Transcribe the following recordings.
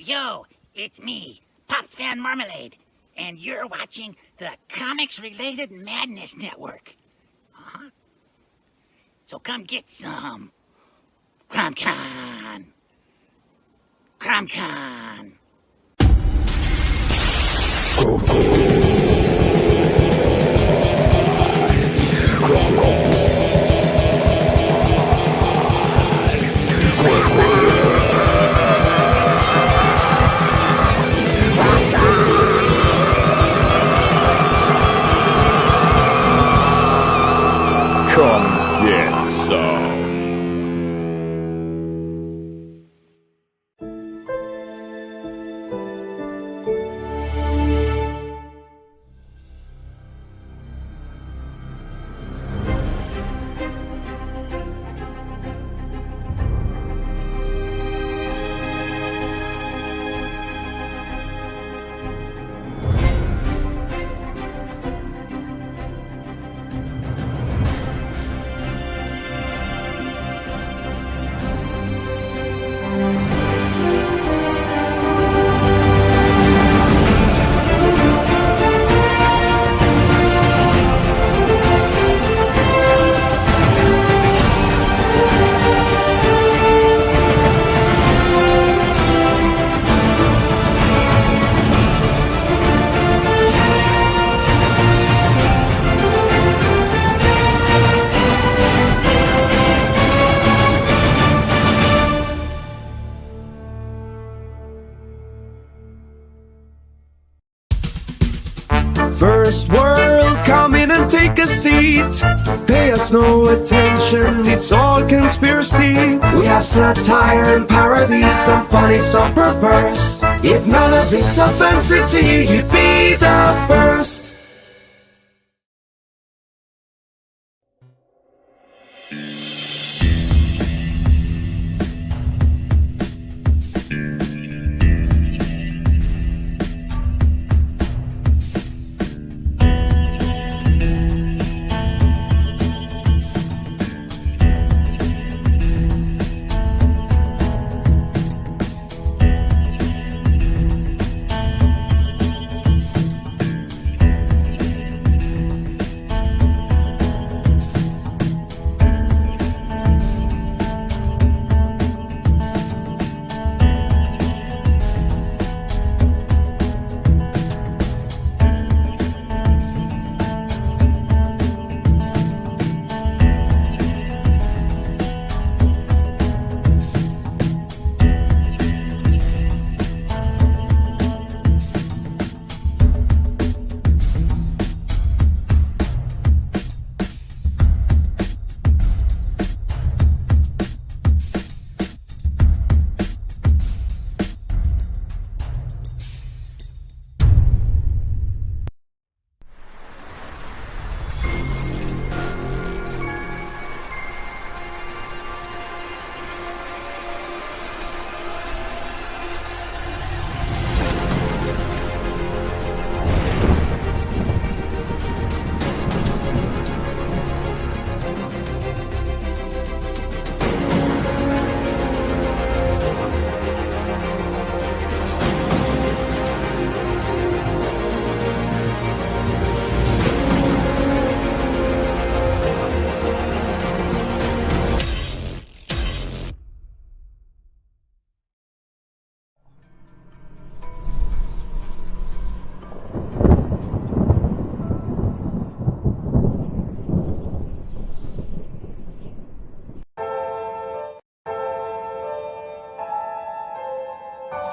Yo, it's me, Pops Van Marmalade, and you're watching the Comics-Related Madness Network. So come get some CRoM. CRoM. Come get some. First world, come in and take a seat. Pay us no attention, it's all conspiracy. We have satire and parody, some funny, some perverse. If none of it's offensive to you, you'd be the first.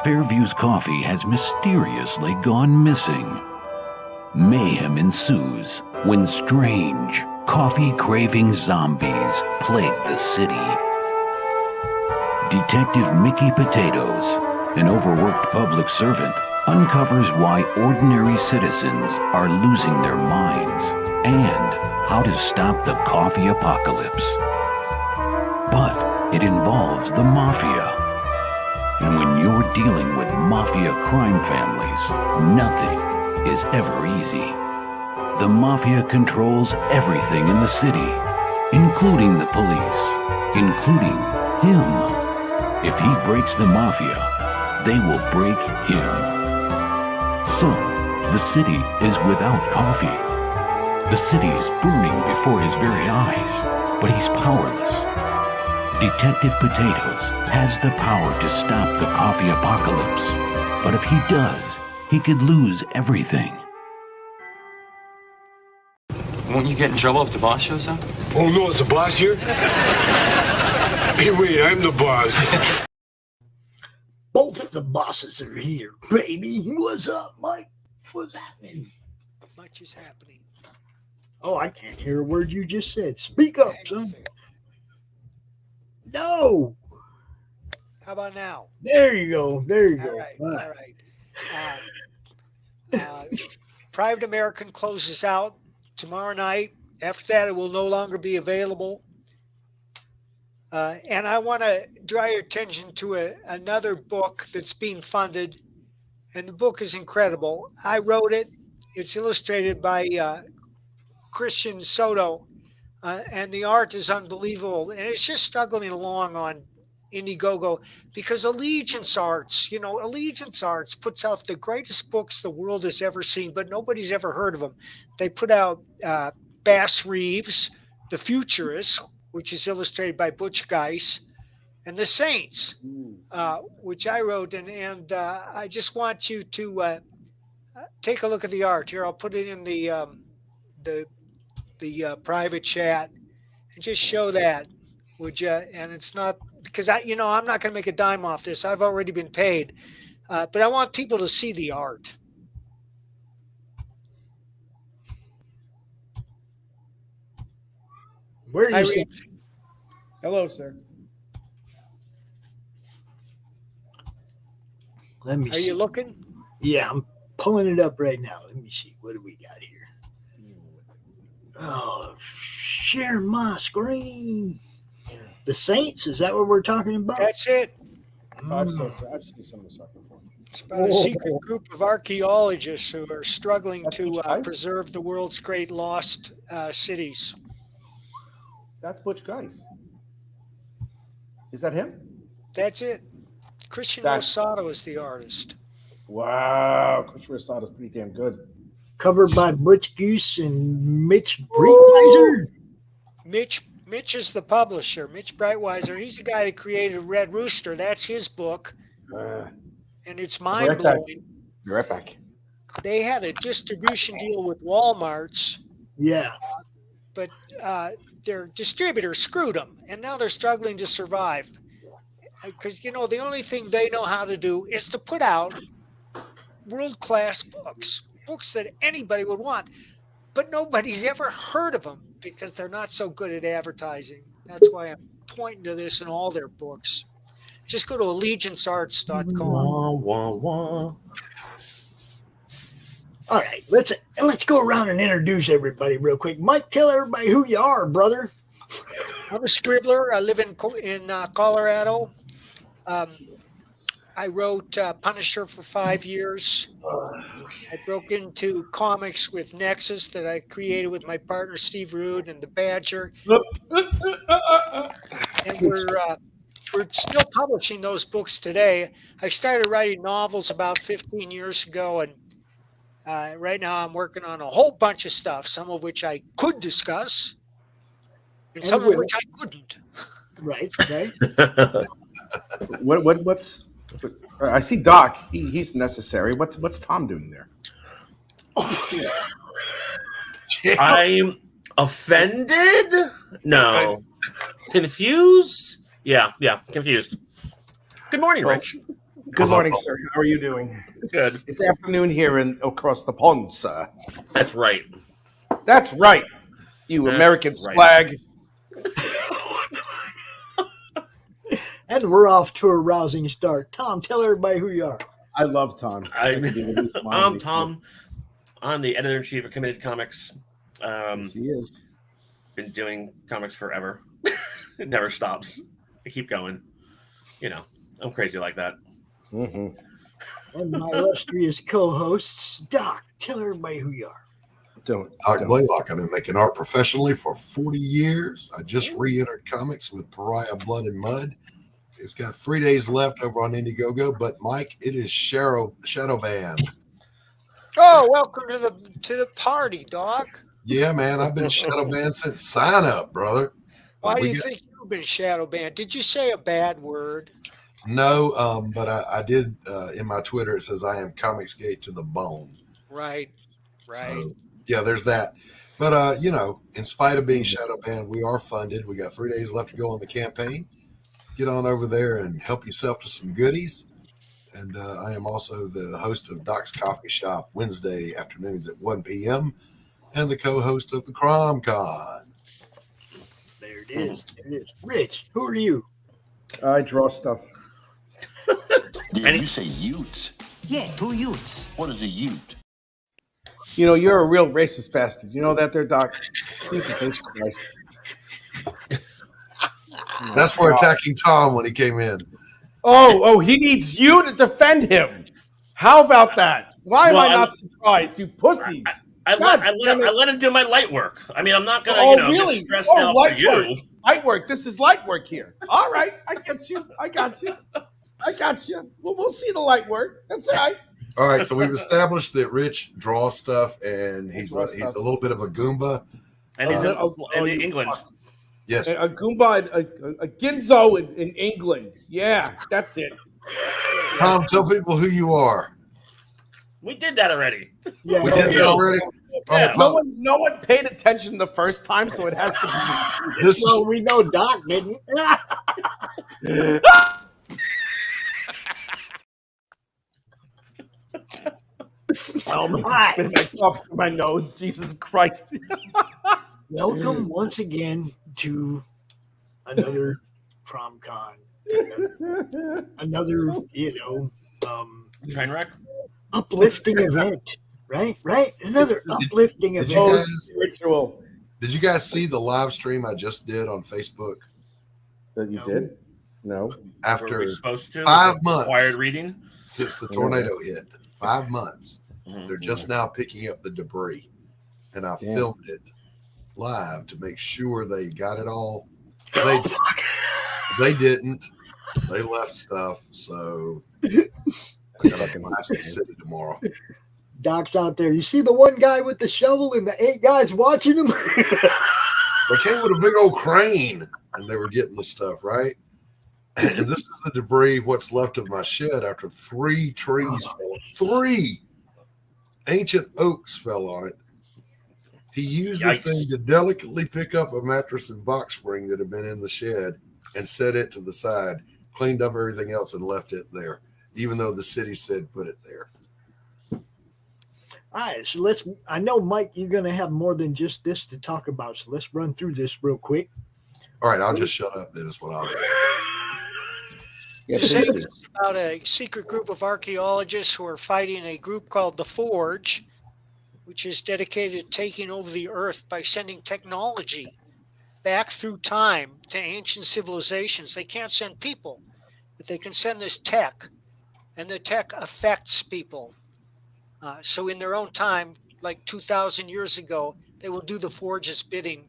Fairview's coffee has mysteriously gone missing. Mayhem ensues when strange, coffee-craving zombies plague the city. Detective Mickey Potatoes, an overworked public servant, uncovers why ordinary citizens are losing their minds and how to stop the coffee apocalypse. But it involves the mafia. And when you're dealing with mafia crime families, nothing is ever easy. The mafia controls everything in the city, including the police, including him. If he breaks the mafia, they will break him. So, the city is without coffee. The city is burning before his very eyes, but he's powerless. Detective Potatoes has the power to stop the coffee apocalypse, but if he does, he could lose everything. Won't you get in trouble if the boss shows up? Oh, no, it's the boss here? Hey, wait, I'm the boss. Both the bosses are here, baby. What's up, Mike? What's happening? Much is happening. Oh, I can't hear a word you just said. Speak up, son. No. How about now? There you go. There you go. All right. Private American closes out tomorrow night. After that, it will no longer be available. And I want to draw your attention to another book that's being funded. And the book is incredible. I wrote it. It's illustrated by Christian Soto. And the art is unbelievable. And it's just struggling along on Indiegogo because Allegiance Arts puts out the greatest books the world has ever seen, but nobody's ever heard of them. They put out Bass Reeves, The Futurist, which is illustrated by Butch Geiss, and The Saints, which I wrote. And I just want you to take a look at the art here. I'll put it in the private chat and just show that, would you? And it's not because I'm not going to make a dime off this. I've already been paid, but I want people to see the art. Where are you? Hello, sir. Let me see. Are you looking? Yeah, I'm pulling it up right now. Let me see. What do we got here? Oh, share my screen. The Saints, is that what we're talking about? That's it. I've seen some of this art before. It's about a secret group of archaeologists who are struggling to preserve the world's great lost cities. That's Butch Geiss. Is that him? That's it. Christian Rosato is the artist. Wow, Christian Rosato is pretty damn good. Covered by Butch Goose and Mitch Breitweiser. Mitch is the publisher. Mitch Breitweiser. He's the guy that created Red Rooster. That's his book. And it's mind-blowing. Be right back. They had a distribution deal with Walmart's. Yeah. But their distributor screwed them. And now they're struggling to survive. Because, the only thing they know how to do is to put out world-class books that anybody would want. But nobody's ever heard of them because they're not so good at advertising. That's why I'm pointing to this in all their books. Just go to allegiancearts.com. Wah, wah, wah. All right, let's go around and introduce everybody real quick. Mike, tell everybody who you are, brother. I'm a scribbler. I live in Colorado. I wrote Punisher for 5 years. I broke into comics with Nexus that I created with my partner Steve Rude and the Badger. And we're still publishing those books today. I started writing novels about 15 years ago, and right now I'm working on a whole bunch of stuff, some of which I could discuss, and some of which I couldn't. Right. What's I see Doc. He's necessary. What's Tom doing there? I'm offended? No. Confused? Yeah, confused. Good morning, Rich. Good morning, sir. How are you doing? Good. It's afternoon here across the pond, sir. That's right. That's right. You American slag. And we're off to a rousing start. Tom, tell everybody who you are. I love Tom. I'm Tom. I'm the editor-in-chief of Committed Comics. He is. Been doing comics forever. It never stops. I keep going. I'm crazy like that. Mm-hmm. And my illustrious co-hosts, Doc, tell everybody who you are. Doc Blalock. I've been making art professionally for 40 years. I just re-entered comics with Pariah Blood and Mud. It's got 3 days left over on Indiegogo, but Mike, it is shadow banned. Oh, welcome to the party, dog. Yeah, man, I've been shadow banned since sign up, brother. Why do you think you've been shadow banned? Did you say a bad word? No, but I did in my Twitter. It says I am Comicsgate to the bone. Right. So, yeah, there's that. But in spite of being shadow banned, we are funded. We got 3 days left to go on the campaign. Get on over there and help yourself to some goodies. And I am also the host of Doc's Coffee Shop Wednesday afternoons at 1 p.m. and the co-host of the CRoM Con. There it is. Rich, who are you? I draw stuff. Did you say utes? Yeah, 2 utes. What is a ute? You know, you're a real racist bastard. You know that there, Doc? Jesus Christ. That's for attacking Tom when he came in. Oh, he needs you to defend him. How about that? Why am I not surprised, you pussies? I let him do my light work. I mean, I'm not going to, really? get stressed out for you. Light work. This is light work here. All right. I got you. We'll see the light work. That's all right. All right, so we've established that Rich draws stuff, and he's a little bit of a Goomba. And he's in England. Yes. A Goomba, a Ginzo in England. Yeah, that's it. Tom, tell people who you are. We did that already. Yeah, we did that already. Yeah. No one paid attention the first time, so it has to be. Well, we know Doc didn't. My nose, Jesus Christ. Welcome once again to another CRoM Con. Another, train wreck? Uplifting event. Right? Another uplifting event. Ritual. Did you guys see the live stream I just did on Facebook? That you did? No. After Were we supposed to? 5 months Required reading? since the tornado hit. 5 months. They're just now picking up the debris. And I filmed it live to make sure they got it all. They didn't. They left stuff. So I got to blast the city tomorrow. Doc's out there. You see the one guy with the shovel and the 8 guys watching him? They came with a big old crane and they were getting the stuff, right? And this is the debris, what's left of my shed after 3 trees fell. 3 ancient oaks fell on it. He used the thing to delicately pick up a mattress and box spring that had been in the shed and set it to the side, cleaned up everything else and left it there, even though the city said put it there. All right, so I know, Mike, you're going to have more than just this to talk about, so let's run through this real quick. All right, I'll just shut up then is what I'll do. It's about a secret group of archaeologists who are fighting a group called the Forge, which is dedicated to taking over the earth by sending technology back through time to ancient civilizations. They can't send people, but they can send this tech, and the tech affects people. So in their own time, like 2,000 years ago, they will do the Forge's bidding,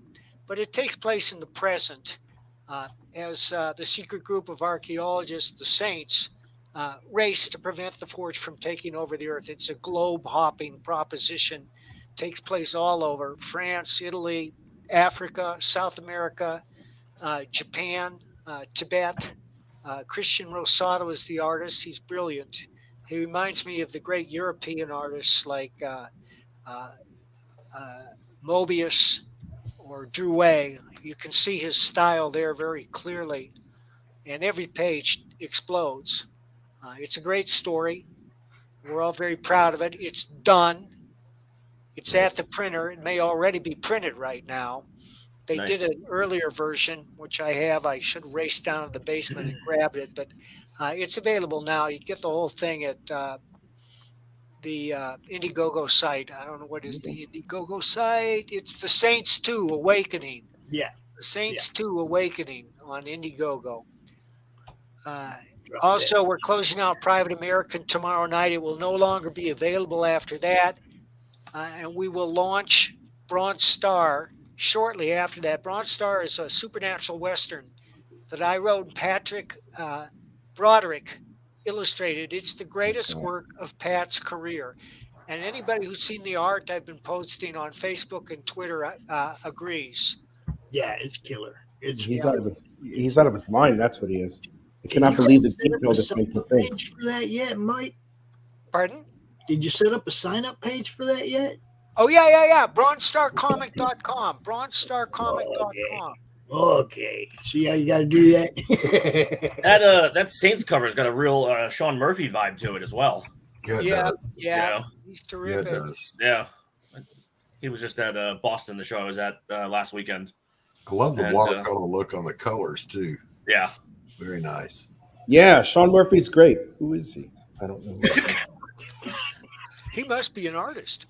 but it takes place in the present as the secret group of archaeologists, the Saints, race to prevent the Forge from taking over the earth. It's a globe-hopping proposition. It takes place all over France, Italy, Africa, South America, Japan, Tibet. Christian Rosado is the artist. He's brilliant. He reminds me of the great European artists like Mobius or Drouet. You can see his style there very clearly, and every page explodes. It's a great story. We're all very proud of it. It's done. It's at the printer. It may already be printed right now. They did an earlier version, which I have. I should race down to the basement and grab it, but it's available now. You get the whole thing at the Indiegogo site. I don't know what is the Indiegogo site. It's the Saints 2 Awakening. Yeah. The Saints 2 Awakening on Indiegogo. Also, we're closing out Private American tomorrow night. It will no longer be available after that. And we will launch Bronze Star shortly after that. Bronze Star is a supernatural Western that I wrote. Patrick Broderick illustrated. It's the greatest work of Pat's career. And anybody who's seen the art I've been posting on Facebook and Twitter agrees. Yeah, it's killer. He's out of his mind. That's what he is. I cannot believe the detail this thing can think. Page for that yet, Mike? Pardon? Did you set up a sign-up page for that yet? Oh, yeah. BronzeStarComic.com. BronzeStarComic.com. Okay. See how you got to do that? That Saints cover's got a real Sean Murphy vibe to it as well. Yeah, it does. Yeah, he's terrific. Yeah, it does. Yeah. He was just at Boston, the show I was at last weekend. I love the watercolor look on the colors, too. Yeah. Very nice. Yeah, Sean Murphy's great. Who is he? I don't know. He must be an artist.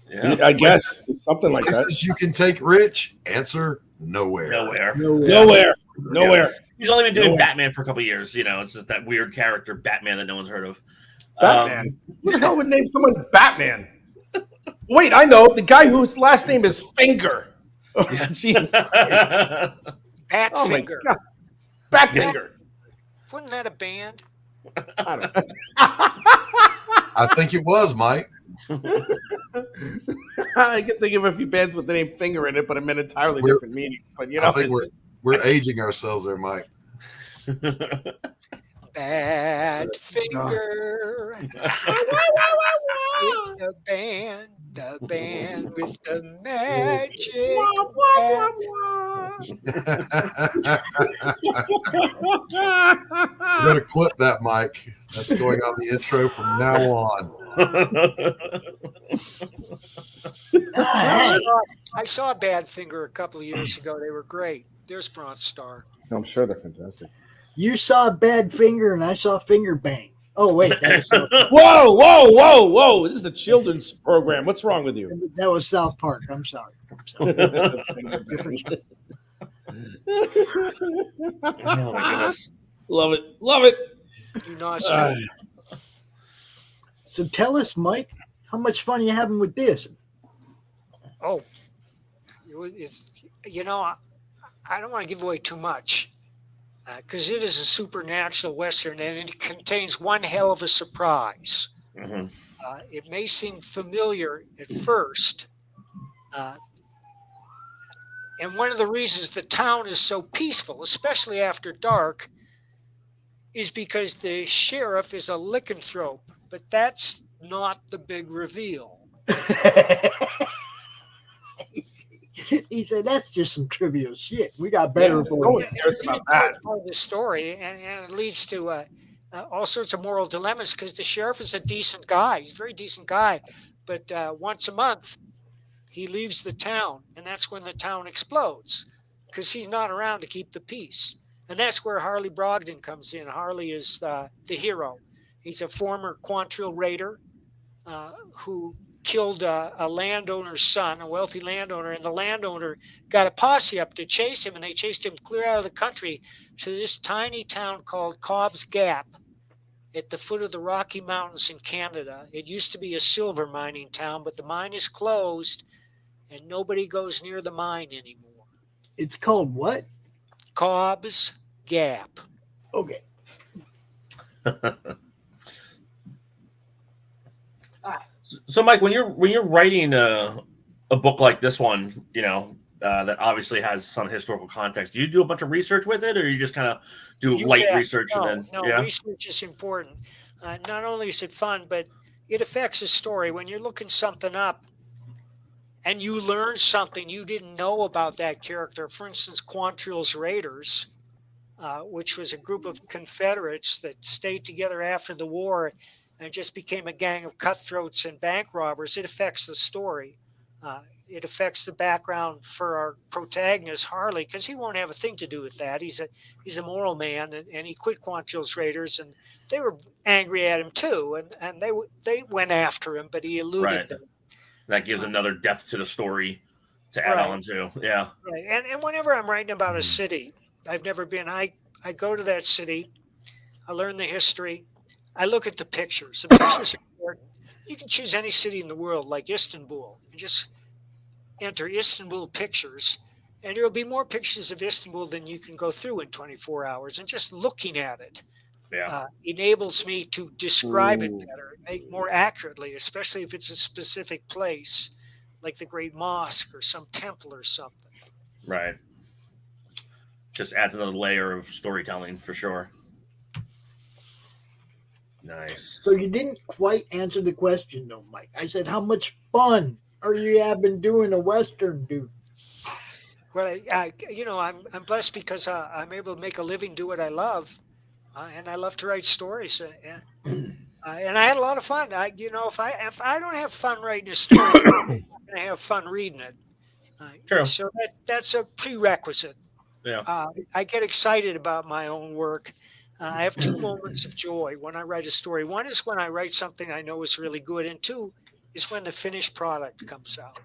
Yeah. I guess. Something like that. Places you can take Rich? Answer, nowhere. Nowhere. Yeah. He's only been doing Batman for a couple of years. You know, it's just that weird character Batman that no one's heard of. Batman? Who the hell would name someone Batman? Wait, I know. The guy whose last name is Finger. Oh, Jesus. Batfinger. Batfinger. Wasn't that a band? I don't know. I think it was, Mike. I can think of a few bands with the name Finger in it, but it meant entirely different meanings. But you know, I think we're aging ourselves there, Mike. Badfinger. It's the band with the magic. We're going to clip that, Mike. That's going on the intro from now on. I saw Badfinger a couple of years ago. They were great. There's Bronze Star. I'm sure they're fantastic. You saw Badfinger and I saw Finger Bang. Oh, wait. That was Whoa. This is the children's program. What's wrong with you? That was South Park. I'm sorry. Oh, my goodness. Love it. Do not say. So tell us, Mike, how much fun are you having with this? Oh, it's, I don't want to give away too much because it is a supernatural Western and it contains one hell of a surprise. Mm-hmm. It may seem familiar at first. And one of the reasons the town is so peaceful, especially after dark, is because the sheriff is a lycanthrope. But that's not the big reveal. He said, that's just some trivial shit. We got better for you. It's about that. Part of the story, and it leads to all sorts of moral dilemmas because the sheriff is a decent guy. He's a very decent guy. But once a month, he leaves the town, and that's when the town explodes because he's not around to keep the peace. And that's where Harley Brogdon comes in. Harley is the hero. He's a former Quantrill raider who killed a landowner's son, a wealthy landowner, and the landowner got a posse up to chase him, and they chased him clear out of the country to this tiny town called Cobb's Gap at the foot of the Rocky Mountains in Canada. It used to be a silver mining town, but the mine is closed, and nobody goes near the mine anymore. It's called what? Cobb's Gap. Okay. So, Mike, when you're writing a book like this one, that obviously has some historical context, do you do a bunch of research with it, or you just kind of do light research and then? Research is important. Not only is it fun, but it affects a story. When you're looking something up, and you learn something you didn't know about that character. For instance, Quantrill's Raiders, which was a group of Confederates that stayed together after the war and just became a gang of cutthroats and bank robbers. It affects the story. It affects the background for our protagonist, Harley, because he won't have a thing to do with that. He's a moral man, and he quit Quantrill's Raiders, and they were angry at him too, and they went after him, but he eluded them. That gives another depth to the story to add on to. Yeah. Right. And whenever I'm writing about a city I've never been, I go to that city, I learn the history, I look at the pictures. The pictures are important. You can choose any city in the world, like Istanbul, and just enter Istanbul pictures, And there'll be more pictures of Istanbul than you can go through in 24 hours. And just looking at it enables me to describe it better, make more accurately, especially if it's a specific place, like the Great Mosque or some temple or something. Right. Just adds another layer of storytelling for sure. Nice. So you didn't quite answer the question, though, Mike. I said, how much fun are you having doing a Western, dude? Well, I'm blessed because I'm able to make a living, do what I love, and I love to write stories. And I had a lot of fun. If I don't have fun writing a story, I'm not going to have fun reading it. True. So that's a prerequisite. Yeah. I get excited about my own work. I have two moments of joy when I write a story. One is when I write something I know is really good, and two is when the finished product comes out.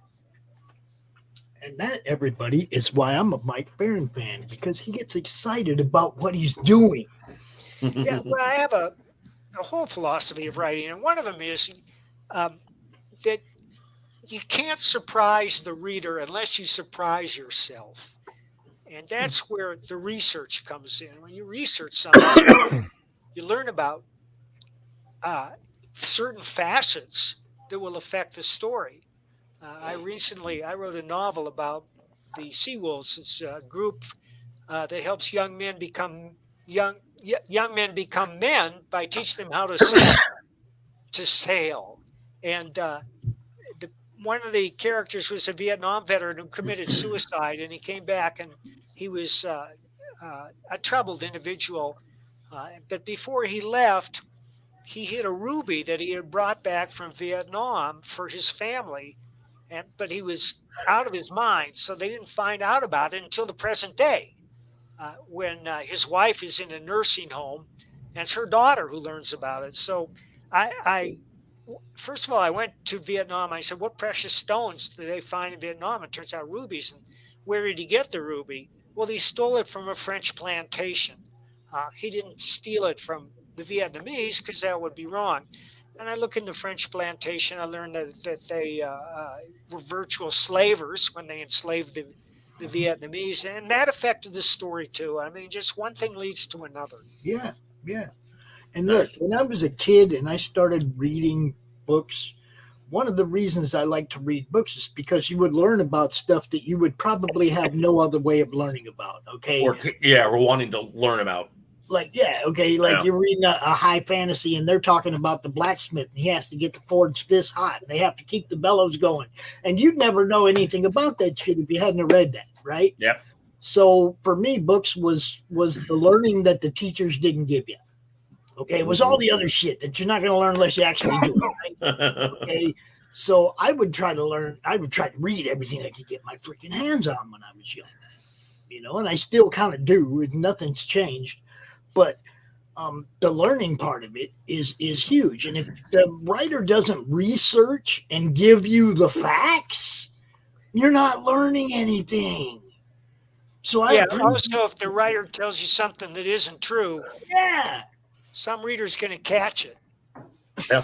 And that, everybody, is why I'm a Mike Baron fan, because he gets excited about what he's doing. Yeah, well, I have a whole philosophy of writing, and one of them is that you can't surprise the reader unless you surprise yourself. And that's where the research comes in. When you research something, you learn about certain facets that will affect the story. I wrote a novel about the Sea Wolves. It's a group that helps young men become men by teaching them how to sail. And one of the characters was a Vietnam veteran who committed suicide, and he came back, and he was a troubled individual. But before he left, he hid a ruby that he had brought back from Vietnam for his family. But he was out of his mind, so they didn't find out about it until the present day, when his wife is in a nursing home, and it's her daughter who learns about it. So first of all, I went to Vietnam. I said, what precious stones did they find in Vietnam? It turns out rubies. And where did he get the ruby? Well, he stole it from a French plantation. He didn't steal it from the Vietnamese, because that would be wrong. And I look in the French plantation. I learned that they were virtual slavers when they enslaved the Vietnamese. And that affected the story, too. I mean, just one thing leads to another. Yeah, yeah. And look, when I was a kid and I started reading books, one of the reasons I like to read books is because you would learn about stuff that you would probably have no other way of learning about, okay? We're wanting to learn about. You're reading a high fantasy and they're talking about the blacksmith and he has to get the forge this hot. They have to keep the bellows going. And you'd never know anything about that shit if you hadn't read that, right? Yeah. So for me, books was the learning that the teachers didn't give you. Okay, it was all the other shit that you're not going to learn unless you actually do it, right? Okay, so I would try to read everything I could get my freaking hands on when I was young, and I still kind of do. Nothing's changed, but the learning part of it is huge. And if the writer doesn't research and give you the facts, you're not learning anything. So also, if the writer tells you something that isn't true, some reader's going to catch it. Yeah.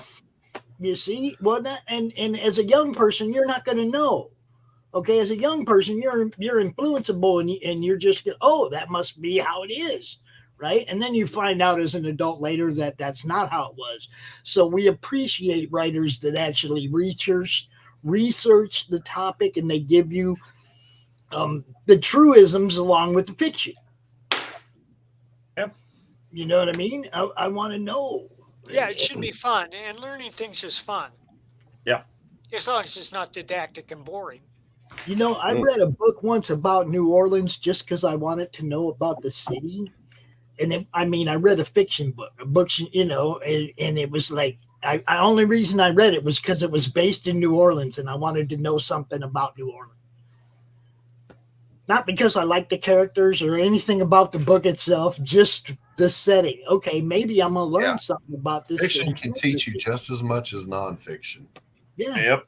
You see? Well, and as a young person, you're not going to know. Okay, as a young person, you're influenceable and you're just, that must be how it is, right? And then you find out as an adult later that that's not how it was. So we appreciate writers that actually research the topic and they give you the truisms along with the fiction. Yep. You know what I mean? I want to know. Yeah, it should be fun. And learning things is fun. Yeah. As long as it's not didactic and boring. I read a book once about New Orleans just because I wanted to know about the city. And I read a fiction book, and it was like, the only reason I read it was because it was based in New Orleans and I wanted to know something about New Orleans. Not because I like the characters or anything about the book itself, just the setting. Okay, maybe I'm going to learn something about this. Fiction can teach you just as much as nonfiction. Yeah. Yep.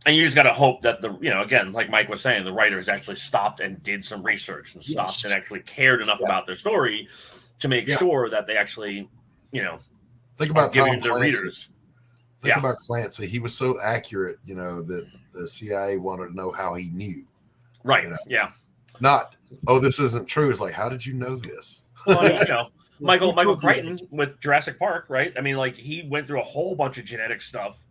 And you just got to hope that again, like Mike was saying, the writers actually stopped and did some research and stopped and actually cared enough about their story to make sure that they actually, think about giving Tom their Clancy. readers. Think about Clancy. He was so accurate, that the CIA wanted to know how he knew. Right. Yeah. Not, oh, this isn't true. It's like, how did you know this? Well, you know, Michael Crichton with Jurassic Park, right? I mean, like he went through a whole bunch of genetic stuff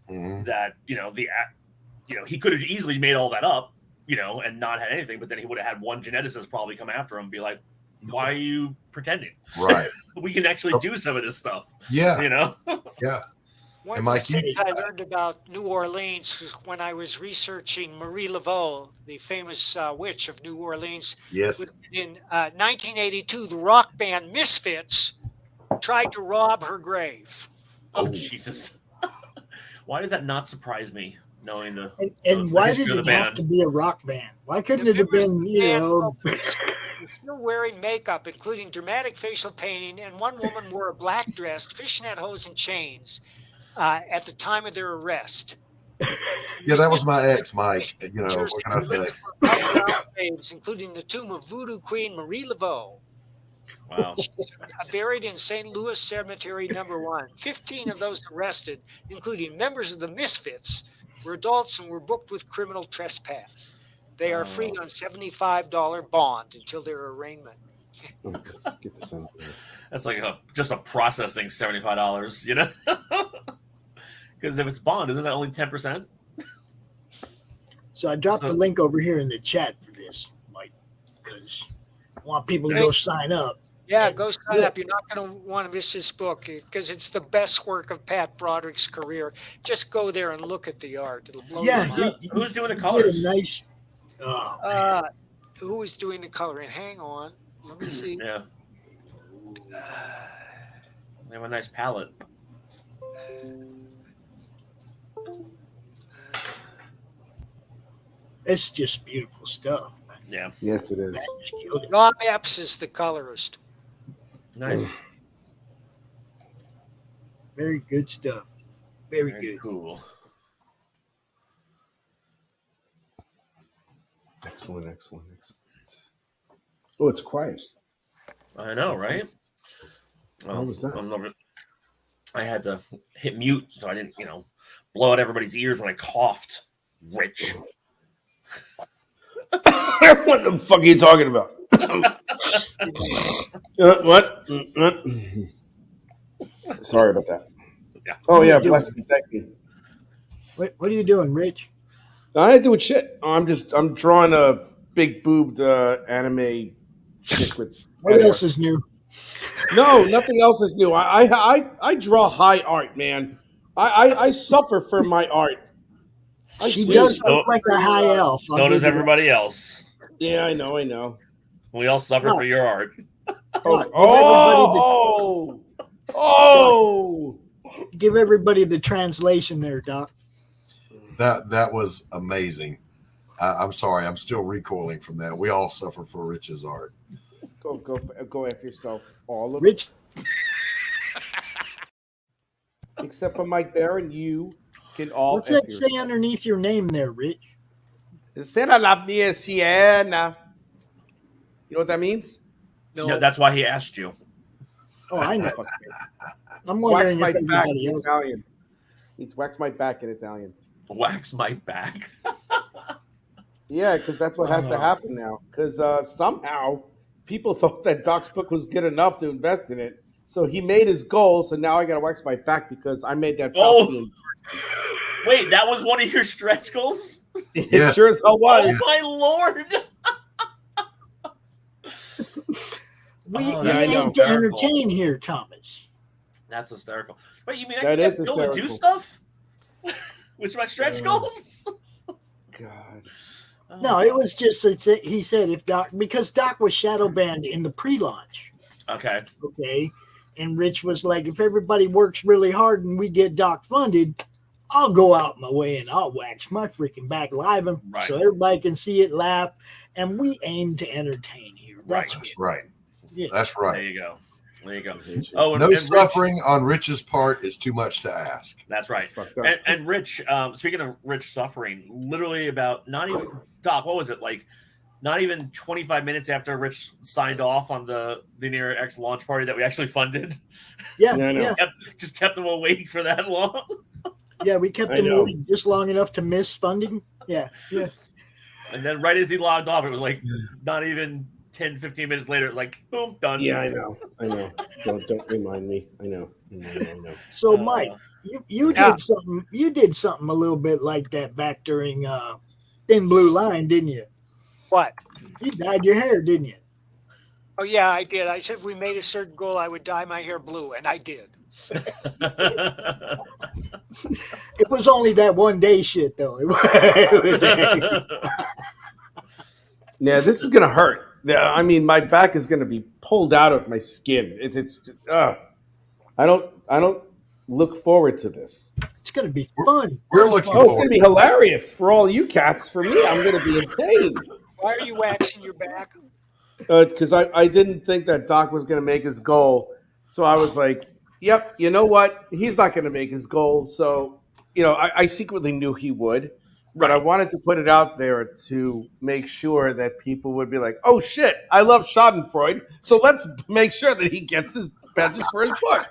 that he could have easily made all that up, and not had anything. But then he would have had one geneticist probably come after him and be like, "Why are you pretending? Right? We can actually do some of this stuff." Yeah, Yeah. One of the things I learned about New Orleans was when I was researching Marie Laveau, the famous witch of New Orleans. Yes. In 1982, the rock band Misfits tried to rob her grave. Oh, Jesus. Why does that not surprise me, knowing the And why did history of it the have band? to be a rock band? Why couldn't it have been, Still wearing makeup, including dramatic facial painting, and one woman wore a black dress, fishnet hose, and chains at the time of their arrest. Yeah, that was my ex, Mike. What can I say? Graves, including the tomb of Voodoo Queen Marie Laveau. Wow. She's buried in St. Louis Cemetery No. 1. 15 of those arrested, including members of the Misfits, were adults and were booked with criminal trespass. They are free on $75 bond until their arraignment. Get this on. That's like just a processing $75, Because if it's bond, isn't that only 10%? So I dropped the link over here in the chat for this, Mike, because I want people to go sign up. Yeah, go sign up. You're not going to want to miss this book because it's the best work of Pat Broderick's career. Just go there and look at the art. It'll blow your mind. Who's doing the colors? Nice. Who is doing the coloring? Hang on. Let me see. Yeah. They have a nice palette. It's just beautiful stuff. Yeah. Yes, it is. Rob Epps is the colorist. Nice. Very good stuff. Very good. Cool. Excellent. Oh, it's quiet. I know, right? What was that? I had to hit mute so I didn't, blow out everybody's ears when I coughed. Rich. What the fuck are you talking about? What? Sorry about that. Yeah. Oh yeah, bless me, thank you. What are you doing, Rich? I ain't doing shit. I'm drawing a big boobed anime chick with. What else is new? No, nothing else is new. I draw high art, man. I suffer for my art. She does look like a high elf. So does everybody else. Yeah, I know. We all suffer for your art. Give everybody the translation there, Doc. That was amazing. I'm sorry, I'm still recoiling from that. We all suffer for Rich's art. Go after yourself, all of Rich. Except for Mike Barron, you can all. What's that say underneath your name there, Rich? Será la mía Siena. You know what that means? No, that's why he asked you. Oh, I know. I'm wondering if anybody else. Italian. It's wax my back in Italian. Wax my back. Yeah, because that's what has to happen now. Because somehow people thought that Doc's book was good enough to invest in it. So he made his goal. So now I got to wax my back because I made that. Wait, that was one of your stretch goals? It sure as hell was. Oh, my Lord. We need to entertain here, Thomas. That's hysterical. Wait, you mean I That can is get Bill to do hysterical. stuff? With my stretch goals? God. No, it was just he said because Doc was shadow banned in the pre-launch. Okay. And Rich was like, if everybody works really hard and we get Doc funded, I'll go out my way and I'll wax my freaking back live so everybody can see it, laugh, and we aim to entertain here. That's right. Yeah. That's right. There you go. Oh, no suffering on Rich's part is too much to ask. That's right. And Rich, speaking of Rich suffering, literally about not even Doc, what was it like? Not even 25 minutes after Rich signed off on the Near X launch party that we actually funded. Yeah. Just kept them awake for that long. Yeah, we kept them awake just long enough to miss funding. Yeah. And then right as he logged off, it was like not even 10, 15 minutes later, like boom, done. Yeah, I know. Don't remind me. I know. So, Mike, you did something. You did something a little bit like that back during Thin Blue Line, didn't you? What? You dyed your hair, didn't you? Oh yeah, I did. I said if we made a certain goal, I would dye my hair blue, and I did. It was only that one day shit, though. Yeah, this is gonna hurt. Yeah, I mean, my back is gonna be pulled out of my skin. It's just, I don't look forward to this. It's gonna be fun. We're looking it's gonna be hilarious for all you cats. For me, I'm gonna be in pain. Why are you waxing your back? Because I didn't think that Doc was gonna make his goal, so I was like, "Yep, you know what? He's not gonna make his goal." So, I secretly knew he would. But I wanted to put it out there to make sure that people would be like, "Oh shit, I love Schadenfreude, so let's make sure that he gets his badges for his book."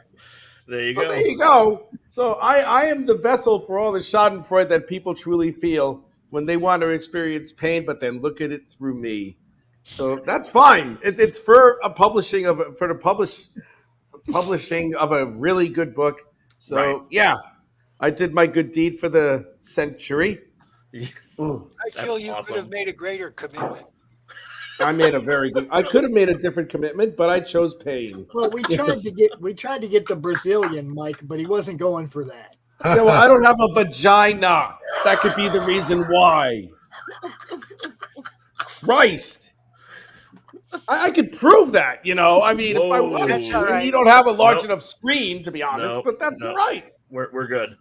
There you go. There you go. So I am the vessel for all the Schadenfreude that people truly feel when they want to experience pain, but then look at it through me. So that's fine. It's for publishing of a really good book. So yeah, I did my good deed for the century. I feel you could have made a greater commitment. I could have made a different commitment, but I chose pain. Well, we tried to get the Brazilian Mike, but he wasn't going for that. No, I don't have a vagina. That could be the reason why. Christ. I could prove that, I mean, if I wanted That's all right. You don't have a large enough screen, to be honest, but that's all right. We're good.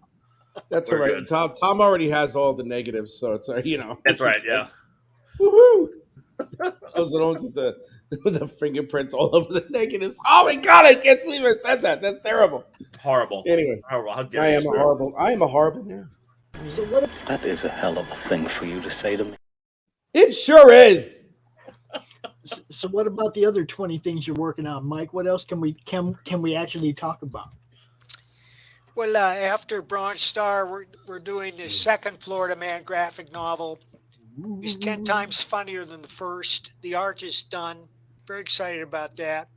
That's all right. Good. Tom already has all the negatives, so it's That's right. Yeah. Woohoo! Those are the ones with the fingerprints all over the negatives. Oh my god! I can't believe I said that. That's terrible. Horrible. Anyway, horrible. How dare I am a horrible man. So what? That is a hell of a thing for you to say to me. It sure is. So what about the other 20 things you're working on, Mike? What else can we actually talk about? Well, after Bronze Star, we're doing the second Florida Man graphic novel. It's 10 times funnier than the first. The art is done. Very excited about that.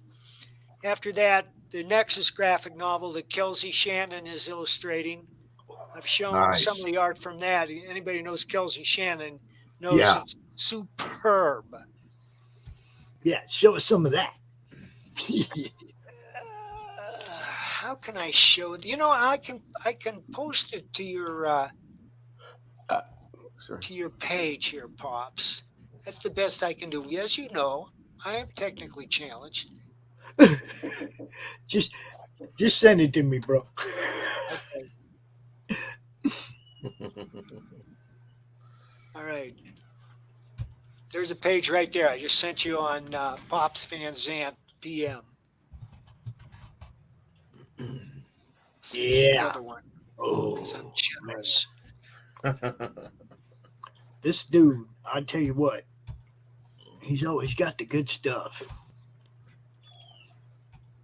After that, the Nexus graphic novel that Kelsey Shannon is illustrating. I've shown some of the art from that. Anybody who knows Kelsey Shannon knows it's superb. Yeah, show us some of that. How can I show it? I can post it to your to your page here, Pops. That's the best I can do. As you know, I am technically challenged. Just send it to me, bro. Okay. All right. There's a page right there. I just sent you on Pops Fan Zant DM. Yeah. Another one. Oh, I'm generous. This dude, I tell you what, he's always got the good stuff.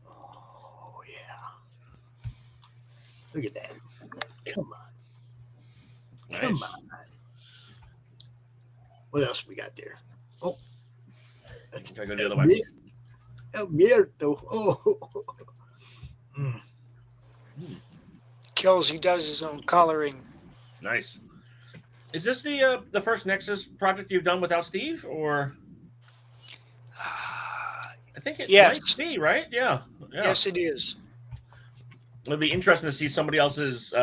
Oh yeah. Look at that. Come on. Nice. Come on. What else we got there? Oh. Gotta go the other way. Alberto. Oh. Mm. Kills, he does his own coloring. Nice. Is this the first Nexus project you've done without Steve, or? I think it might be, right? Yeah. Yes, it is. It'd be interesting to see somebody else's,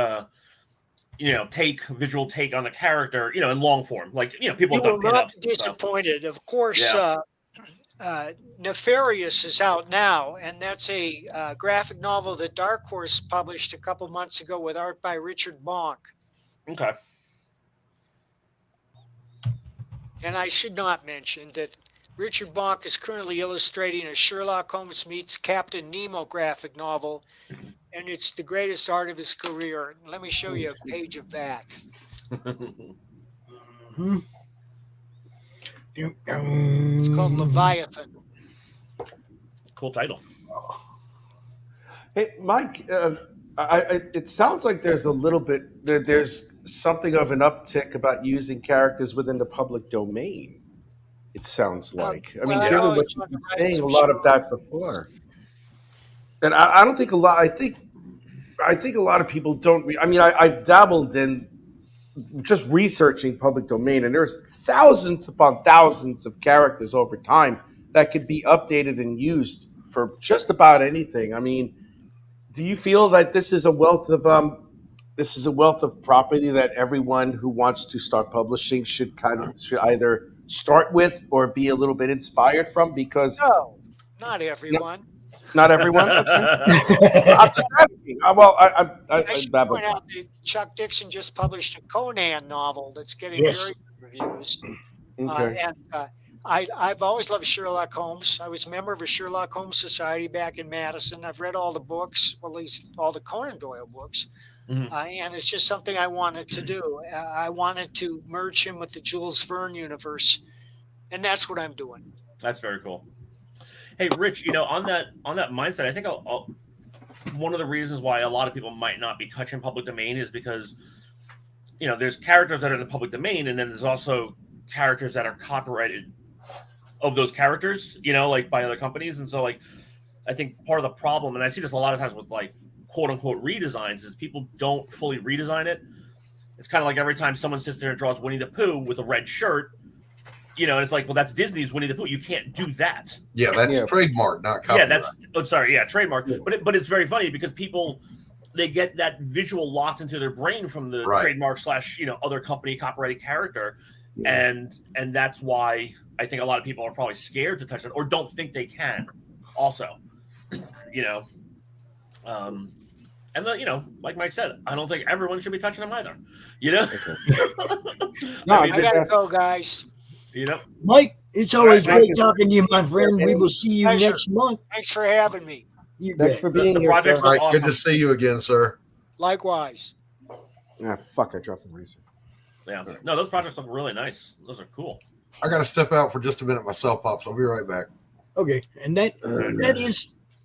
visual take on the character, in long form. Like, people have done not disappointed. Of course, Nefarious is out now, and that's a graphic novel that Dark Horse published a couple months ago with art by Richard Bonk. Okay. And I should not mention that Richard Bonk is currently illustrating a Sherlock Holmes meets Captain Nemo graphic novel, and it's the greatest art of his career. Let me show you a page of that. Mm-hmm. It's called Leviathan. Cool title. Hey, Mike, It sounds like there's a little bit, there's something of an uptick about using characters within the public domain. It sounds like. I mean, given what you've been saying, a lot of that before. And I don't think a lot. I think a lot of people don't. I've dabbled in just researching public domain, and there's thousands upon thousands of characters over time that could be updated and used for just about anything. I mean, do you feel that this is a wealth of property that everyone who wants to start publishing should either start with or be a little bit inspired from? Because no, not everyone. Not everyone. I should point out that Chuck Dixon just published a Conan novel that's getting very good reviews. Okay. I've always loved Sherlock Holmes. I was a member of a Sherlock Holmes Society back in Madison. I've read all the books, or at least all the Conan Doyle books. And it's just something I wanted to do. I wanted to merge him with the Jules Verne universe. And that's what I'm doing. That's very cool. Hey, Rich, on that mindset, I think one of the reasons why a lot of people might not be touching public domain is because, there's characters that are in the public domain, and then there's also characters that are copyrighted of those characters, like by other companies. And so, like, I think part of the problem, and I see this a lot of times with, like, quote unquote redesigns, is people don't fully redesign it. It's kind of like every time someone sits there and draws Winnie the Pooh with a red shirt, and it's like, well, that's Disney's Winnie the Pooh. You can't do that. Yeah, that's trademark, not copyright. Trademark. Yeah. But it's very funny because people, they get that visual locked into their brain from the trademark / other company copyrighted character, and that's why I think a lot of people are probably scared to touch it or don't think they can. Also, and like Mike said, I don't think everyone should be touching them either. I gotta go, guys. Mike, it's always great talking to you, my friend. We will see you next month. Thanks for having me. Thanks for being here, sir. Right, good to see you again, sir. Likewise. I dropped the razor. Yeah. No, those projects look really nice. Those are cool. I got to step out for just a minute myself, Pops. I'll be right back. Okay. And that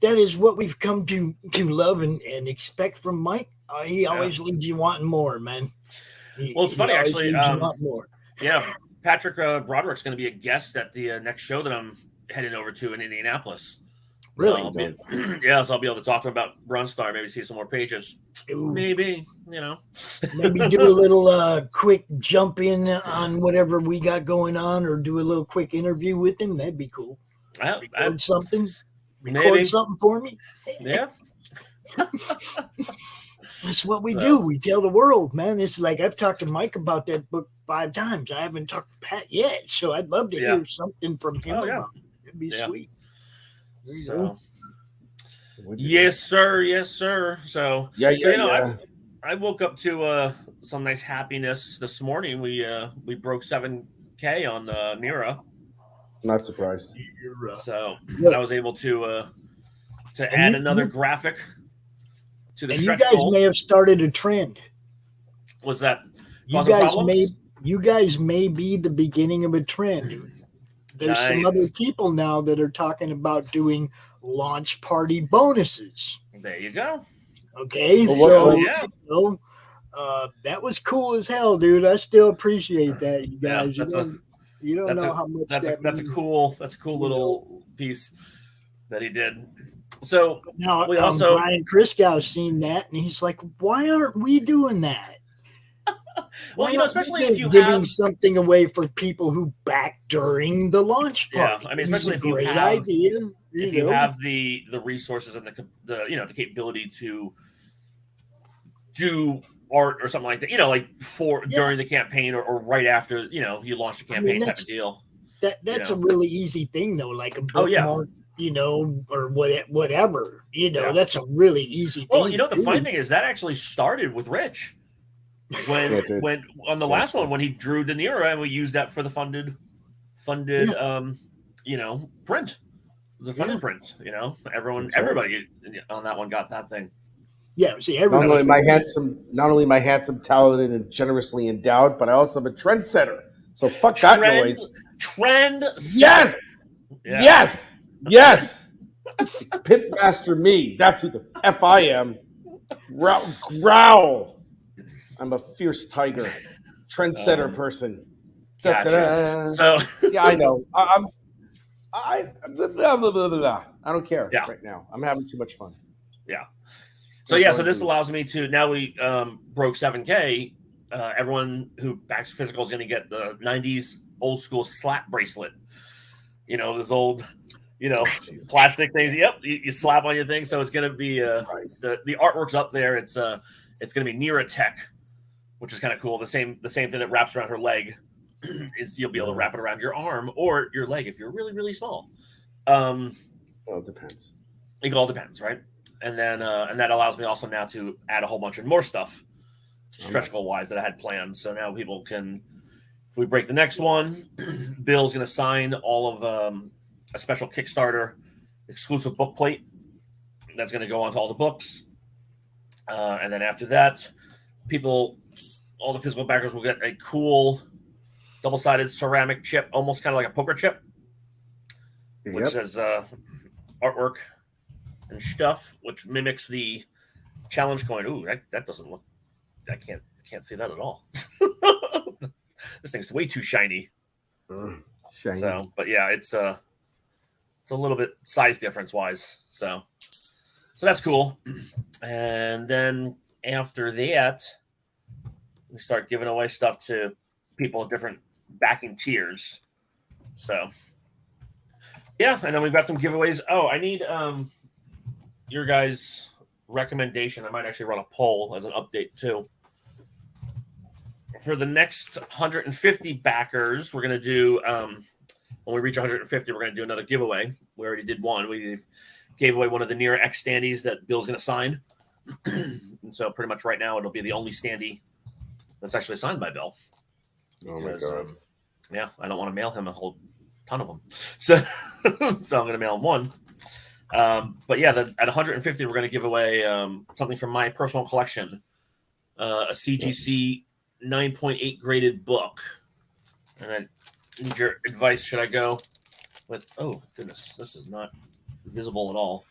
is what we've come to love and expect from Mike. He always leaves you wanting more, man. It's funny, actually. More. Yeah. Patrick Broderick's going to be a guest at the next show that I'm heading over to in Indianapolis. Really? So I'll be able to talk to him about Brunstar, maybe see some more pages. Ooh. Maybe, Maybe do a little quick jump in on whatever we got going on, or do a little quick interview with him. That'd be cool. Record something for me. Yeah. That's what we do. We tell the world, man. It's like I've talked to Mike about that book 5 times. I haven't talked to Pat yet, so I'd love to hear something from him. It'd be sweet. Yes, sir. So I woke up to some nice happiness this morning. We broke 7K on Mira. Not surprised. So I was able to add another graphic to the stretch you guys goal. may have started a trend. Was that you guys may be the beginning of a trend. There's some other people now that are talking about doing launch party bonuses. There you go. Okay, that was cool as hell, dude. I still appreciate that, you guys. You don't know how much that's a cool little piece that he did. So now we also Brian Christgau seen that, and he's like, "Why aren't we doing that?" Well, especially if you giving have something away for people who back during the launch party. Yeah, I mean, especially if you great have idea. You have the resources and the capability to do art or something like that, during the campaign or right after, you launch a campaign type of deal. That's a really easy thing though, like a bookmark, or whatever. That's a really easy thing. Well, the funny thing is that actually started with Rich. When on the last one when he drew De Niro, and we used that for the funded print. The funded print, everybody on that one got that thing. Yeah, see, not only my handsome, talented, and generously endowed, but I also am a trendsetter. So fuck that noise. Trend. Yes. Yeah. Yes. Pitmaster me. That's who the F I am. Growl. I'm a fierce tiger, trendsetter person. Gotcha. So yeah, I know. I don't care right now. I'm having too much fun. Yeah. So so this allows me to, now we broke 7K. Everyone who backs physical is going to get the 90s old school slap bracelet. You know, this old, plastic things. Yep, you slap on your thing. So it's going to be the artwork's up there. It's going to be Nira Tech, which is kind of cool. The same thing that wraps around her leg is you'll be able to wrap it around your arm or your leg if you're really, really small. Well, it depends. It all depends, right? And then and that allows me also now to add a whole bunch of more stuff, stretch goal wise, that I had planned. So now people can, if we break the next one, Bill's going to sign all of a special Kickstarter exclusive book plate that's going to go onto all the books. And then after that, all the physical backers will get a cool double-sided ceramic chip, almost kind of like a poker chip, which says artwork and stuff, which mimics the challenge coin. Ooh, that doesn't look. I can't see that at all. This thing's way too shiny. Shiny. So, but yeah, it's a little bit size difference wise. So that's cool. And then after that, we start giving away stuff to people at different backing tiers. So yeah, and then we've got some giveaways. Oh, I need your guys' recommendation. I might actually run a poll as an update too. For the next 150 backers, we're going to do, when we reach 150, we're going to do another giveaway. We already did one. We gave away one of the Nira X standees that Bill's going to sign. And so pretty much right now, it'll be the only standee that's actually signed by Bill. Oh my God. Yeah, I don't want to mail him a whole ton of them. So I'm going to mail him one. But yeah, at 150, we're going to give away something from my personal collection, a CGC 9.8 graded book. And I need your advice. Should I go with, oh goodness, this is not visible at all.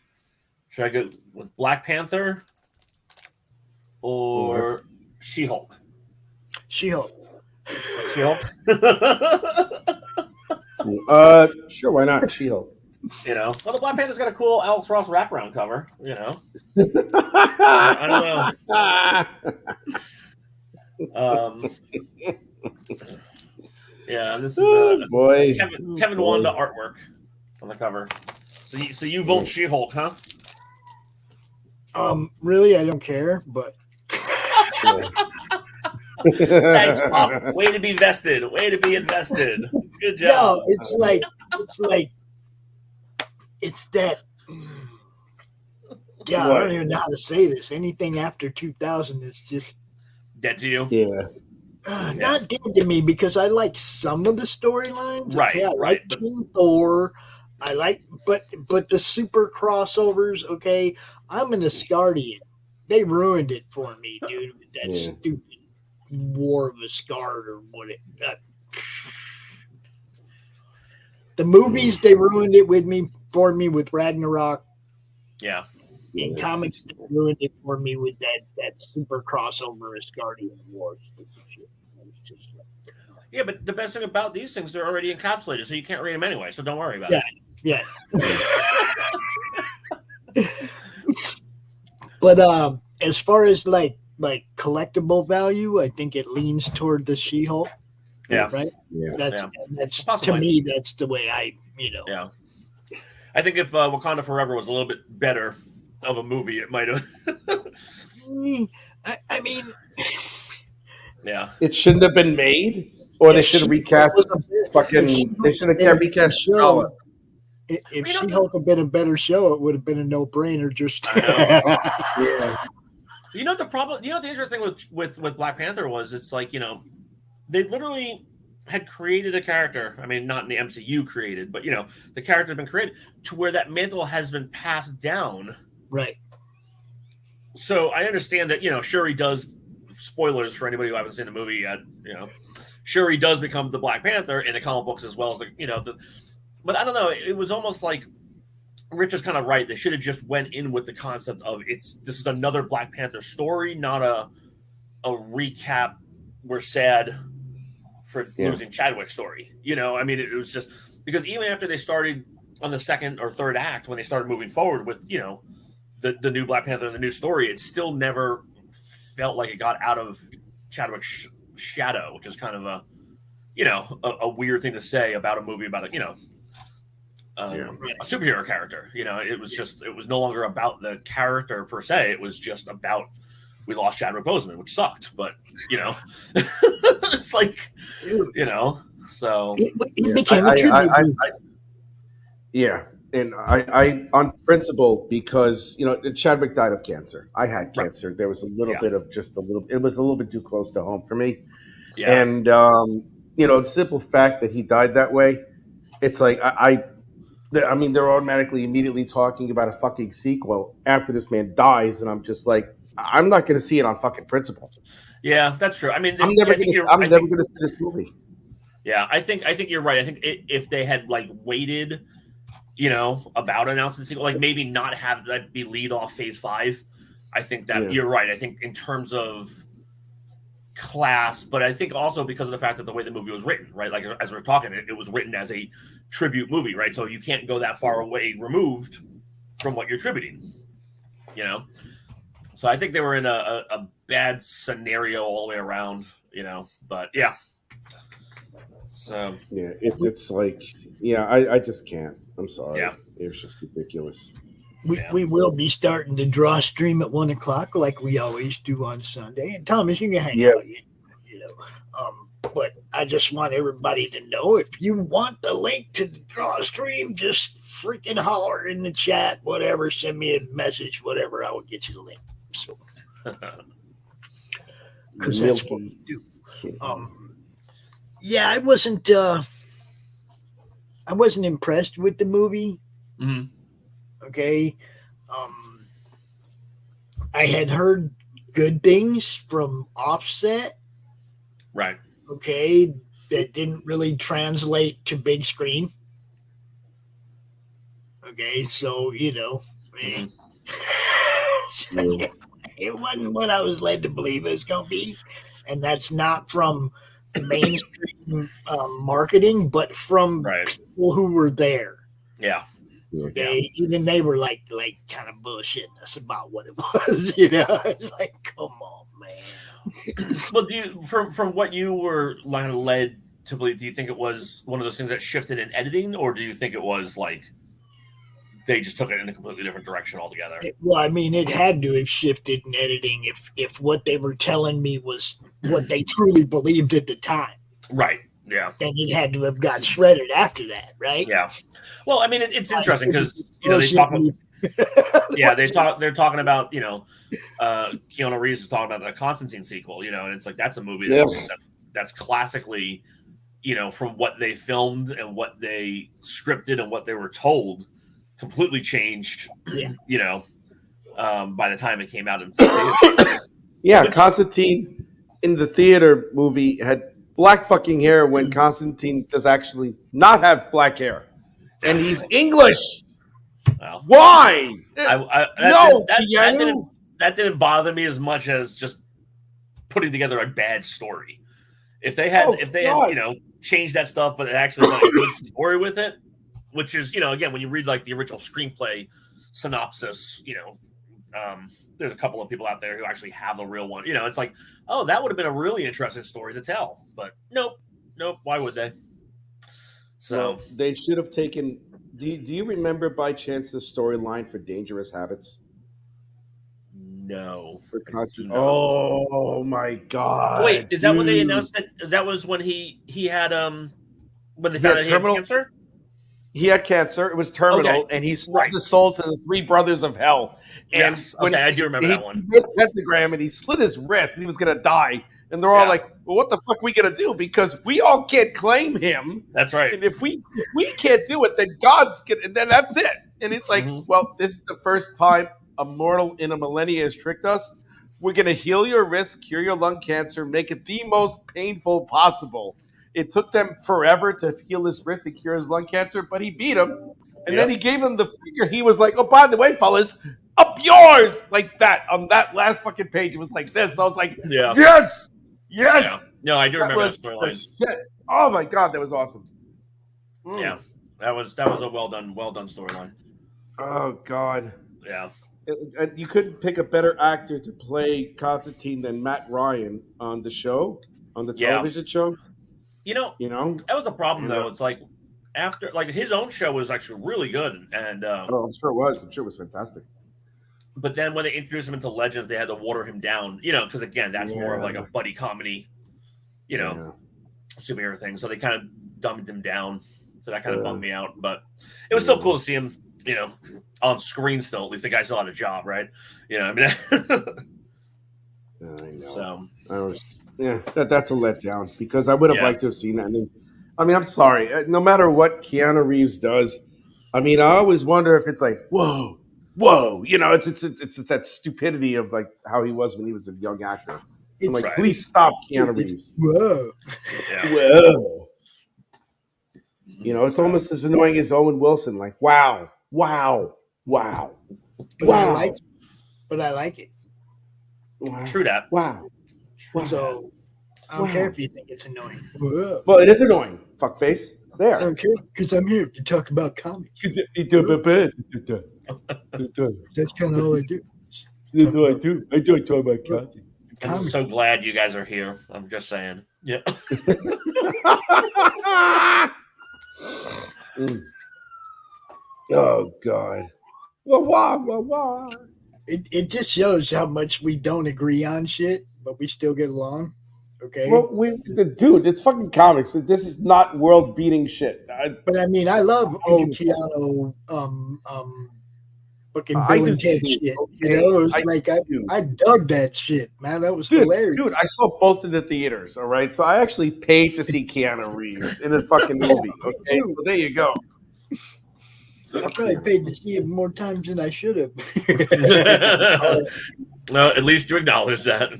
Should I go with Black Panther or She-Hulk? She-Hulk. She-Hulk? Sure, why not? She-Hulk. Well, the Black Panther's got a cool Alex Ross wraparound cover, I don't know. Yeah, this is Kevin Wanda artwork on the cover. So you vote She-Hulk, huh? Really, I don't care, but thanks, Pop. Way to be vested. Way to be invested. Good job. No, it's that. Yeah, I don't even know how to say this. Anything after 2000 is just dead to you. Yeah. Not dead to me because I like some of the storylines. Right. Okay, I like King Thor. I like, but the super crossovers. Okay, I'm an Asgardian. They ruined it for me, dude. With that stupid War of Asgard or what it. The movies, they ruined it for me with Ragnarok. Yeah. In comics, they ruined it for me with that super crossover Asgardian War. Yeah, but the best thing about these things, they're already encapsulated, so you can't read them anyway. So don't worry about it. Yeah. But as far as like collectible value, I think it leans toward the She-Hulk. Yeah. Right. Yeah. That's Possibly. to me. That's the way I. Yeah. I think if Wakanda Forever was a little bit better of a movie, it might have. I mean. Yeah. It shouldn't have been made, or they should have recast. They should have recast. If She-Hulk had been a better show, it would have been a no-brainer. Just yeah. You know the problem. You know the interesting thing with Black Panther was it's like they literally had created a character. I mean, not in the MCU created, but the character had been created to where that mantle has been passed down. Right. So I understand that Shuri does. Spoilers for anybody who haven't seen the movie yet. Shuri does become the Black Panther in the comic books as well as but I don't know. It was almost like Rich is kind of right. They should have just went in with the concept of this is another Black Panther story, not a recap. We're sad for losing Chadwick's story. I mean, it was just because even after they started on the second or third act, when they started moving forward with the new Black Panther and the new story, it still never felt like it got out of Chadwick's shadow, which is kind of a weird thing to say about a movie about a superhero character. It was no longer about the character per se. It was just about we lost Chadwick Boseman, which sucked, but it's like so it became a tribute. And I on principle, because Chadwick died of cancer. I had cancer. There was a little bit of it was a little bit too close to home for me. And the simple fact that he died that way, it's like I mean, they're automatically immediately talking about a fucking sequel after this man dies, and I'm just like, I'm not going to see it on fucking principle. Yeah, that's true. I mean, I'm never going to see this movie. Yeah, I think you're right. I think if they had waited, about announcing the sequel, maybe not have that be lead off Phase 5. I think that you're right. I think in terms of class, but I think also because of the fact that the way the movie was written, right? Like as we're talking, it was written as a tribute movie, right? So you can't go that far away removed from what you're tributing, So I think they were in a bad scenario all the way around, But yeah. So it's like I just can't. I'm sorry. Yeah, it was just ridiculous. We will be starting the draw stream at 1:00 like we always do on Sunday. And Thomas, you can hang out, but I just want everybody to know, if you want the link to the draw stream, just freaking holler in the chat, whatever, send me a message, whatever, I will get you the link. So, because that's what we do. I wasn't impressed with the movie. Mm-hmm. Okay. I had heard good things from Offset. Right. Okay. That didn't really translate to big screen. Okay. So, it wasn't what I was led to believe it was going to be. And that's not from mainstream marketing, but from people who were there. Yeah. Okay, even they were like kind of bullshitting us about what it was. It's like, come on, man. Well, from what you were led to believe, do you think it was one of those things that shifted in editing, or do you think it was they just took it in a completely different direction altogether? It had to have shifted in editing if what they were telling me was what they truly believed at the time. Right. Yeah. Then it had to have got shredded after that, right? Yeah. Well, I mean, it's interesting because they talk. They're talking about Keanu Reeves is talking about the Constantine sequel, and it's like that's a movie that's classically, from what they filmed and what they scripted and what they were told, completely changed. By the time it came out in theater. Constantine in the theater movie had black fucking hair when Constantine does actually not have black hair, and he's English. Well, why? That didn't bother me as much as just putting together a bad story. If they had changed that stuff, but it actually done a good story with it, which is again, when you read the original screenplay synopsis, there's a couple of people out there who actually have the real one. It's like, oh, that would have been a really interesting story to tell. But nope. Why would they? So they should have taken. Do you remember by chance the storyline for Dangerous Habits? No. Oh my God! Wait, is that when they announced that? That was when he had when they found out he had cancer? He had cancer. It was terminal, and he sold his soul to the three brothers of hell. And I do remember that one. He did pentagram, and he slit his wrist, and he was going to die. And they're all like, "Well, what the fuck are we going to do? Because we all can't claim him." That's right. And if we can't do it, then God's going to. Then that's it. And it's like, well, this is the first time a mortal in a millennia has tricked us. We're going to heal your wrist, cure your lung cancer, make it the most painful possible. it took them forever to heal his wrist and cure his lung cancer, but he beat him. And then he gave him the figure. He was like, oh, by the way, fellas, up yours! Like that. On that last fucking page, it was like this. I was like, yes! Yes! Yeah. No, I do remember that storyline. Oh my God, that was awesome. Yeah. That was a well done storyline. Oh God. Yeah. You couldn't pick a better actor to play Constantine than Matt Ryan on the show, on the television show. You know, that was the problem though. It's like after his own show was actually really good, and I'm sure it was. I'm sure it was fantastic. But then when they introduced him into Legends, they had to water him down. Because again, that's more of like a buddy comedy, superhero thing. So they kind of dumbed him down. So that kind of bummed me out. But it was still cool to see him, on screen still. At least the guy still had a job, right? I mean. I know. So that's a letdown because I would have liked to have seen that. I mean, I'm sorry. No matter what Keanu Reeves does, I mean, I always wonder if it's like, whoa, it's that stupidity of like how he was when he was a young actor. I'm like, please stop, Keanu Reeves. Whoa, whoa. It's almost as annoying as Owen Wilson. Like, wow. But I like it. Wow. True that. Wow. So I don't care if you think it's annoying. Well, it is annoying. Fuckface. There. I don't care because I'm here to talk about comics. That's kind of all I do. That's what I do. I do talk about comics. I'm so glad you guys are here. I'm just saying. Yeah. Oh God. It just shows how much we don't agree on shit, but we still get along. Okay. Well, dude, it's fucking comics. This is not world-beating shit. But I mean, I love old Keanu, fucking Bill and Ted shit. Okay. It was I dug that shit, man. That was hilarious. Dude, I saw both in the theaters. All right, so I actually paid to see Keanu Reeves in a fucking movie. Okay, so there you go. I probably paid to see it more times than I should have. No, at least you acknowledge that.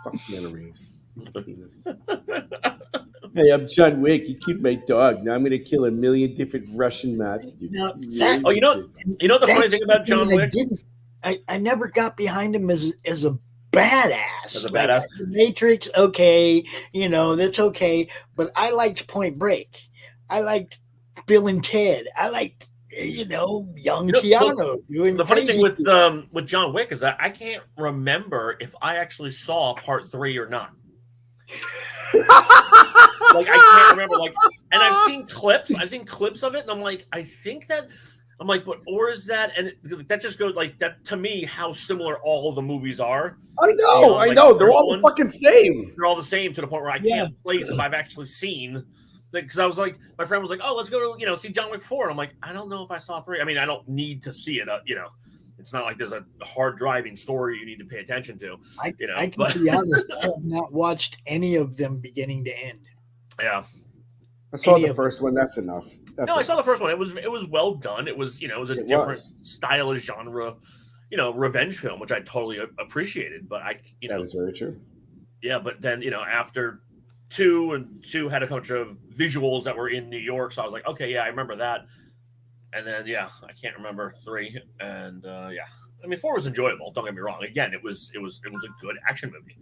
Fuck Keanu Reeves. Hey, I'm John Wick. You keep my dog. Now I'm going to kill 1 million different Russian masters. You know the funny thing about John Wick? I never got behind him as a badass. As a badass? The Matrix, okay. That's okay. But I liked Point Break. I liked Bill and Ted. I liked, young Keanu. The funny thing with John Wick is that I can't remember if I actually saw part 3 or not. I can't remember. And I've seen clips of it, and I'm like, I think that. I'm like, or is that? And that just goes like that to me. How similar all of the movies are. I know. They're all the fucking same. They're all the same to the point where I can't place if I've actually seen. Because I was like, my friend was like, "Oh, let's go to see John Wick 4." And I'm like, I don't know if I saw 3. I mean, I don't need to see it. It's not like there's a hard driving story you need to pay attention to. I can be honest. I have not watched any of them beginning to end. Yeah, I saw the first one. That's enough. I saw the first one. It was well done. It was it was a different style of genre, revenge film, which I totally appreciated. But that was very true. Yeah, but then after 2 had a bunch of visuals that were in New York, so I was like, okay, yeah, I remember that. And then I can't remember 3, and I mean 4 was enjoyable. Don't get me wrong. Again, it was a good action movie.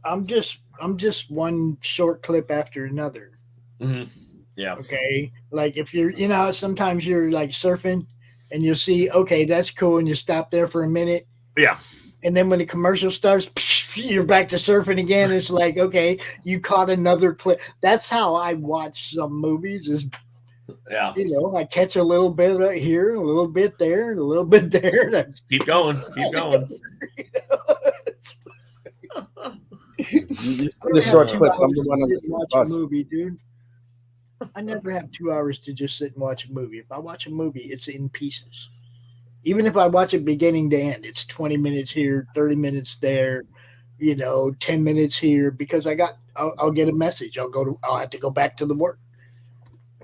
I'm just one short clip after another. Mm-hmm. Yeah. Okay. Like if you're, sometimes you're like surfing, and you'll see, okay, that's cool, and you stop there for a minute. Yeah. And then when the commercial starts, you're back to surfing again. It's like, okay, you caught another clip. That's how I watch some movies. Is I catch a little bit right here, a little bit there, and a little bit there. And keep going. The short clips. I'm the one on watch a movie, dude. I never have 2 hours to just sit and watch a movie. If I watch a movie, it's in pieces. Even if I watch it beginning to end, it's 20 minutes here, 30 minutes there, 10 minutes here, because I'll get a message. I'll have to go back to the work.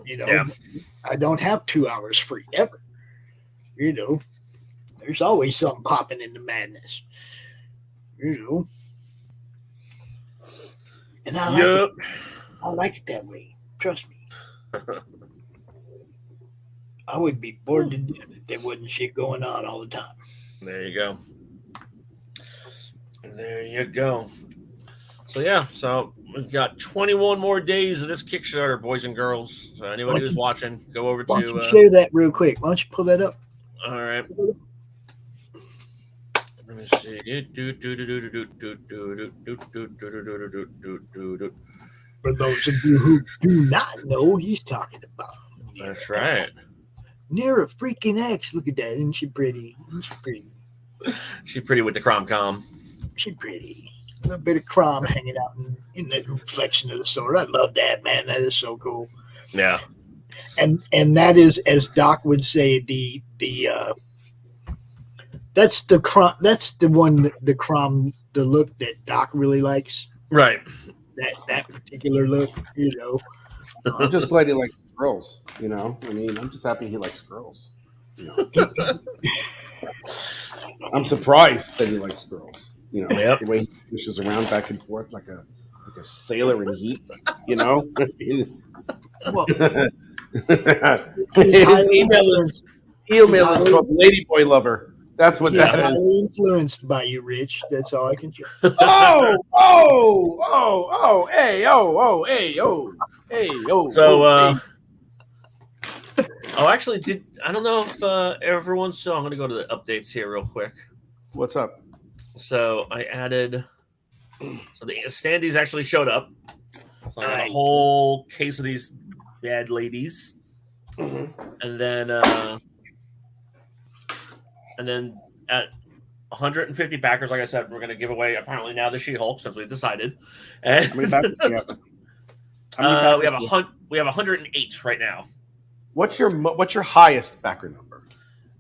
I don't have 2 hours free ever. There's always something popping into madness. And I like it. I like it that way. Trust me. I would be bored to death if there wasn't shit going on all the time. There you go. There you go. So yeah, so we've got 21 more days of this Kickstarter, boys and girls. So anybody who's watching, go over Why to. don't you share that real quick? Why don't you pull that up? All right. Let me see. For those of you who do not know, he's talking about. That's right. Near a freaking X. Look at that. Isn't she pretty? Isn't she pretty? She's pretty with the CRoM. She's pretty. A little bit of CRoM hanging out in the reflection of the sword. I love that, man. That is so cool. Yeah. And that is, as Doc would say, that's the CRoM. That's the one the CRoM, the look that Doc really likes. Right. That particular look, you know. I'm just glad he likes girls. You know, I mean, I'm just happy he likes girls. You know? I'm surprised that he likes girls. You know, the way he pushes around back and forth like a sailor in heat. You know. Well, his email is called Ladyboy Lover. That's what that is. Highly influenced by you, Rich. That's all I can say. Hey, yo. So, actually, I don't know if everyone saw. I'm going to go to the updates here real quick. What's up? So I added. So the standees actually showed up. So I got a whole case of these bad ladies, and then at 150 backers, like I said, we're going to give away apparently now the She-Hulk since we've decided. And How many backers do you have? we have 108 right now. What's your highest backer number?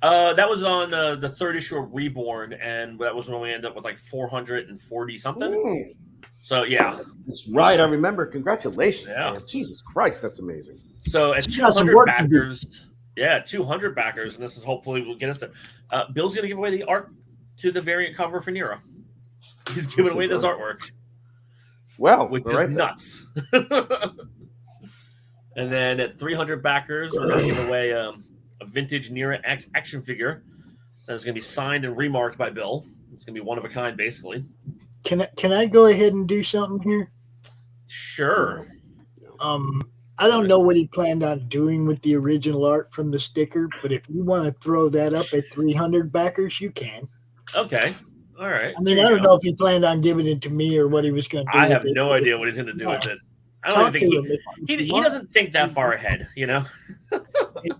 That was on the third issue of Reborn, and that was when we ended up with like 440 something. So yeah, that's right. I remember. Congratulations! Yeah. Man. Jesus Christ, that's amazing. So at 200 backers, 200 backers, and this is hopefully will get us there. Bill's going to give away the art to the variant cover for Nero. He's giving away this artwork. Well, which is nuts. And then at 300 backers, we're going to give away a vintage Nero action figure that's going to be signed and remarked by Bill. It's going to be one of a kind, basically. Can I go ahead and do something here? Sure. I don't know what he planned on doing with the original art from the sticker, but if you want to throw that up at 300 backers, you can. Okay. All right. I mean, I don't know if he planned on giving it to me or what he was going to do. I have no idea what he's going to do with it. I don't think he doesn't think that far ahead, you know?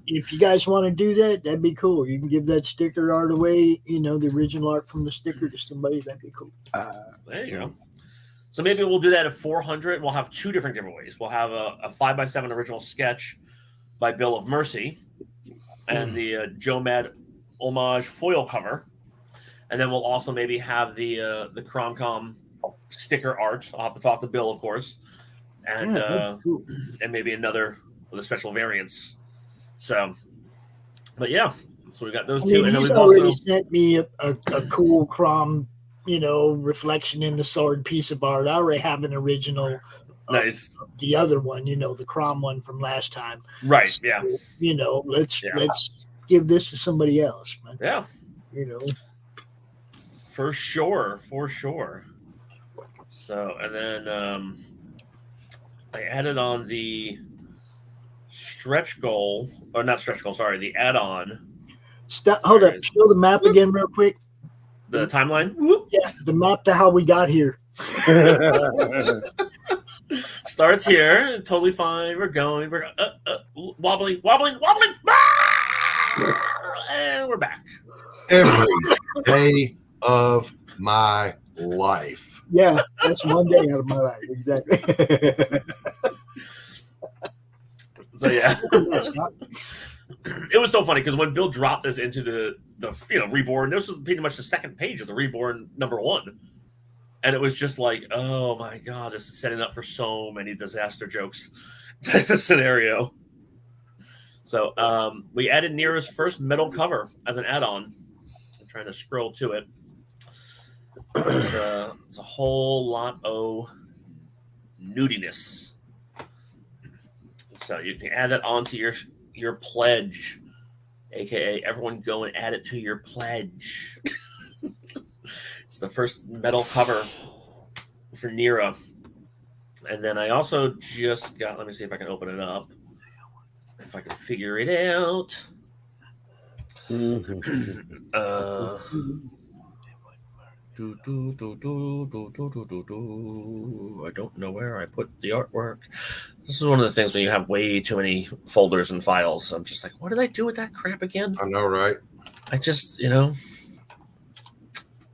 If you guys want to do that, that'd be cool. You can give that sticker art away, you know, the original art from the sticker to somebody. That'd be cool. There you go. So maybe we'll do that at 400. We'll have two different giveaways. We'll have a 5x7 original sketch by Bill of Mercy and the Joe Mad homage foil cover. And then we'll also maybe have the CRoM sticker art. I'll have to talk to Bill, of course. And and maybe another of the special variants. So, but yeah, so we got those two. And then he's we've already also sent me a cool CRoM, you know, reflection in the sword piece of art. I already have an original. Nice. The other one, you know, the CRoM one from last time. Right. So, yeah. You know, let's give this to somebody else, man. Yeah. You know. For sure. So, and then I added on the stretch goal, or not stretch goal, sorry, the add-on. Hold up. Show the map again real quick. The timeline? Yeah, the map to how we got here. Starts here. Totally fine. We're going. We're wobbling. And we're back. Every day of my life. Yeah, that's one day out of my life. Exactly. So yeah, it was so funny because when Bill dropped this into the Reborn, this was pretty much the second page of the Reborn #1, and it was just like, oh my god, this is setting up for so many disaster jokes type of scenario. So we added Nero's first metal cover as an add-on. I'm trying to scroll to it. It's a whole lot of nudiness. So you can add that onto your pledge, aka everyone go and add it to your pledge. It's the first metal cover for Nero. And then I also just got, let me see if I can open it up, if I can figure it out. I don't know where I put the artwork. This is one of the things when you have way too many folders and files. I'm just like, what did I do with that crap again? I know, right? I just,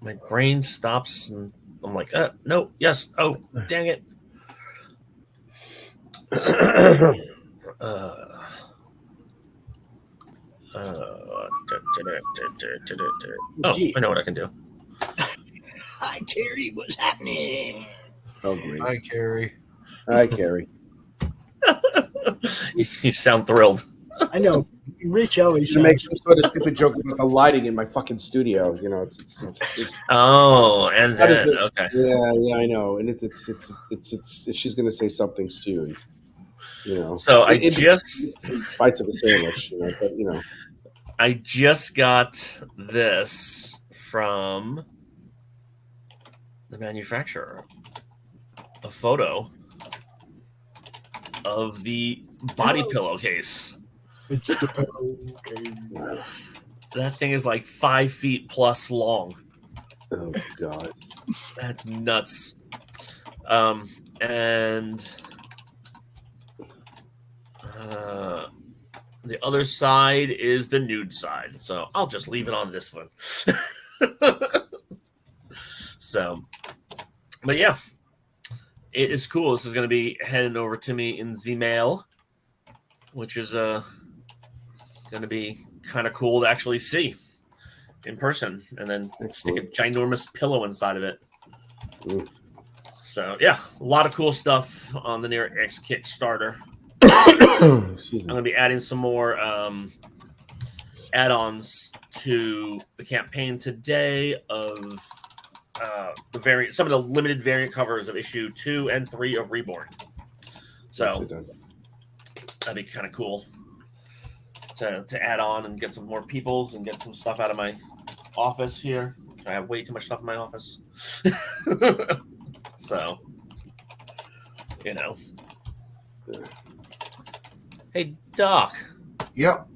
my brain stops and I'm like, no, yes, oh, dang it. Oh, I know what I can do. Hi, Carrie. What's happening? Oh, great. Hi, Carrie. Hi, Carrie. You sound thrilled. I know. Rich always to make some sort of stupid joke about the lighting in my fucking studio. It's oh, and then okay. Yeah, I know. And it's she's gonna say something soon. So I just bites of a sandwich, but I just got this from the manufacturer. A photo of the body pillowcase. It's the pillowcase. That thing is like 5 feet plus long. Oh God, that's nuts. And the other side is the nude side. So I'll just leave it on this one. So, but yeah, it is cool. This is going to be headed over to me in the mail, which is going to be kind of cool to actually see in person, and then stick a ginormous pillow inside of it. So yeah, a lot of cool stuff on the Nero X Kickstarter. I'm going to be adding some more add-ons to the campaign today of some of the limited variant covers of issue 2 and 3 of Reborn. So that'd be kind of cool to add on and get some more peoples and get some stuff out of my office here. I have way too much stuff in my office. So, Hey, Doc. Yep.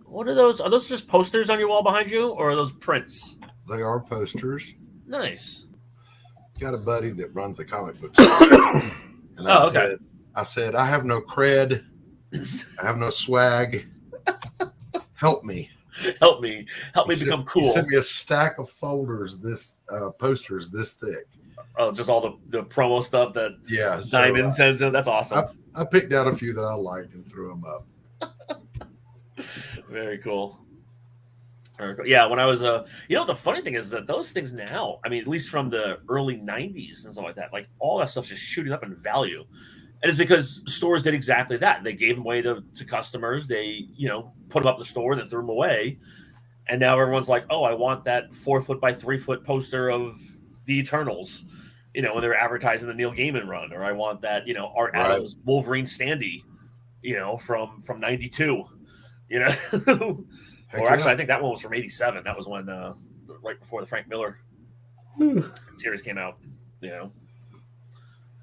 What are those? Are those just posters on your wall behind you, or are those prints? They are posters. Nice. Got a buddy that runs a comic book store. And I said, I have no cred. I have no swag. Help me. Help me become cool. He sent me a stack of folders, posters this thick. Oh, just all the promo stuff that Diamond sends in. That's awesome. I picked out a few that I liked and threw them up. Very cool. Yeah, when I was the funny thing is that those things now, I mean, at least from the early 90s and stuff like that, like all that stuff's just shooting up in value. And it's because stores did exactly that. They gave them away to customers. They, put them up in the store and then threw them away. And now everyone's like, oh, I want that 4 foot by 3 foot poster of the Eternals, when they're advertising the Neil Gaiman run, or I want that, Art Adams Wolverine standee, from 92, or actually, I think that one was from 87. That was when, right before the Frank Miller series came out,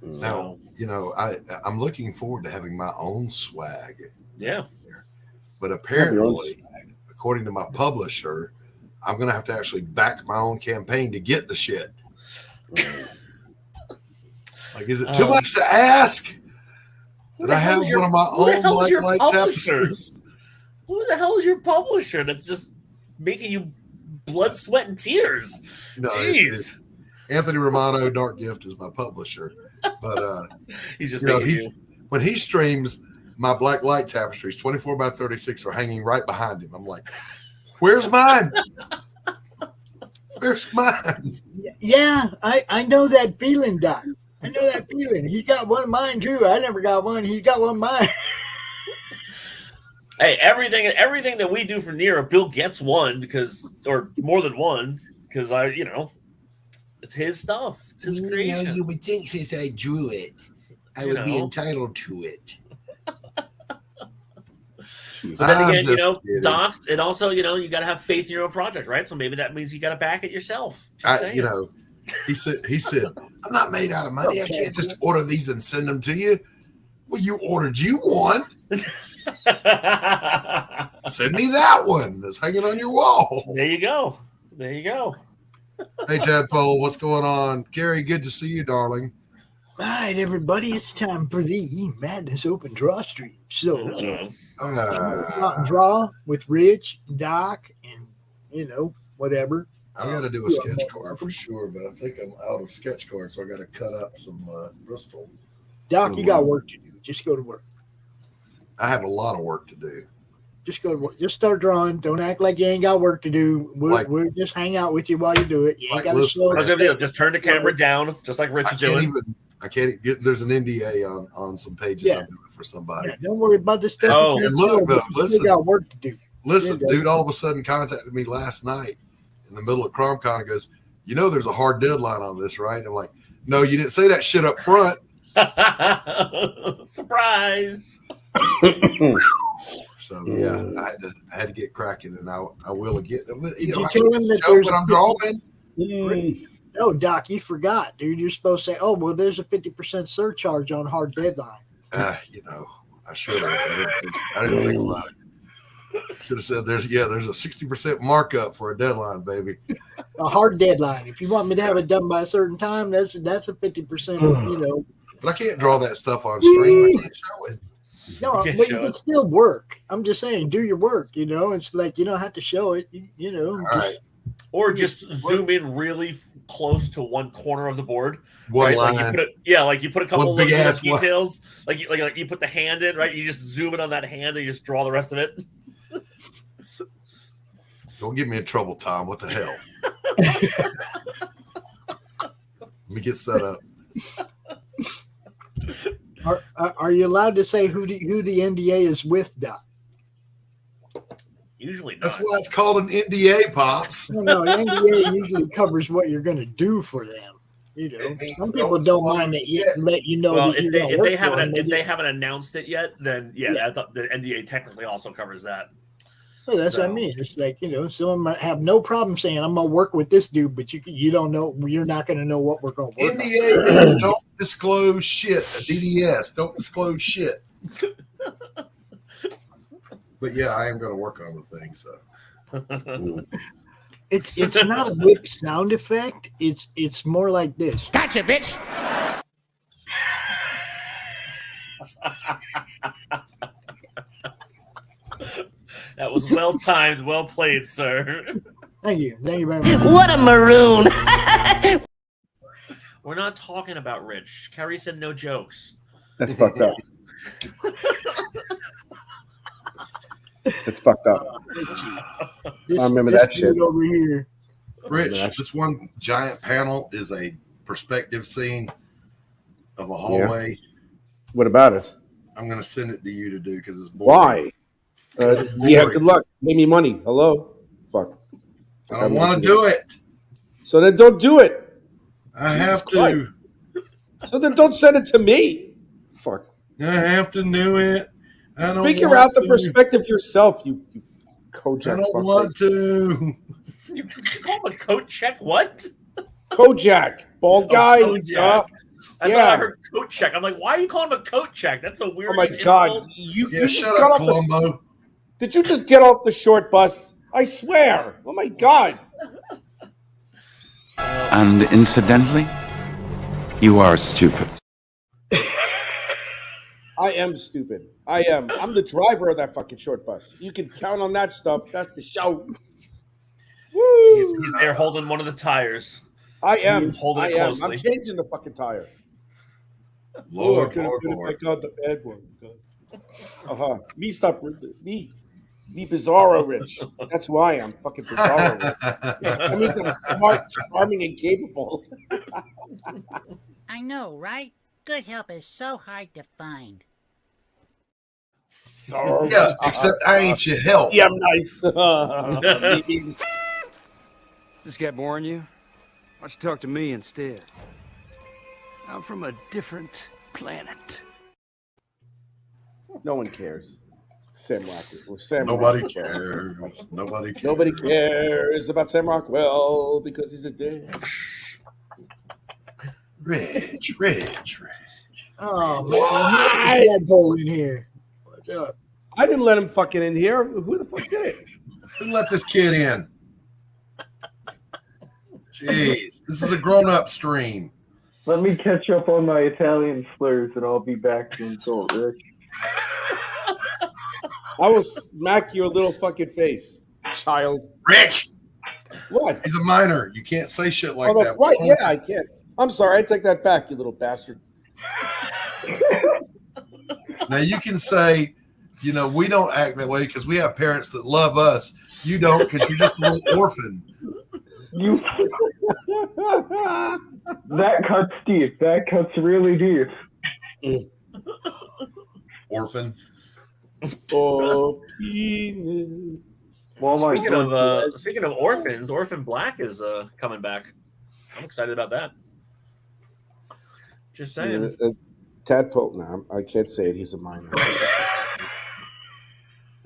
Now, I'm looking forward to having my own swag. Yeah. But apparently, according to my publisher, I'm going to have to actually back my own campaign to get the shit. Like, is it too much to ask that I have one of my own light tapestries? Who the hell is your publisher that's just making you blood, sweat, and tears? No, it's Anthony Romano Dark Gift is my publisher. But he's just when he streams, my black light tapestries 24 by 36 are hanging right behind him. I'm like, where's mine? Where's mine? Yeah, I know that feeling, Doc. I know that feeling. He got one of mine too. I never got one. He's got one of mine. Hey, everything that we do for Nero, Bill gets one or more than one, because It's his stuff. It's his creation. You would think since I drew it, I would be entitled to it. But then again, Doc, and also, you got to have faith in your own project, right? So maybe that means you got to back it yourself. He said, I'm not made out of money. I can't just order these and send them to you. Well, you ordered you one. Send me that one that's hanging on your wall. There you go. Hey, Tadpole, what's going on? Gary, good to see you, darling. All right, everybody, it's time for the Madness Open Draw Stream. So, draw with Rich, Doc, and, whatever. I got to do a sketch card for sure, but I think I'm out of sketch cards, so I got to cut up some Bristol. Doc, you got work to do. Just go to work. I have a lot of work to do. Just go to work. Just start drawing. Don't act like you ain't got work to do. We'll just hang out with you while you do it. You ain't got to slow down. Just turn the camera down, just like Rich is doing. I can't get. There's an NDA on some pages I'm doing for somebody. Yeah, don't worry about this stuff. Oh, and look, listen. You got work to do. Listen, dude. All of a sudden, contacted me last night in the middle of CromCon and goes, "There's a hard deadline on this, right?" I'm like, "No, you didn't say that shit up front." Surprise. So yeah, I had to get cracking, and I will again. Did you tell him that there's what I'm drawing? No, Doc, you forgot, dude. You're supposed to say, "Oh, well, there's a 50% surcharge on hard deadline." I should have. I didn't think about it. Should have said there's a 60% markup for a deadline, baby. A hard deadline. If you want me to have it done by a certain time, that's a 50%. But I can't draw that stuff on stream. I can't show it. No, but you can still work. I'm just saying, do your work. It's like you don't have to show it. All right. Or just zoom in really close to one corner of the board. One line. Like you put a couple of details. Like you put the hand in, right? You just zoom in on that hand and you just draw the rest of it. Don't get me in trouble, Tom. What the hell? Let me get set up. Are you allowed to say who the NDA is with, Doc? Usually not. That's why it's called an NDA, Pops. No, an NDA usually covers what you're going to do for them. Some people don't mind that let you know. Well, that if they haven't announced it yet, then I thought the NDA technically also covers that. So that's what I mean. It's like, someone might have no problem saying, I'm going to work with this dude, but you don't know, you're not going to know what we're going to work NDA on. means don't disclose shit. A DDS, don't disclose shit. But yeah, I am going to work on the thing. So it's not a whip sound effect. It's more like this. Gotcha, bitch. That was well timed, well played, sir. Thank you very much. What a maroon. We're not talking about Rich. Carrie said no jokes. That's fucked up. That's fucked up. I remember that shit over here. Rich, this one giant panel is a perspective scene of a hallway. Yeah. What about it? I'm going to send it to you to do because it's boring. Why? Yeah, good luck. Pay me money. Hello? Fuck. I don't want to do it. So then don't do it. I have to. So then don't send it to me. Fuck. I have to do it. I don't figure out the perspective yourself, you Kojak. I don't want to. You call him a coat check? What? Kojak. Bald guy. Kojak. I thought I heard coat check. I'm like, why are you calling him a coat check? That's the weirdest insult. Oh my God. You shut up, Columbo. Did you just get off the short bus? I swear. Oh my God. And incidentally, you are stupid. I am stupid. I am. I'm the driver of that fucking short bus. You can count on that stuff. That's the show. Woo! He's there holding one of the tires. I am. Holding it closely. I'm changing the fucking tire. Lord. I got the bad one. Me Bizarro Rich. That's who I am. Fucking Bizarro Rich. That means I'm smart, charming, and capable. I know, right? Good help is so hard to find. Yeah, except I ain't your help. Yeah, I'm nice. This guy boring you? Why don't you talk to me instead? I'm from a different planet. No one cares. Sam Rockwell. Nobody cares. Nobody cares. Nobody cares about Sam Rockwell because he's a dick. Rich. Oh man, here's a tadpole in here. What's up? I didn't let him fucking in here. Who the fuck did it? Who let this kid in? Jeez, this is a grown-up stream. Let me catch up on my Italian slurs and I'll be back to insult Rich. I will smack your little fucking face, child. Rich! What? He's a minor. You can't say shit like that. Right, yeah, I can. I'm sorry. I take that back, you little bastard. Now, you can say, you know, we don't act that way because we have parents that love us. You don't because you're just a little orphan. You. That cuts deep. That cuts really deep. Orphan. Oh, well, speaking of orphans, Orphan Black is coming back. I'm excited about that. Just saying. Tadpole. No, I can't say it. He's a minor.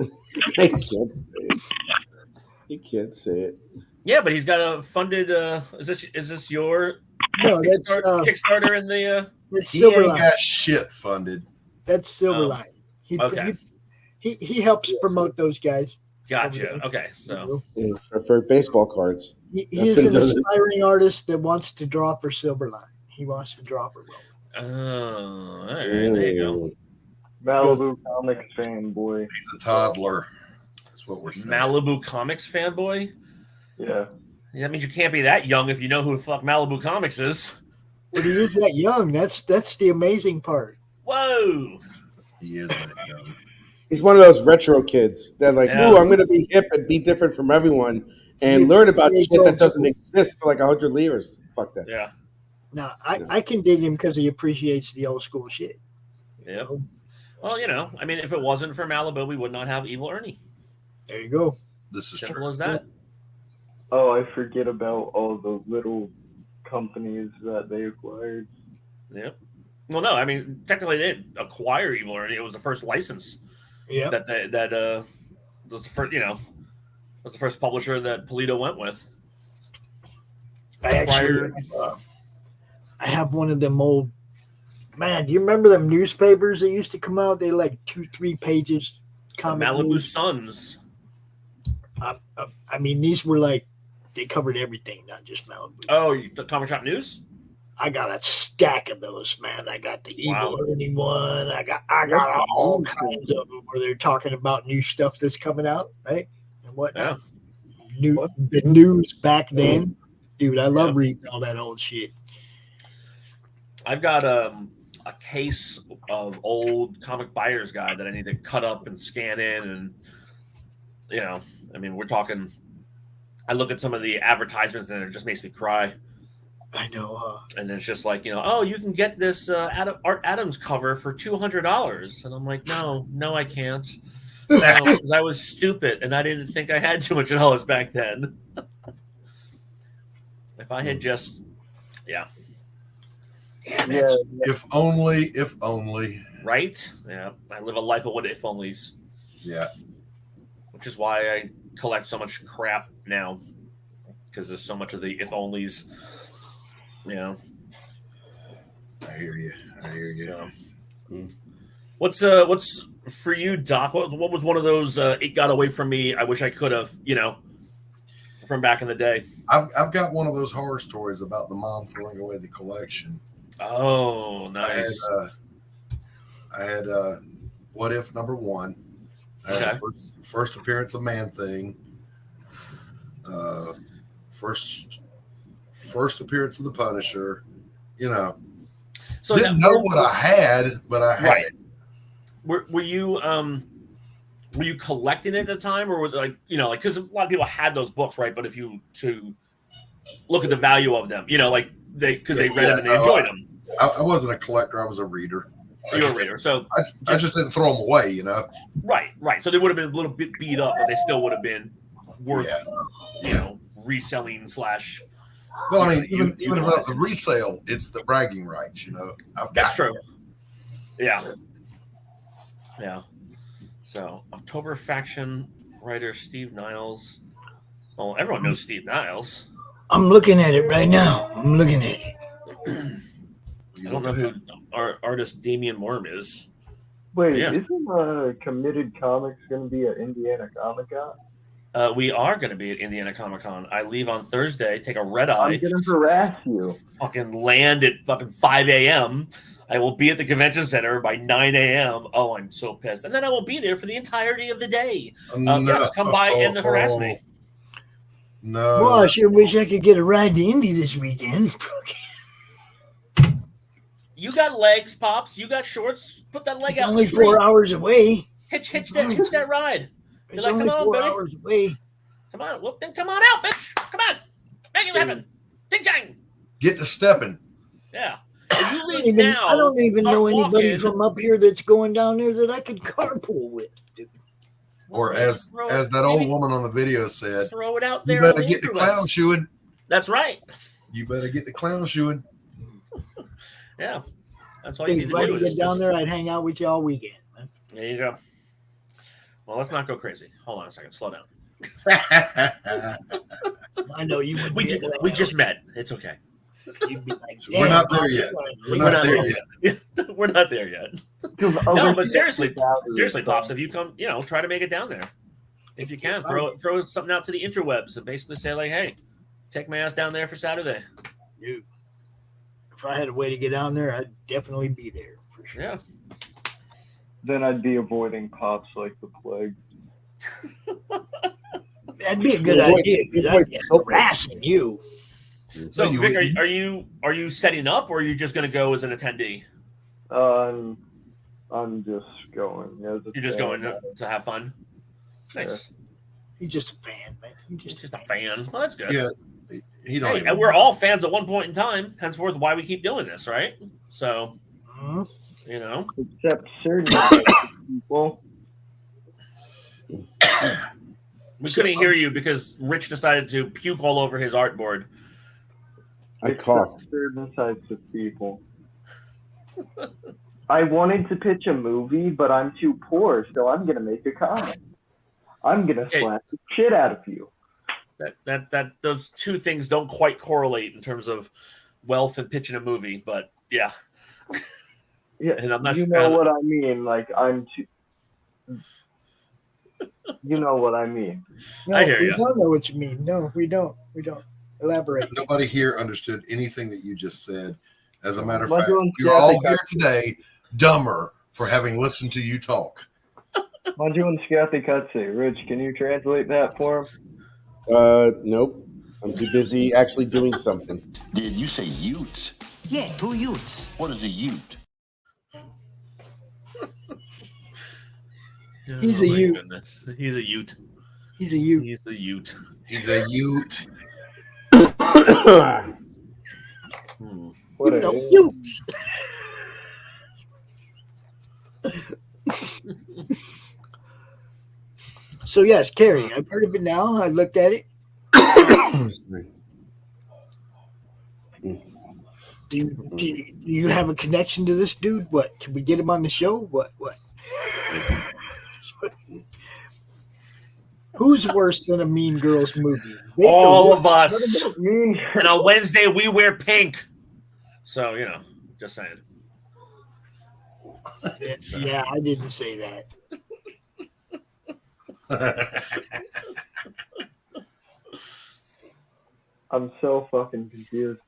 I can't say it. You can't say it. Yeah, but he's got a funded. Is this your Kickstarter in the? It's He ain't Silverline. got shit funded. That's Silverline. Okay. He helps promote those guys. Gotcha. Okay, so for baseball cards. He is an aspiring artist that wants to draw for Silverline. He wants to draw for Roland. Oh, all right, there you go. Malibu Comics fanboy. He's a toddler. That's what we're saying. Malibu Comics fanboy. Yeah. That means you can't be that young if you know who the fuck Malibu Comics is. But he is that young. That's the amazing part. Whoa. He is that young. He's one of those retro kids that like, Yeah. ooh, I'm going to be hip and be different from everyone and learn about shit that doesn't exist for like 100 years. Fuck that. Yeah. Now, I can dig him because he appreciates the old school shit. Yeah. Well, you know, I mean, if it wasn't for Malibu, we would not have Evil Ernie. There you go. This is Simple true. as that. Oh, I forget about all the little companies that they acquired. Yep. Well, no, I mean, technically they didn't acquire Evil Ernie. It was the first license. Yeah. That was the first, you know, was the first publisher that Polito went with. I have one of them old. Man, do you remember them newspapers that used to come out? They like 2-3 pages. Malibu news. Suns. I mean, these were like they covered everything, not just Malibu. Oh, the Comic Shop News? I got a stack of those, man. I got the Evil Wow. Ernie one. I got all kinds of them where they're talking about new stuff that's coming out, right? And whatnot. The news back then, dude. I love reading all that old shit. I've got a case of old comic buyer's guide that I need to cut up and scan in, and you know, I mean, we're talking. I look at some of the advertisements and it just makes me cry. I know, and it's just like, you know, oh, you can get this Art Adams cover for $200, and I'm like, no, I can't, because I was stupid and I didn't think I had $200 back then. If I had just, yeah. If only. Right? Yeah. I live a life of what if onlys. Yeah. Which is why I collect so much crap now, because there's so much of the if onlys. You know. I hear you. So, what's for you, Doc? What was one of those it got away from me? I wish I could have, you know, from back in the day. I've got one of those horror stories about the mom throwing away the collection. Oh, nice. I had What If #1. I had first appearance of Man Thing. First appearance of the Punisher. You know, so didn't know what I had, but I had it. Were you collecting it at the time, or like, you know, like, because a lot of people had those books, right? But if you to look at the value of them, you know, like they read them and they enjoyed them. I wasn't a collector; I was a reader. You're a reader, so I just didn't throw them away, you know. Right. So they would have been a little bit beat up, but they still would have been worth, you know, reselling / Well, I mean, even about the resale, it's the bragging rights. You know, That's true. Yeah. Yeah. So, October Faction writer Steve Niles. Well, everyone knows Steve Niles. I'm looking at it right now. I'm looking at it. I don't know who our artist Damian Worm is. Wait, Yeah. isn't Committed Comics going to be at Indiana Comic Con? We are going to be at Indiana Comic Con. I leave on Thursday, take a red eye. I'm going to harass you. Fucking land at fucking 5 a.m. I will be at the convention center by 9 a.m. Oh, I'm so pissed. And then I will be there for the entirety of the day. Yes, come by and harass me. No. Well, I sure wish I could get a ride to Indy this weekend. You got legs, Pops. You got shorts. Put that leg It's out. only 4 hours away. Hitch that ride. It's You're like, only come on, 4 buddy. hours away. Come on. Well, then come on out, bitch. Come on. Make it happen. Ding dang. Get to stepping. Yeah. If you leave now, I don't even start know anybody walking. from up here that's going down there that I could carpool with. Dude. Or as that old woman on the video said, Throw it out you there. better on get the interwebs. clown shoeing. That's right. You better get the clown shoeing. Yeah. That's all you Hey, need to if I do. could Is get down just- there, I'd hang out with you all weekend. Man. There you go. Well, let's not go crazy. Hold on a second. Slow down. I know you would. We just met. It's okay. You'd be like, We're not there yet. We're not there yet. We're not there yet. No, but seriously, Pops, if you come, try to make it down there. If you can, throw something out to the interwebs and basically say, like, hey, take my ass down there for Saturday. Dude, if I had a way to get down there, I'd definitely be there for sure. Yeah. Then I'd be avoiding Pops like the plague. That'd be a good idea because I'd be harassing you. So, Vic, are you setting up, or are you just going to go as an attendee? I'm just going. You're just going to have fun. Nice. He's just a fan, man. He's just a fan. Well, that's good. Yeah. And we're all fans at one point in time. Henceforth, why we keep doing this, right? So, Except certain people. We couldn't hear you because Rich decided to puke all over his artboard. I coughed. Certain types of people. I wanted to pitch a movie, but I'm too poor, so I'm gonna make a comic. I'm gonna slap the shit out of you. That those two things don't quite correlate in terms of wealth and pitching a movie, but yeah. Yeah, and I'm not, you know what I mean. Like I'm too. You know what I mean. No, I hear we you. don't know what you mean. No, we don't. We don't. Elaborate. Nobody here understood anything that you just said. As a matter of Am I fact, doing you're all Gothic? here today dumber for having listened to you talk. Manju Gothic Katse. Rich, can you translate that for him? Nope. I'm too busy actually doing something. Did you say utes? Yeah, 2 utes. What is a ute? He's a my ute. goodness. He's a ute. He's a ute. He's a ute. He's a ute. What You know, a So yes, Carrie, I've heard of it now. I looked at it. Do you have a connection to this dude? What? Can we get him on the show? What? Who's worse than a Mean Girls movie? All of us. What about Mean And on Wednesday, we wear pink. So, just saying. Yeah, I didn't say that. I'm so fucking confused.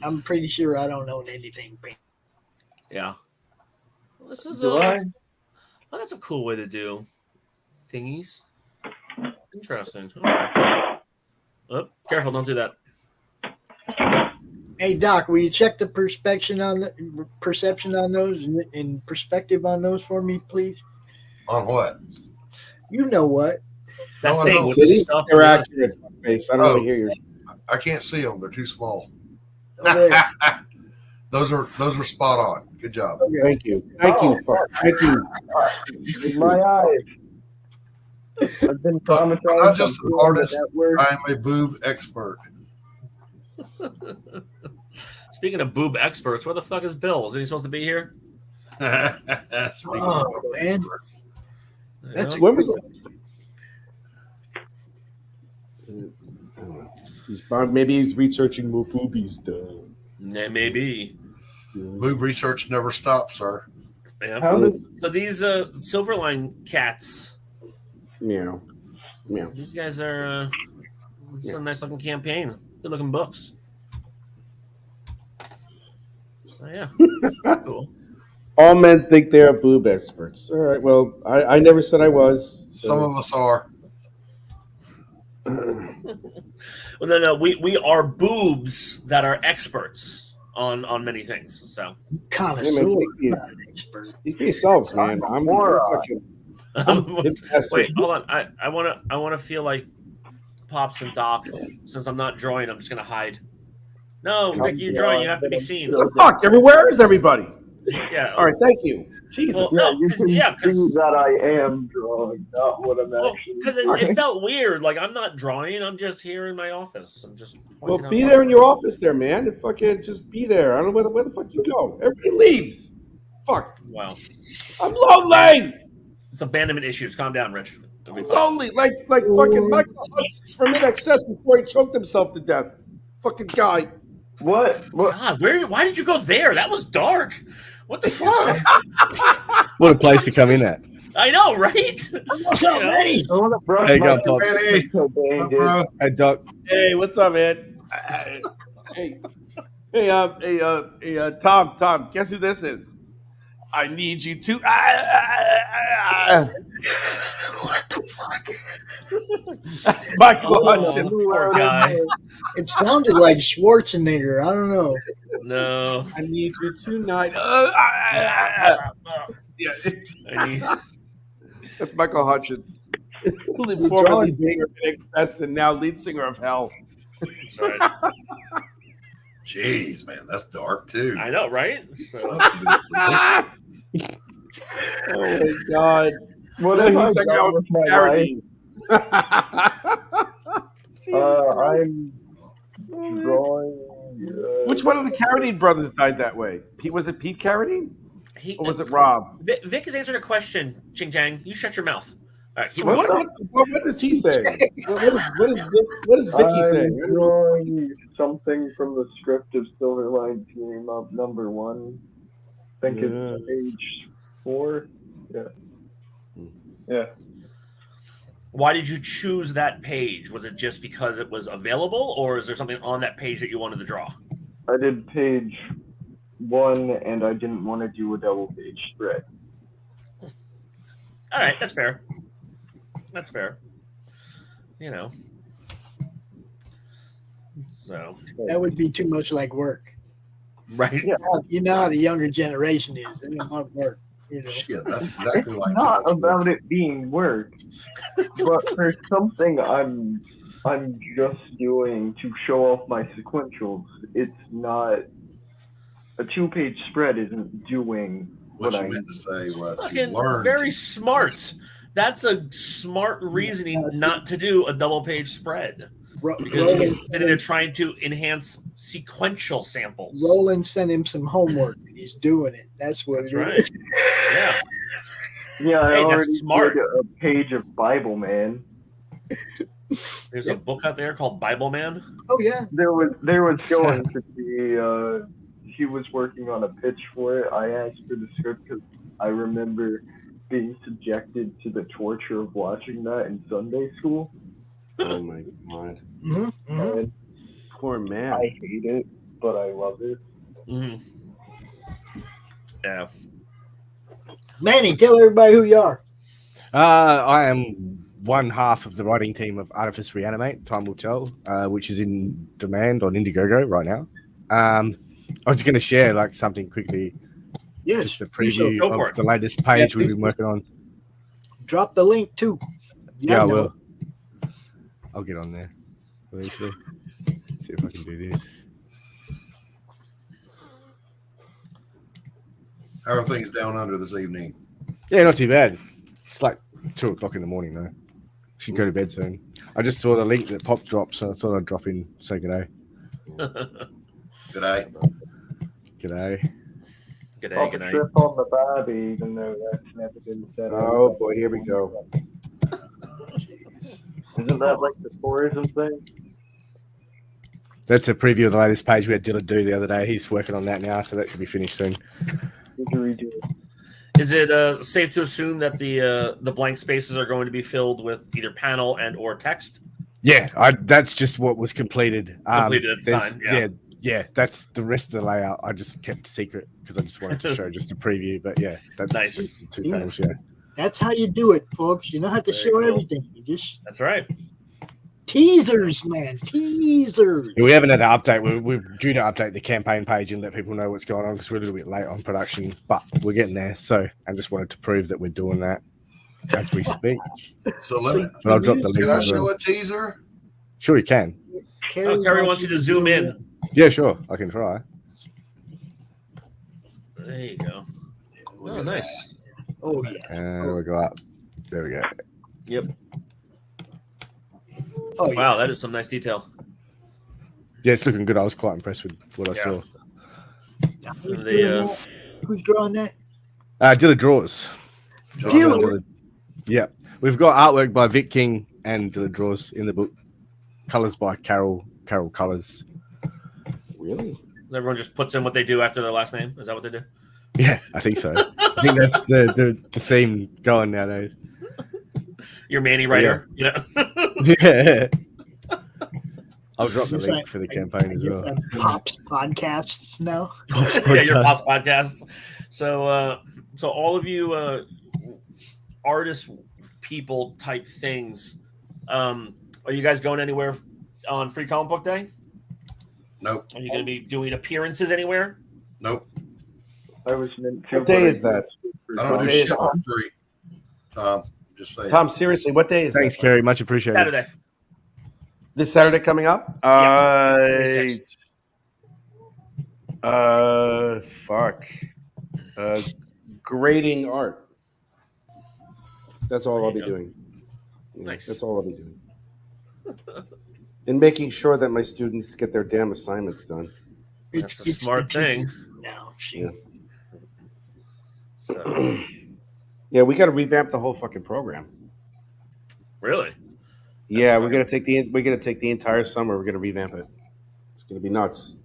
I'm pretty sure I don't own anything pink. Yeah. Well, this is Do that's a cool way to do thingies. Interesting. Okay. Oh, careful, don't do that. Hey Doc, will you check the perception on those and perspective on those for me, please? On what? You know what? That No, I thing don't. with the stuff. They're accurate. Face. I don't Oh. want to hear your. I can't see them. They're too small. Okay. Those are spot on. Good job. Thank you. Thank you. Thank you. My eyes. I've been traumatized. I'm just an artist. Network. I'm a boob expert. Speaking of boob experts, where the fuck is Bill? Isn't he supposed to be here? Oh man, that's when was maybe he's researching more boobies though. Yeah, maybe. Boob research never stops, sir. Yeah. So these Silverline cats. Meow. Meow. These guys are it's a nice looking campaign. Good looking books. So yeah. Cool. All men think they are boob experts. All right. Well, I never said I was. So. Some of us are. Well, no. We are boobs that are experts on many things. So connoisseur, expert. Speak for yourselves, man. I'm Wait, hold on. I wanna feel like Pops and Doc. Since I'm not drawing, I'm just gonna hide. No, Rick, you're drawing. You have to be seen. The fuck? Where is everybody? Yeah. All right. Thank you. Jesus. Well, Yeah, no, you can see 'cause- that I am drawing, not what I'm actually. Because it felt weird. Like I'm not drawing. I'm just here in my office. I'm just. Well, be there in your office, there, man. And fucking just be there. I don't know where the fuck you go. Everybody leaves. Fuck. Wow. I'm lonely. It's abandonment issues. Calm down, Rich. It'll be I'm fine. lonely. Like fucking Michael Hutchins from InXS before he choked himself to death. Fucking guy. What? God, why did you go there? That was dark. What the fuck? What a place to come in at. I know, right? What's up, Manny? I want to brush Hey, my go, Pop. teeth. Hey, Doc. Hey, what's up, man? Hey, Tom. Guess who this is? I need you to. What the fuck? Michael Hutchins. Poor guy. It sounded like Schwarzenegger. I don't know. No. I need you tonight. Yeah. I need. That's Michael Hutchins. Formerly drawing singer of InXS and now lead singer of Hell. That's right. Jeez, man, that's dark too. I know, right? Oh my God. What have I done with my life? I'm drawing. Which one of the Carradine brothers died that way? Was it Pete Carradine? Or was it Rob? Vic is answering a question, Ching Chang. You shut your mouth. All right, what does he say? What is Vicky saying? I'm drawing something from the script of Silverline Team Up #1. I think it's page 4. Yeah. Why did you choose that page? Was it just because it was available, or is there something on that page that you wanted to draw? I did page 1, and I didn't want to do a double page spread. All right, that's fair. That's fair. You know. So That would be too much like work. Right. Yeah. You know how the younger generation is. They don't want work. You know. Shit, that's exactly like Not about it being work, but for something I'm just doing to show off my sequentials. It's not a 2-page spread. Isn't doing what you meant to say was fucking to learn. very smart. That's a smart reasoning not to do a double page spread. Because he's sitting there trying to enhance sequential samples. Roland sent him some homework. He's doing it. That's what That's it right. is. Yeah. Yeah, I Hey, already that's smart. did a page of Bible Man. There's a book out there called Bible Man. Oh yeah. There was going to be he was working on a pitch for it. I asked for the script because I remember being subjected to the torture of watching that in Sunday school. Oh my God. And Poor man. I hate it, but I love it. Yeah. Manny, tell everybody who you are. I am one half of the writing team of Artifice Reanimate, Time Will Tell, which is in demand on Indiegogo right now. I was going to share like something quickly. Yes, just a preview go for of it. the latest page Yeah, we've been working on. Drop the link too. Yeah, I no. will. I'll get on there. Eventually. See if I can do this. How are things down under this evening? Yeah, not too bad. It's like 2:00 in the morning though. Should go to bed soon. I just saw the link that Pop dropped, so I thought I'd drop in. Say g'day. G'day. Pop a G'day. trip on the Barbie, even though that's never been said. Oh boy, here we go. Isn't that like the tourism thing? That's a preview of the latest page we had Dylan do the other day. He's working on that now, so that should be finished soon. Is it safe to assume that the blank spaces are going to be filled with either panel and or text? Yeah, that's just what was completed. Completed at the time, yeah. That's the rest of the layout. I just kept secret because I just wanted to show just a preview. But yeah, that's nice. The 2 panels. Yeah, That's how you do it, folks. You don't have to show everything. You just That's right. teasers, man. Teasers. Yeah, we haven't had to update. We're due to update the campaign page and let people know what's going on because we're a little bit late on production, but we're getting there. So I just wanted to prove that we're doing that as we speak. So let me. But I'll drop the link. Can I as well. show a teaser? Sure, you can. Kerry wants you to zoom in. Yeah, sure. I can try. There you go. Oh, nice. Oh yeah. And we'll go up. There we go. Yep. Oh, yeah. Wow, that is some nice detail. Yeah, it's looking good. I was quite impressed with what I saw. Who's drawing that? Dilla draws. Dilla? Yeah, we've got artwork by Vic King and Dilla draws in the book. Colors by Carol Colors. Really? Everyone just puts in what they do after their last name. Is that what they do? Yeah, I think so. I think that's the theme going nowadays. Your Manny writer, you know. Yeah. I'll drop the link for the campaign as well. Pops podcasts now. Yeah, your Pops podcasts. So all of you artist people type things. Are you guys going anywhere on Free Comic Book Day? Nope. Are you going to be doing appearances anywhere? Nope. I was meant to. What day is that? I don't do shit for free. Tom, just saying. Tom, seriously, what day is that? Thanks, Kerry. Much appreciated. Saturday. This Saturday coming up? Grading art. That's all I'll be doing. Nice. That's all I'll be doing. And making sure that my students get their damn assignments done. That's a smart thing. No, Yeah. So. Yeah, we got to revamp the whole fucking program. Really? Yeah, we're gonna take the entire summer. We're gonna revamp it. It's gonna be nuts.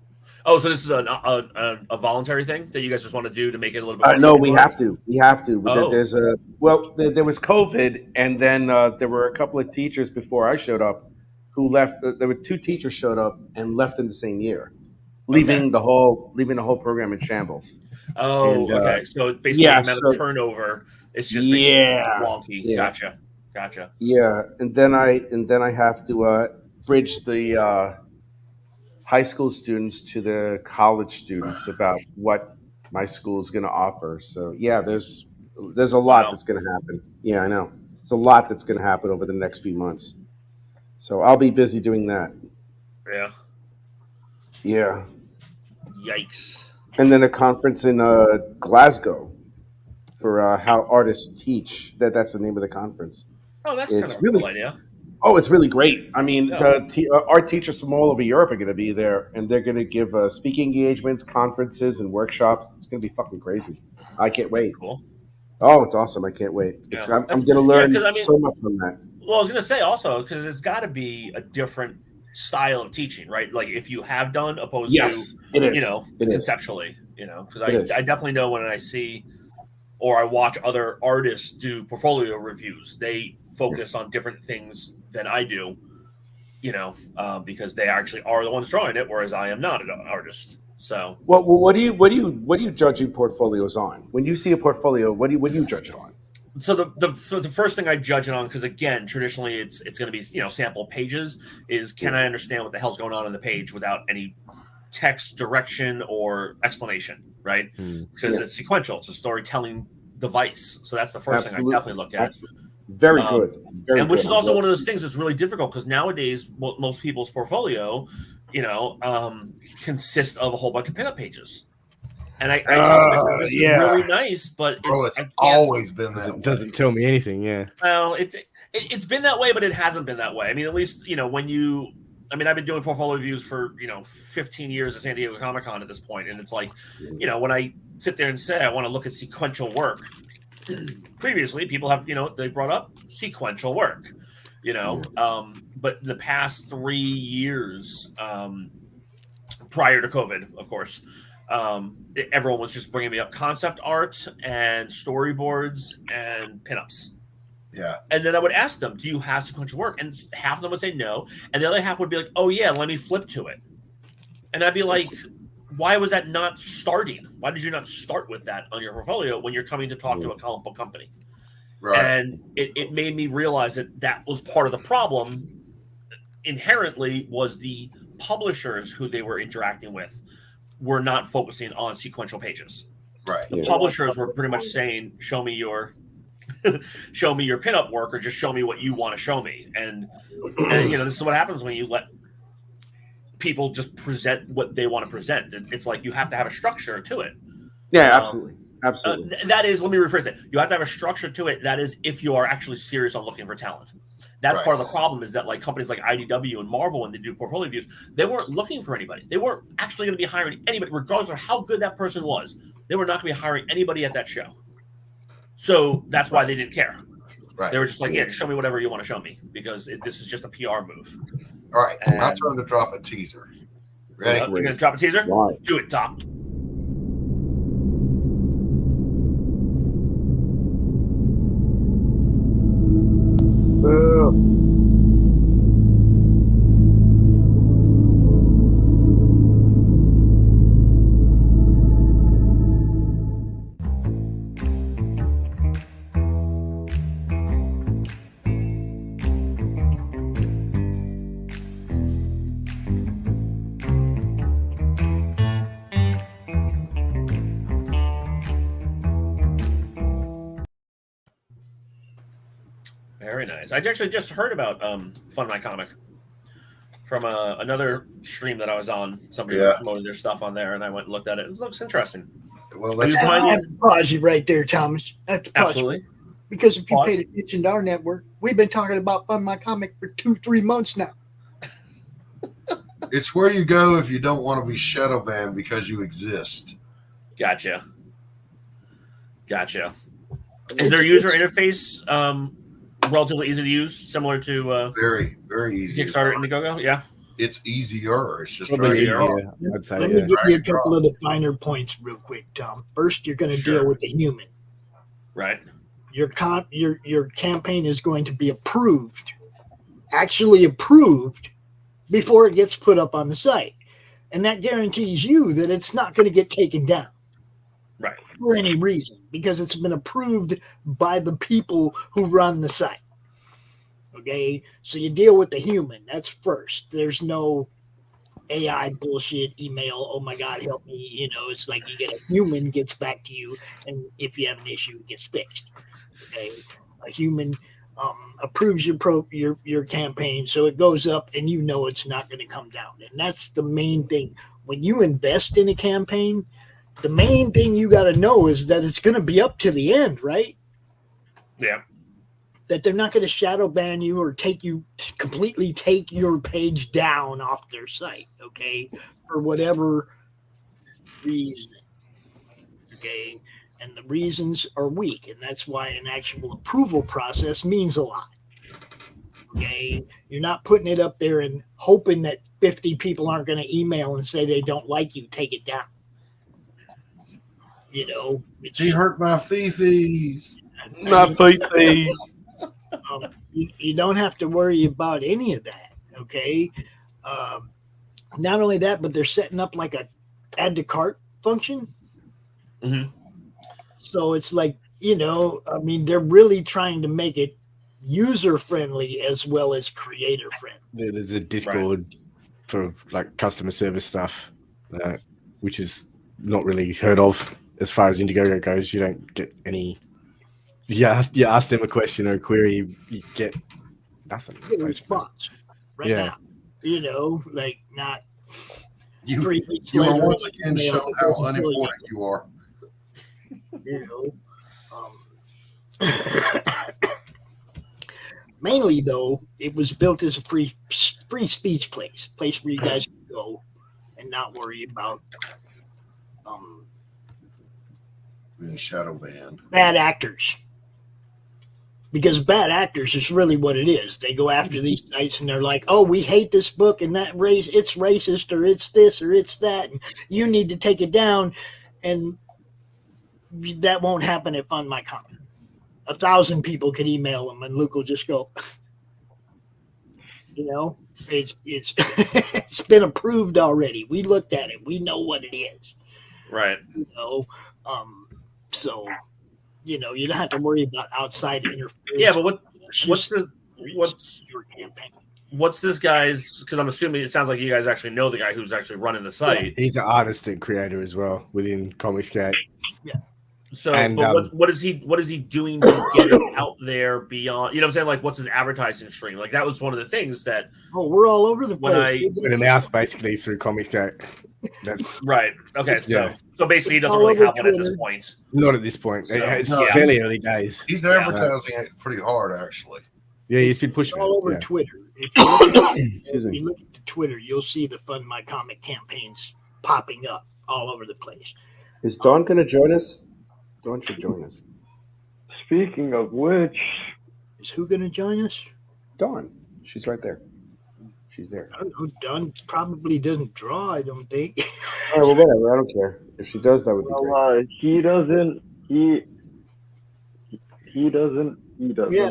Oh, so this is a voluntary thing that you guys just want to do to make it a little bit more No, we fun? have to. We have to. Oh. There was COVID, and then there were a couple of teachers before I showed up who left. There were 2 teachers showed up and left in the same year, leaving the whole program in shambles. Oh, And, okay. So basically, the amount of turnover, it's just making it wonky. Yeah. Gotcha. Yeah, and then I have to bridge the high school students to the college students about what my school is going to offer. So yeah, there's a lot that's going to happen. Yeah, I know. It's a lot that's going to happen over the next few months. So I'll be busy doing that. Yeah. Yeah. Yikes. And then a conference in Glasgow for how artists teach. That's the name of the conference. Oh, that's It's kind of really a cool idea. Oh, it's really great. I mean, Yeah. art teachers from all over Europe are going to be there, and they're going to give speaking engagements, conferences, and workshops. It's going to be fucking crazy. I can't wait. Cool. Oh, it's awesome. I can't wait. Yeah. I'm going to learn 'cause, I mean, so much from that. Well, I was going to say also, because it's got to be a different style of teaching, right? Like if you have done opposed Yes, to, it is. you know, It is. conceptually, you know, because It is. I definitely know when I see or I watch other artists do portfolio reviews, they focus on different things than I do, you know, because they actually are the ones drawing it, whereas I am not an artist. So, What do you judging portfolios on? When you see a portfolio, what do you judge it on? so the first thing I judge it on, because again, traditionally it's going to be, you know, sample pages, is can I understand what the hell's going on the page without any text, direction, or explanation, right? Because it's sequential, it's a storytelling device. So that's the first thing I definitely look at. Absolutely. Very good. And which is also one of those things that's really difficult because nowadays most people's portfolio, you know, consists of a whole bunch of pinup pages. And I tell them this is really nice, but it's always been that way. Doesn't tell me anything. Yeah. Well, It's been that way, but it hasn't been that way. I mean, at least, when I've been doing portfolio reviews for, 15 years at San Diego Comic-Con at this point. And it's like, when I sit there and say, I want to look at sequential work, previously people have, they brought up sequential work, but the past 3 years, prior to COVID, of course, everyone was just bringing me up concept art and storyboards and pinups. Yeah. And then I would ask them, do you have sequential work? And half of them would say no. And the other half would be like, oh, yeah, let me flip to it. And I'd be like, why was that not starting? Why did you not start with that on your portfolio when you're coming to talk to a comic book company? Right. And it made me realize that was part of the problem inherently was the publishers who they were interacting with were not focusing on sequential pages. Right. The publishers were pretty much saying, show me your pinup work or just show me what you want to show me. And this is what happens when you let people just present what they want to present. It's like you have to have a structure to it. Yeah, absolutely. Absolutely. That is, let me rephrase it. You have to have a structure to it. That is, if you are actually serious on looking for talent. That's part of the problem is that like companies like IDW and Marvel, when they do portfolio reviews, they weren't looking for anybody. They weren't actually going to be hiring anybody, regardless of how good that person was. They were not going to be hiring anybody at that show. So that's why they didn't care. Right. They were just like, yeah, just show me whatever you want to show me because this is just a PR move. All right. My turn to drop a teaser. Ready? You're going to drop a teaser? Right. Do it, Doc. Very nice. I actually just heard about Fund My Comic from another stream that I was on. Somebody was promoting their stuff on there, and I went and looked at it. It looks interesting. Well, I have to pause you right there, Thomas. I have to pause Absolutely. you. Because if you paid attention to our network, we've been talking about Fund My Comic for 2-3 months now. It's where you go if you don't want to be shadow banned because you exist. Gotcha. Is their user interface relatively easy to use, similar to very, very easy. Kickstarter and Indiegogo? Yeah. It's easier. It's just easier. Let me give you a couple of the finer points real quick, Tom. First, you're going to deal with the human. Right. Your campaign is going to be actually approved before it gets put up on the site. And that guarantees you that it's not going to get taken down. Right. For any reason, because it's been approved by the people who run the site. Okay, so you deal with the human. That's first. There's no AI bullshit email. Oh my God, help me! It's like you get a human gets back to you, and if you have an issue, it gets fixed. Okay, a human approves your campaign, so it goes up, and it's not going to come down. And that's the main thing. When you invest in a campaign, the main thing you got to know is that it's going to be up to the end, right? Yeah. That they're not going to shadow ban you or completely take your page down off their site, okay, for whatever reason, okay? And the reasons are weak, and that's why an actual approval process means a lot, okay? You're not putting it up there and hoping that 50 people aren't going to email and say they don't like you, take it down. He hurt my fifis. My fifis. You don't have to worry about any of that, okay? Not only that, but they're setting up like a add to cart function. Mm-hmm. So it's like, they're really trying to make it user friendly as well as creator friendly. There's a Discord for like customer service stuff, which is not really heard of as far as Indiegogo goes. You don't get any. You ask them a question or a query, you get nothing. You get a response now. Not. You are once again shown how unimportant you are. Mainly, though, it was built as a free speech place where you guys can go and not worry about being shadow banned. Bad actors. Because bad actors is really what it is. They go after these sites and they're like, "Oh, we hate this book and that race, it's racist, or it's this or it's that, and you need to take it down." And that won't happen at Fund My Comic. 1,000 people could email them, and Luke will just go, it's it's been approved already. We looked at it. We know what it is. Right. So, you don't have to worry about outside interference. Yeah, but what's this guy's? Because I'm assuming it sounds like you guys actually know the guy who's actually running the site. Yeah, he's an artist and creator as well within Christgau. Yeah. So, what is he doing to get it out there beyond? You know what I'm saying? Like, what's his advertising stream? Like, that was one of the things that. Oh, we're all over the place. When announced basically through Christgau. That's right. Okay, yeah. So basically, he doesn't really have one at this point. Not at this point. So, it's fairly early days. He's advertising it pretty hard, actually. Yeah, he's been pushing all over it, yeah. Twitter. If you look at the Twitter, you'll see the Fund My Comic campaigns popping up all over the place. Is Dawn going to join us? Dawn should join us. Speaking of which, is who going to join us? Dawn. She's right there. She's there. I don't know. Dawn probably doesn't draw, I don't think. All right, well, whatever. I don't care. If she does, that would be great. He doesn't. He doesn't. Yeah.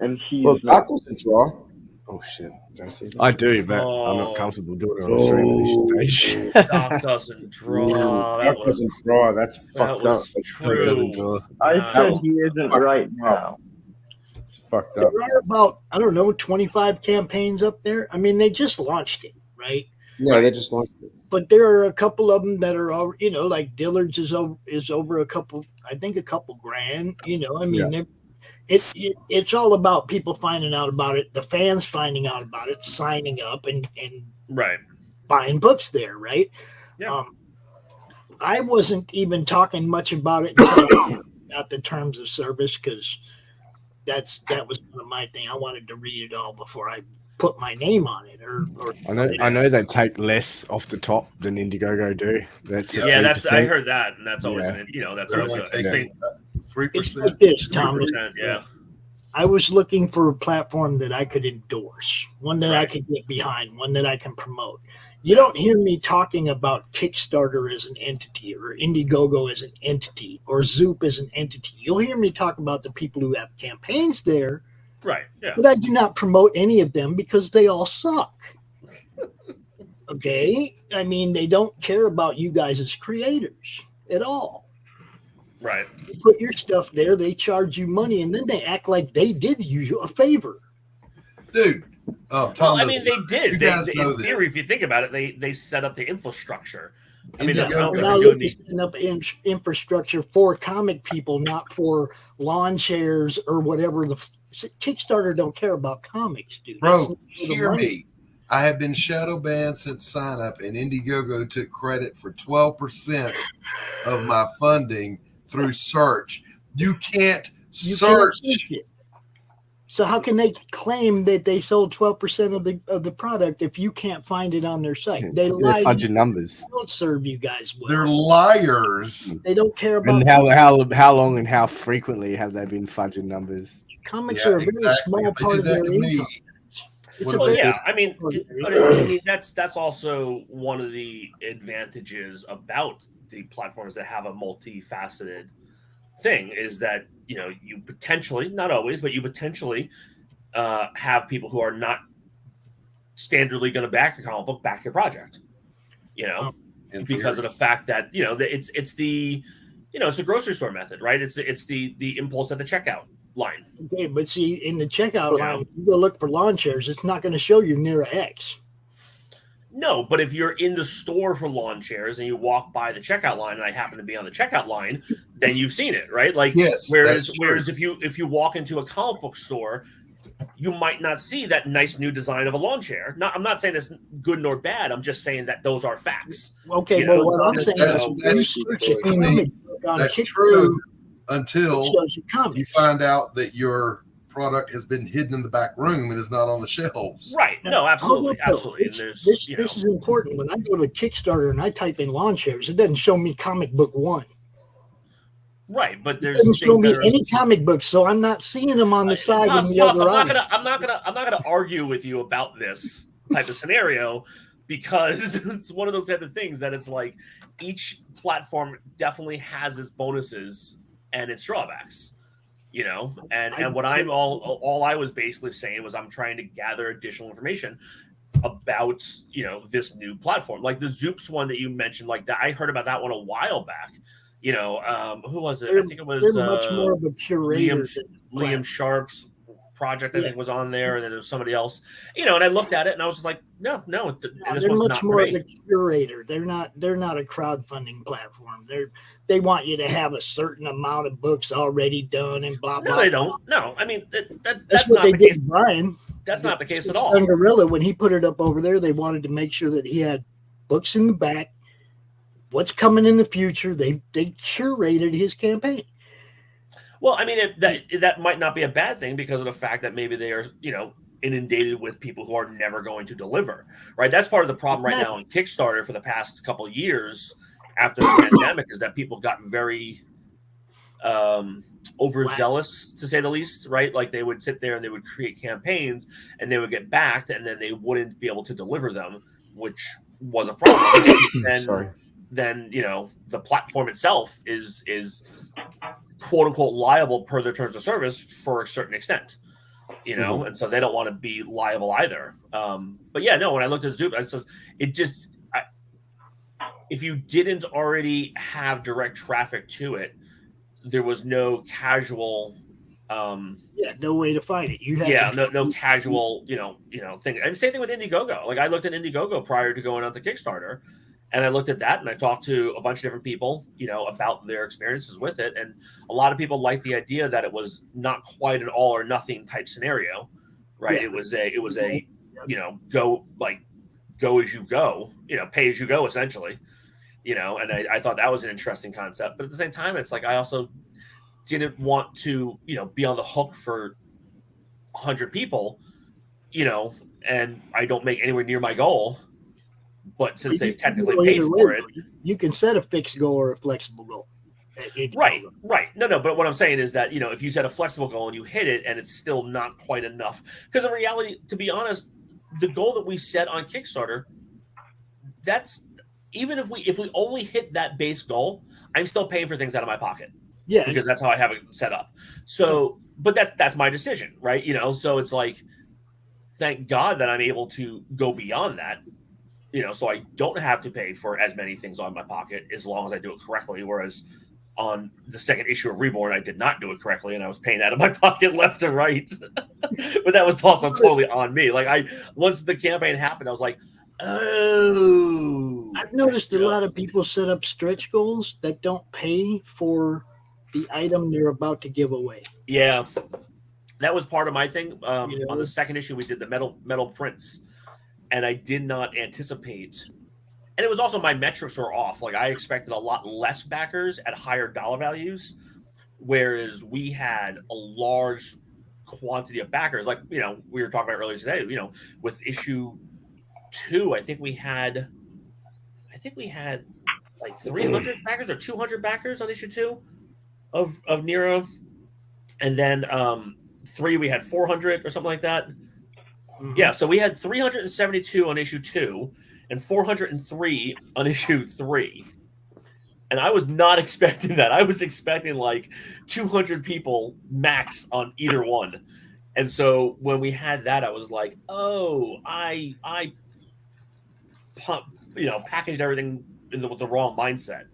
And he's Doc doesn't draw. Oh, shit. Did I say that? I do, but I'm not comfortable doing it on stream at this stage. Doc doesn't draw. Doc doesn't draw. That's fucked up. That's true. I said he isn't right now. It's fucked up. There are about, 25 campaigns up there. I mean, they just launched it, right? Yeah, they just launched it. But there are a couple of them that are, like Dillard's is over a couple grand. I mean, it's all about people finding out about it, the fans finding out about it, signing up and right buying books there, right? Yeah. I wasn't even talking much about it until about the terms of service, because that was one of my thing. I wanted to read it all before I put my name on it. Or I know they take less off the top than Indiegogo do. That's I heard that, and that's always that's always a 3%. It's like this, Tom. 3%, yeah. I was looking for a platform that I could endorse, one that I could get behind, one that I can promote. You don't hear me talking about Kickstarter as an entity, or Indiegogo as an entity, or Zoop as an entity. You'll hear me talk about the people who have campaigns there. Right, yeah. But I do not promote any of them because they all suck. Okay? I mean, they don't care about you guys as creators at all. Right. You put your stuff there, they charge you money, and then they act like they did you a favor. Dude. Tom, I mean, they did. You guys know in this. theory, if you think about it, they set up the infrastructure. I mean, Now they're setting up infrastructure for comic people, not for lawn chairs or whatever. The Kickstarter don't care about comics, dude. Bro, hear me. I have been shadow banned since sign up, and Indiegogo took credit for 12% of my funding through search. You can't search it. So how can they claim that they sold 12% of the product if you can't find it on their site? They lie. Fudging numbers. They don't serve you guys well. They're liars. They don't care about. And how long and how frequently have they been fudging numbers? Comics are a very small part of their income. I mean, that's also one of the advantages about the platforms that have a multifaceted thing, is that you potentially, not always, but you potentially have people who are not standardly going to back your comic book, back your project, because of the fact that it's the it's the grocery store method, right? It's the impulse at the checkout line. Okay, but see, in the checkout line, you go look for lawn chairs, it's not going to show you near X. No, but if you're in the store for lawn chairs and you walk by the checkout line, and I happen to be on the checkout line, then you've seen it, right? Like, yes, whereas if you walk into a comic book store, you might not see that nice new design of a lawn chair. I'm not saying it's good nor bad. I'm just saying that those are facts. Okay, but what I'm saying that's true until you find out that your product has been hidden in the back room and is not on the shelves. Right. No, absolutely. Absolutely. And This, there's, this is important. When I go to Kickstarter and I type in lawn chairs, it doesn't show me comic book one. Right, but It there's doesn't show things me that are any comic books, so I'm not seeing them on the side Pops, in the Pops, other I'm aisle. not gonna argue with you about this type of scenario because it's one of those type of things that it's like each platform definitely has its bonuses and its drawbacks, you know. And what I'm all I was basically saying was I'm trying to gather additional information about, you know, this new platform, like the Zoops one that you mentioned, like that. I heard about that one a while back. You know, who was it? I think it was they're much more of a curator. Liam Sharp's project, I think, was on there, and then there was somebody else. You know, and I looked at it and I was just like, no, this they're was much not more for of me. a curator. They're not a crowdfunding platform. They want you to have a certain amount of books already done and blah blah. No, they don't. No, I mean that's That's what not they the did case. to Brian. That's not the case at Six all. Gun Gorilla, when he put it up over there, they wanted to make sure that he had books in the back. What's coming in the future? They curated his campaign. Well, I mean, that might not be a bad thing because of the fact that maybe they are, you know, inundated with people who are never going to deliver, right? That's part of the problem right now on Kickstarter for the past couple of years after the pandemic is that people got very overzealous, to say the least, right? Like they would sit there and they would create campaigns and they would get backed and then they wouldn't be able to deliver them, which was a problem. And then, you know, the platform itself is quote unquote liable per their terms of service for a certain extent, you know, and so they don't want to be liable either. But yeah, no, when I looked at Zoop, if you didn't already have direct traffic to it, there was no casual no way to find it. You have no casual, you know thing. And same thing with Indiegogo. Like I looked at Indiegogo prior to going on to Kickstarter, and I looked at that and I talked to a bunch of different people, you know, about their experiences with it. And a lot of people liked the idea that it was not quite an all or nothing type scenario, right? Yeah. It was a, you know, go as you go, you know, pay as you go essentially, you know, and I thought that was an interesting concept. But at the same time, it's like, I also didn't want to, you know, be on the hook for 100 people, you know, and I don't make anywhere near my goal. But since they've technically paid for it, you can set a fixed goal or a flexible goal. Right. No. But what I'm saying is that, you know, if you set a flexible goal and you hit it and it's still not quite enough, because in reality, to be honest, the goal that we set on Kickstarter, that's even if we only hit that base goal, I'm still paying for things out of my pocket. Yeah. Because that's how I have it set up. So, but that's my decision, right? You know, so it's like, thank God that I'm able to go beyond that. You know, so I don't have to pay for as many things on my pocket as long as I do it correctly. Whereas on the second issue of Reborn, I did not do it correctly, and I was paying out of my pocket left and right. But that was also totally on me. Like once the campaign happened, I was like, oh. I've noticed a lot of people set up stretch goals that don't pay for the item they're about to give away. Yeah, that was part of my thing. On the second issue, we did the metal prints. And I did not anticipate, and it was also my metrics were off. Like I expected a lot less backers at higher dollar values, whereas we had a large quantity of backers. Like, you know, we were talking about earlier today, you know, with issue 2, I think we had like 300 backers or 200 backers on issue 2 of Nero. And then 3, we had 400 or something like that. Yeah, so we had 372 on issue 2 and 403 on issue 3. And I was not expecting that. I was expecting like 200 people max on either one. And so when we had that, I was like, oh, I packaged everything with the wrong mindset.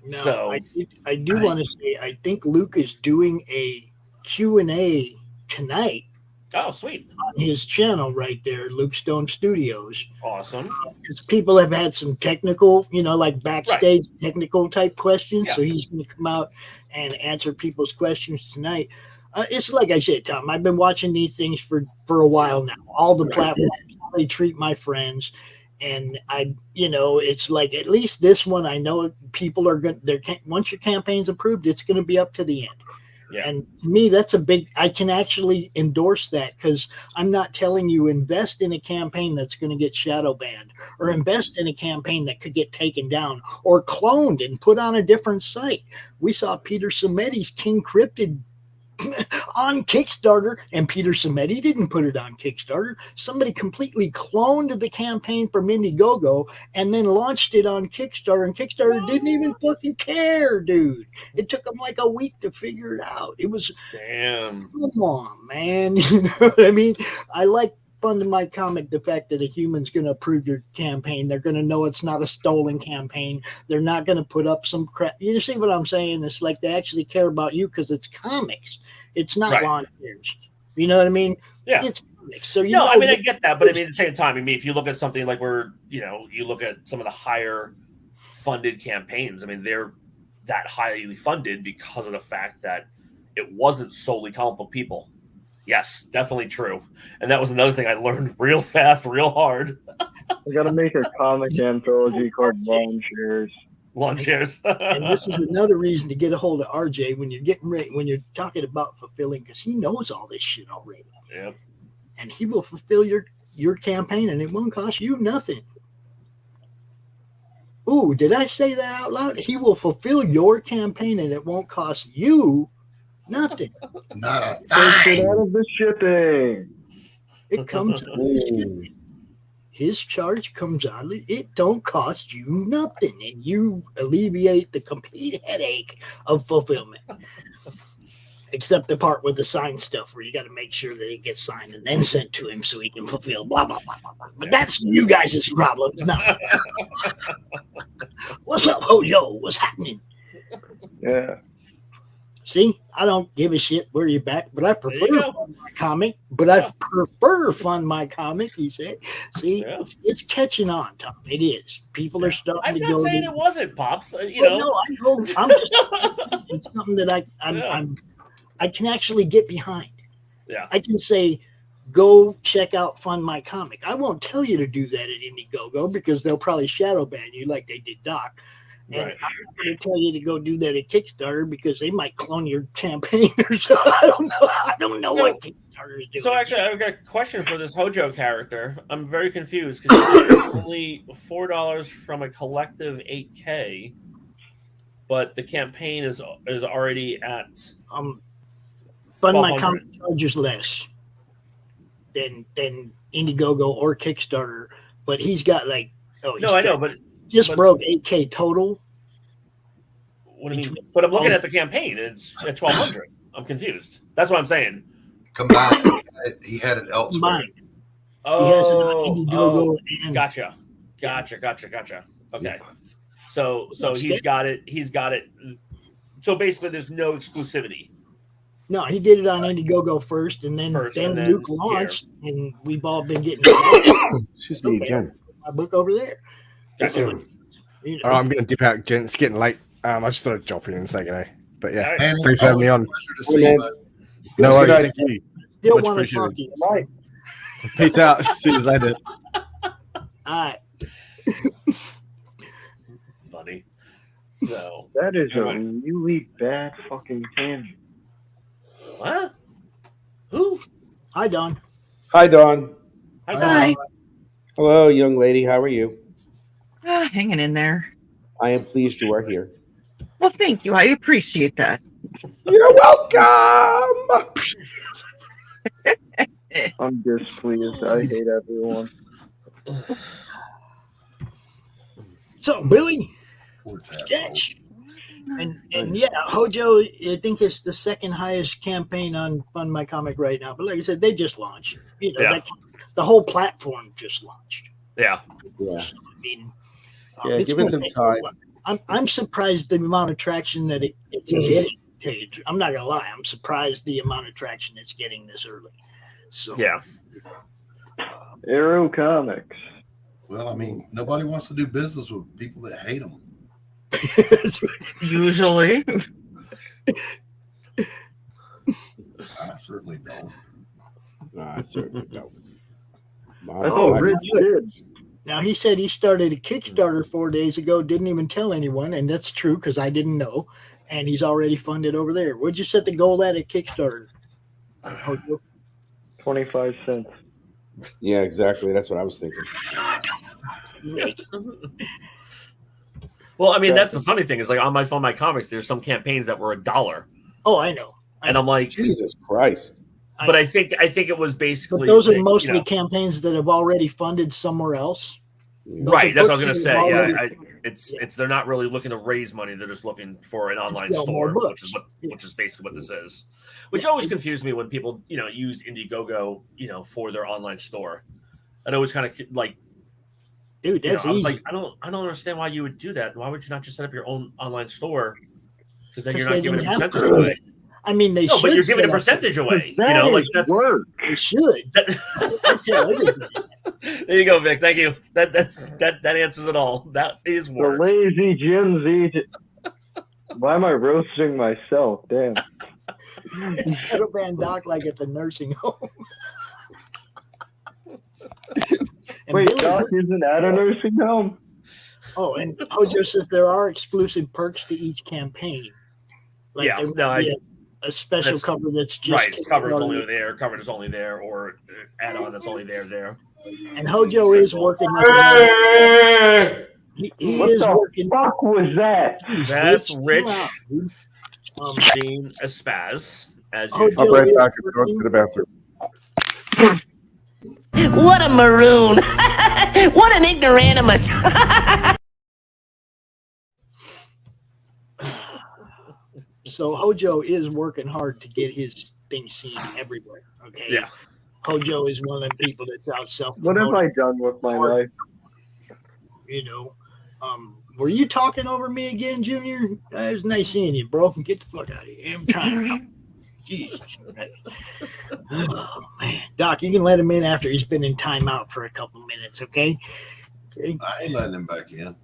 No, So I do want to say, I think Luke is doing a Q&A tonight. Oh, sweet. On his channel right there, Luke Stone Studios. Awesome. Because people have had some technical, you know, like backstage technical type questions. Yeah. So he's going to come out and answer people's questions tonight. It's like I said, Tom, I've been watching these things for a while now. All the platforms, how they treat my friends. And it's like, at least this one, I know people are going to, once your campaign's approved, it's going to be up to the end. Yeah. And to me, that's a big, I can actually endorse that because I'm not telling you invest in a campaign that's going to get shadow banned or invest in a campaign that could get taken down or cloned and put on a different site. We saw Peter Simeti's King Cryptid on Kickstarter, and Peter Simeti didn't put it on Kickstarter. Somebody completely cloned the campaign from Indiegogo and then launched it on Kickstarter, and Kickstarter didn't even fucking care, dude. It took them like a week to figure it out. It was, damn. Come on, man. You know what I mean? I like funding my comic the fact that a human's going to approve your campaign. They're going to know it's not a stolen campaign. They're not going to put up some crap. You see what I'm saying? It's like they actually care about you because it's comics. It's not volunteers. You know what I mean? Yeah. It's comics. So no, I mean, I get that, but I mean, at the same time, I mean, if you look at something like you look at some of the higher funded campaigns, I mean, they're that highly funded because of the fact that it wasn't solely comic book people. Yes, definitely true. And that was another thing I learned real fast, real hard. I got to make a comic anthology called Lawn Chairs. Lawn chairs. And this is another reason to get a hold of RJ when you're getting ready, when you're talking about fulfilling, because he knows all this shit already. Yep. And he will fulfill your campaign, and it won't cost you nothing. Ooh, did I say that out loud? He will fulfill your campaign, and it won't cost you nothing. Not a Take it out of the shipping. It comes out of the shipping. His charge comes out of it. It don't cost you nothing, and you alleviate the complete headache of fulfillment. Except the part with the signed stuff where you got to make sure that it gets signed and then sent to him so he can fulfill blah, blah, blah, blah, blah. But that's you guys' problems, not mine. What's up, Hojo? What's happening? Yeah. See, I don't give a shit where you're back, but I prefer to fund my comic. But I prefer to fund my comic, he said. See, it's catching on, Tom. It is. People are starting I'm to not go. saying it wasn't, Pops. No, I know. I'm just, it's something that I can actually get behind. Yeah. I can say, go check out Fund My Comic. I won't tell you to do that at Indiegogo because they'll probably shadow ban you like they did Doc. And I'm not going to tell you to go do that at Kickstarter because they might clone your campaign or so. I don't know what Kickstarter is doing. So actually, I've got a question for this Hojo character. I'm very confused because it's only $4 from a collective 8K, but the campaign is already at Fund My Comic charges less than Indiegogo or Kickstarter, but he's got like I know, but broke 8K total. What do you mean? But I'm looking at the campaign. It's at 1,200. I'm confused. That's what I'm saying. Combined, he had it elsewhere. Gotcha. Okay, so he's got it. So basically, there's no exclusivity. No, he did it on Indiegogo first, and then Luke launched, and we've all been getting. Excuse me again. My book over there. Gotcha. All right, I'm going to dip out, gents. It's getting late. I just thought I'd drop in and say good day. But yeah, thanks for having me on. No worries. Thank you. Still Much want to talk to appreciated. you. Peace out. See you later. All right. Funny. So that is a really bad fucking tangent. What? Who? Hi, Don. Hi, Dawn. Hi. Hello, young lady. How are you? Hanging in there. I am pleased you are here. Well, thank you. I appreciate that. You're welcome. I'm displeased. I hate everyone. So, Billy, sketch. And yeah, Hojo, I think it's the second highest campaign on Fund My Comic right now. But like I said, they just launched. You know, the whole platform just launched. Yeah. Yeah. So, I mean, give it some time. I'm surprised the amount of traction that it's getting. I'm not gonna lie, I'm surprised the amount of traction it's getting this early. So yeah. Arrow Comics. Well, I mean, nobody wants to do business with people that hate them. Usually. I certainly don't. I certainly don't. I thought Rich did. Now, he said he started a Kickstarter 4 days ago, didn't even tell anyone, and that's true because I didn't know. and he's already funded over there. What'd you set the goal at Kickstarter? 25 cents. Yeah, exactly. That's what I was thinking. Well, I mean, that's the funny thing is like on my Fund My Comics, there's some campaigns that were $1. Oh, I know. And I'm like, Jesus Christ. But I think it was basically. But those are mostly campaigns that have already funded somewhere else. Right, that's what I was going to say. Yeah, it's they're not really looking to raise money; they're just looking for an online store, which is basically what this is. Which always confused me when people use Indiegogo for their online store. I'd always kind of like, dude, that's I was easy. like, I don't understand why you would do that. Why would you not just set up your own online store? Because then you're not giving a percentage away. I mean, they should. But you're giving a percentage away. That's work. They should. There you go, Vic. Thank you. That answers it all. That is work. The lazy Gen Z. Why am I roasting myself? Damn. Shadow Band Doc like at the nursing home. Wait, Doc isn't at a nursing home? Oh, and Hojo says there are exclusive perks to each campaign. Like a special cover that's just right. Cover is only there. Cover is only there, or add-on that's only there. And Hojo is working. He is working. What the fuck was that? That's Rich Jean Espaz. As I'll be right back and go to the bathroom. What a maroon! What an ignoramus! So Hojo is working hard to get his thing seen everywhere. Okay. Yeah. Hojo is one of them people that's out self. What have I done with my life? Were you talking over me again, Junior? It was nice seeing you, bro. Get the fuck out of here. I'm trying to talk. Jesus Christ. Oh, man. Doc, you can let him in after he's been in timeout for a couple minutes, okay? I ain't letting him back in.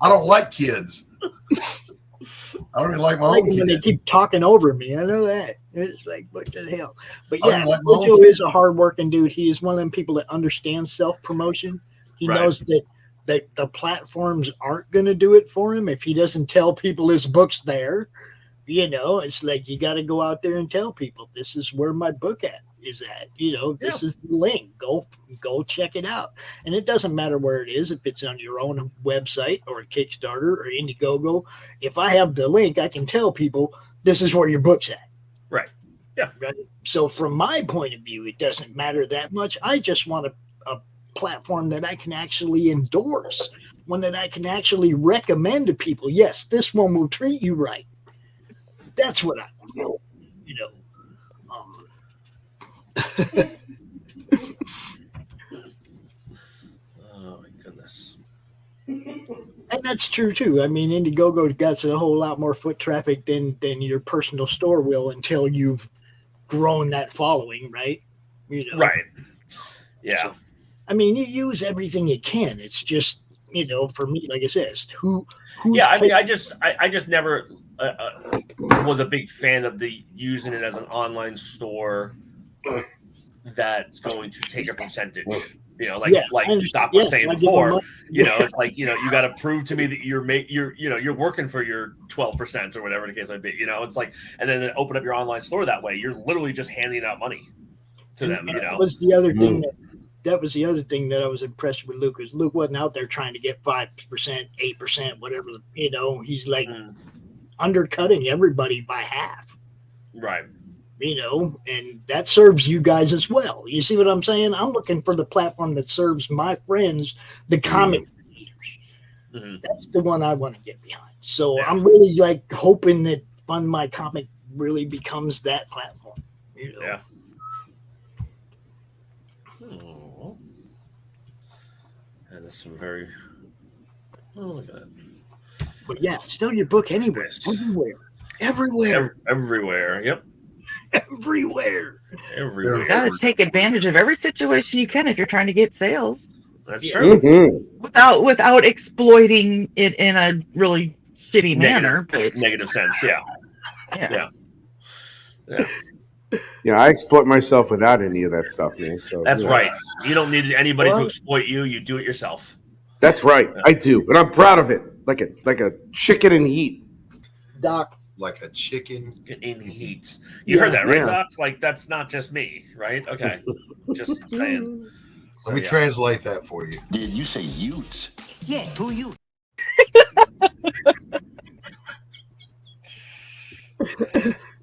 I don't like kids. I don't even like my own kids. When they keep talking over me. I know that. It's like, what the hell? But yeah, Hojo is a hardworking dude. He is one of them people that understands self-promotion. He knows that the platforms aren't going to do it for him if he doesn't tell people his book's there. It's like you got to go out there and tell people this is where my book is at. This is the link. Go check it out. And it doesn't matter where it is, if it's on your own website or a Kickstarter or Indiegogo. If I have the link, I can tell people this is where your book's at. Right. Yeah. Right? So from my point of view, it doesn't matter that much. I just want a platform that I can actually endorse, one that I can actually recommend to people. Yes, this one will treat you right. That's what I want. Oh my goodness. And that's true too. I mean, Indiegogo gets a whole lot more foot traffic than your personal store will until you've grown that following, right? Right. Yeah. So, I mean, you use everything you can. It's just, for me, like I said, I just never was a big fan of using it as an online store that's going to take a percentage. Like Doc was saying before. It's like you got to prove to me that you're working for your 12% or whatever the case might be. It's like, and then open up your online store that way. You're literally just handing out money to them. That was the other thing that was the other thing that I was impressed with Luke. Is Luke wasn't out there trying to get 5%, 8%, whatever. He's like undercutting everybody by half. Right. And that serves you guys as well. You see what I'm saying? I'm looking for the platform that serves my friends, the comic readers. Mm-hmm. That's the one I want to get behind. So I'm really like hoping that Fund My Comic really becomes that platform. Yeah. That is some very. Oh, look at that. But yeah, sell your book anywhere. Everywhere. Everywhere. Yep. Everywhere. You got to take advantage of every situation you can if you're trying to get sales. That's true. Mm-hmm. Without exploiting it in a really shitty manner. Negative sense. Yeah. Yeah, I exploit myself without any of that stuff, man. So that's right. You don't need anybody to exploit you. You do it yourself. That's right. I do, and I'm proud of it. like a chicken in heat. Doc. Like a chicken in heat. You heard that, right, Yeah. Doc? Like, that's not just me, right? Okay. Just saying. Let me translate that for you. Did you say utes? Yeah, 2 you.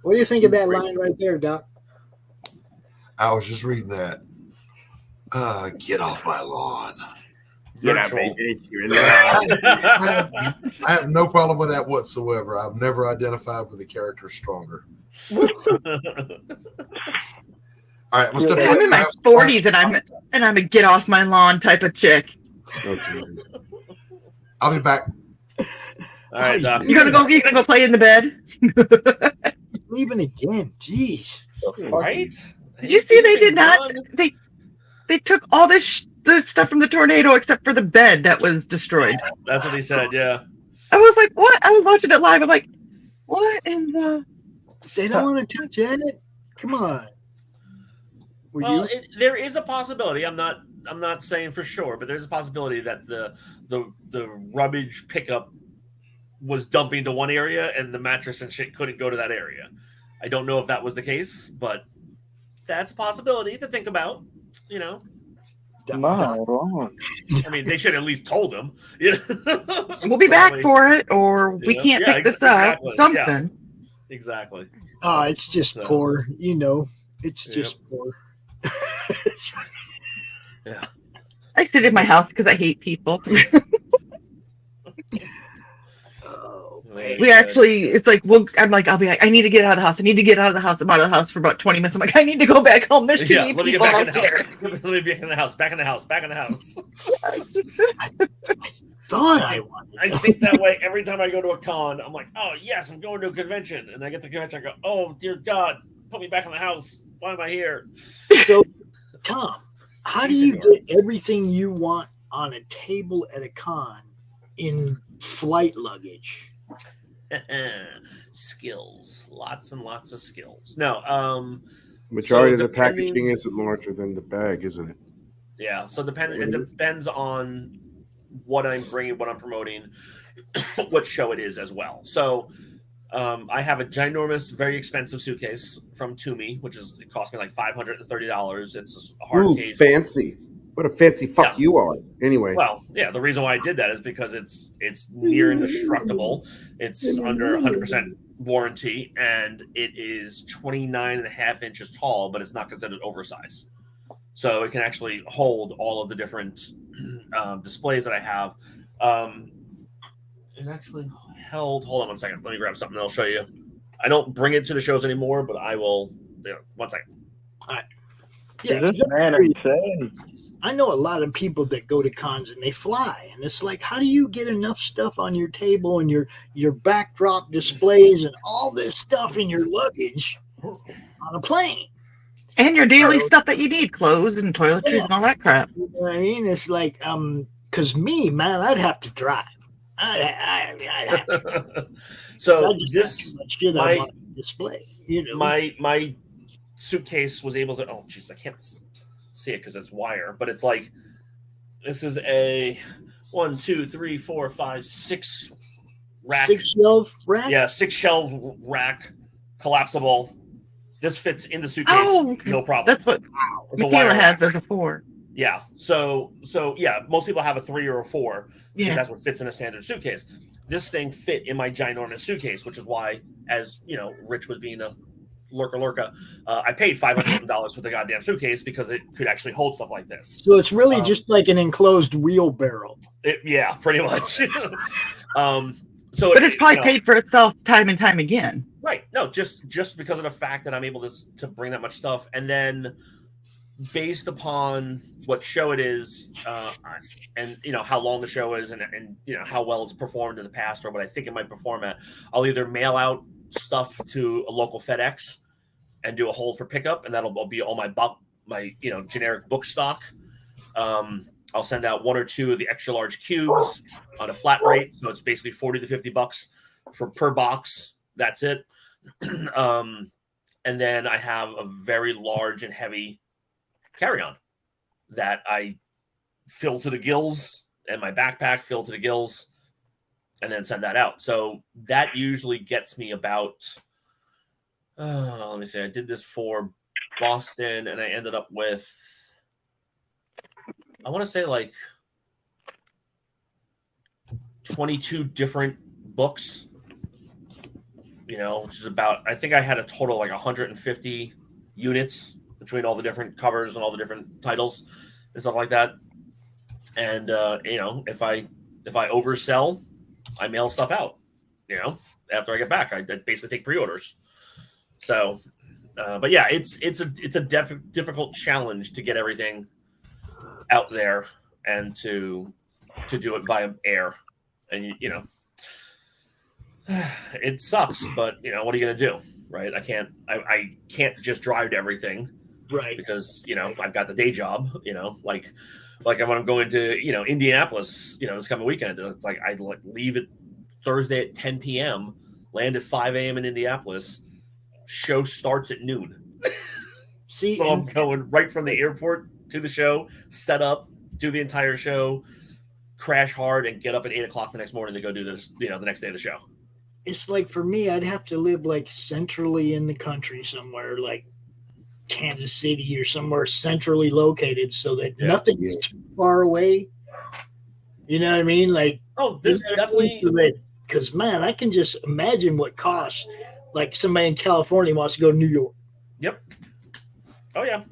What do you think of that line right there, Doc? I was just reading that. Get off my lawn. I have no problem with that whatsoever. I've never identified with the character stronger. All right, let's I'm in my 40s and I'm a get off my lawn type of chick. I'll be back. All right, Doc. You're gonna go play in the bed? Leaving again. Jeez. Right? Did you see they did not? They took all the stuff from the tornado except for the bed that was destroyed. That's what he said, yeah. I was like, what? I was watching it live. I'm like, what in the? They don't want to touch it. Come on. Well, there is a possibility. I'm not saying for sure, but there's a possibility that the rubbish pickup was dumping to one area and the mattress and shit couldn't go to that area. I don't know if that was the case, but that's a possibility to think about. You know. I mean, they should have at least told him. You know? We'll be back for it, or we can't pick this up. Something. Yeah. Exactly. It's just poor. You know, it's just poor. Yeah. I sit in my house because I hate people. We actually, it's like, I'll be like, I need to get out of the house. I need to get out of the house. I'm out of the house for about 20 minutes. I'm like, I need to go back home. There's too many people out there. Let me be in the house. Back in the house. Back in the house. I think that way every time I go to a con. I'm like, oh yes, I'm going to a convention, and I get to the convention. I go, oh dear God, put me back in the house. Why am I here? So, Tom, how do you get everything you want on a table at a con in flight luggage? Skills, lots and lots of skills. No, majority of the packaging isn't larger than the bag, isn't it? Yeah, so it depends on what I'm bringing, what I'm promoting, what show it is as well. So I have a ginormous, very expensive suitcase from Toomey, it cost me like $530. It's a hard case. Fancy. What a fancy fuck you are. Anyway. Well, yeah, the reason why I did that is because it's near indestructible. It's under 100% warranty, and it is 29.5 inches tall, but it's not considered oversized. So it can actually hold all of the different displays that I have. It actually held. Hold on 1 second. Let me grab something. I'll show you. I don't bring it to the shows anymore, but I will. 1 second. All right. Yeah, I know a lot of people that go to cons and they fly, and it's like, how do you get enough stuff on your table and your backdrop displays and all this stuff in your luggage on a plane? And your daily stuff that you need, clothes and toiletries and all that crap. You know what I mean? It's like, because me, man, I'd have to drive. I'd have to. So this my display, you know, my suitcase was able to. Oh, jeez, I can't see it because it's wire, but it's like this is a 1, 2, 3, 4, 5, 6 rack. 6 shelf rack. Yeah, 6 shelf rack, collapsible. This fits in the suitcase, no problem. That's what Michaela has as a 4. Yeah. So yeah, most people have a 3 or a 4 because Yeah. that's what fits in a standard suitcase. This thing fit in my ginormous suitcase, which is why, as you know, Rich was being a lurka. I paid $500 for the goddamn suitcase because it could actually hold stuff like this. So it's really just like an enclosed wheelbarrow. Yeah, pretty much. But it's probably paid for itself time and time again. Right. No, just because of the fact that I'm able to bring that much stuff, and then based upon what show it is, and you know how long the show is, and you know how well it's performed in the past, or what I think it might perform at, I'll either mail out stuff to a local FedEx and do a hold for pickup, and that'll be all my generic book stock. I'll send out 1 or 2 of the extra large cubes on a flat rate, so it's basically $40 to $50 per box. That's it. And then I have a very large and heavy carry-on that I fill to the gills, and my backpack filled to the gills. and then send that out. So that usually gets me about, let me see, I did this for Boston, and I ended up with, I want to say like 22 different books, you know, which is about, I think I had a total like 150 units between all the different covers and all the different titles and stuff like that. And, you know, if I oversell, I mail stuff out, you know, after I get back. I basically take pre-orders. So, but yeah, it's a difficult challenge to get everything out there and to do it via air. And, you know, it sucks, but, you know, what are you going to do? Right. I can't just drive to everything. Right. Because, you know, I've got the day job, you know, like when I'm going to, you know, Indianapolis, you know, this coming weekend, it's like I'd like leave it Thursday at 10 p.m., land at 5 a.m. in Indianapolis. Show starts at noon. See, so I'm going right from the airport to the show, set up, do the entire show, crash hard, and get up at 8 o'clock the next morning to go do this, you know, the next day of the show. It's like, for me, I'd have to live like centrally in the country somewhere, like Kansas City or somewhere centrally located, so that nothing is too far away. You know what I mean? Like, there's definitely, because man, I can just imagine what costs. Like somebody in California wants to go to New York. Yep. Oh yeah.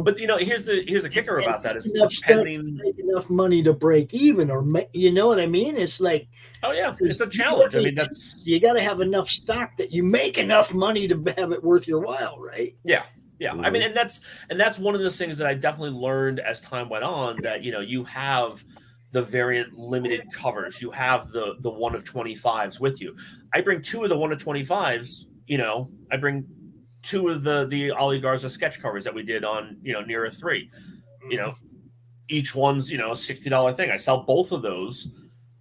But you know, here's the kicker about that is depending enough money to break even, or you know what I mean? It's like, oh yeah, it's a challenge. I mean, you got to have enough stock that you make enough money to have it worth your while, right? Yeah. Yeah. I mean, and that's one of those things that I definitely learned as time went on, that, you know, you have the variant limited covers, you have the 1 of 25s with you. I bring 2 of the 1 of 25s, you know, I bring 2 of the Ali Garza sketch covers that we did on, you know, Near a 3. You know, each one's, you know, a $60 thing. I sell both of those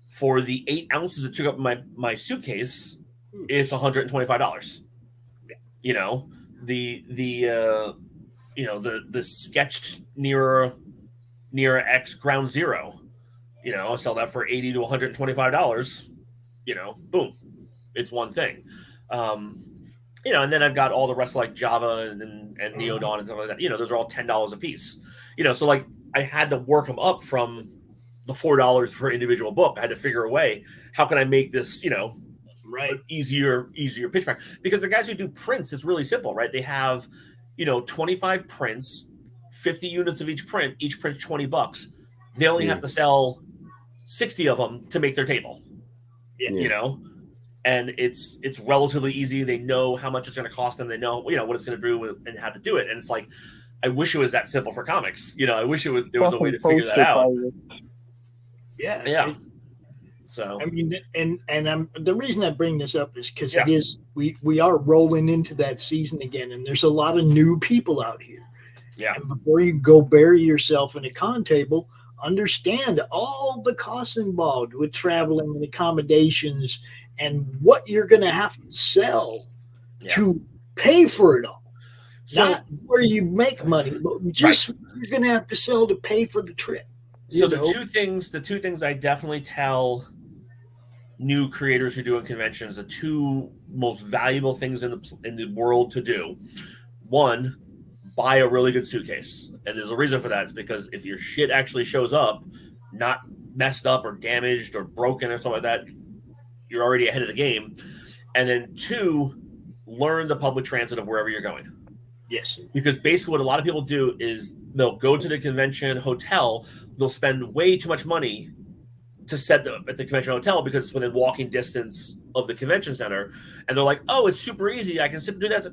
for the 8 ounces it took up my suitcase. It's $125. You know, the sketched Near X Ground Zero, you know, I sell that for $80 to $125. You know, boom, it's one thing. You know, and then I've got all the rest like Java and Neodon and stuff like that. You know, those are all $10 a piece. You know, so like I had to work them up from the $4 per individual book. I had to figure a way, how can I make this, you know, right, easier pitch back? Because the guys who do prints, it's really simple, right? They have, you know, 25 prints, 50 units of each print's $20. They only have to sell 60 of them to make their table. Yeah. You know, and it's relatively easy. They know how much it's going to cost them. They know, you know, what it's going to do and how to do it. And it's like, I wish it was that simple for comics. You know, I wish there was a way to figure that out. Yeah. Yeah. So I mean, and the reason I bring this up is because Yeah. it is we are rolling into that season again, and there's a lot of new people out here. Yeah. And before you go bury yourself in a con table, understand all the costs involved with traveling and accommodations and what you're going to have to sell to pay for it all. So- Not where you make money, but just what you're going to have to sell to pay for the trip. So you know? the two things I definitely tell new creators who do at conventions, the 2 most valuable things in the world to do. 1, buy a really good suitcase. And there's a reason for that. It's because if your shit actually shows up, not messed up or damaged or broken or something like that, you're already ahead of the game. And then 2, learn the public transit of wherever you're going. Yes. Because basically what a lot of people do is they'll go to the convention hotel, they'll spend way too much money to set up at the convention hotel because it's within walking distance of the convention center. And they're like, oh, it's super easy. I can do that.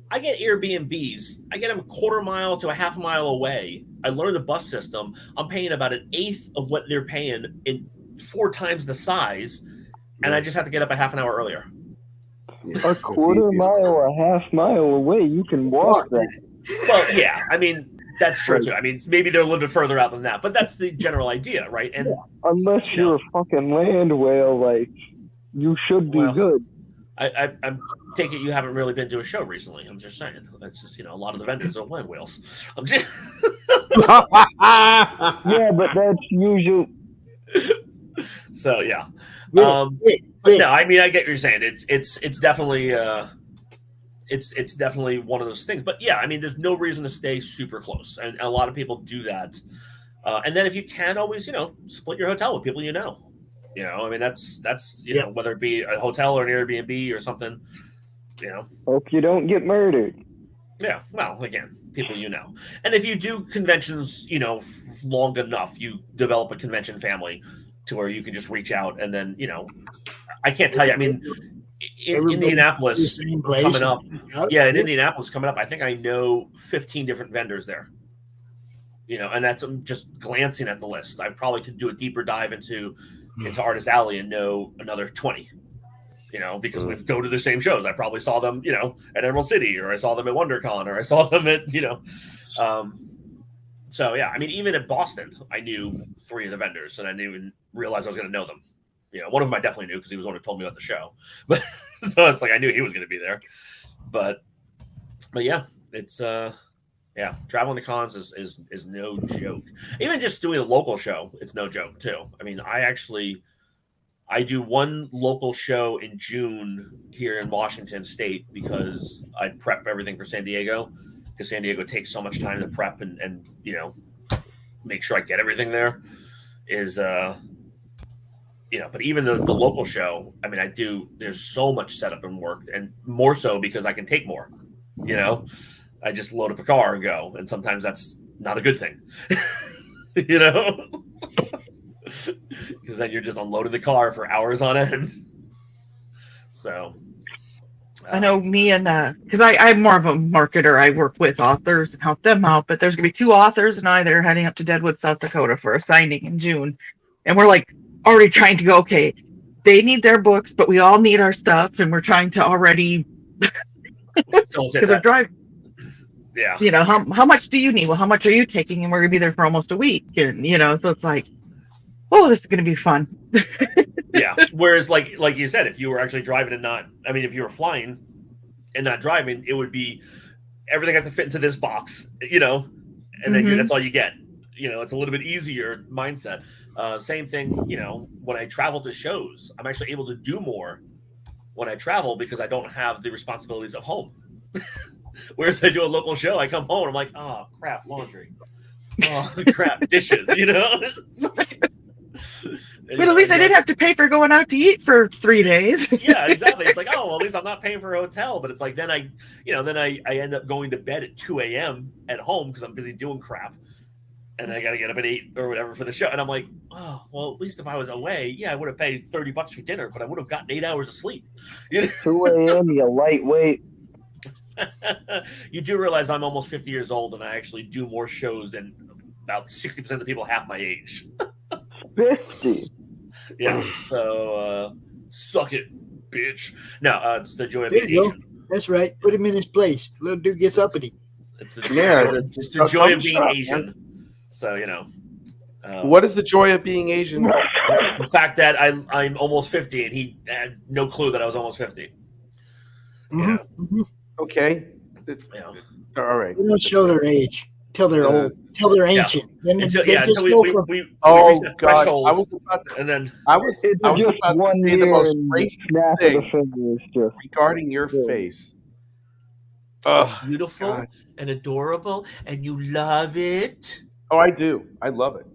I get Airbnbs. I get them a quarter mile to a half mile away. I learned the bus system. I'm paying about 1/8 of what they're paying in 4 times the size. And I just have to get up a half an hour earlier. A quarter mile, a half mile away, you can walk that. Well, yeah, I mean, that's true too. I mean, maybe they're a little bit further out than that, but that's the general idea, right? And unless you're a fucking land whale, like, you should be good. I'm taking you haven't really been to a show recently. I'm just saying. It's just, you know, a lot of the vendors are land whales. I'm just yeah, but that's usually. So yeah, No, I mean I get what you're saying. It's definitely it's definitely one of those things. But yeah, I mean, there's no reason to stay super close, and a lot of people do that. And then if you can, always split your hotel with people you know. I mean that's know, whether it be a hotel or an Airbnb or something. Hope you don't get murdered. Yeah, well, again, people you know. And if you do conventions, long enough, you develop a convention family to where you can just reach out and then, I can't tell you. I mean, in Indianapolis coming up. Yeah, in Indianapolis coming up, I think I know 15 different vendors there. And that's just glancing at the list. I probably could do a deeper dive into Artist Alley and know another 20. Because we go to the same shows. I probably saw them, at Emerald City, or I saw them at WonderCon, or I saw them at, So yeah, I mean, even at Boston, I knew 3 of the vendors, and I didn't even realize I was going to know them. One of them I definitely knew because he was the one who told me about the show. But so it's like I knew he was going to be there. But yeah, it's traveling to cons is no joke. Even just doing a local show, it's no joke too. I mean, I do one local show in June here in Washington State because I prep everything for San Diego, because San Diego takes so much time to prep and make sure I get everything there. But even the local show, I mean, there's so much setup and work, and more so because I can take more. I just load up a car and go, and sometimes that's not a good thing. Because then you're just unloading the car for hours on end. So I know me and because I'm more of a marketer. I work with authors and help them out, but there's gonna be 2 authors and I that are heading up to Deadwood, South Dakota for a signing in June, and we're like already trying to go, okay, they need their books, but we all need our stuff, and we're trying to already because they're driving. Yeah. How much do you need? Well, how much are you taking? And we're gonna be there for almost a week, and so it's like, oh, this is going to be fun. Yeah. Whereas, like you said, if you were actually driving and if you were flying and not driving, it would be everything has to fit into this box, and then that's all you get. It's a little bit easier mindset. Same thing, when I travel to shows, I'm actually able to do more when I travel because I don't have the responsibilities of home. Whereas I do a local show, I come home and I'm like, oh, crap, laundry. Oh, crap, dishes, But at least I didn't have to pay for going out to eat for 3 days. Yeah, exactly. It's like, oh, well, at least I'm not paying for a hotel. But it's like then I end up going to bed at 2 a.m. at home because I'm busy doing crap, and I got to get up at 8 or whatever for the show. And I'm like, oh, well, at least if I was away, I would have paid $30 for dinner, but I would have gotten 8 hours of sleep. 2 a.m. You lightweight. You do realize I'm almost 50 years old, and I actually do more shows than about 60% of the people half my age. 50. Yeah. So suck it, bitch. No, it's the joy of being Asian. That's right. Put him in his place. Little dude gets uppity. It's the joy of being Asian. Man. So what is the joy of being Asian? The fact that I'm almost 50, and he had no clue that I was almost 50. Mm-hmm. Okay. All right. They don't show their age till they're old, till they're ancient. Yeah. Until we reach that God! threshold, I was about to, and then I was about to say the most racist thing regarding your face. Beautiful and adorable, and you love it. Oh, I do. I love it.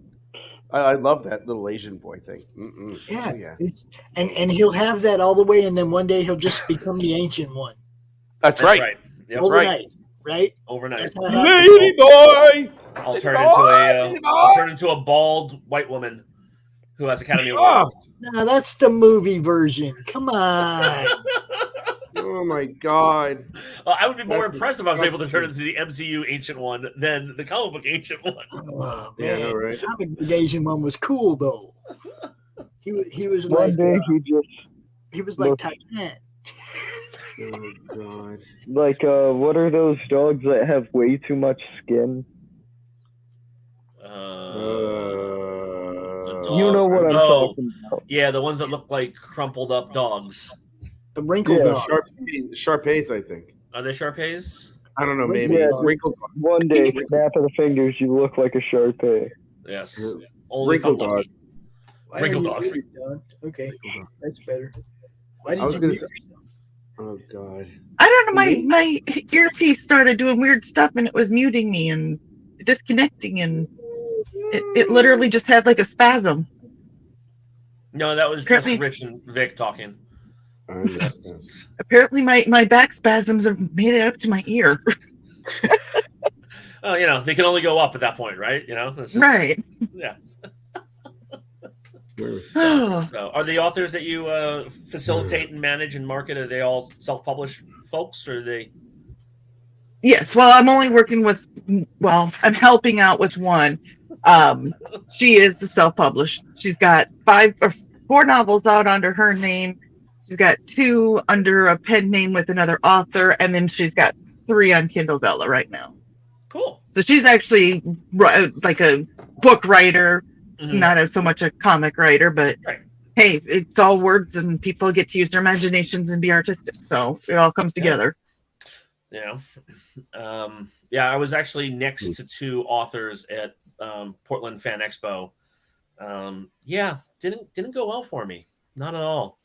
I love that little Asian boy thing. Yeah. And he'll have that all the way, and then one day he'll just become the ancient one. That's right. That's overnight, right? Overnight. Lady boy. I'll turn into a bald white woman who has Academy Awards. No, that's the movie version. Come on. Oh my God. I would be more impressed if I was able to turn into the MCU ancient one than the comic book ancient one. Oh, man. Yeah, right. The comic book Asian one was cool though. He was one like day he was like Titan. Oh God. Like what are those dogs that have way too much skin? You know what I'm talking about. Yeah, the ones that look like crumpled up dogs. The wrinkled dog. Shar-Peis, I think. Are they Shar-Peis? I don't know, maybe. Yeah, wrinkled. One day, snap of the fingers, you look like a Shar-Pei. Yes. Wrinkled dog. Wrinkle dogs. Okay, that's better. Why I was did gonna you say, oh god. I don't know. My earpiece started doing weird stuff, and it was muting me and disconnecting, and it literally just had like a spasm. No, that was just Rich and Vic talking. Apparently, my back spasms have made it up to my ear. Oh, they can only go up at that point, right? It's just, right. Yeah. So, are the authors that you facilitate and manage and market, are they all self-published folks, or are they? Yes. Well, I'm only working with. Well, I'm helping out with one. She is self-published. She's got 5 or 4 novels out under her name. She's got 2 under a pen name with another author, and then she's got 3 on Kindle Vella right now. Cool. So she's actually like a book writer, not so much a comic writer, but hey, it's all words and people get to use their imaginations and be artistic. So it all comes together. Yeah. I was actually next to 2 authors at Portland Fan Expo. Didn't go well for me. Not at all.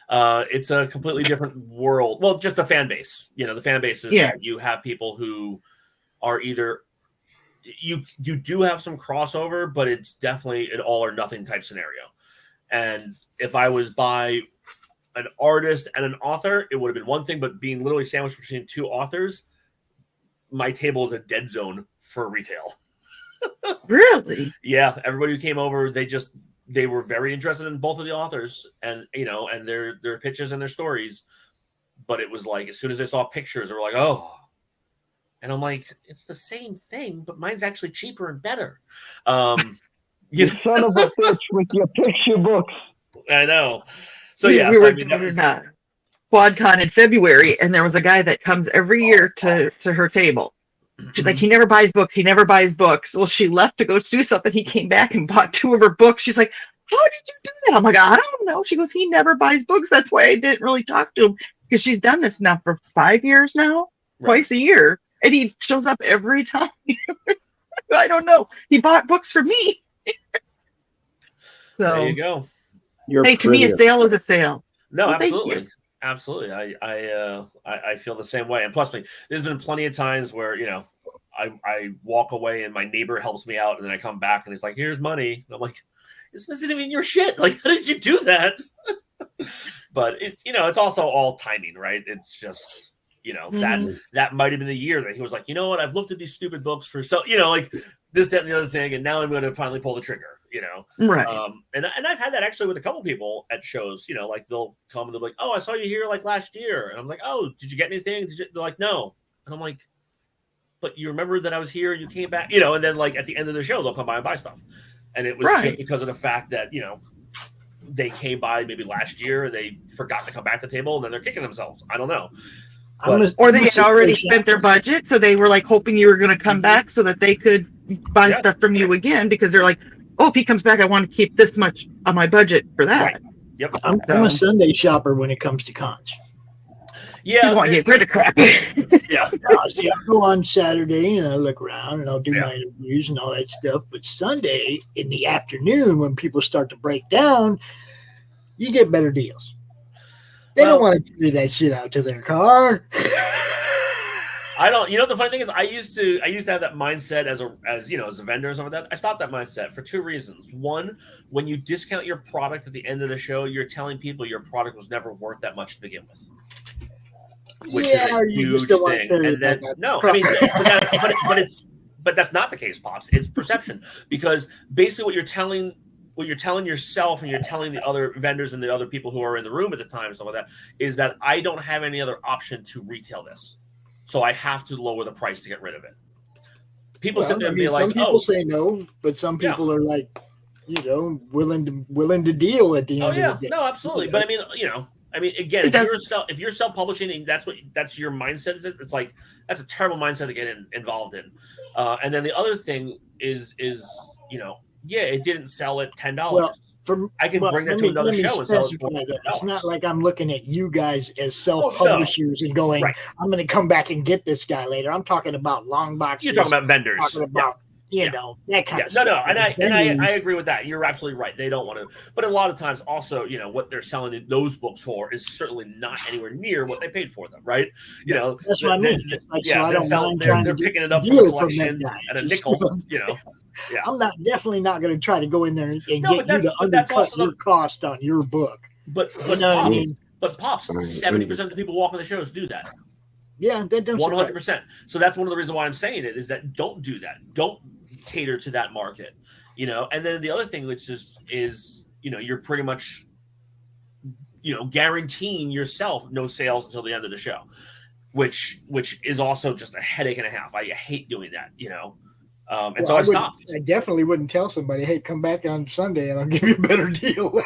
It's a completely different world. Well, just the fan base. The fan base is that you have people who are either you do have some crossover, but it's definitely an all or nothing type scenario. And if I was by an artist and an author, it would have been one thing, but being literally sandwiched between 2 authors, my table is a dead zone for retail. Really? Yeah. Everybody who came over, they were very interested in both of the authors and, and their pitches and their stories. But it was like, as soon as they saw pictures, they were like, oh. And I'm like, it's the same thing, but mine's actually cheaper and better. You son of a bitch with your picture books. I know. So we yeah, were doing QuadCon in February, and there was a guy that comes every year to her table. She's like, he never buys books. He never buys books. Well, she left to go do something. He came back and bought 2 of her books. She's like, how did you do that? I'm like, I don't know. She goes, he never buys books. That's why I didn't really talk to him, because she's done this now for 5 years now, twice a year. And he shows up every time. I don't know. He bought books for me. So there you go. Hey, to me, a sale is a sale. No, well, absolutely. Absolutely. I feel the same way. And plus, there's been plenty of times where, I walk away and my neighbor helps me out, and then I come back and he's like, here's money. And I'm like, this isn't even your shit. Like, how did you do that? But it's, it's also all timing, right? It's just, that might have been the year that he was like, you know what? I've looked at these stupid books for like this, that, and the other thing, and now I'm going to finally pull the trigger, Right. And I've had that actually with a couple people at shows, like they'll come and they'll be like, oh, I saw you here like last year. And I'm like, oh, did you get anything? They're like, no. And I'm like, but you remember that I was here and you came back, and then like at the end of the show, they'll come by and buy stuff. And it was just because of the fact that, they came by maybe last year and they forgot to come back to the table and then they're kicking themselves. I don't know. Or they had already spent their budget, so they were like hoping you were going to come back so that they could buy stuff from you again, because they're like, oh, if he comes back, I want to keep this much on my budget for that. Right. Yep. I'm a Sunday shopper when it comes to cons. Yeah. You want to get rid of crap. Yeah. See, I go on Saturday and I look around and I'll do my interviews and all that stuff. But Sunday in the afternoon, when people start to break down, you get better deals. They don't want to carry that shit out to their car. I don't. The funny thing is, I used to have that mindset as a vendor and stuff like that. I stopped that mindset for 2 reasons. One, when you discount your product at the end of the show, you're telling people your product was never worth that much to begin with. Which is a huge thing. And then but that's not the case, Pops. It's perception, because basically what you're telling yourself and you're telling the other vendors and the other people who are in the room at the time and stuff like that is that I don't have any other option to retail this. So I have to lower the price to get rid of it. People sit there and be like, some people say no, but some people are like, willing to deal at the end of the day. No, absolutely. But again, if you're self-publishing and that's your mindset, it's like, that's a terrible mindset to get involved in. And then the other thing is it didn't sell at $10. Well, I can bring that to another show and sell it for $10. It's not like I'm looking at you guys as self-publishers and going, I'm going to come back and get this guy later. I'm talking about long boxes. You're talking about vendors. Talking about You know, that kind of No, stuff. and I agree with that. You're absolutely right. They don't want to, but a lot of times also, you know, what they're selling those books for is certainly not anywhere near what they paid for them, right? You know, that's what I mean. Like, so I don't mind they're picking it up from a collection at a nickel, you know. Yeah. I'm definitely not going to try to go in there and get you to that's undercut your cost on your book. But you know what I mean? But Pops, 70% of the people walking the shows do that. Yeah, that don't 100%. So that's one of the reasons why I'm saying it is that don't do that. Don't cater to that market, you know. And then the other thing, which is you know, you're pretty much, you know, guaranteeing yourself no sales until the end of the show, which is also just a headache and a half. I hate doing that, you know. And so I stopped. I definitely wouldn't tell somebody, hey, come back on Sunday and I'll give you a better deal.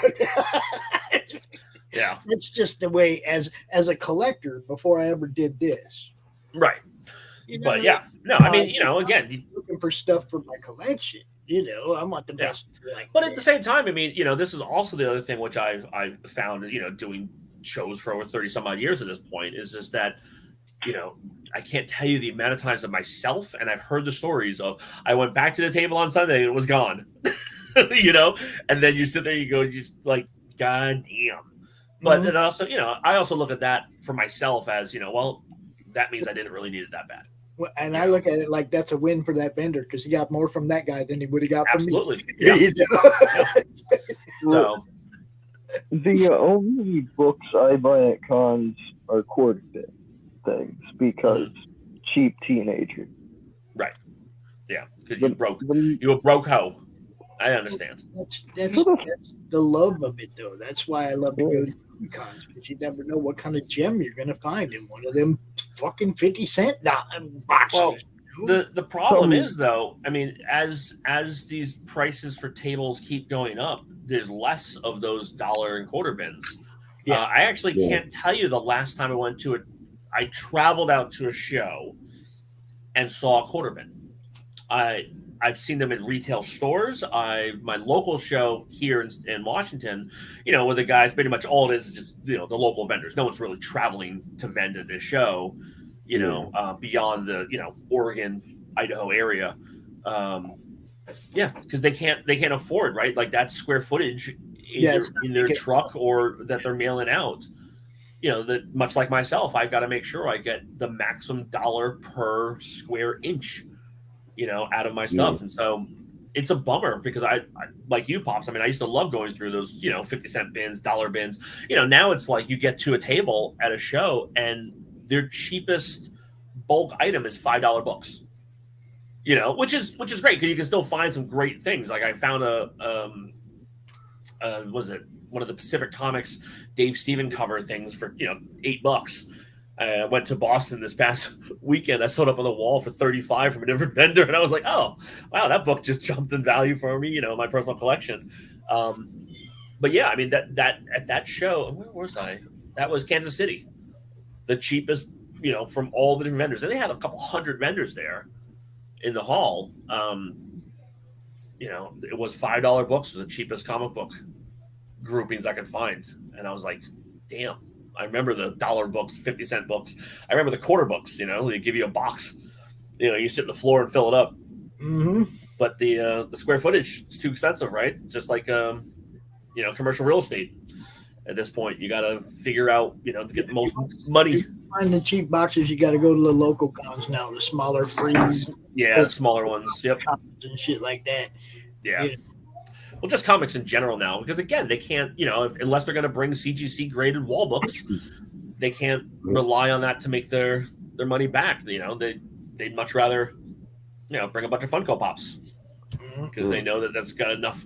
Yeah, it's just the way as a collector before I ever did this. Right. You know, but yeah, no, I mean, you know, again, looking for stuff for my collection. You know, I want the best. But at the same time, I mean, you know, this is also the other thing which I've found, you know, doing shows for over 30 some odd years at this point is that, you know, I can't tell you the amount of times that myself, and I've heard the stories of, I went back to the table on Sunday and it was gone, you know, and then you sit there, you go, you just like, God damn. But then also, you know, I also look at that for myself as, you know, well, that means I didn't really need it that bad. Well, and I look at it like that's a win for that vendor because he got more from that guy than he would have got from me. Absolutely. Yeah. You know? So the only books I buy at cons are quarter bit things because cheap teenager. Right. Yeah. Because you a broke hoe. I understand. That's the love of it, though. That's why I love to go to cons because you never know what kind of gem you're going to find in one of them fucking 50-cent boxes. Well, the problem is, though, I mean, as these prices for tables keep going up, there's less of those dollar and quarter bins. Yeah. I actually can't tell you the last time I went to it. I traveled out to a show and saw a quarter bin. I've seen them in retail stores. My local show here in Washington, you know, where the guys pretty much all it is just, you know, the local vendors. No one's really traveling to vend at this show, you know, beyond the, you know, Oregon, Idaho area. Because they can't afford, right? Like that square footage in their truck or that they're mailing out. You know, that much like myself, I've got to make sure I get the maximum dollar per square inch, you know, out of my stuff. And so it's a bummer because I like you, Pops. I mean, I used to love going through those, you know, 50-cent bins, dollar bins. You know, now it's like you get to a table at a show and their cheapest bulk item is $5 books. You know, which is great because you can still find some great things. Like I found one of the Pacific Comics Dave Stephen cover things for, you know, $8. I went to Boston this past weekend. I saw it up on the wall for $35 from a different vendor, and I was like, "Oh, wow, that book just jumped in value for me." You know, my personal collection. But yeah, I mean that at that show, where was I? That was Kansas City, the cheapest, you know, from all the different vendors, and they had a couple hundred vendors there in the hall. You know, it was $5 books was the cheapest comic book groupings I could find, and I was like, "Damn." I remember the dollar books, 50-cent books. I remember the quarter books, you know, they give you a box. You know, you sit on the floor and fill it up. Mm-hmm. But the square footage is too expensive, right? It's just like, you know, commercial real estate. At this point, you got to figure out, you know, to get the most money. Find the cheap boxes, you got to go to the local cons now, the smaller free. Yeah, the smaller ones. Yep. And shit like that. Yeah. Well, just comics in general now, because again, they can't, you know, unless they're going to bring CGC graded wall books, they can't rely on that to make their money back. You know, they'd much rather, you know, bring a bunch of Funko Pops because they know that that's got enough,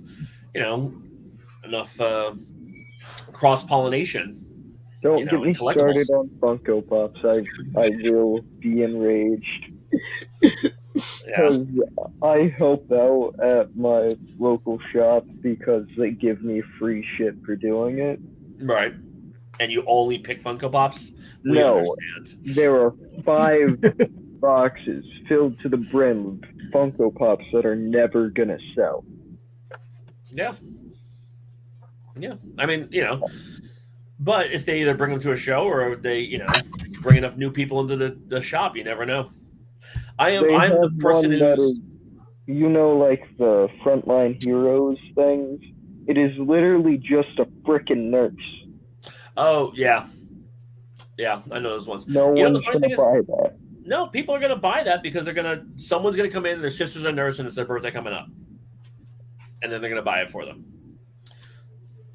you know, cross pollination. Don't get me started on Funko Pops. I will be enraged. Because I help out at my local shop because they give me free shit for doing it. Right. And you only pick Funko Pops? No. There are 5 boxes filled to the brim of Funko Pops that are never going to sell. Yeah. Yeah. I mean, you know, but if they either bring them to a show or they, you know, bring enough new people into the shop, you never know. I am the person you know, like the Frontline Heroes things. It is literally just a frickin' nurse. Oh yeah, yeah, I know those ones. No You know, the one's funny gonna thing is, buy that. no, people are gonna buy that because someone's gonna come in, their sister's a nurse, and it's their birthday coming up, and then they're gonna buy it for them.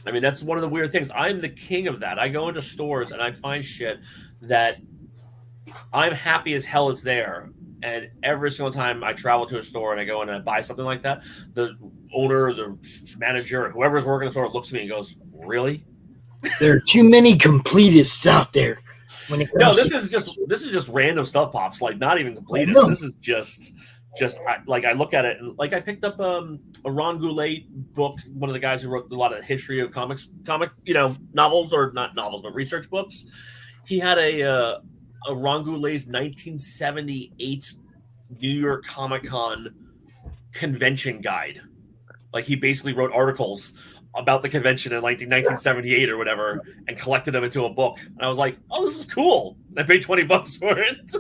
I mean, that's one of the weird things. I'm the king of that. I go into stores and I find shit that I'm happy as hell it's there. And every single time I travel to a store and I go in and I buy something like that, the owner, the manager, whoever's working the store looks at me and goes, "Really?" There are too many completists out there. When it comes No, this is just random stuff, Pops. Like, not even completists. This is just I look at it and like I picked up a Ron Goulet book, one of the guys who wrote a lot of history of comic novels, or not novels but research books. He had a Ron Goulet's 1978 New York Comic Con convention guide. Like, he basically wrote articles about the convention in 1978 or whatever and collected them into a book. And I was like, "Oh, this is cool." And I paid $20 for it.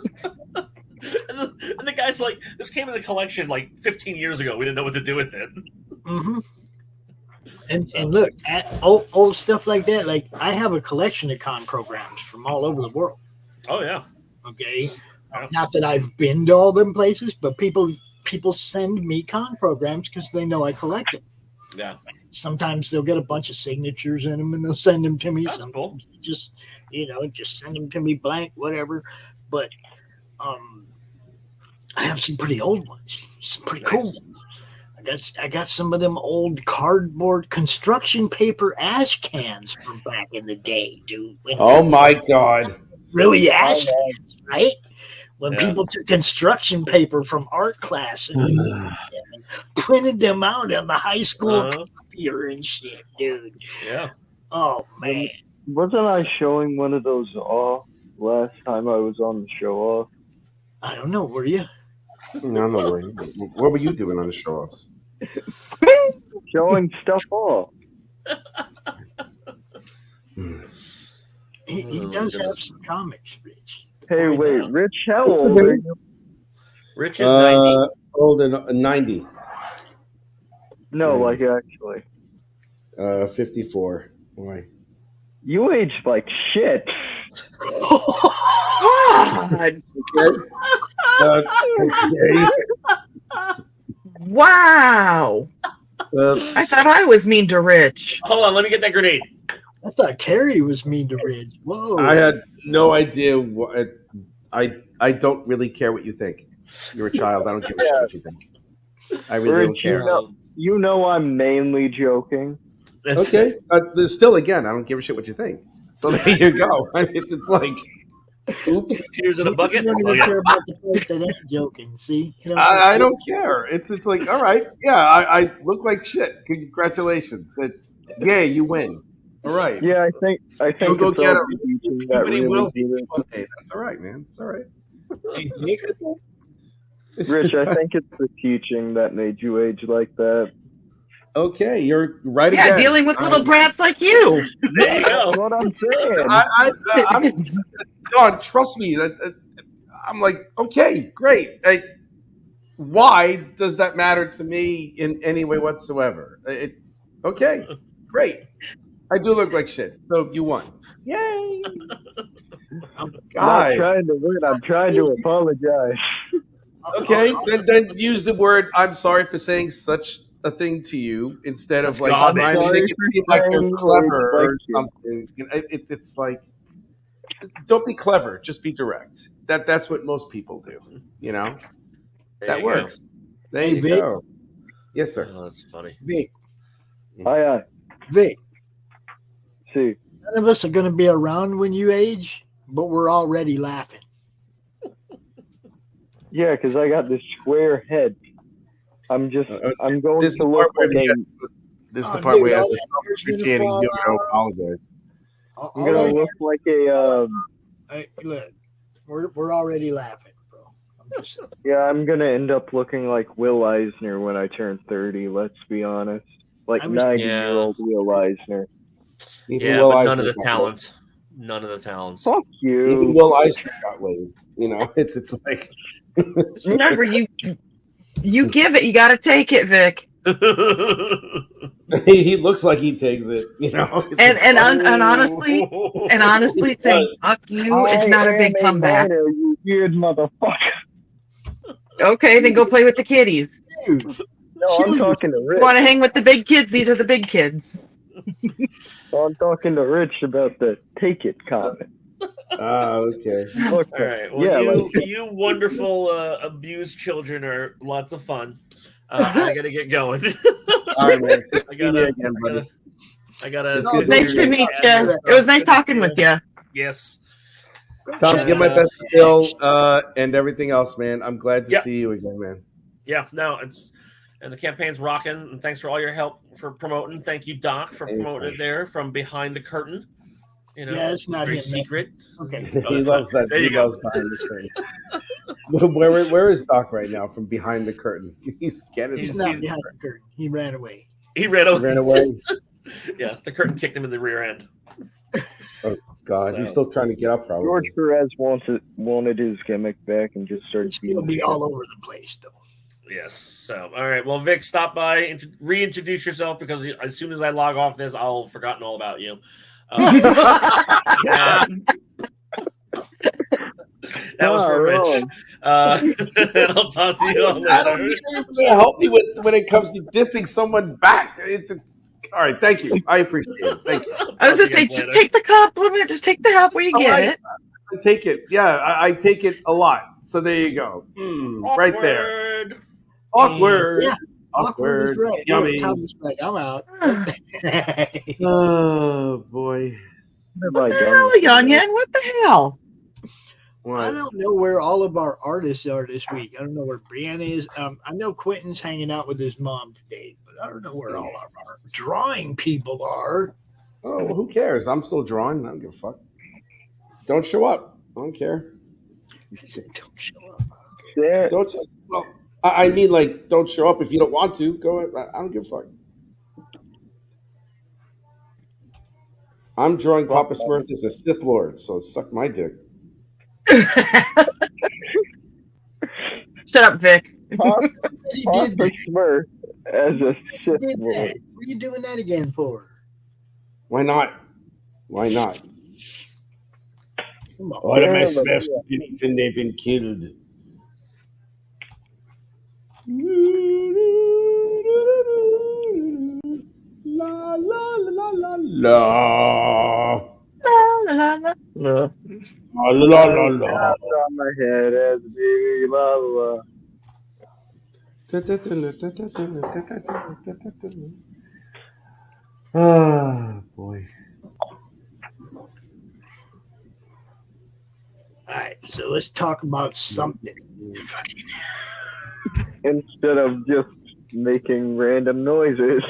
And the guy's like, "This came in the collection like 15 years ago. We didn't know what to do with it." Mm-hmm. And look, at old stuff like that. Like, I have a collection of con programs from all over the world. Oh yeah. Okay. Not that I've been to all them places, but people send me con programs because they know I collect them. Yeah. Sometimes they'll get a bunch of signatures in them and they'll send them to me. That's cool. Just send them to me blank, whatever. But I have some pretty old ones. Some pretty cool ones. I got some of them old cardboard construction paper ash cans from back in the day, dude. Oh my God. Really ash cans, right? When people took construction paper from art class and printed them out on the high school copier and shit, dude. Yeah. Oh man. Wasn't I showing one of those off last time I was on the show off? I don't know. Were you? No, no worry. What were you doing on the show offs? Showing stuff off. He does have some comics, Rich. Hey, wait, Rich, how old are you? Rich is 90. Old and 90. No, like actually. 54. Why? You aged like shit. God. Okay. Wow. I thought I was mean to Rich. Hold on, let me get that grenade. I thought Carrie was mean to Rich. Whoa. I had no idea what. I don't really care what you think. You're a child. I don't give a shit what you think. I really don't care. You know I'm mainly joking. Okay. There's still, again, I don't give a shit what you think. So there you go. I mean, it's like, oops. Tears in a bucket. You don't even care about the part that ain't joking. See? I don't care. It's like, all right. Yeah, I look like shit. Congratulations. Yay, you win. All right. Yeah, I think You'll go it's get all it. teaching that Everybody really will. didn't- Okay, that's all right, man. It's all right. Rich, I think it's the teaching that made you age like that. Okay, you're right Yeah, again. dealing with little brats like you. There you go. That's what I'm saying. I'm God, trust me. I'm like, okay, great. Why does that matter to me in any way whatsoever? Okay, great. I do look like shit, so you won. Yay! I'm not trying to win. I'm trying to apologize. Okay, then use the word "I'm sorry for saying such a thing to you" instead of like God, trying to sorry make it for seem like saying you're clever or like you. something. You know, it's like, don't be clever, just be direct. That's what most people do. You know, that you works. There Hey, you Vic. go. Yes, sir. Oh, that's funny. Vic, Aye. Vic, See. none of us are going to be around when you age, but we're already laughing. Yeah, because I got this square head. I'm going This is to the look part where like he a, has- this is the Oh, part dude, where he has all to that hair's stop gonna pretending fall you don't apologize. I'm gonna look like a Hey, look, we're already laughing, bro. I'm just saying. yeah, I'm gonna end up looking like Will Eisner when I turn 30, let's be honest. Like I was- 90-year-old Will Eisner. Even Yeah, Will but Eisner none of the got talents. None of the talents. Fuck laid. you. Even Will Eisner got laid. You know, it's like Remember, you You give it, you got to take it, Vic. He looks like he takes it, you know. And honestly, saying fuck you is not a big comeback. Minor, you weird motherfucker. Okay, then go play with the kiddies. No, I'm talking to Rich. You want to hang with the big kids? These are the big kids. So I'm talking to Rich about the take it comment. Okay. All right. Well, Yeah, you wonderful abused children are lots of fun. I gotta get going. All right, man. I gotta. It was nice to meet you. It was nice talking with you. Yes. Tom, give my best to Bill and everything else, man. I'm glad to see you again, man. Yeah. No, and the campaign's rocking. And thanks for all your help for promoting. Thank you, Doc, for promoting it there from behind the curtain. You know, Yeah, it's not very him, secret. Okay. He loves that. There He you go. loves behind the curtain. Where is Doc right now? From behind the curtain. He's getting. He's not behind the curtain. He ran away. He ran away. He ran away. Yeah, the curtain kicked him in the rear end. Oh God, he's still trying to get up. Probably. George Perez wanted his gimmick back and just started. He'll be all over the place, though. Yes. So, all right. Well, Vic, stop by, reintroduce yourself because as soon as I log off this, I'll have forgotten all about you. That was for Rich. And I'll talk to you all later. I don't need anybody to help me when it comes to dissing someone back. All right, thank you. I appreciate it. Thank you. I was just saying, just take the compliment, just take the help where you get it. I take it. Yeah, I take it a lot. So there you go. Right there. Awkward. Yeah. Awkward. Is right. Yummy. Thomas like, I'm out. Oh boy. What the hell, youngin? What the hell? I don't know where all of our artists are this week. I don't know where Brianna is. I know Quentin's hanging out with his mom today, but I don't know where all of our drawing people are. Oh, well, who cares? I'm still drawing. I don't give a fuck. Don't show up. I don't care. Don't show up. Yeah. Don't. Well, I mean, like, don't show up if you don't want to. Go ahead. I don't give a fuck. I'm drawing Papa Smurf as a Sith Lord, so suck my dick. Shut up, Vic. Papa Smurf as a Sith Lord. What are you doing that again for? Why not? Why not? Come on. All of my Smurfs have been eaten. They've been killed. La la la la la. La la la la. La la la. On my head as a baby, la la. Ah, boy. All right, so let's talk about something. Instead of just making random noises.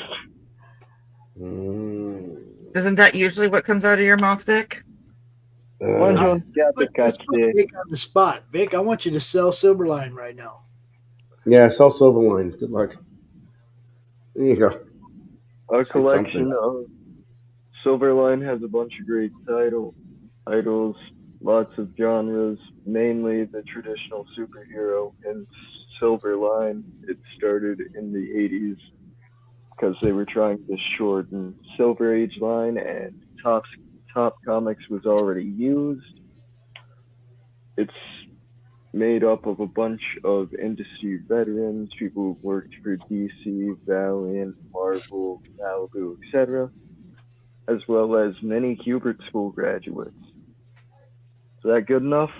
Isn't that usually what comes out of your mouth, Vic? Let's put Vic on the spot. Vic, I want you to sell Silverline right now. Yeah, sell Silverline. Good luck. There you go. Our collection of Silverline has a bunch of great titles, lots of genres, mainly the traditional superhero and Silverline. It started in the 80s because they were trying to shorten Silver Age line, and Top Comics was already used. It's made up of a bunch of industry veterans, people who worked for DC, Valiant, Marvel, Malibu, etc., as well as many Hubert School graduates. Is that good enough?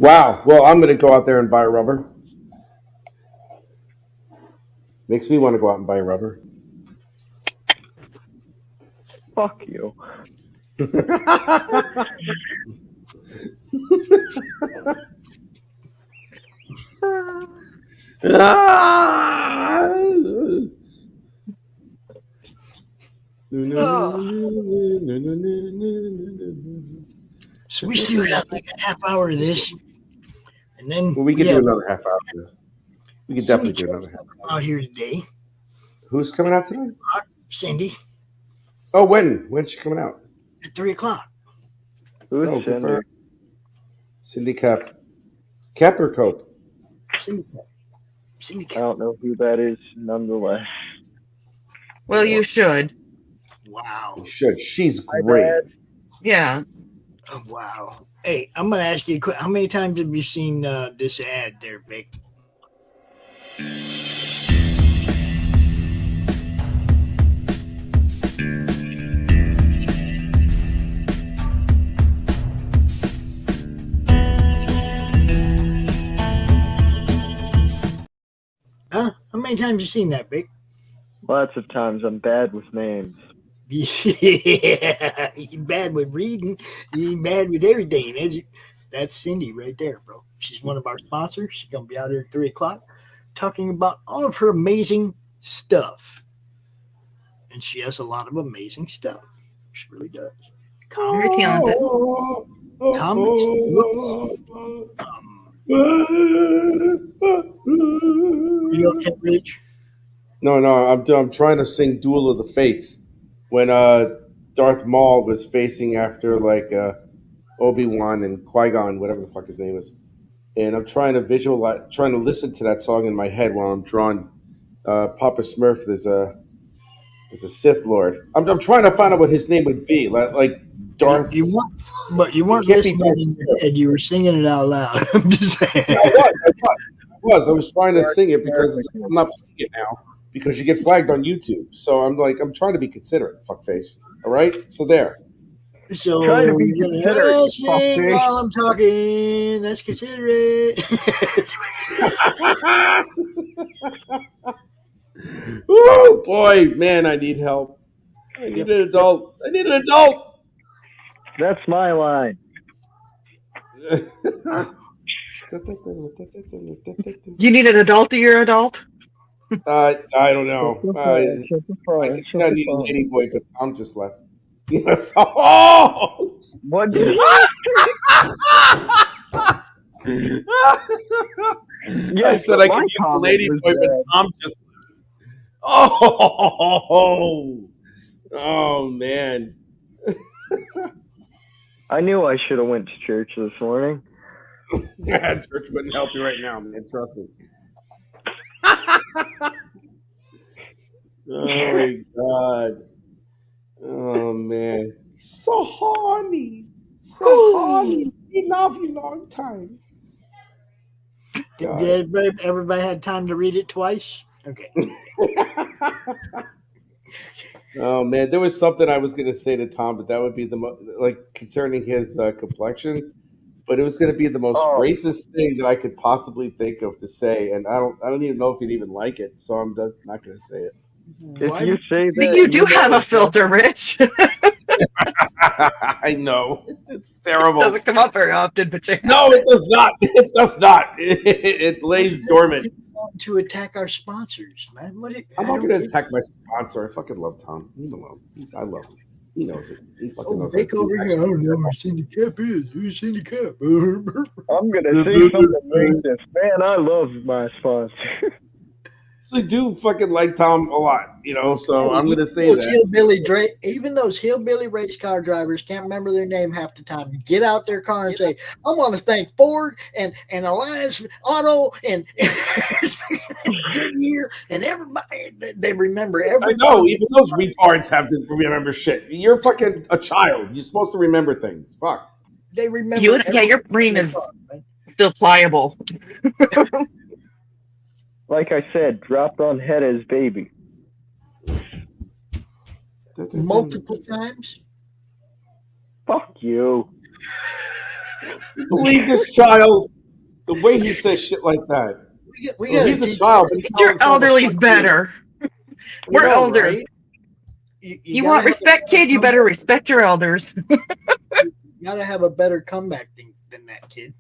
Wow. Well, I'm going to go out there and buy a rubber. Makes me want to go out and buy a rubber. Fuck you. So we still got like a half hour of this, and then Well, we can do another half hour of this. We can definitely do another half hour. out here today. Who's coming out tonight? Cindy Oh, when? When's she coming out? at 3:00. Who's Oh, good Cindy? for her. Cindy Koepp. Koepp or Koepp? Cindy Koepp. Cindy Koepp. I don't know who that is, nonetheless. Well, you should. Wow. You should. She's great. Yeah. Oh, wow. Hey, I'm going to ask you a quick. How many times have you seen this ad there, Vic? Huh? How many times have you seen that, Vic? Lots of times. I'm bad with names. Yeah, you bad with reading. You ain't bad with everything, is you? That's Cindy right there, bro. She's one of our sponsors. She's going to be out here at 3 o'clock talking about all of her amazing stuff. And she has a lot of amazing stuff. She really does. Very talented. Comics. You okay, Rich? No, I'm trying to sing Duel of the Fates when Darth Maul was facing after like Obi-Wan and Qui-Gon, whatever the fuck his name is. And I'm trying to listen to that song in my head while I'm drawing Papa Smurf. There's a Sith Lord. I'm trying to find out what his name would be, like Darth. But you weren't listening in your head. You were singing it out loud. I'm just saying. I was trying to sing it because I'm not playing it now because you get flagged on YouTube. So I'm trying to be considerate, fuckface. All right? So there. So Try to be you're gonna considerate, sing fuckface. while I'm talking. Let's consider it. Oh boy, man, I need help. I need an adult. That's my line. You need an adult to your adult? I don't know. I need a lady boy, but Tom just left. Yes. Oh! What? I said I could use a lady boy, but Tom just left. Oh man. I knew I should have went to church this morning. Church wouldn't help you right now, man. Trust me. Oh my god. Oh man. So horny. We love you long time. Did everybody had time to read it twice? Okay. Oh man, there was something I was going to say to Tom, but that would be concerning his complexion. But it was going to be the most racist thing that I could possibly think of to say, and I don't even know if he'd even like it, so I'm just not going to say it. If you say that, You do have a filter, Rich. I know it's terrible. It doesn't come up very often, but no, it does not. It does not. It lays dormant. To attack our sponsors, man. I'm not going to attack my sponsor. I fucking love Tom. Leave him alone. I love him. He knows it. He fucking knows it. Over here. I don't know who Cindy Koepp is. Who's Cindy Koepp? I'm going to say something racist. Man, I love my sponsor. I do fucking like Tom a lot, so I'm going to say that. Even those hillbilly race car drivers can't remember their name half the time. Get out their car and say, I want to thank Ford and Alliance Auto and Goodyear and everybody. They remember everything. I know, even those retards have to remember shit. You're fucking a child. You're supposed to remember things. Fuck. They remember. Your brain is still pliable. Like I said, dropped on Hedda's baby. Multiple times? Fuck you. Believe this child. The way he says shit like that. He's a child. Your elderly's better. We're elders. Right? You want respect, kid? You better respect your elders. You gotta have a better comeback than that, kid.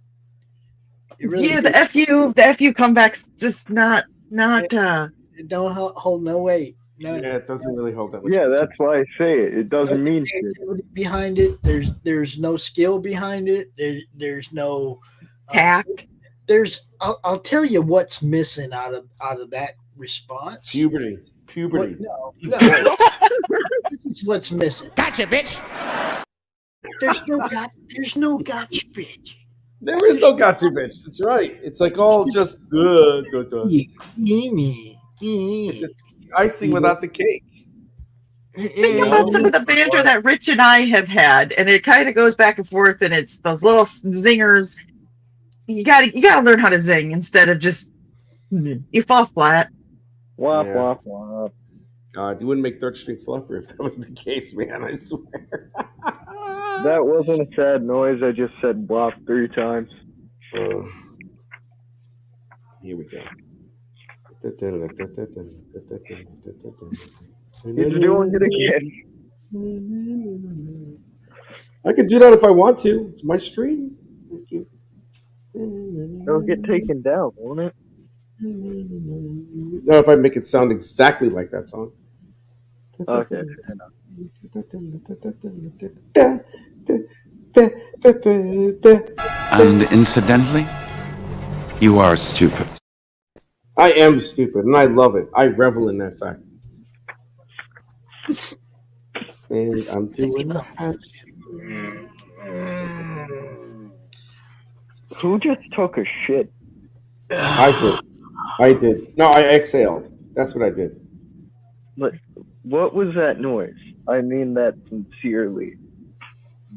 Really the FU comeback's just not. It don't hold no weight. No. Yeah, it doesn't really hold that much. Yeah, that's why I say it. It doesn't mean shit. Behind it, there's no skill behind it. There's no tact. I'll tell you what's missing out of that response. Puberty. No. This is what's missing. Gotcha, bitch. There's no gotcha, bitch. There is no got you, bitch. That's right. It's like all just it's just icing without the cake. Think about some of the banter that Rich and I have had, and it kind of goes back and forth, and it's those little zingers. You gotta learn how to zing instead of just you fall flat. Wop, wop, wop. God, you wouldn't make Third Street Fluffer if that was the case, man. I swear. That wasn't a sad noise. I just said wop 3 times. Here we go. He's doing it again. I could do that if I want to. It's my stream. Thank you. It'll get taken down, won't it? No, if I make it sound exactly like that song. Okay. And incidentally, you are stupid. I am stupid, and I love it. I revel in that fact. And I'm doing that. Who just took a shit? I did. No, I exhaled. That's what I did. But what was that noise? I mean that sincerely.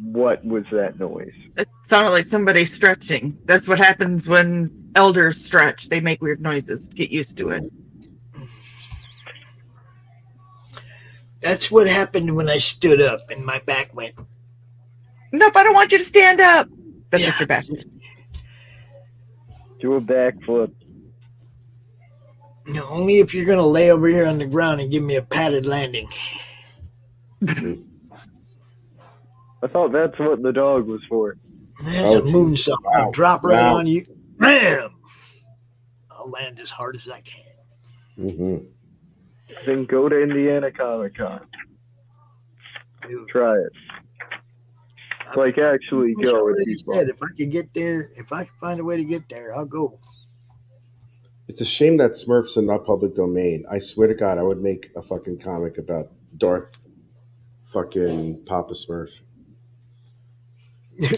What was that noise? It sounded like somebody stretching. That's what happens when elders stretch. They make weird noises. Get used to it. That's what happened when I stood up and my back went. Nope, I don't want you to stand up. That's what your back went. Do a backflip. No, only if you're going to lay over here on the ground and give me a padded landing. I thought that's what the dog was for. That's a moonsault. I'll drop right on you. Bam! I'll land as hard as I can. Mm-hmm. Then go to Indiana Comic Con. Try it. Like, actually I go. already said, if I could get there, if I can find a way to get there, I'll go. It's a shame that Smurfs are not public domain. I swear to God, I would make a fucking comic about Darth fucking Papa Smurf.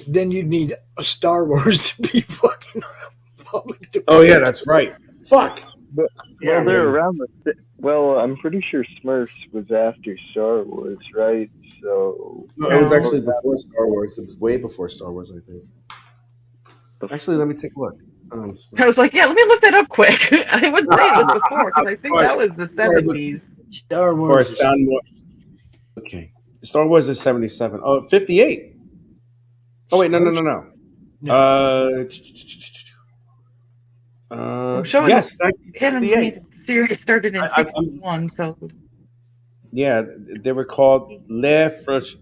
Then you'd need a Star Wars to be fucking public domain. Oh, yeah, that's right. Fuck. But, well, they're around the... Well, I'm pretty sure Smurfs was after Star Wars, right? So... No, it was actually before Star Wars. It was way before Star Wars, I think. Actually, let me take a look. I was like, yeah, let me look that up quick. I would say it was before, because I think that was the 70s. Star Wars. Okay. Star Wars is 77. Oh, 58. Oh, wait, no. I'm showing yes, the animated series started in 61, so... Yeah, they were called Les Frères.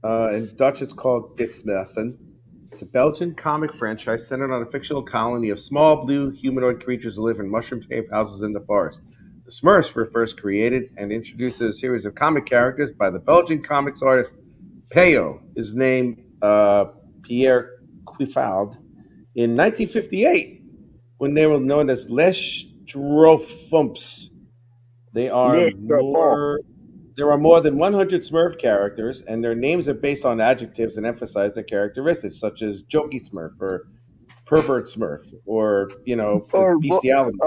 In Dutch, it's called Ditsmerfen. It's a Belgian comic franchise centered on a fictional colony of small blue humanoid creatures who live in mushroom-shaped houses in the forest. The Smurfs were first created and introduced as a series of comic characters by the Belgian comics artist Peyo, his name Pierre Quifald, in 1958, when they were known as Les Schtroumpfs. There are more than 100 Smurf characters, and their names are based on adjectives and emphasize their characteristics, such as Jokey Smurf or Pervert Smurf, or bestiality.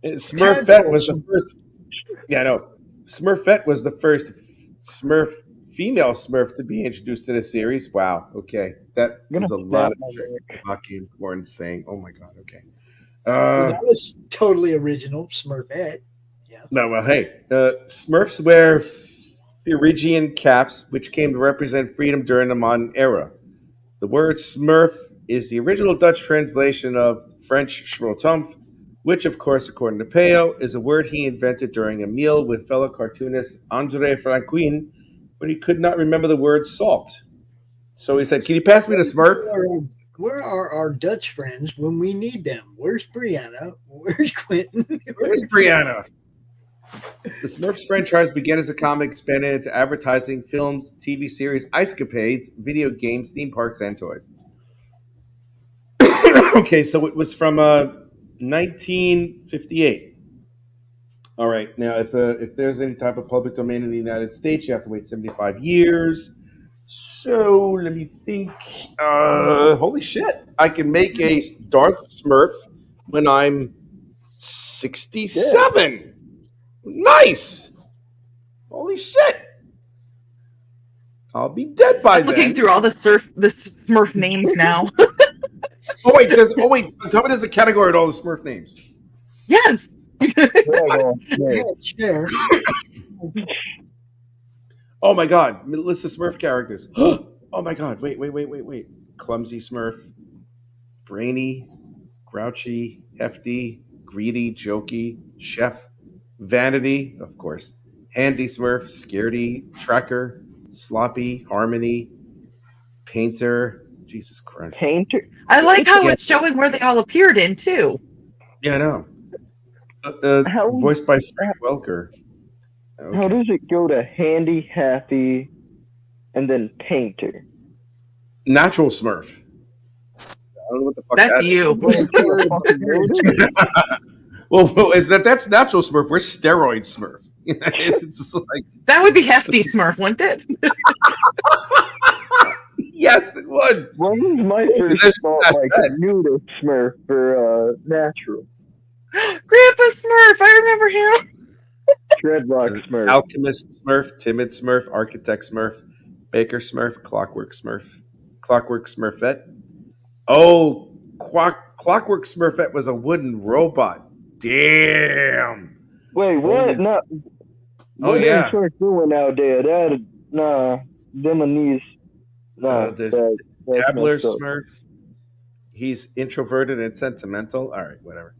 Smurfette was the first. Yeah, no. Smurfette was the first female Smurf to be introduced to the series. Wow. Okay, that was a lot of fucking important saying. Oh my God. Okay. That was totally original, Smurfette. Yeah. No, well, hey, Smurfs wear Phrygian caps, which came to represent freedom during the modern era. The word Smurf is the original Dutch translation of French Schtroumpf, which, of course, according to Peyo, is a word he invented during a meal with fellow cartoonist André Franquin when he could not remember the word salt. So he said, "Can you pass me the Smurf?" Where are our Dutch friends when we need them? Where's Brianna? Where's Quentin? Where's Brianna? The Smurfs franchise began as a comic, expanded into advertising, films, TV series, ice-capades, video games, theme parks, and toys. Okay, so it was from 1958. All right. Now, if there's any type of public domain in the United States, you have to wait 75 years. So let me think. Holy shit! I can make a Darth Smurf when I'm 67. Yeah. Nice. Holy shit! I'll be dead by then. Looking through all the Smurf names now. Oh wait, tell me there's a category of all the Smurf names. Yes. Sure. Oh my god, list of Smurf characters. Oh my god, wait. Clumsy Smurf, brainy, grouchy, hefty, greedy, jokey, chef, vanity, of course, handy Smurf, scaredy, tracker, sloppy, harmony, painter, Jesus Christ. Painter? I like how it's showing where they all appeared in, too. Yeah, I know. Voiced by Frank Welker. Okay. How does it go to handy, happy, and then painter? Natural Smurf. I don't know what the fuck that's you. Well, that's natural Smurf. We're steroid Smurf. It's like that would be hefty Smurf, wouldn't it? Yes, it would. What was my first thought, like nudist Smurf for natural? Grandpa Smurf, I remember him. Dreadlock Smurf. Alchemist Smurf, Timid Smurf, Architect Smurf, Baker Smurf, Clockwork Smurf, Clockwork Smurfette. Oh, Clockwork Smurfette was a wooden robot. Damn. Wait, what? No. What yeah. What are you doing nowadays? Them and these. No, there's Dabbler Smurf. He's introverted and sentimental. All right, whatever.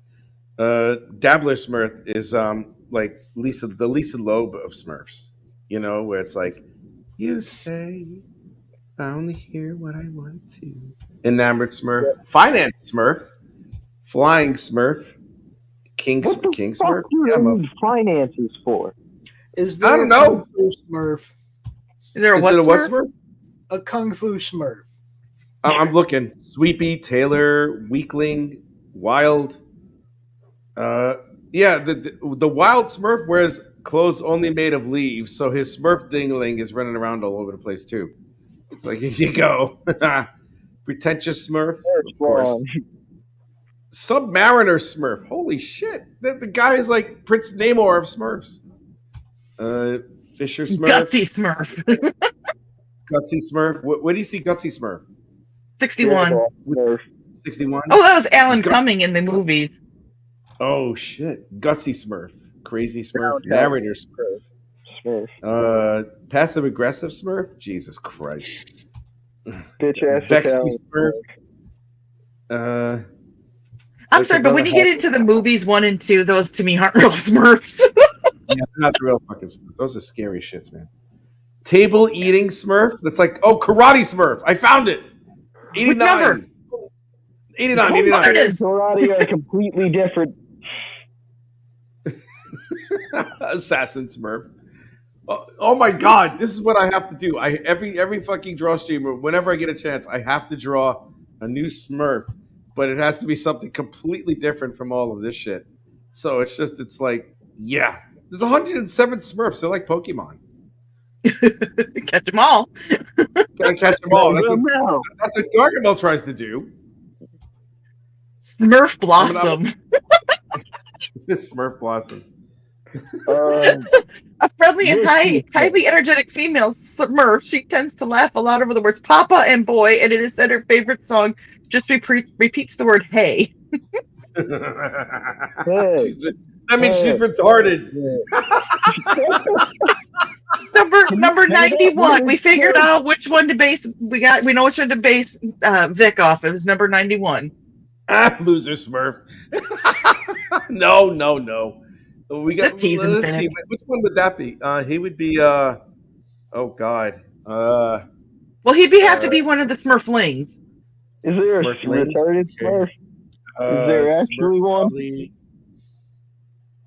Dabbler Smurf is like the Lisa Loeb of Smurfs. You know, where it's like, you say, I only hear what I want to. Enamored Smurf, Finance Smurf, Flying Smurf, King Smurf. What do finances for? Is there I don't know. Kung Fu Smurf? Is there a what Smurf? A Kung Fu Smurf. I'm looking. Sweepy, Taylor, Weakling, Wild. Yeah, the Wild Smurf wears clothes only made of leaves, so his Smurf dingling is running around all over the place too. It's like, here you go. Pretentious Smurf, of course. Submariner Smurf. Holy shit. The guy is like Prince Namor of Smurfs. Fisher Smurf. Gutsy Smurf. Gutsy Smurf. What do you see Gutsy Smurf? 61. 61? Oh, that was Alan Cumming in the movies. Oh, shit. Gutsy Smurf. Crazy Smurf. Narrator Smurf. Passive aggressive Smurf? Jesus Christ. Bitch ass Vexy Smurf. I'm sorry, but when you get into the movies 1 and 2, those to me aren't real Smurfs. Yeah, they're not the real fucking Smurfs. Those are scary shits, man. Table eating Smurf. That's like, oh, karate Smurf. I found it. 89. 89. There it is. Karate are completely different. Assassin Smurf. Oh my God! This is what I have to do. Every fucking draw streamer, whenever I get a chance, I have to draw a new Smurf, but it has to be something completely different from all of this shit. So it's like, yeah, there's 107 Smurfs. They're like Pokemon. Catch them all. Gotta catch them all. That's what Gargamel tries to do. Smurf Blossom. This Smurf Blossom. A friendly and highly energetic female Smurf. She tends to laugh a lot over the words "papa" and "boy," and it is said her favorite song just repeats the word "hey." Hey. That means she's retarded. Number 91. We figured out which one to base. We know which one to base Vic off. It was number 91. Loser Smurf. No. We got. Let's see. Which one would that be? He would be. Oh God. Well, he'd have to be one of the Smurflings. Is there a retarded Smurf? Is there actually one?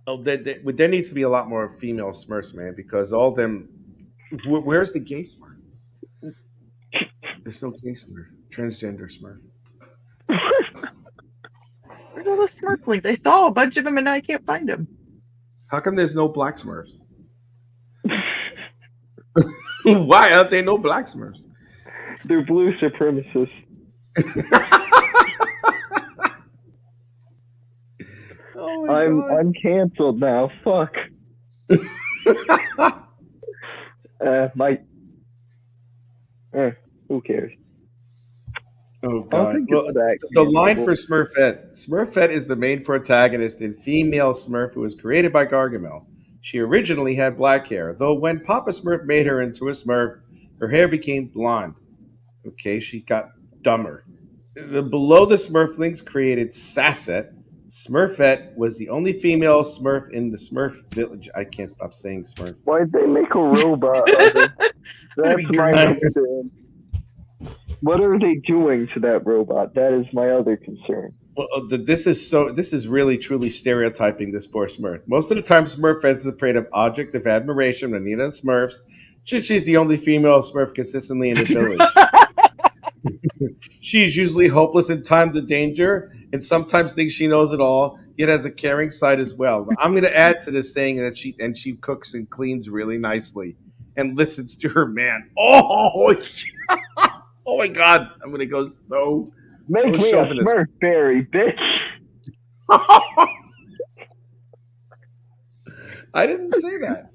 Oh, there needs to be a lot more female Smurfs, man, because all them. Where's the gay Smurf? There's no gay Smurf. Transgender Smurf. Where's all the Smurflings? I saw a bunch of them and I can't find them. How come there's no black Smurfs? Why aren't there no black Smurfs? They're blue supremacists. Oh I'm canceled now. Fuck. Who cares? Oh god. Well, the line for Smurfette. Smurfette is the main protagonist and female Smurf who was created by Gargamel. She originally had black hair, though when Papa Smurf made her into a Smurf, her hair became blonde. Okay, she got dumber. Below the Smurflings created Sassette. Smurfette was the only female Smurf in the Smurf village. I can't stop saying Smurf. Why'd they make a robot? That's my concern. What are they doing to that robot? That is my other concern. Well, this is really truly stereotyping this poor Smurf. Most of the time, Smurfette is the prey of object of admiration when Nina Smurfs. She's the only female Smurf consistently in the village. She's usually hopeless in times of danger and sometimes thinks she knows it all, yet has a caring side as well. I'm going to add to this saying that she cooks and cleans really nicely and listens to her man. Oh, oh my God. I'm going to go so Make me a Smurf fairy, bitch. I didn't say that.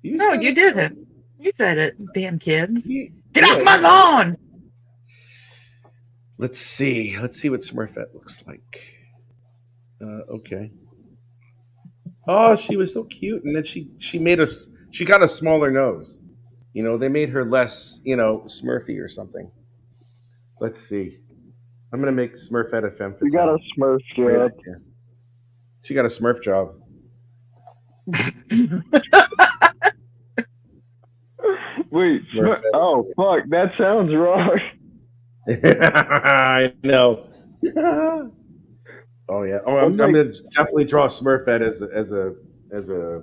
No, you didn't. You said it, damn kids. Get off my lawn! Let's see what Smurfette looks like. Okay. Oh, she was so cute, and then she got a smaller nose. You know, they made her less, Smurfy or something. Let's see. I'm gonna make Smurfette a femme fatale. You got a Smurf job. She got a Smurf job. Wait, oh fuck, that sounds wrong. I know. Oh yeah. Oh, I'm gonna definitely draw Smurfette as a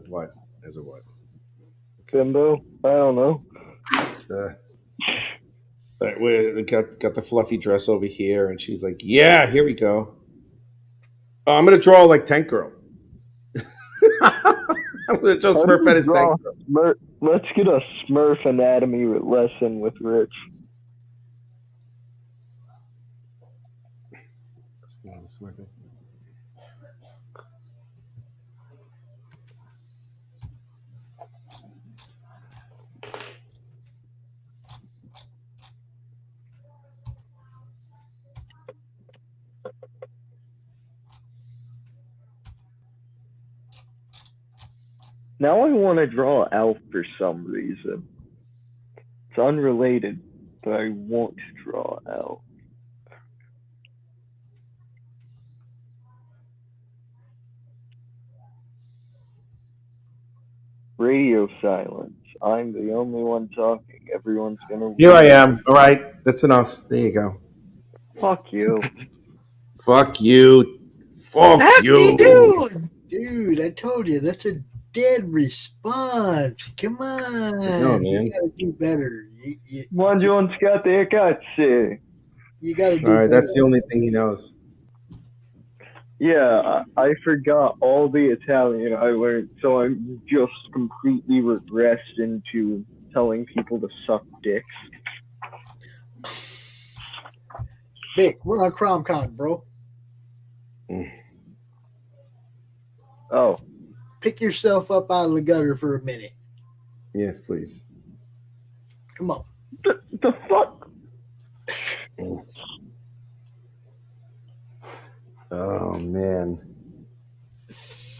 what? As a what? Bimbo? I don't know. We got the fluffy dress over here, and she's like, "Yeah, here we go." Oh, I'm gonna draw like Tank Girl. I'm gonna draw Smurfette as Tank Girl. Let's get a Smurf anatomy lesson with Rich. Now I want to draw Alf for some reason. It's unrelated, but I want to draw Alf. Radio silence. I'm the only one talking. Everyone's gonna. Here I am. All right, that's enough. There you go. Fuck you. Fuck you. Fuck you. Dude, I told you that's a dead response. Come on. No, man. You gotta do better. One's got their cazzi. You gotta do All right, better. that's the only thing he knows. Yeah, I forgot all the Italian I learned, so I'm just completely regressed into telling people to suck dicks. Vic, we're on CromCon, bro. Oh. Pick yourself up out of the gutter for a minute. Yes, please. Come on. The fuck? Oh, man.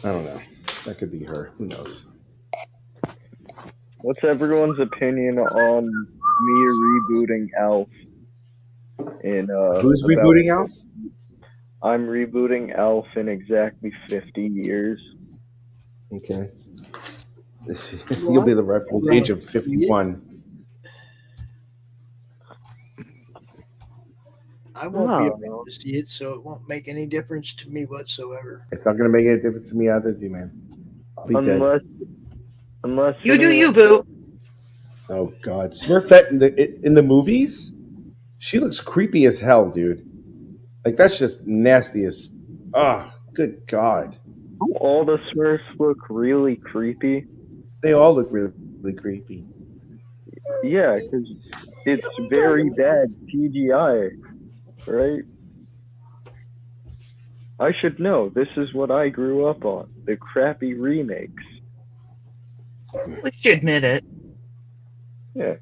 I don't know. That could be her. Who knows? What's everyone's opinion on me rebooting Alf? Who's rebooting Alf? I'm rebooting Alf in exactly 50 years. Okay. You'll be the rightful age of 51. I won't be able to see it, so it won't make any difference to me whatsoever. It's not going to make any difference to me either, man. I'll be dead. Unless you do you, boo. Oh God, Smurfette in the movies, she looks creepy as hell, dude. Like that's just nasty as. Oh, good God. Don't all the Smurfs look really creepy? They all look really, really creepy. Yeah, because it's very bad CGI, right? I should know. This is what I grew up on. The crappy remakes. At least you admit it. Yeah.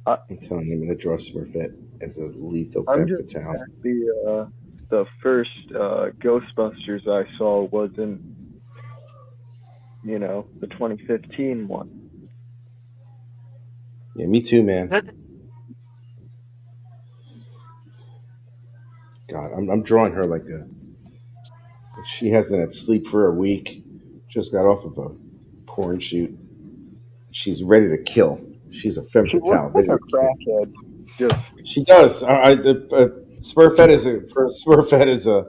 I'm telling you, I'm going to draw Smurfette as a lethal I'm femme just fatale. happy the first Ghostbusters I saw wasn't, the 2015 one. Yeah, me too, man. God, I'm drawing her like she hasn't had sleep for a week. Just got off of a porn shoot. She's ready to kill. She's a femme She fatale. looks like a crackhead. Just She does. Smurfette is a. Smurfette is a.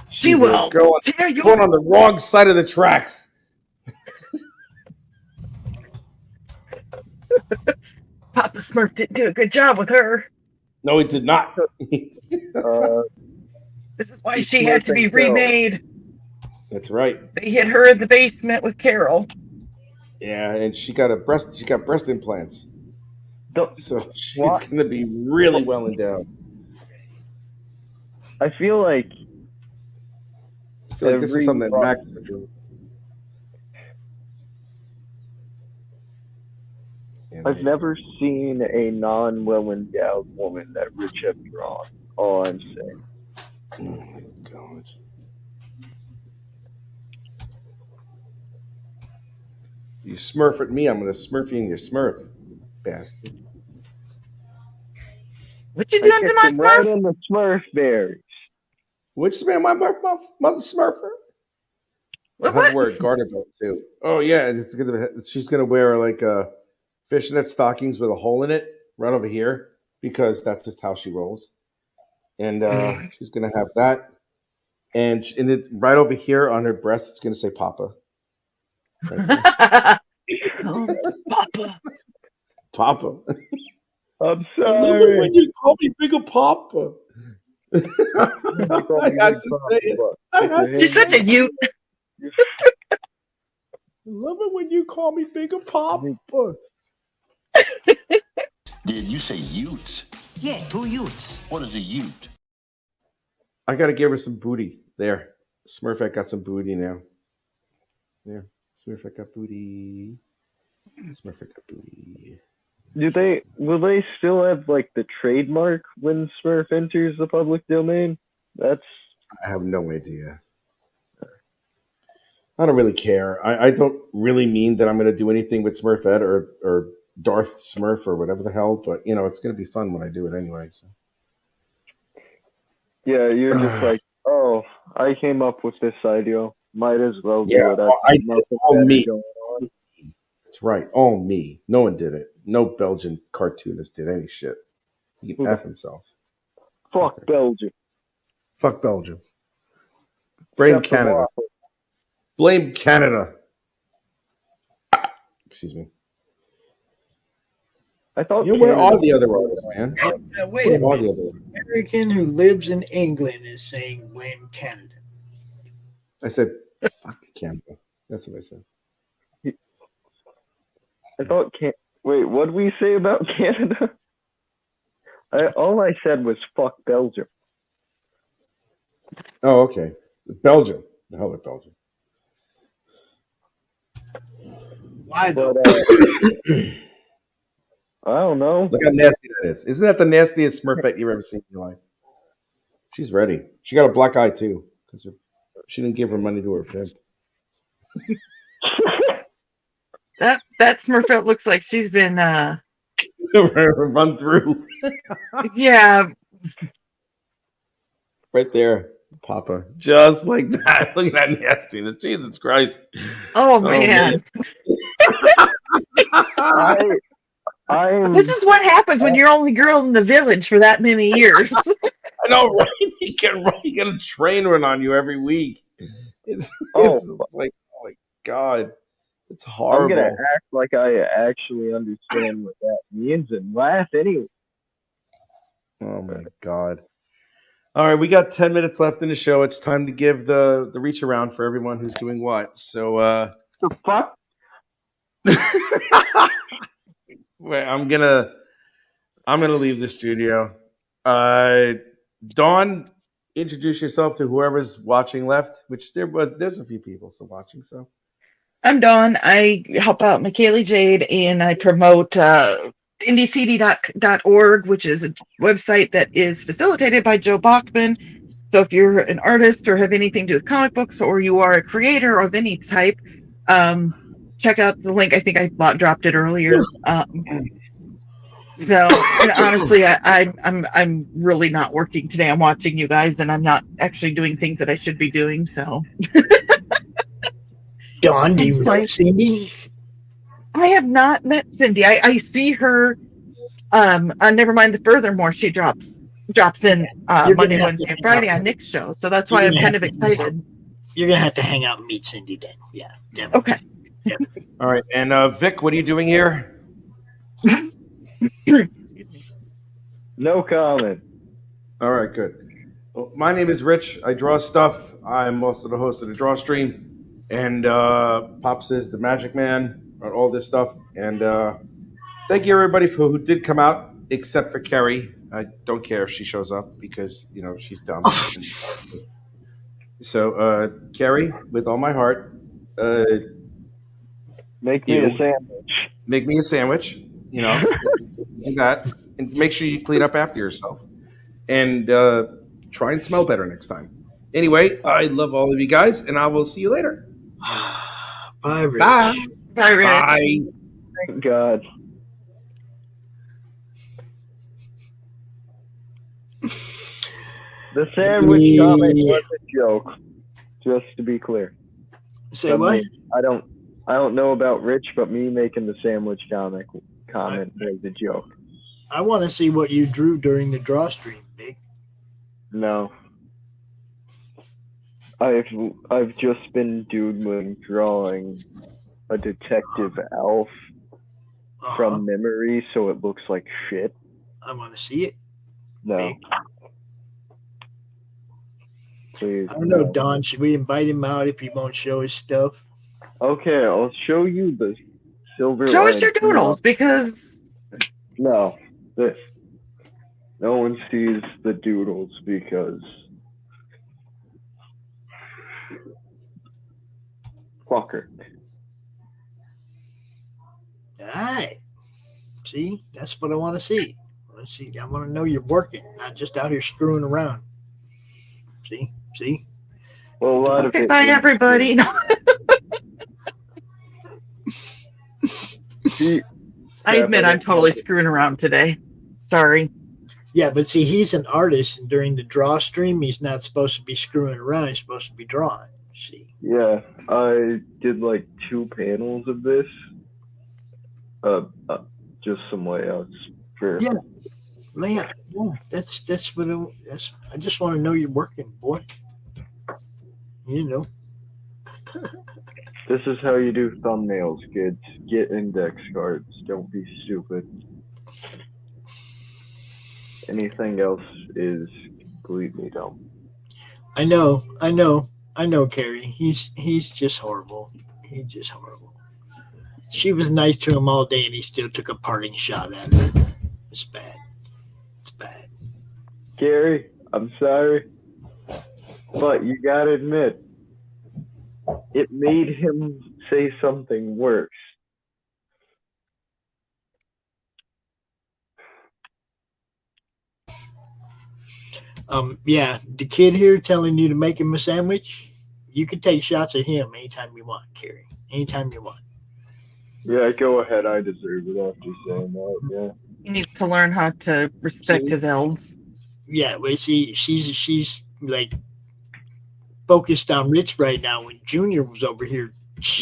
She's will going tear you on the wrong side of the tracks. Papa Smurf didn't do a good job with her. No, he did not. This is why she had to be remade. That's right. They hid her in the basement with Carol. Yeah, and she got breast implants. So she's What? going to be really well endowed. I feel like this is something that Max would do. I've never seen a non-well endowed woman that Rich has drawn. All I'm saying. Oh my God. You smurf at me, I'm going to smurf you in your smurf, bastard. What you doing to my Smurf? Right in the Smurf berries. Which man, my mother smurfer? I have to wear a garter belt too. Oh yeah, she's gonna wear like fishnet stockings with a hole in it right over here because that's just how she rolls. And she's gonna have that, and it's right over here on her breast. It's gonna say Papa. Right Papa. Papa. I'm I love it when you call me Bigger Papa. I had to say it. You're such a Ute. I love it when you call me Bigger Papa. Did you say Utes? Yeah, 2 Utes. What is a Ute? I gotta give her some booty. There. Smurfette got some booty now. There. Smurfette got booty. Smurfette got booty. Will they still have like the trademark when Smurf enters the public domain? I have no idea. I don't really care. I don't really mean that I'm going to do anything with Smurfette or Darth Smurf or whatever the hell, but it's going to be fun when I do it anyway. So. Yeah, you're just like, oh, I came up with this idea. Might as well do Yeah, it. all me. That's right, all me. No one did it. No Belgian cartoonist did any shit. He can F himself. Fuck Belgium. Fuck Belgium. Blame Canada. Blame Canada. Excuse me. I thought. Where are the other artists, man? Wait a minute. An American who lives in England is saying blame Canada. I said, fuck Canada. That's what I said. I thought wait, what did we say about Canada? All I said was fuck Belgium. Oh, okay. Belgium. The hell with Belgium. Why though? I don't know. Look how nasty that is. Isn't that the nastiest Smurfette you've ever seen in your life? She's ready. She got a black eye too because she didn't give her money to her pimp. That Smurfette looks like she's been run through. Yeah. Right there, Papa. Just like that. Look at that nastiness. Jesus Christ. Oh man. This is what happens when you're only girl in the village for that many years. I know, right? You get a train run on you every week. It's like, oh my God. It's horrible. I'm gonna act like I actually understand what that means and laugh anyway. Oh my God. All right, we got 10 minutes left in the show. It's time to give the reach around for everyone who's doing what. So, the fuck? Wait, I'm gonna leave the studio. Dawn, introduce yourself to whoever's watching left, which there's a few people still watching. So, I'm Dawn. I help out Michaeli Jade, and I promote indiecd.org, which is a website that is facilitated by Joe Bachman. So if you're an artist or have anything to do with comic books, or you are a creator of any type, check out the link. I think I dropped it earlier. So honestly, I'm really not working today. I'm watching you guys, and I'm not actually doing things that I should be doing. So, Dawn, do you know Cindy? I have not met Cindy. I see her. Never mind the furthermore. She drops in Monday, Wednesday, and Friday on Nick's show. So that's why I'm kind of excited. You're gonna have to hang out and meet Cindy then. Yeah. Okay. all right, and Vic, what are you doing here? No comment. All right, good. Well, my name is Rich. I draw stuff. I'm also the host of the drawstream, and Pops is the Magic Man on all this stuff. And thank you everybody who did come out, except for Carrie. I don't care if she shows up because she's dumb. So Carrie, with all my heart, make me a sandwich. Make me a sandwich. And that, and make sure you clean up after yourself, and try and smell better next time. Anyway, I love all of you guys, and I will see you later. Bye, Rich. Bye. Bye, Rich. Bye. Thank God. The sandwich comic was a joke, just to be clear. Say what? I don't know about Rich, but me making the sandwich comment was a joke. I want to see what you drew during the drawstream, Big. No. I've just been drawing a detective elf from memory, so it looks like shit. I want to see it. No. Big. Please. I don't know, Don. Should we invite him out if he won't show his stuff? Okay, I'll show you the silver. Show us your doodles, because no one sees the doodles because fucker. All right. See, that's what I want to see. Let's see. I want to know you're working, not just out here screwing around. See. Well, a lot of it. Bye, everybody. I admit I'm totally screwing around today. Sorry. Yeah, but see, he's an artist, and during the draw stream, he's not supposed to be screwing around. He's supposed to be drawing. See. Yeah, I did like 2 panels of this. Just some layouts for. Yeah, layout. Yeah, that's what. I just want to know you're working, boy. This is how you do thumbnails, kids. Get index cards. Don't be stupid. Anything else is completely dumb. I know, Carrie. He's just horrible. He's just horrible. She was nice to him all day, and he still took a parting shot at her. It's bad. It's bad. Gary, I'm sorry, but you gotta admit, it made him say something worse. Yeah, the kid here telling you to make him a sandwich, you can take shots at him anytime you want, Carrie. Anytime you want. Yeah, go ahead. I deserve it after saying that, yeah. He needs to learn how to respect his elves. Yeah, well, see, she's like focused on Rich right now when Junior was over here.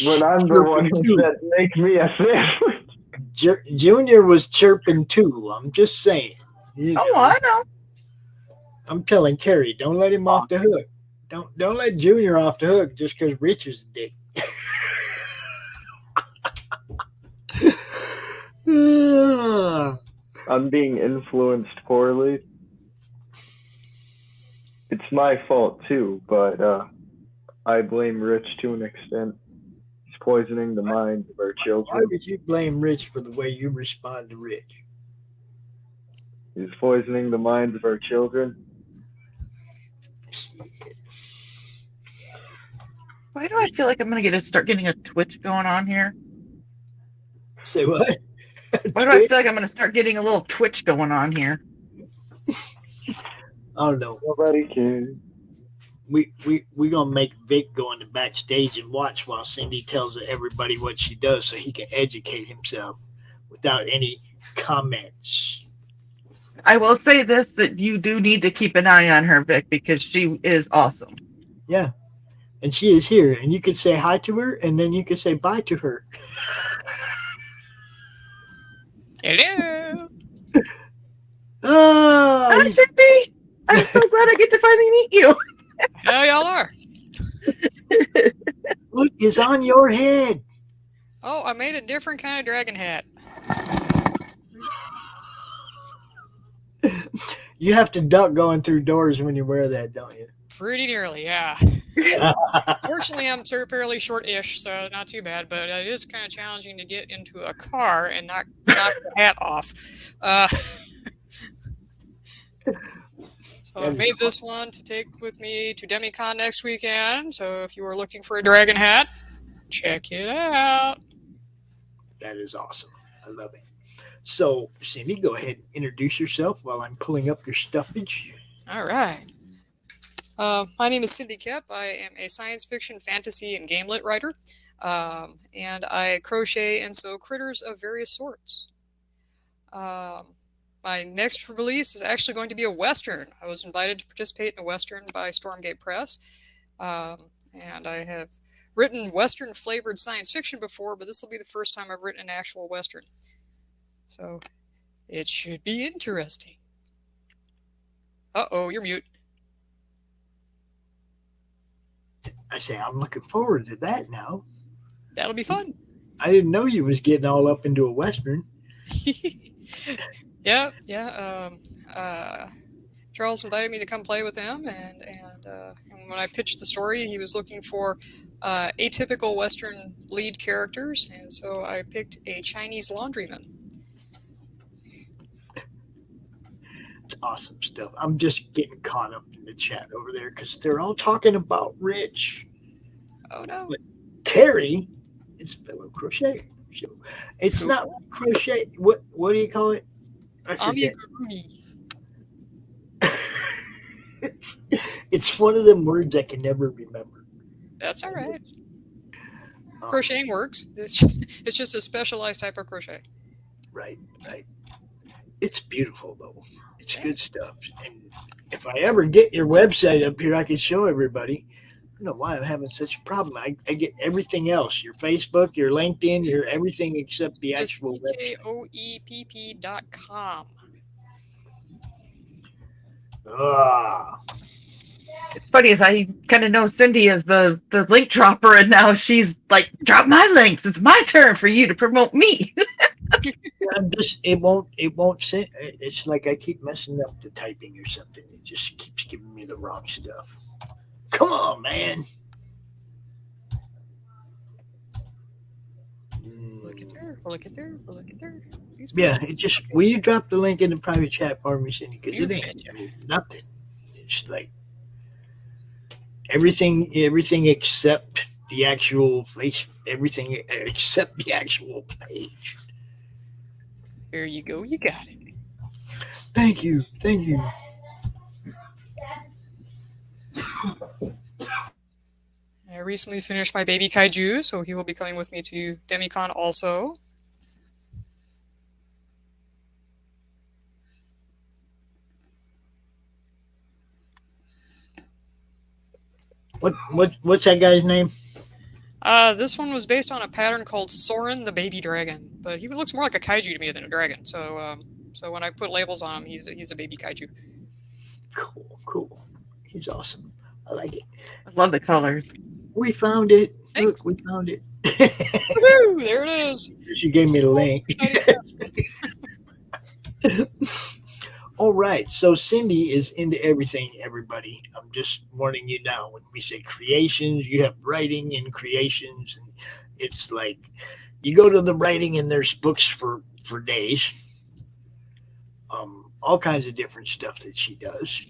When I'm the one who said, make me a sandwich. Junior was chirping too. I'm just saying. I know. I'm telling Carrie, don't let him off the hook. Don't let Junior off the hook just because Rich is a dick. I'm being influenced poorly. it's my fault too, but I blame Rich to an extent. He's poisoning the minds of our Why children. would you blame Rich for the way you respond to Rich? He's poisoning the minds of our children. Why do I feel like I'm gonna start getting a twitch going on here? Say what? Why do I feel like I'm gonna start getting a little twitch going on here? I don't know. Nobody cares. We gonna make Vic go in the backstage and watch while Cindy tells everybody what she does, so he can educate himself without any comments. I will say this, that you do need to keep an eye on her, Vic, because she is awesome. Yeah, and she is here, and you could say hi to her, and then you could say bye to her. Hello. Oh, Hi, Cindy. I'm so glad I get to finally meet you. How y'all are? What is on your head? Oh, I made a different kind of dragon hat. You have to duck going through doors when you wear that, don't you? Pretty nearly, yeah. Fortunately, I'm fairly short-ish, so not too bad, but it is kind of challenging to get into a car and not knock the hat off. So I made this one to take with me to DemiCon next weekend, so if you are looking for a dragon hat, check it out. That is awesome. I love it. So, Cindy, go ahead and introduce yourself while I'm pulling up your stuffage. All right. My name is Cindy Koepp. I am a science fiction, fantasy, and gamelit writer, and I crochet and sew critters of various sorts. My next release is actually going to be a Western. I was invited to participate in a Western by Stormgate Press, and I have written Western-flavored science fiction before, but this will be the first time I've written an actual Western. So, it should be interesting. Uh-oh, you're mute. I say, I'm looking forward to that now. That'll be fun. I didn't know you was getting all up into a Western. Yeah. Charles invited me to come play with him, and when I pitched the story, he was looking for atypical Western lead characters, and so I picked a Chinese laundryman. It's awesome stuff. I'm just getting caught up in the chat over there because they're all talking about Rich. Oh no! But Carrie is fellow crochet. So it's not crochet. What do you call it? Amigurumi. It's one of them words I can never remember. That's all right. Crocheting works. It's just a specialized type of crochet. Right. It's beautiful though. It's good stuff. And if I ever get your website up here, I can show everybody. I don't know why I'm having such a problem. I get everything else. Your Facebook, your LinkedIn, your everything except the actual website. CKOEPP.com. It's funny as I kind of know Cindy as the link dropper, and now she's like, drop my links. It's my turn for you to promote me. It won't say. It's like I keep messing up the typing or something. It just keeps giving me the wrong stuff. Come on, man. Look at there. Yeah, it just will you drop the link in the private chat for me, Cindy? Because it ain't nothing. It's like everything except the actual face. Everything except the actual page. There you go. You got it. Thank you. I recently finished my baby kaiju, so he will be coming with me to DemiCon also. What's that guy's name? This one was based on a pattern called Soren the Baby Dragon, but he looks more like a kaiju to me than a dragon. So when I put labels on him, he's a baby kaiju. Cool. He's awesome. I like it. I love the colors. We found it. Thanks. Look, we found it. Woohoo! There it is. She gave me the link. All right. So Cindy is into everything, everybody. I'm just warning you now. When we say creations, you have writing and creations. And it's like you go to the writing and there's books for days. All kinds of different stuff that she does.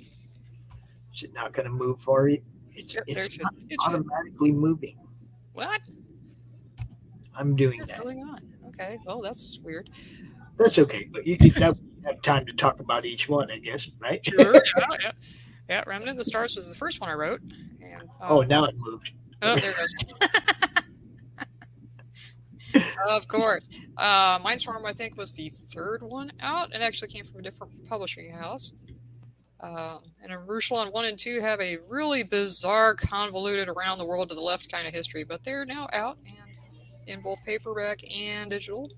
Is it not going to move for you? It's not automatically moving. What? I'm doing What's that. going on? Okay, well, that's weird. That's okay, but you could have time to talk about each one, I guess, right? Sure. Yeah. Remnant of the Stars was the first one I wrote. And, Now it moved. Oh, there it goes. Of course. Mindstorm, I think, was the third one out. It actually came from a different publishing house. And Rushlon 1 and 2 have a really bizarre, convoluted, around the world to the left kind of history, but they're now out and in both paperback and digital.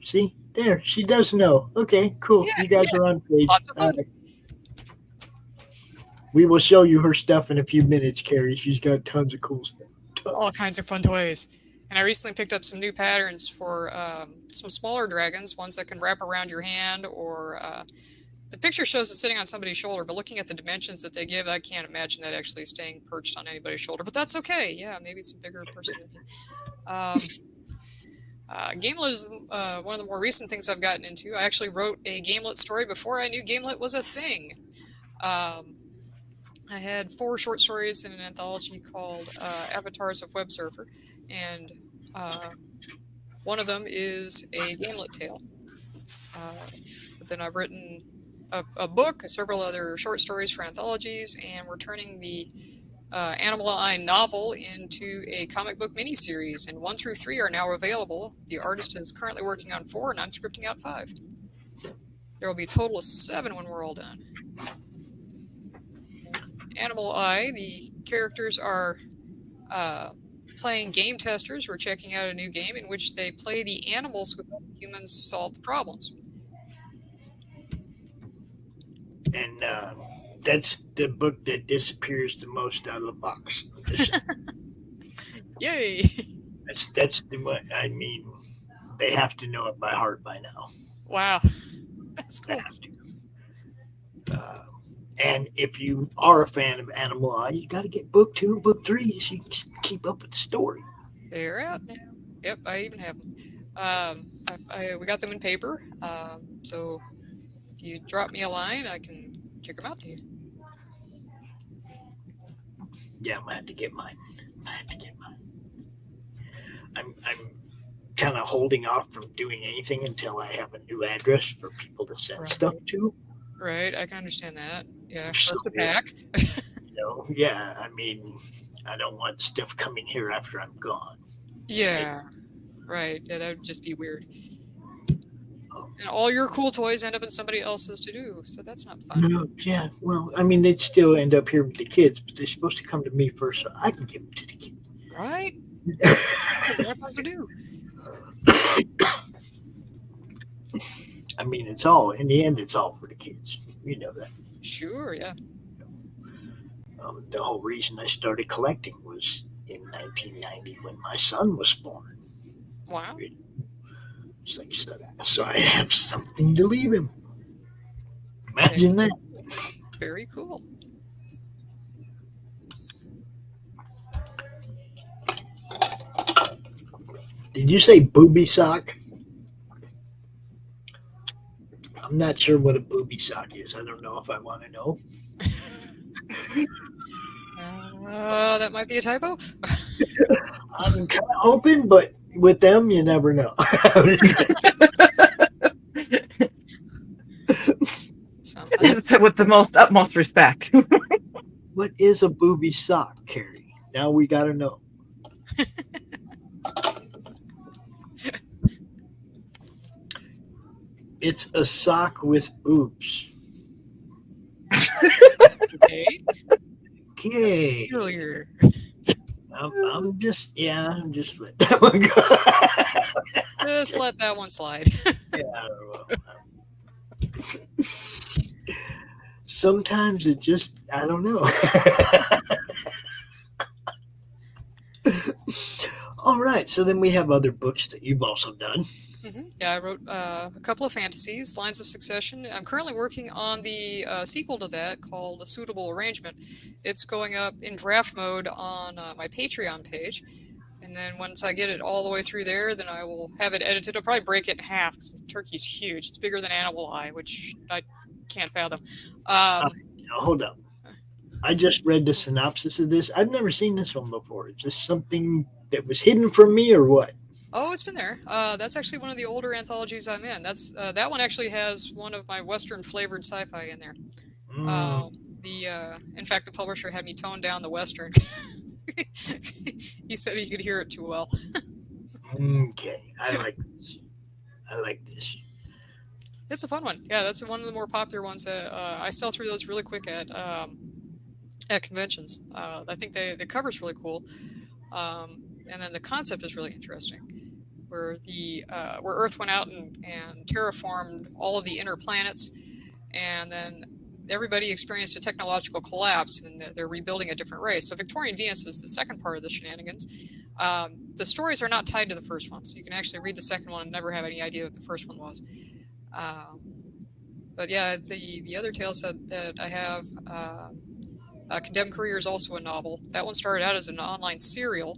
See, there, she does know. Okay, cool. You guys are on page. Lots of fun. We will show you her stuff in a few minutes, Carrie. She's got tons of cool stuff. All kinds of fun toys. And I recently picked up some new patterns for some smaller dragons, ones that can wrap around your hand, or the picture shows it sitting on somebody's shoulder, but looking at the dimensions that they give, I can't imagine that actually staying perched on anybody's shoulder, but that's okay. Yeah, maybe it's a bigger person than me. Gamelet is one of the more recent things I've gotten into. I actually wrote a Gamelet story before I knew Gamelet was a thing. I had 4 short stories in an anthology called Avatars of Web Surfer, and one of them is a Gamelet tale. But then I've written a book, several other short stories for anthologies, and we're turning the Animal Eye novel into a comic book miniseries, and 1 through 3 are now available. The artist is currently working on 4, and I'm scripting out 5. There will be a total of 7 when we're all done. Animal Eye, the characters are playing game testers. We're checking out a new game in which they play the animals who help the humans solve the problems. And that's the book that disappears the most out of the box. Yay! That's the one. I mean, they have to know it by heart by now. Wow, that's cool. And if you are a fan of Animal Eye, you got to get book 2 and book 3 so you can keep up with the story. They're out now. Yep, I even have them. We got them in paper. So if you drop me a line, I can kick them out to you. Yeah, I'm gonna have to get mine. I'm kind of holding off from doing anything until I have a new address for people to send stuff to. Right, I can understand that. Yeah, plus the pack. Yeah, I mean, I don't want stuff coming here after I'm gone. Yeah, right. Yeah, that would just be weird. And all your cool toys end up in somebody else's to do, so that's not fun. Yeah, well, I mean, they'd still end up here with the kids, but they're supposed to come to me first so I can give them to the kids. Right? What they're supposed to do. I mean, it's all, in the end, it's all for the kids. You know that. Sure, yeah. The whole reason I started collecting was in 1990 when my son was born. Wow. It's like, so I have something to leave him. Imagine that. Very cool. Did you say booby sock? I'm not sure what a booby sock is. I don't know if I want to know. That might be a typo. I'm kind of hoping, but with them, you never know. With the utmost respect. What is a booby sock, Carrie? Now we got to know. It's a sock with boobs. Okay. Familiar. I'm just let that one go. Just let that one slide. Yeah, I don't know. Sometimes it just, I don't know. All right, so then we have other books that you've also done. Yeah, I wrote a couple of fantasies, Lines of Succession. I'm currently working on the sequel to that called A Suitable Arrangement. It's going up in draft mode on my Patreon page. And then once I get it all the way through there, then I will have it edited. I'll probably break it in half because the turkey's huge. It's bigger than Animal Eye, which I can't fathom. Hold up. I just read the synopsis of this. I've never seen this one before. Is this something that was hidden from me or what? Oh, it's been there. That's actually one of the older anthologies I'm in. That's that one actually has one of my Western flavored sci-fi in there. In fact, the publisher had me tone down the Western. He said he could hear it too well. Okay, I like this. I like this. It's a fun one. Yeah, that's one of the more popular ones. That I sell through those really quick at conventions. I think the cover's really cool, and then the concept is really interesting. Where Earth went out and terraformed all of the inner planets, and then everybody experienced a technological collapse, and they're rebuilding a different race. So Victorian Venus is the second part of the shenanigans. The stories are not tied to the first one, so you can actually read the second one and never have any idea what the first one was. But yeah, the other tales that I have, Condemned Career is also a novel. That one started out as an online serial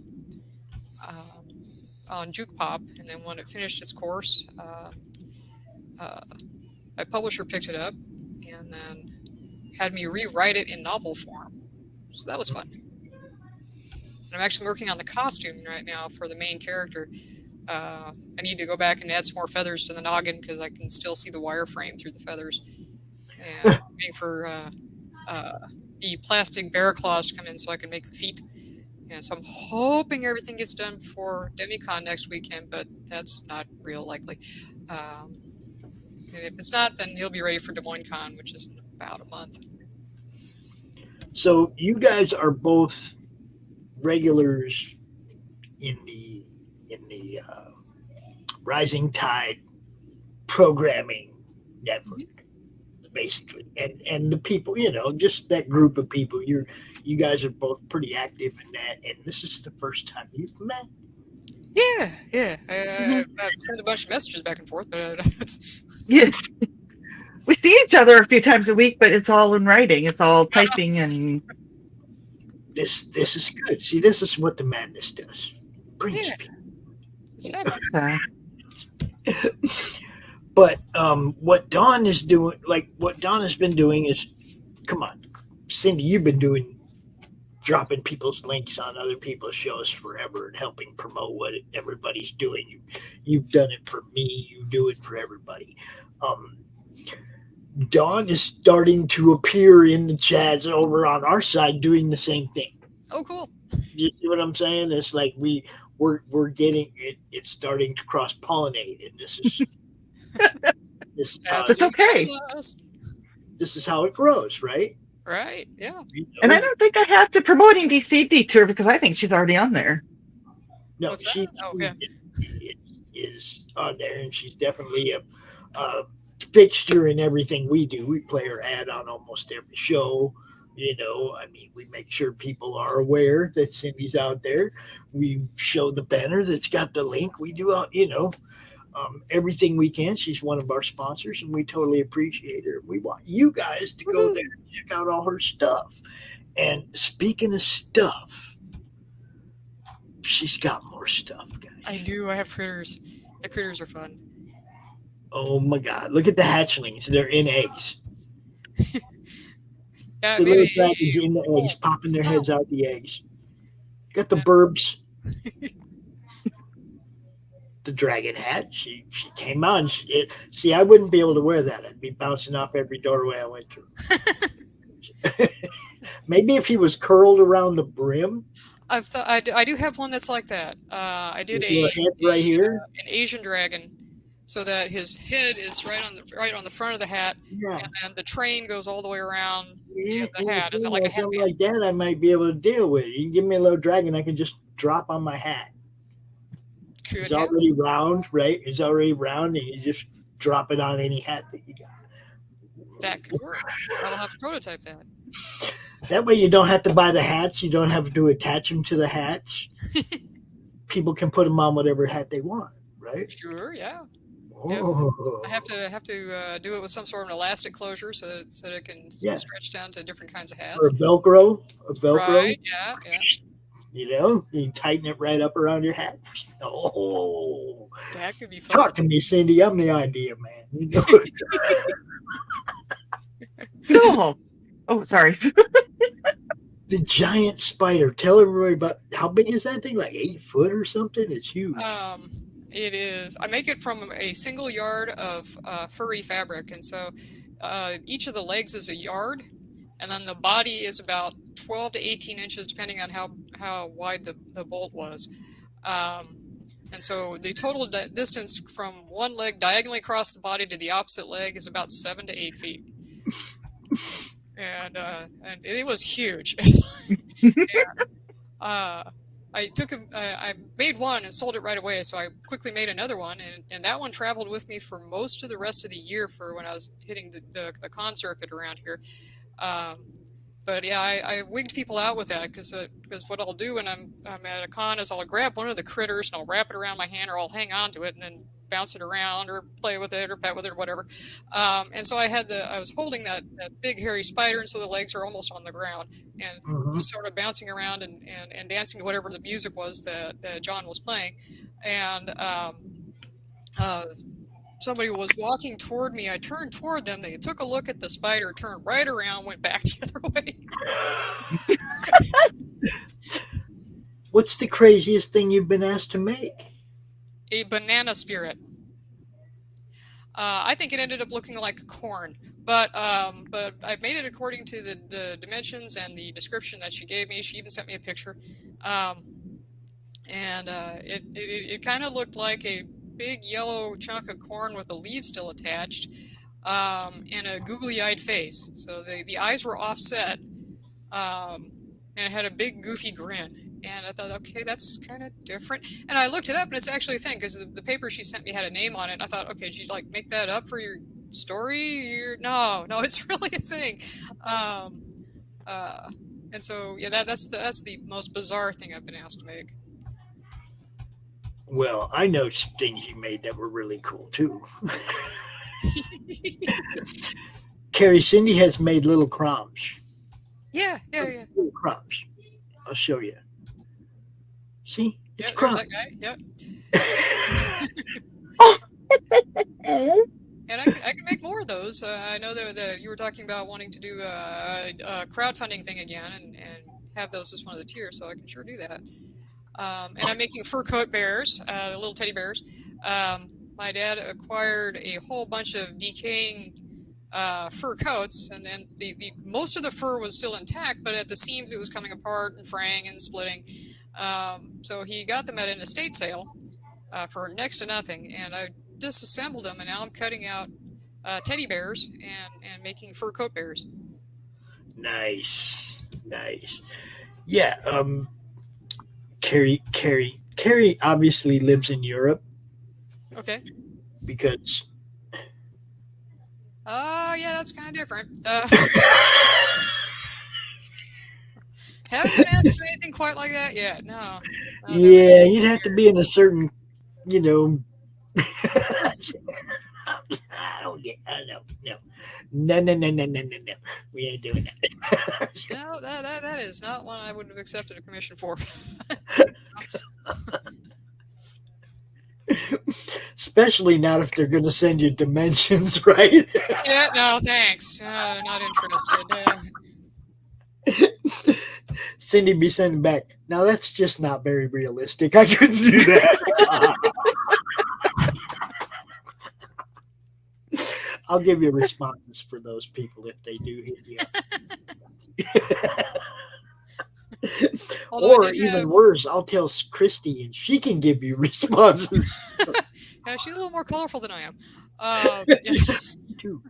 on Juke Pop, and then when it finished its course, my publisher picked it up and then had me rewrite it in novel form. So that was fun. And I'm actually working on the costume right now for the main character. I need to go back and add some more feathers to the noggin because I can still see the wireframe through the feathers. And I'm waiting for the plastic bear claws to come in so I can make the feet. And so I'm hoping everything gets done before DemiCon next weekend, but that's not real likely. And if it's not, then he'll be ready for Des Moines Con, which is in about a month. So you guys are both regulars in the Rising Tide programming network, basically, and the people, just that group of people. You guys are both pretty active in that, and this is the first time you've met. Yeah. I've sent a bunch of messages back and forth, but yeah. We see each other a few times a week, but it's all in writing. It's all typing and. This is good. See, this is what the madness does. Brings people. It's fabulous. But what Dawn is doing, what Dawn has been doing is, come on, Cindy, you've been dropping people's links on other people's shows forever and helping promote what everybody's doing. You've done it for me. You do it for everybody. Dawn is starting to appear in the chats over on our side doing the same thing. Oh, cool. You see what I'm saying? It's like we're getting it. It's starting to cross pollinate, and this is how it's okay. This is how it grows, right? Right. Yeah. And I don't think I have to promote DC Detour because I think she's already on there. No, she is on there, and she's definitely a fixture in everything we do. We play her ad on almost every show. We make sure people are aware that Cindy's out there. We show the banner that's got the link. We do everything we can. She's one of our sponsors, and we totally appreciate her. We want you guys to go there and check out all her stuff. And speaking of stuff, she's got more stuff, guys. I do. I have critters. The critters are fun. Oh my God! Look at the hatchlings. They're in eggs. Yeah, the little dragons in the eggs, popping their heads out the eggs. Got the burbs. The dragon hat. She came on. See, I wouldn't be able to wear that. I'd be bouncing off every doorway I went through. Maybe if he was curled around the brim. I do have one that's like that. I did right here, an Asian dragon, so that his head is right on the front of the hat, and then the train goes all the way around the hat. Is it like a hat? Something like that I might be able to deal with. You can give me a little dragon, I can just drop on my hat. It's already round, right? It's already round, and you just drop it on any hat that you got. That could work. I'll have to prototype that. That way you don't have to buy the hats. You don't have to attach them to the hats. People can put them on whatever hat they want, right? Sure, yeah. Oh. I have to do it with some sort of an elastic closure so that it can Yeah. stretch down to different kinds of Or hats. a Velcro. Right, yeah. You know, you tighten it right up around your hat. Oh, that could be fun. Talk to me, Cindy. I'm the idea man. You know? No. Oh, sorry. The giant spider. Tell everybody about how big is that thing? Like 8 foot or something? It's huge. It is. I make it from a single yard of furry fabric, and so each of the legs is a yard, and then the body is about 12 to 18 inches, depending on how wide the bolt was. And so the total distance from one leg diagonally across the body to the opposite leg is about 7 to 8 feet. And it was huge. I made one and sold it right away, so I quickly made another one, and that one traveled with me for most of the rest of the year for when I was hitting the con circuit around here. But yeah, I wigged people out with that because what I'll do when I'm at a con is I'll grab one of the critters and I'll wrap it around my hand, or I'll hang on to it and then bounce it around or play with it or pet with it or whatever. And so I was holding that big hairy spider, and so the legs are almost on the ground, and just sort of bouncing around and dancing to whatever the music was that John was playing. And somebody was walking toward me. I turned toward them. They took a look at the spider, turned right around, went back the other way. What's the craziest thing you've been asked to make? A banana spirit. I think it ended up looking like a corn, but I made it according to the dimensions and the description that she gave me. She even sent me a picture, and it kind of looked like a big yellow chunk of corn with the leaves still attached, and a googly-eyed face. So the eyes were offset, and it had a big goofy grin. And I thought, okay, that's kind of different. And I looked it up, and it's actually a thing, because the paper she sent me had a name on it. And I thought, okay, did you like make that up for your story? No, it's really a thing. And so yeah, that's the most bizarre thing I've been asked to make. Well, I know some things you made that were really cool too. Carrie, Cindy has made little CRoMs. Yeah. Little CRoMs. I'll show you. See, it's CRoM. That guy. Yep. And I can make more of those. I know that you were talking about wanting to do a crowdfunding thing again and have those as one of the tiers, so I can sure do that. And I'm making fur coat bears, the little teddy bears. My dad acquired a whole bunch of decaying fur coats, and then the most of the fur was still intact, but at the seams it was coming apart and fraying and splitting. So he got them at an estate sale for next to nothing, and I disassembled them, and now I'm cutting out teddy bears and making fur coat bears. Nice. Yeah. Carrie obviously lives in Europe. Okay. Because. Yeah, that's kind of different. Haven't been asked for anything quite like that yet. No. Yeah, you'd have to be in a certain, No. We ain't doing that. No, that is not one I would have accepted a commission for. Especially not if they're going to send you dimensions, right? Yeah, no, thanks. Not interested. Cindy be sending back. Now that's just not very realistic. I couldn't do that. I'll give you responses for those people if they do hit you up. Or even worse, I'll tell Christie and she can give you responses. Yeah, she's a little more colorful than I am. Too.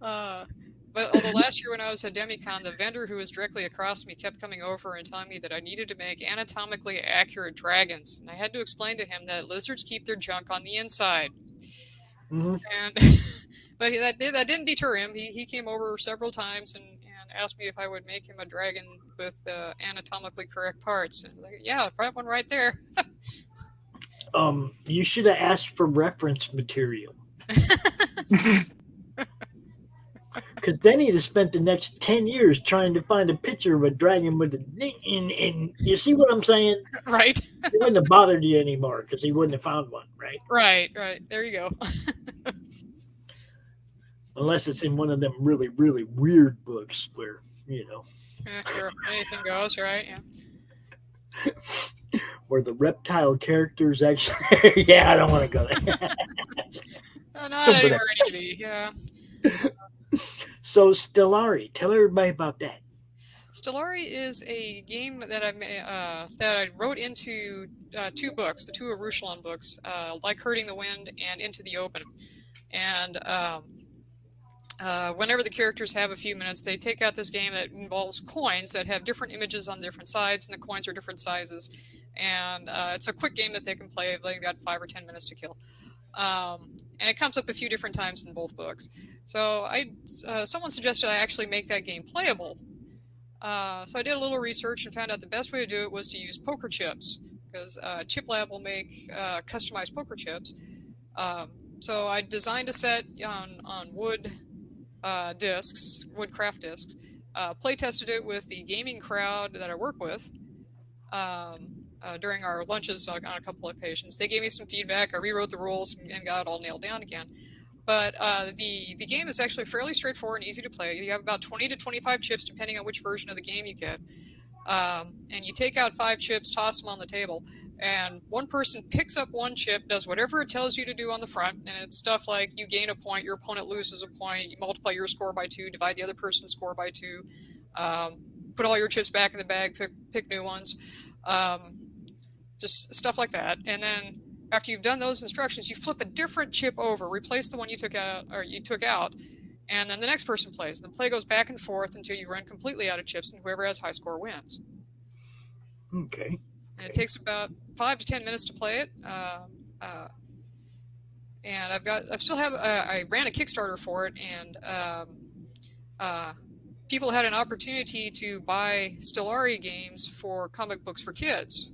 But although last year when I was at Demicon, the vendor who was directly across me kept coming over and telling me that I needed to make anatomically accurate dragons. And I had to explain to him that lizards keep their junk on the inside. Mm-hmm. But that didn't deter him. He came over several times and asked me if I would make him a dragon with anatomically correct parts. And I was like, yeah, I have one right there. You should have asked for reference material. Because then he'd have spent the next 10 years trying to find a picture of a dragon with a and you see what I'm saying? Right. It wouldn't have bothered you anymore because he wouldn't have found one, right? Right. There you go. Unless it's in one of them really, really weird books where, Sure. Anything goes, right? Yeah. Where the reptile characters actually. Yeah, I don't want to go there. Not anywhere I need to be. Yeah. So Stellaris, tell everybody about that. Stellaris is a game that I wrote into 2 books, the 2 Arushalon books, Like Hurting the Wind and Into the Open. And whenever the characters have a few minutes, they take out this game that involves coins that have different images on different sides, and the coins are different sizes. And it's a quick game that they can play. They've got 5 or 10 minutes to kill. And it comes up a few different times in both books. So someone suggested I actually make that game playable. So I did a little research and found out the best way to do it was to use poker chips, because Chip Lab will make customized poker chips. So I designed a set on wood discs, wood craft discs, play tested it with the gaming crowd that I work with. During our lunches on a couple of occasions. They gave me some feedback. I rewrote the rules and got it all nailed down again. But the game is actually fairly straightforward and easy to play. You have about 20 to 25 chips, depending on which version of the game you get. And you take out 5 chips, toss them on the table, and one person picks up 1 chip, does whatever it tells you to do on the front, and it's stuff like you gain a point, your opponent loses a point, you multiply your score by 2, divide the other person's score by 2, put all your chips back in the bag, pick new ones. Just stuff like that. And then after you've done those instructions, you flip a different chip over, replace the one you took out, and then the next person plays. And the play goes back and forth until you run completely out of chips, and whoever has high score wins. Okay. And it takes about 5 to 10 minutes to play it. And I ran a Kickstarter for it, and people had an opportunity to buy Stellaris games for comic books for kids.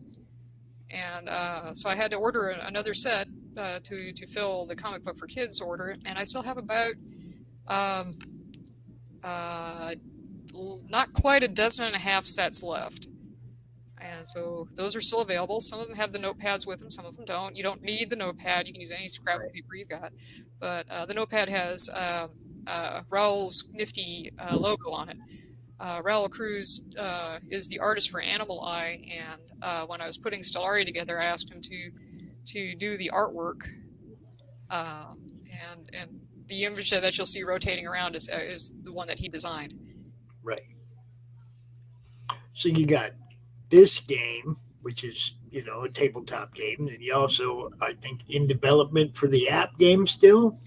And so I had to order another set to fill the comic book for kids order, and I still have about not quite a dozen and a half sets left. And so those are still available. Some of them have the notepads with them, some of them don't. You don't need the notepad. You can use any scrap paper you've got. But the notepad has Raul's nifty logo on it. Raul Cruz is the artist for Animal Eye, and when I was putting Stellaris together, I asked him to do the artwork, and the image that you'll see rotating around is the one that he designed. Right. So you got this game, which is a tabletop game, and you also, I think, in development for the app game still.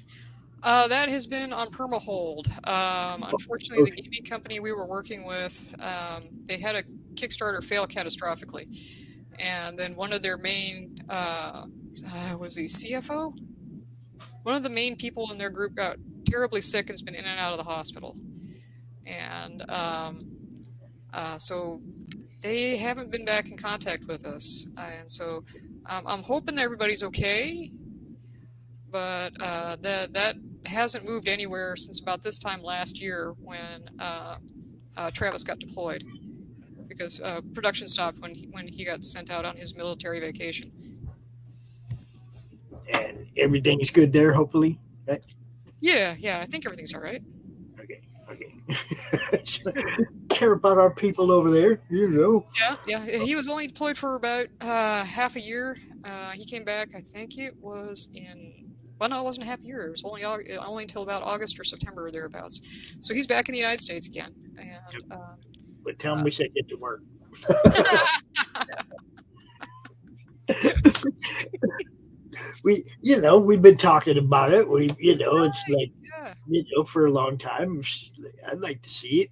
That has been on perma hold. Unfortunately, the gaming company we were working with, they had a Kickstarter fail catastrophically. And then one of their main, was the CFO? One of the main people in their group got terribly sick and has been in and out of the hospital. And so they haven't been back in contact with us. And so I'm hoping that everybody's okay. But that hasn't moved anywhere since about this time last year when Travis got deployed, because production stopped when he got sent out on his military vacation. And everything is good there, hopefully, right? Yeah, I think everything's all right. Okay. Care about our people over there, Yeah. He was only deployed for about half a year. He came back, I think it was well, no, it wasn't half a year. It was only until about August or September or thereabouts. So he's back in the United States again. And, but tell him we said get to work. We've been talking about it. It's like, for a long time. I'd like to see it.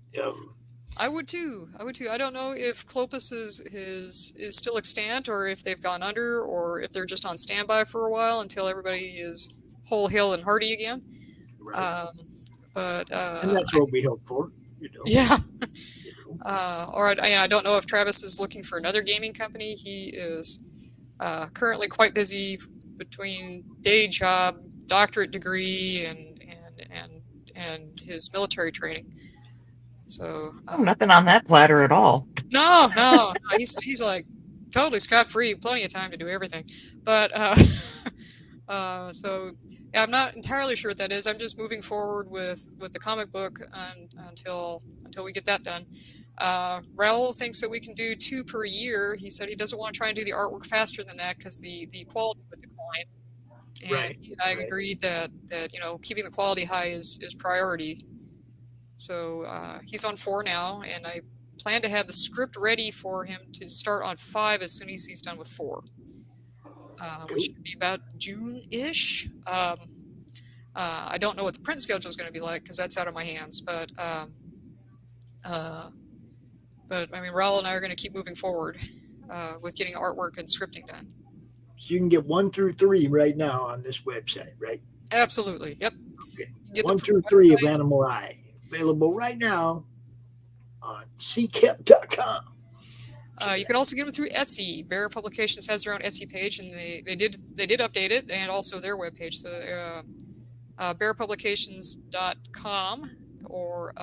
I would too. I don't know if Clopas is still extant, or if they've gone under, or if they're just on standby for a while until everybody is whole, hale, and hearty again. Right. And that's what we hope for. Yeah. Or I don't know if Travis is looking for another gaming company. He is currently quite busy between day job, doctorate degree, and his military training. So Nothing on that platter at all. no, he's like totally scot-free, plenty of time to do everything. But so yeah, I'm not entirely sure what that is. I'm just moving forward with the comic book until we get that done. Raul thinks that we can do 2 per year. He said he doesn't want to try and do the artwork faster than that because the quality would decline. And he and I agreed that keeping the quality high is priority. So he's on 4 now, and I plan to have the script ready for him to start on 5 as soon as he's done with 4, which should be about June-ish. I don't know what the print schedule is going to be like because that's out of my hands, but I mean, Raul and I are going to keep moving forward with getting artwork and scripting done. So you can get 1 through 3 right now on this website, right? Absolutely. Yep. Okay. 1 through 3 of Animal Eye available right now on ckepp.com. You can also get them through Etsy. Bear Publications has their own Etsy page, and they did update it, and also their webpage. So bearpublications.com or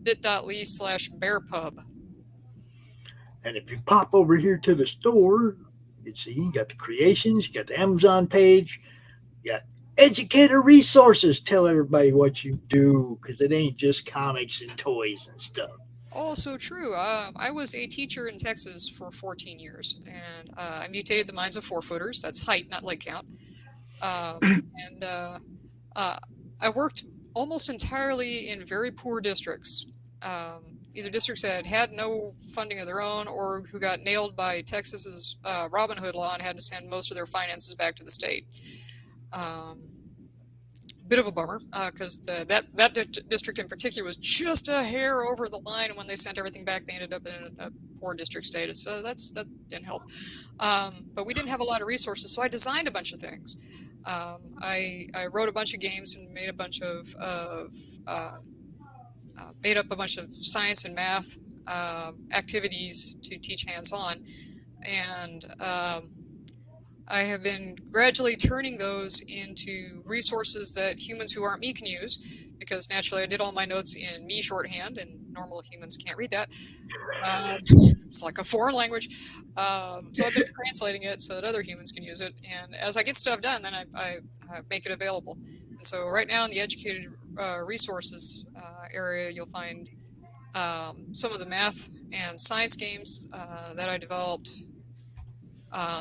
bit.ly/bearpub. And if you pop over here to the store, you see you got the creations, you got the Amazon page, you got educator resources. Tell everybody what you do, because it ain't just comics and toys and stuff. Also true. I was a teacher in Texas for 14 years, and I mutated the minds of 4-footers. That's height, not leg count. And I worked almost entirely in very poor districts, either districts that had no funding of their own or who got nailed by Texas's Robin Hood law and had to send most of their finances back to the state. Bit of a bummer because that district in particular was just a hair over the line, and when they sent everything back, they ended up in a poor district status. So that didn't help. But we didn't have a lot of resources, so I designed a bunch of things. I wrote a bunch of games and made a bunch of made up a bunch of science and math activities to teach hands-on, and I have been gradually turning those into resources that humans who aren't me can use, because naturally I did all my notes in me shorthand, and normal humans can't read that. It's like a foreign language. So I've been translating it so that other humans can use it. And as I get stuff done, then I make it available. And so right now in the educated resources area, you'll find some of the math and science games that I developed.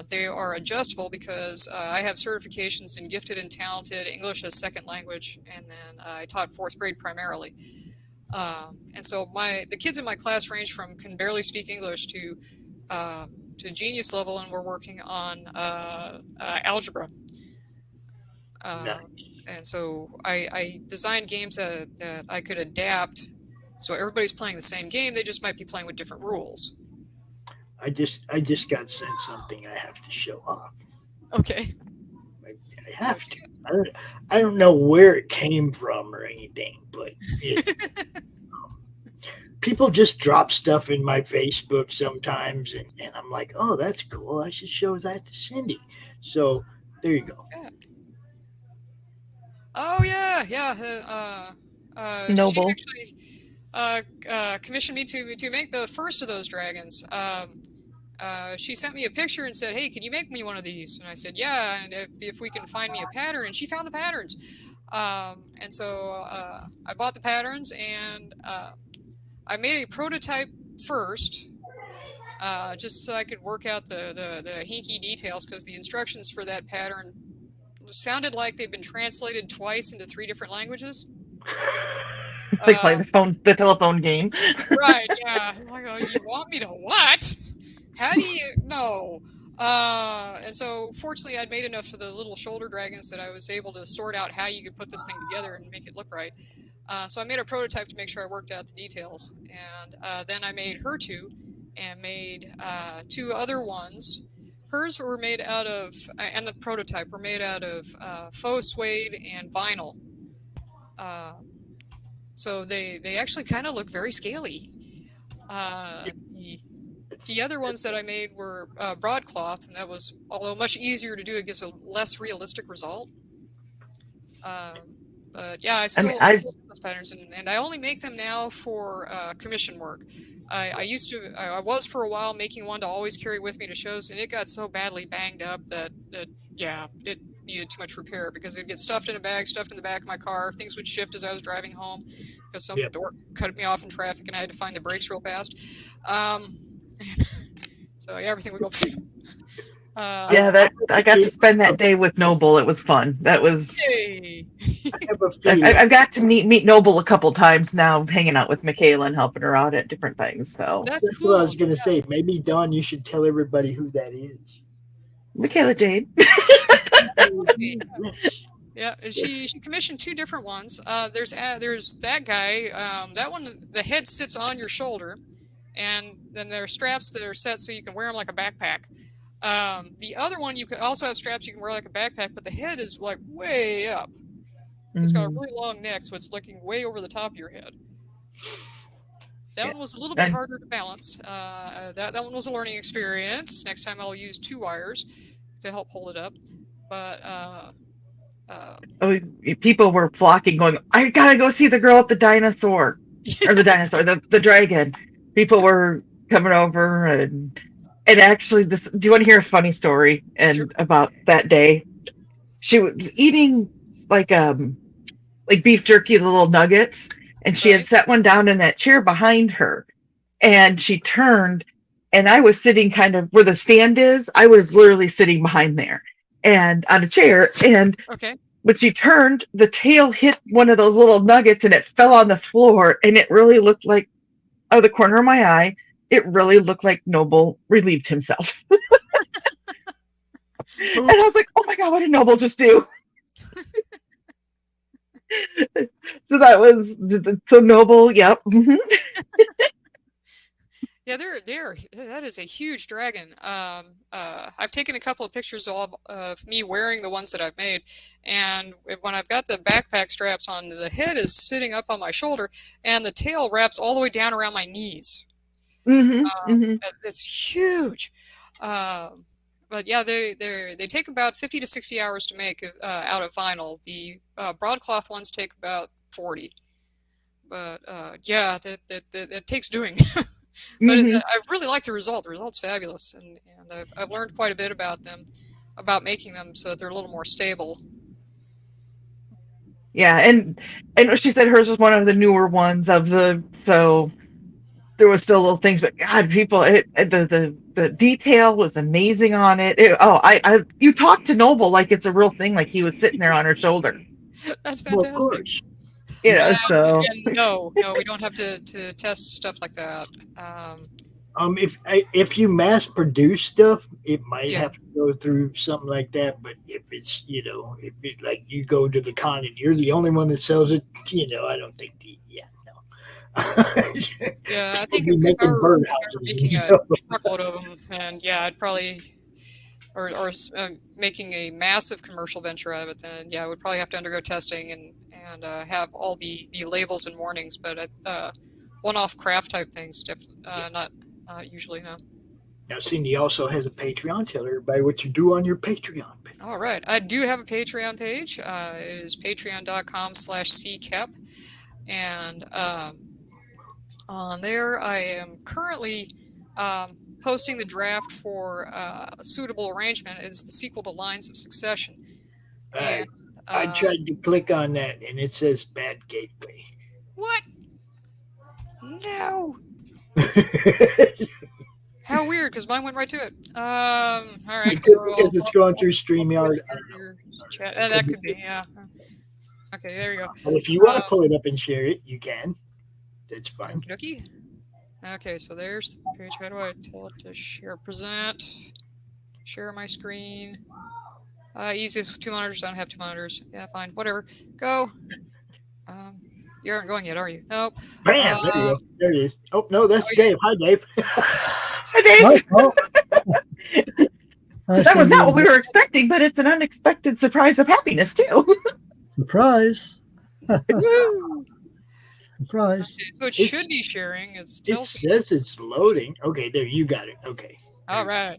They are adjustable because I have certifications in gifted and talented, English as second language, and then I taught 4th grade primarily. And so the kids in my class range from can barely speak English to genius level, and we're working on algebra. And so I designed games that I could adapt, so everybody's playing the same game. They just might be playing with different rules. I just got sent something I have to show off. Okay. I have to. I don't know where it came from or anything, but people just drop stuff in my Facebook sometimes, and I'm like, oh, that's cool. I should show that to Cindy. So there you go. Yeah. Oh yeah. Noble. She actually commissioned me to make the first of those dragons. She sent me a picture and said, "Hey, can you make me one of these?" And I said, "Yeah, and if we can find me a pattern." And she found the patterns, and so I bought the patterns, and I made a prototype first, just so I could work out the hinky details, because the instructions for that pattern sounded like they'd been translated twice into 3 different languages. They play the telephone game. Right, yeah. Like, oh, you want me to what? How do you know? And so fortunately I'd made enough of the little shoulder dragons that I was able to sort out how you could put this thing together and make it look right. So I made a prototype to make sure I worked out the details. And then I made her 2 and made 2 other ones. Hers were made out of, and the prototype were made out of faux suede and vinyl. So they actually kind of look very scaly. The other ones that I made were broadcloth, and that was, although much easier to do, it gives a less realistic result. But yeah, I still like those patterns, and I only make them now for commission work. I was for a while making one to always carry with me to shows, and it got so badly banged up that it needed too much repair because it'd get stuffed in a bag, stuffed in the back of my car. Things would shift as I was driving home because some dork cut me off in traffic, and I had to find the brakes real fast. So yeah, everything would go. I got to spend that day with Noble. It was fun. That was. Yay. I've got to meet Noble a couple times now, hanging out with Michaela and helping her out at different things. So that's cool. What I was going to say. Maybe Dawn, you should tell everybody who that is. Michaela Jade. Yeah, she commissioned 2 different ones. There's that guy. That one, the head sits on your shoulder, and then there are straps that are set so you can wear them like a backpack. The other one, you can also have straps you can wear like a backpack, but the head is like way up. It's got a really long neck, so it's looking way over the top of your head. That one was a little bit harder to balance. That one was a learning experience. Next time I'll use 2 wires to help hold it up. But people were flocking, going, "I gotta go see the girl at the dinosaur, or the dragon." People were coming over, and actually, do you want to hear a funny story about that day? She was eating like beef jerky, the little nuggets, and she had set one down in that chair behind her, and she turned, and I was sitting kind of where the stand is. I was literally sitting behind there and on a chair, and when she turned, the tail hit one of those little nuggets and it fell on the floor, and it really looked like, out of the corner of my eye, it really looked like Noble relieved himself. And I was like, oh my God, what did Noble just do? So that was so Noble. Yep. Yeah, that is a huge dragon. I've taken a couple of pictures of me wearing the ones that I've made, and when I've got the backpack straps on, the head is sitting up on my shoulder, and the tail wraps all the way down around my knees. It's huge. But yeah, they take about 50 to 60 hours to make out of vinyl. The broadcloth ones take about 40. But yeah, that takes doing. But I really like the result. The result's fabulous, and I've learned quite a bit about them, about making them so that they're a little more stable. Yeah, and she said hers was one of the newer ones so there was still little things, but God, people, the detail was amazing on it. You talk to Noble like it's a real thing, like he was sitting there on her shoulder. That's fantastic. So no, we don't have to test stuff like that. If you mass produce stuff, it might have to go through something like that. But if it's if it, like you go to the con and you're the only one that sells it, I don't think I think if I were making a truckload of them, then I'd probably, or making a massive commercial venture out of it, then I would probably have to undergo testing and have all the labels and warnings. But one-off craft type things, not usually, no. Now, Cindy also has a Patreon. Tell everybody what you do on your Patreon page. All right, I do have a Patreon page. It is patreon.com/CKepp, and on there, I am currently posting the draft for a suitable arrangement. It's the sequel to Lines of Succession. I tried to click on that, and it says bad gateway. What? No. How weird, because mine went right to it. All right. Because it's going through StreamYard. That could be, yeah. Okay, there you go. And if you want to pull it up and share it, you can. That's fine. Okay, so there's the page. How do I tell it to share? Present. Share my screen. Easiest with 2 monitors. I don't have 2 monitors. Yeah, fine. Whatever. Go. You aren't going yet, are you? Nope. Bam! There you go. There it is. Oh, no, that's Dave. Hi, Dave. Hi, Dave. That was not what we were expecting, but it's an unexpected surprise of happiness, too. Surprise. Surprise. Okay, so it should be sharing. It says it's loading. Okay, there, you got it. Okay. All right.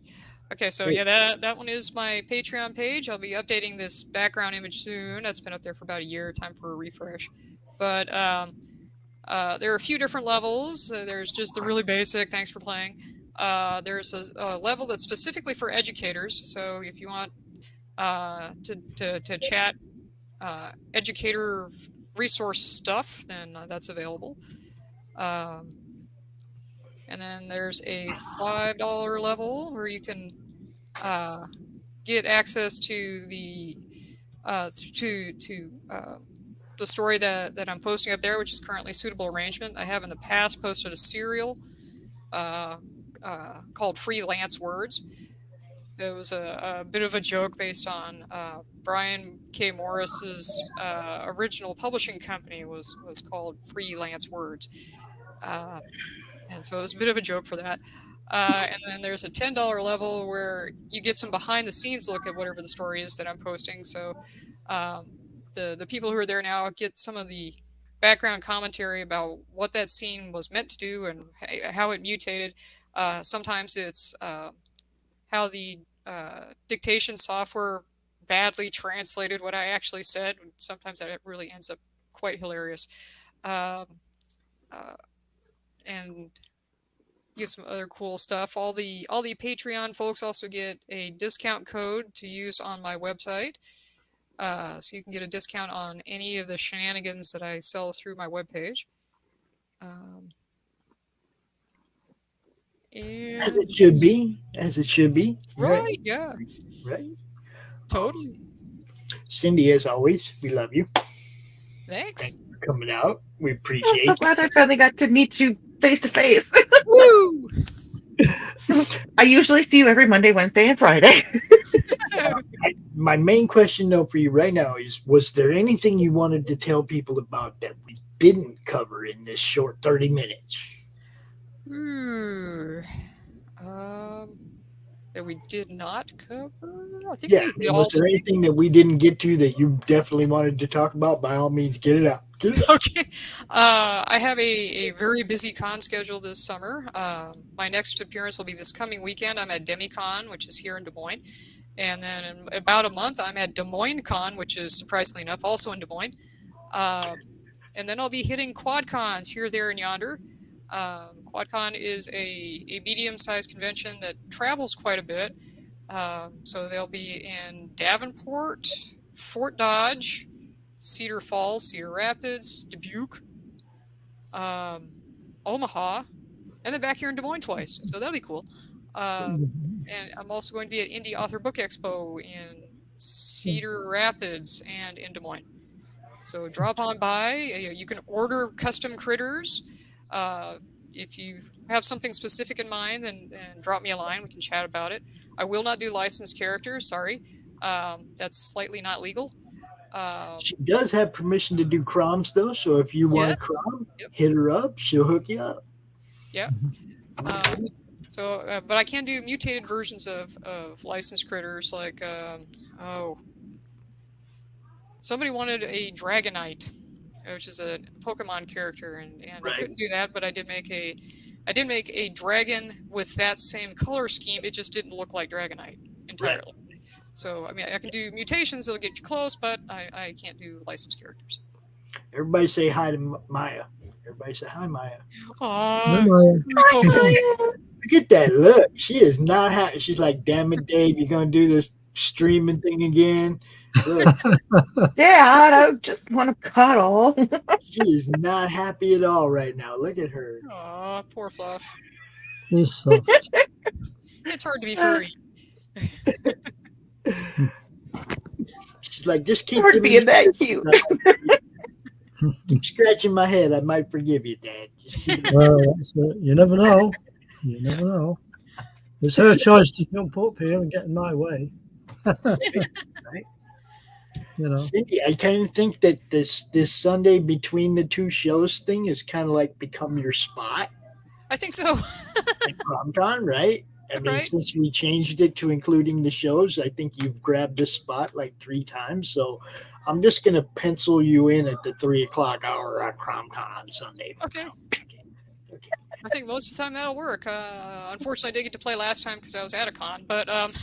Okay, so yeah, that one is my Patreon page. I'll be updating this background image soon. That's been up there for about a year. Time for a refresh. But there are a few different levels. There's just the really basic. Thanks for playing. There's a level that's specifically for educators. So if you want to chat educator resource stuff, then that's available. And then there's a $5 level where you can get access to the story that I'm posting up there, which is currently Suitable Arrangement. I have in the past posted a serial called Freelance Words. It was a bit of a joke based on Brian K. Morris's original publishing company was called Freelance Words. And so it was a bit of a joke for that. And then there's a $10 level where you get some behind the scenes look at whatever the story is that I'm posting. So the people who are there now get some of the background commentary about what that scene was meant to do and how it mutated. Sometimes it's how the dictation software badly translated what I actually said. Sometimes that really ends up quite hilarious. And get some other cool stuff. All the Patreon folks also get a discount code to use on my website. So you can get a discount on any of the shenanigans that I sell through my webpage. As it should be. As it should be. Right, yeah. Right. Totally. Cindy, as always, we love you. Thanks. For coming out. We I'm appreciate so glad I finally got to meet you face to face. Woo! I usually see you every Monday, Wednesday, and Friday. My main question, though, for you right now is, was there anything you wanted to tell people about that we didn't cover in this short 30 minutes? That we did not cover? I think Yeah. we did Was there anything that we didn't get to that you definitely wanted to talk about? By all means, get it out. Get it out. Okay. I have a very busy con schedule this summer. My next appearance will be this coming weekend. I'm at DemiCon, which is here in Des Moines. And then in about a month, I'm at Des Moines Con, which is surprisingly enough also in Des Moines. And then I'll be hitting QuadCons here, there, and yonder. QuadCon is a medium-sized convention that travels quite a bit. So they'll be in Davenport, Fort Dodge, Cedar Falls, Cedar Rapids, Dubuque, Omaha, and then back here in Des Moines twice. So that'll be cool. And I'm also going to be at Indie Author Book Expo in Cedar Rapids and in Des Moines. So drop on by. You can order custom critters. If you have something specific in mind, then drop me a line. We can chat about it. I will not do licensed characters. Sorry. That's slightly not legal. She does have permission to do CRoMs, though. So if you want a CRoM, hit her up. She'll hook you up. Yeah. But I can do mutated versions of licensed critters. Like, somebody wanted a Dragonite, which is a Pokemon character, and I couldn't do that, but I did make a dragon with that same color scheme. It just didn't look like Dragonite entirely. Right. So I mean, I can do mutations that'll get you close, but I can't do licensed characters. Everybody say hi to Maya. Everybody say hi, Maya. Hi, Maya. Look at that look. She is not happy. She's like, damn it, Dave, you're gonna do this streaming thing again. Dad, I just want to cuddle. She is not happy at all right now. Look at her. Aw, poor Fluff. He's soft. It's hard to be furry. She's like, just keep being that cute. Keep scratching my head. I might forgive you, Dad. Well, you never know. You never know. It's her choice to jump up here and get in my way. Right? You know, Cindy, I kind of think that this Sunday between the two shows thing is kind of like become your spot. I think so. Like CromCon, right? I mean, since we changed it to including the shows, I think you've grabbed this spot like 3 times. So I'm just going to pencil you in at the 3 o'clock hour at CromCon on Sunday. Okay. I think most of the time that'll work. Unfortunately, I did get to play last time because I was at a con, but right.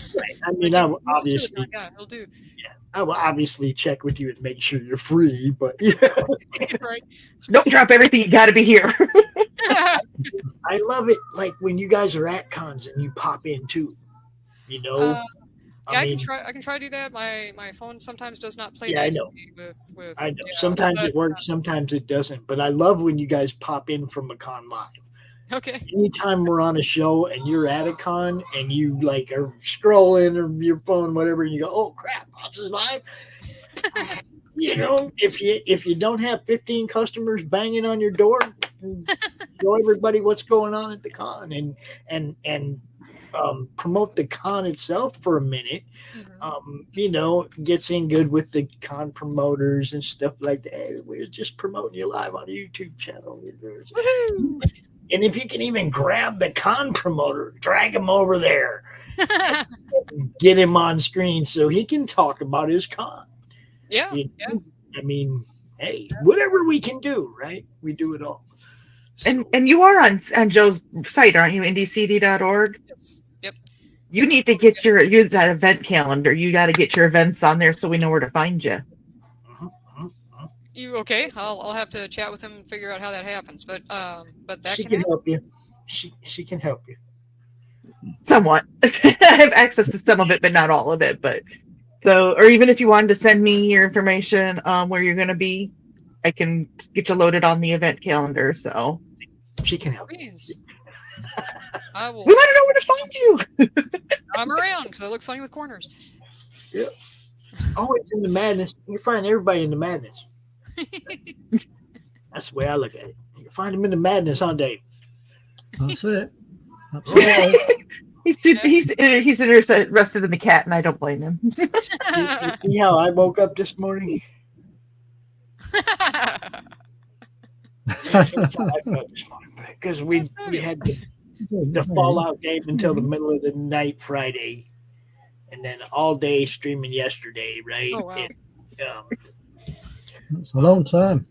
I mean, I will obviously, yeah, it'll do. Yeah, I will obviously check with you and make sure you're free. But right. Don't drop everything. You got to be here. I love it, like when you guys are at cons and you pop in too. You know. Yeah, I can try. I can try to do that. My phone sometimes does not play nicely with. I know. Sometimes it works, sometimes it doesn't. But I love when you guys pop in from a con live. Okay. Anytime we're on a show and you're at a con and you like are scrolling or your phone, whatever, and you go, "Oh crap, Pops is live." You know, if you don't have 15 customers banging on your door, show everybody what's going on at the con and promote the con itself for a minute. You know, gets in good with the con promoters and stuff like that. Hey, we're just promoting you live on a YouTube channel. And if you can even grab the con promoter, drag him over there, get him on screen so he can talk about his con. Yeah. I mean, hey, whatever we can do, right? We do it all. And you are on Joe's site, aren't you? ndcd.org. Yes. Yep. You need to get use that event calendar. You got to get your events on there so we know where to find you. You okay? I'll have to chat with him and figure out how that happens. But that she can help you. She can help you. Somewhat. I have access to some of it, but not all of it. But so, or even if you wanted to send me your information where you're going to be, I can get you loaded on the event calendar. So she can help. I will. We want to know where to find you. I'm around because I look funny with corners. Yeah. Always in the madness. You find everybody in the madness. That's the way I look at it. You find them in the madness, huh, Dave? That's it. Absolutely. He's interested in the cat, and I don't blame him. You see how I woke up this morning? Because we had the Fallout game until the middle of the night Friday, and then all day streaming yesterday, right? Oh, wow. And, it's a long time.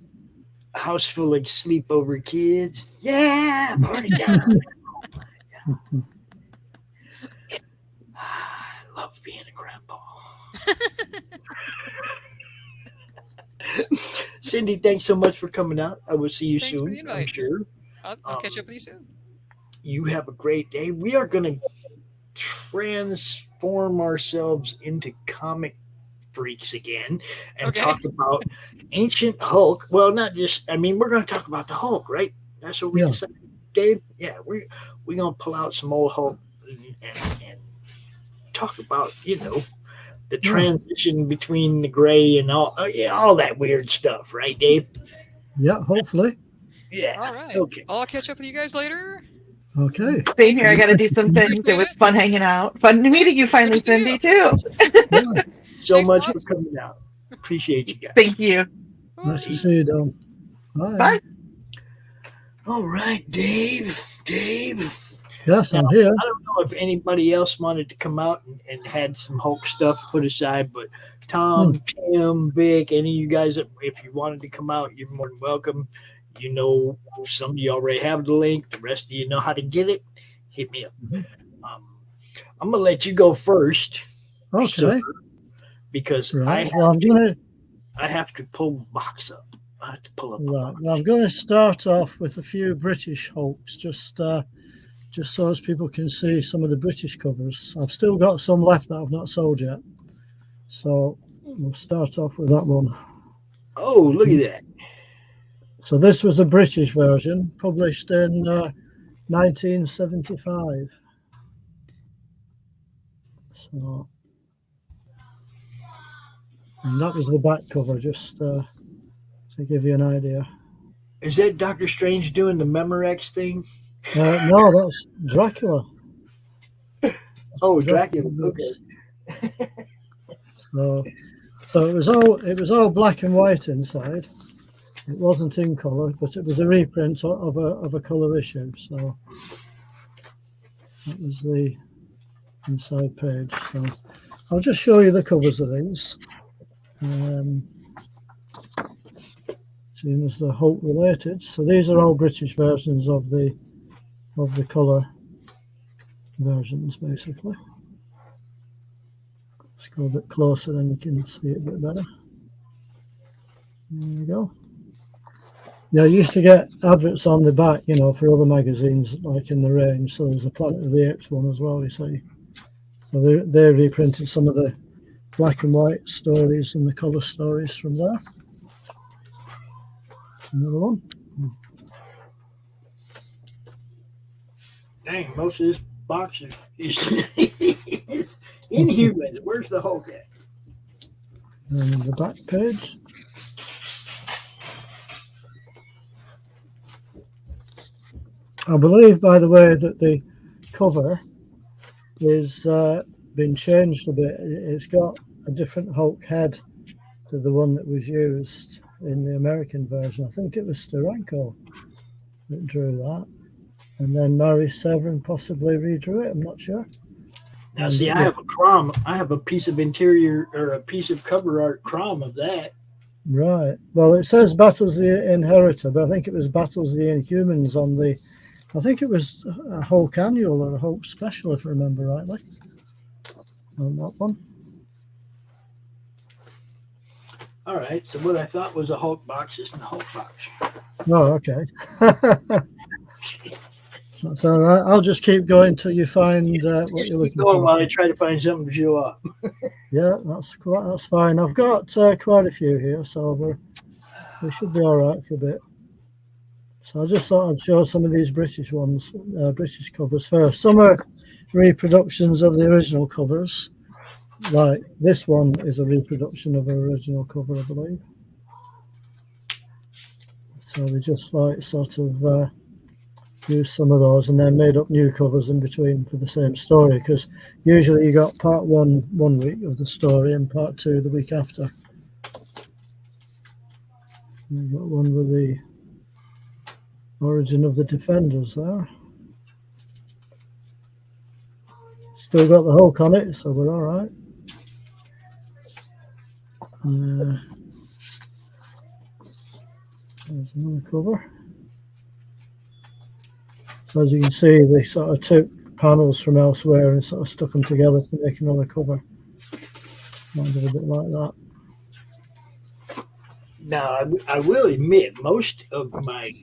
House full of sleepover kids. Yeah, party time. I love being a grandpa. Cindy, thanks so much for coming out. I will see you soon, I'm sure. I'll catch up with you soon. You have a great day. We are going to transform ourselves into comic freaks again and talk about ancient Hulk. Well, not just, I mean, we're going to talk about the Hulk, right? That's what we decided, Dave. Yeah, we're going to pull out some old Hulk and talk about, you know, the transition between the gray and all that weird stuff, right, Dave? Yeah, hopefully. Yeah. All right. Okay. I'll catch up with you guys later. Okay. Same here. I got to do some things. It was fun hanging out. Fun meeting you finally, Cindy, too. So much for coming out. Appreciate you guys. Thank you. Nice to see you, Don. Bye. Bye. All right, Dave. Yes, I'm here. I don't know if anybody else wanted to come out and had some Hulk stuff put aside, but Tom, Tim, Vic, any of you guys, if you wanted to come out, you're more than welcome. You know, some of you already have the link. The rest of you know how to get it. Hit me up. I'm gonna let you go first. Okay. Sir, because I have to pull the box up. I have to pull up. Right. Well, I'm going to start off with a few British Hulks, just so as people can see some of the British covers. I've still got some left that I've not sold yet, so we'll start off with that one. Oh, look at that! So this was a British version, published in 1975. So, and that was the back cover, just to give you an idea. Is that Doctor Strange doing the Memorex thing? No, that's Dracula. Oh, Dracula. Okay. So it was all black and white inside. It wasn't in color, but it was a reprint of a color issue. So that was the inside page. So I'll just show you the covers of these. Seeing as they're Hulk related. So these are all British versions of the colour versions, basically. Let's go a bit closer, then you can see it a bit better. There we go. Yeah, I used to get adverts on the back, you know, for other magazines, like in the range. So there's a Planet of the Apes one as well, you see. So they reprinted some of the black and white stories and the colour stories from there. Another one. Dang, most of this box is Inhumans. Where's the Hulk at? And the back page. I believe, by the way, that the cover is been changed a bit. It's got a different Hulk head to the one that was used in the American version. I think it was Steranko that drew that. And then Mary Severin possibly redrew it. I'm not sure. Now, see, I have a CRoM. I have a piece of interior or a piece of cover art CRoM of that. Right. Well, it says Battles the Inheritor, but I think it was Battles the Inhumans on the. I think it was a Hulk annual or a Hulk special, if I remember rightly. On that one. All right. So what I thought was a Hulk box isn't a Hulk box. Oh, okay. That's all right. I'll just keep going till you find what you're looking for. While I try to find something to show up. Yeah, that's fine. I've got quite a few here, so we should be all right for a bit. So I just thought I'd show some of these British ones, British covers first. Some are reproductions of the original covers. Like this one is a reproduction of an original cover, I believe. So we just like sort of use some of those and then made up new covers in between for the same story, because usually you got part 1 week of the story and part 2 the week after. We've got one with the origin of the Defenders there. Still got the Hulk on it, so we're all right. There's another cover. So as you can see, they sort of took panels from elsewhere and sort of stuck them together to make another cover. Might be a bit like that. Now, I will admit, most of my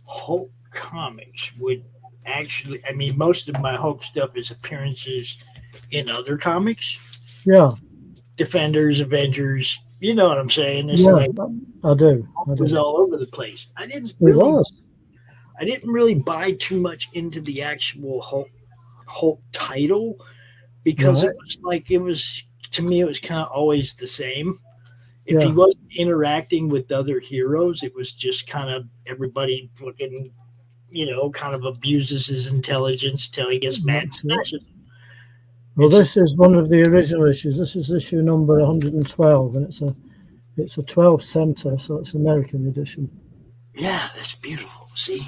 Hulk comics would actually, I mean, most of my Hulk stuff is appearances in other comics. Yeah. Defenders, Avengers, you know what I'm saying? It's yeah, like I do. It was all over the place. I didn't really buy too much into the actual Hulk title because Right. it was like to me it was kind of always the same. If he Yeah. wasn't interacting with other heroes, it was just kind of everybody looking, kind of abuses his intelligence till he gets mad and smashes. Well, this is one of the original issues. This is issue number 112, and it's a 12 center, so it's American edition. Yeah, that's beautiful. See,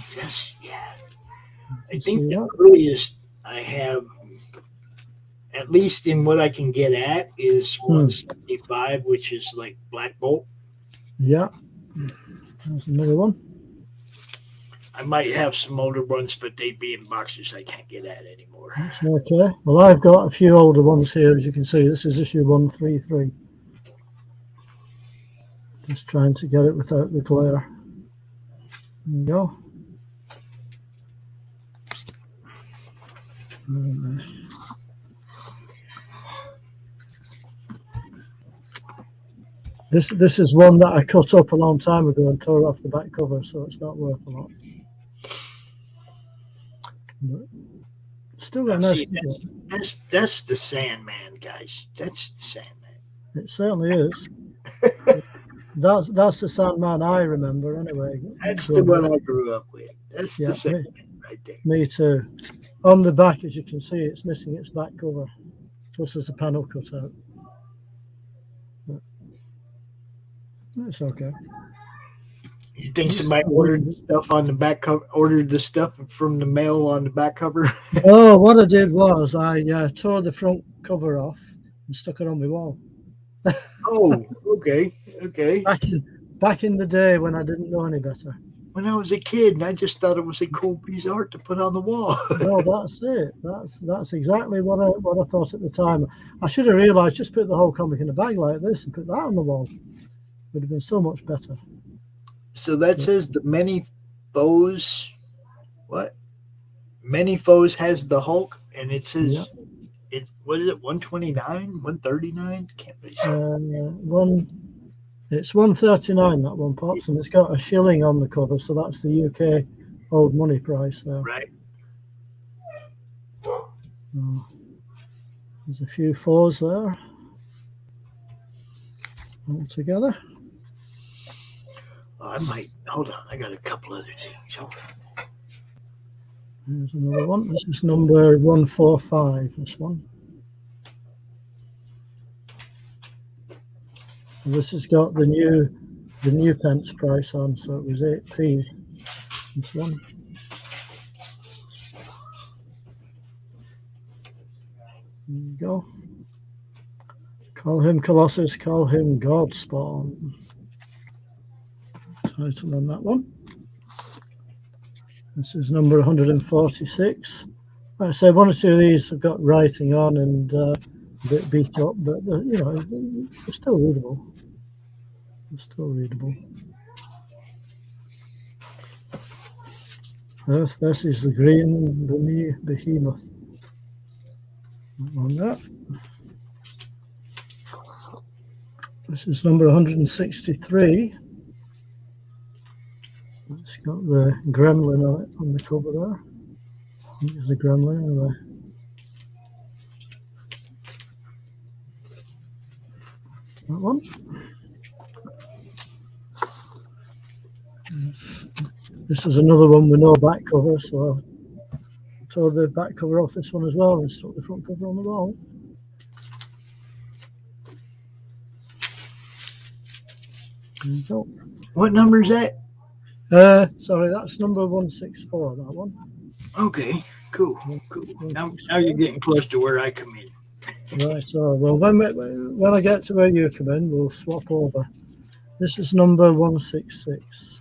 I think the earliest I have, at least in what I can get at, is 175, which is like Black Bolt. Yeah. There's another one. I might have some older ones, but they'd be in boxes I can't get at anymore. That's okay. Well, I've got a few older ones here, as you can see. This is issue 133. Just trying to get it without the glare. There you go. This is one that I cut up a long time ago and tore off the back cover, so it's not worth a lot. But still got nice. That's the Sandman, guys. That's the Sandman. It certainly is. That's the Sandman I remember anyway. That's the one I grew up with. That's the Sandman right there. Me too. On the back, as you can see, it's missing its back cover. Plus there's a panel cut out. But it's okay. You think somebody ordered the stuff on the back cover? Ordered the stuff from the mail on the back cover? Oh, what I did was I tore the front cover off and stuck it on my wall. Oh, okay. Back in the day when I didn't know any better. When I was a kid, I just thought it was a cool piece of art to put on the wall. No, that's it. That's exactly what I thought at the time. I should have realised just put the whole comic in a bag like this and put that on the wall. It would have been so much better. So that says the Many Foes. What? Many Foes has the Hulk, and it says what is it? 129, 139? Can't really see. It's 139 that one, Pops, and it's got a shilling on the cover, so that's the UK old money price there. Right. There's a few fours there all together. I might hold on. I got a couple other things. Hold on. There's another one. This is number 145. This one. And this has got the new pence price on, so it was 8p. This one. There you go. Call him Colossus. Call him Godspawn. Title on that one. This is number 146. Like I say, one or two of these have got writing on and a bit beat up, but they're still readable. They're still readable. Earth versus the Green Behemoth. That one there. This is number 163. It's got the gremlin on it on the cover there. I think it's a gremlin anyway. That one. This is another one with no back cover, so I tore the back cover off this one as well and stuck the front cover on the wall. There you go. What number is that? Sorry, that's number 164, that one. Okay, cool. Now you're getting close to where I come in. Right, so well, when I get to where you come in, we'll swap over. This is number 166.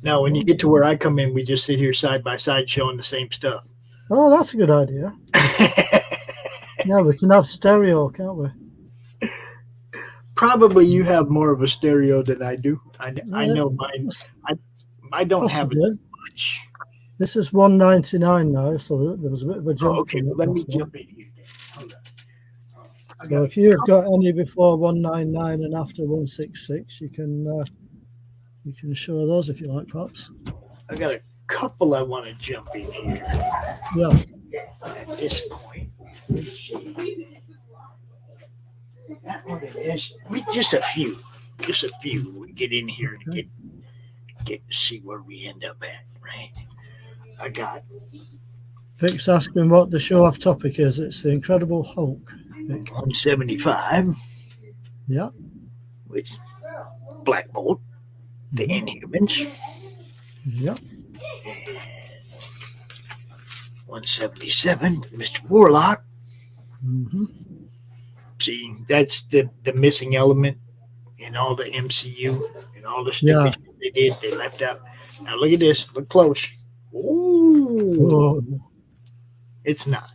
Now, when you get to where I come in, we just sit here side by side showing the same stuff. Oh, that's a good idea. Yeah, we can have stereo, can't we? Probably you have more of a stereo than I do. I know mine. I don't have it much. This is 199 now, so there was a bit of a jump. Oh, okay, let me jump in here. Hold on. So if you've got any before 199 and after 166, you can show those if you like, Pops. I got a couple I want to jump in here. Yeah. At this point. Let's see. That one is just a few. Just a few. We get in here and get to see where we end up at, right? I got Vic's asking what the show off topic is. It's the Incredible Hulk. 175. Yeah. With Black Bolt, the Inhumans. Yeah. 177 with Mr. Warlock. Mm-hmm. See, that's the missing element in all the MCU and all the stupid shit they did. They left out. Now look at this. Look close. Ooh. Oh. It's not.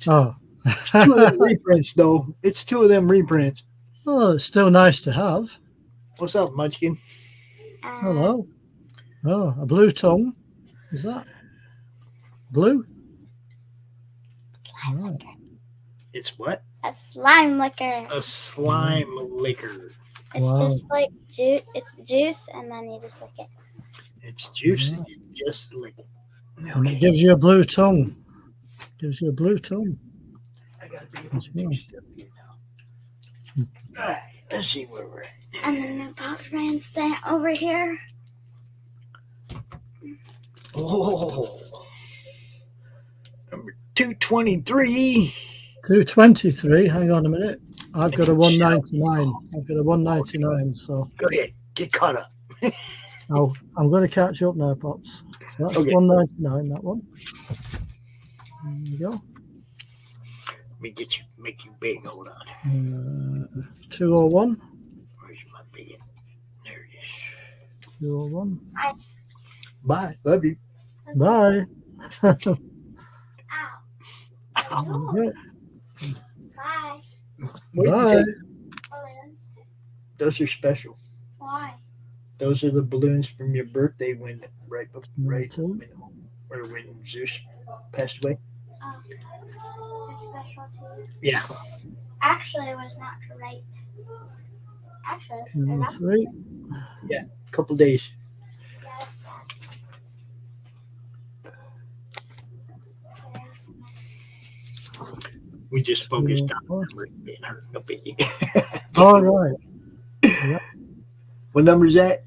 No. It's two of them reprints, though. It's two of them reprints. Oh, it's still nice to have. What's up, Munchkin? Hello. Oh, a blue tongue. Is that blue? Oh. It's what? A slime liquor. A slime liquor. It's just like juice. It's juice, and then you just lick it. It's juice, and you just lick it. Okay. And it gives you a blue tongue. Gives you a blue tongue. I gotta be able to do stuff here now. All right, let's see where we're at. And then the Pop Brand stand over here. Oh, number 223. 223. Hang on a minute. I've got a 199. I've got a 199. So go ahead, get caught up. I'm going to catch up now, Pops. So that's Okay. 199. That one. There you go. Let me get you, make you big. Hold on. 201. Where's my big? There it is. 201. Bye. Love you. Bye. Okay. Bye. Bye. Those are special. Why? Those are the balloons from your birthday when when Zeus passed away. Oh, it's special too. Yeah. Actually, it was not right. Actually, 203. Yeah, a couple days. We just focused on being hurt. No biggie. All right. Yeah. What number is that?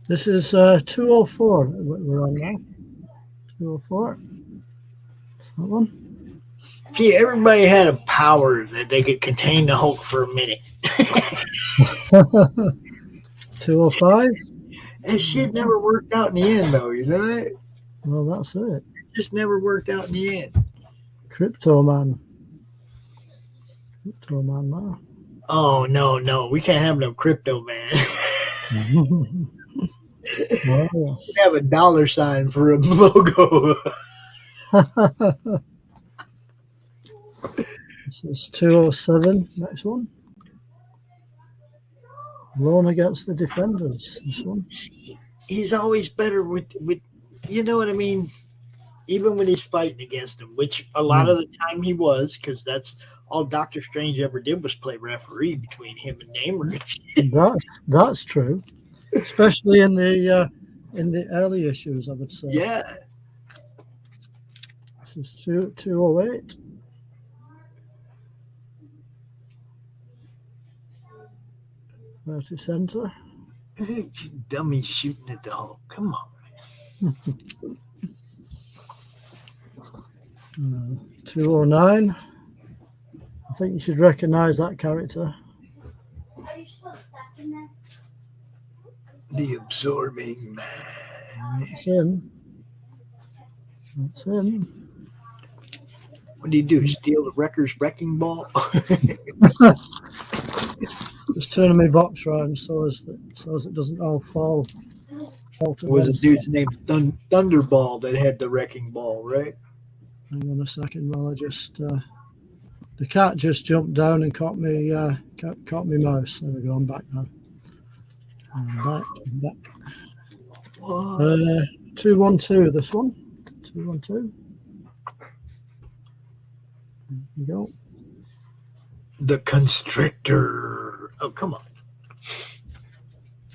This is 204. We're on now. 204. That one. See, everybody had a power that they could contain the Hulk for a minute. 205. That shit never worked out in the end, though. You know that? Well, that's it. It just never worked out in the end. Crypto Man now. Oh, no. We can't have no crypto, man. Well, We have a dollar sign for a logo. This is 207. Next one. Loan against the defenders. This one. He's always better with you know what I mean? Even when he's fighting against them, which a lot of the time he was, because that's all Doctor Strange ever did was play referee between him and Namor. That's true, especially in the early issues, I would say. Yeah. This is 208. Center. Dummy shooting at the Hulk. Come on, man. 209. I think you should recognize that character. Are you still stuck in there? The absorbing man. That's him. That's him. What do you do? Steal the Wrecker's wrecking ball? Just turning my box round so as it doesn't all fall to Was one a dude's side. name Thunderball that had the wrecking ball, right? Hang on a second while I just the cat just jumped down and caught me mouse. There we go. I'm back now. I'm back. 212. This one. 212. There you go. The Constrictor. Oh, come on.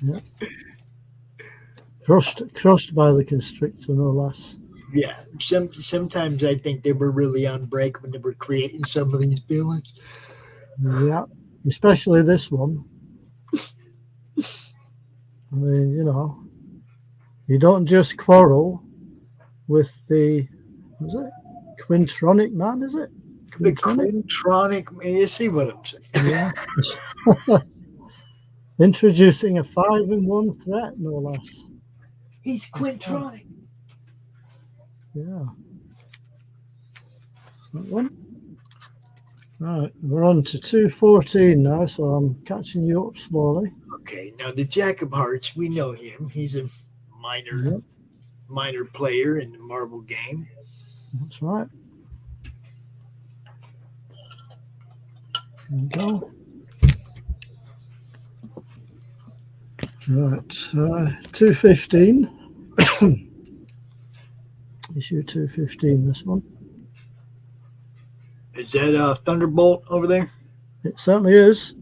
Yeah. Crushed by the Constrictor, no less. Yeah. Sometimes I think they were really on break when they were creating some of these villains. Yeah, especially this one. I mean, you don't just quarrel with the, was it Quintronic Man, is it? The Quintronic Man, you see what I'm saying? Yeah. Introducing a 5-in-1 threat, no less. He's Quintronic. Yeah. That one. Right, we're on to 214 now, so I'm catching you up slowly. Okay, now the Jack of Hearts, we know him. He's a minor player in the Marvel game. That's right. There we go. Right, 215. Issue 215, this one. Is that Thunderbolt over there? It certainly is.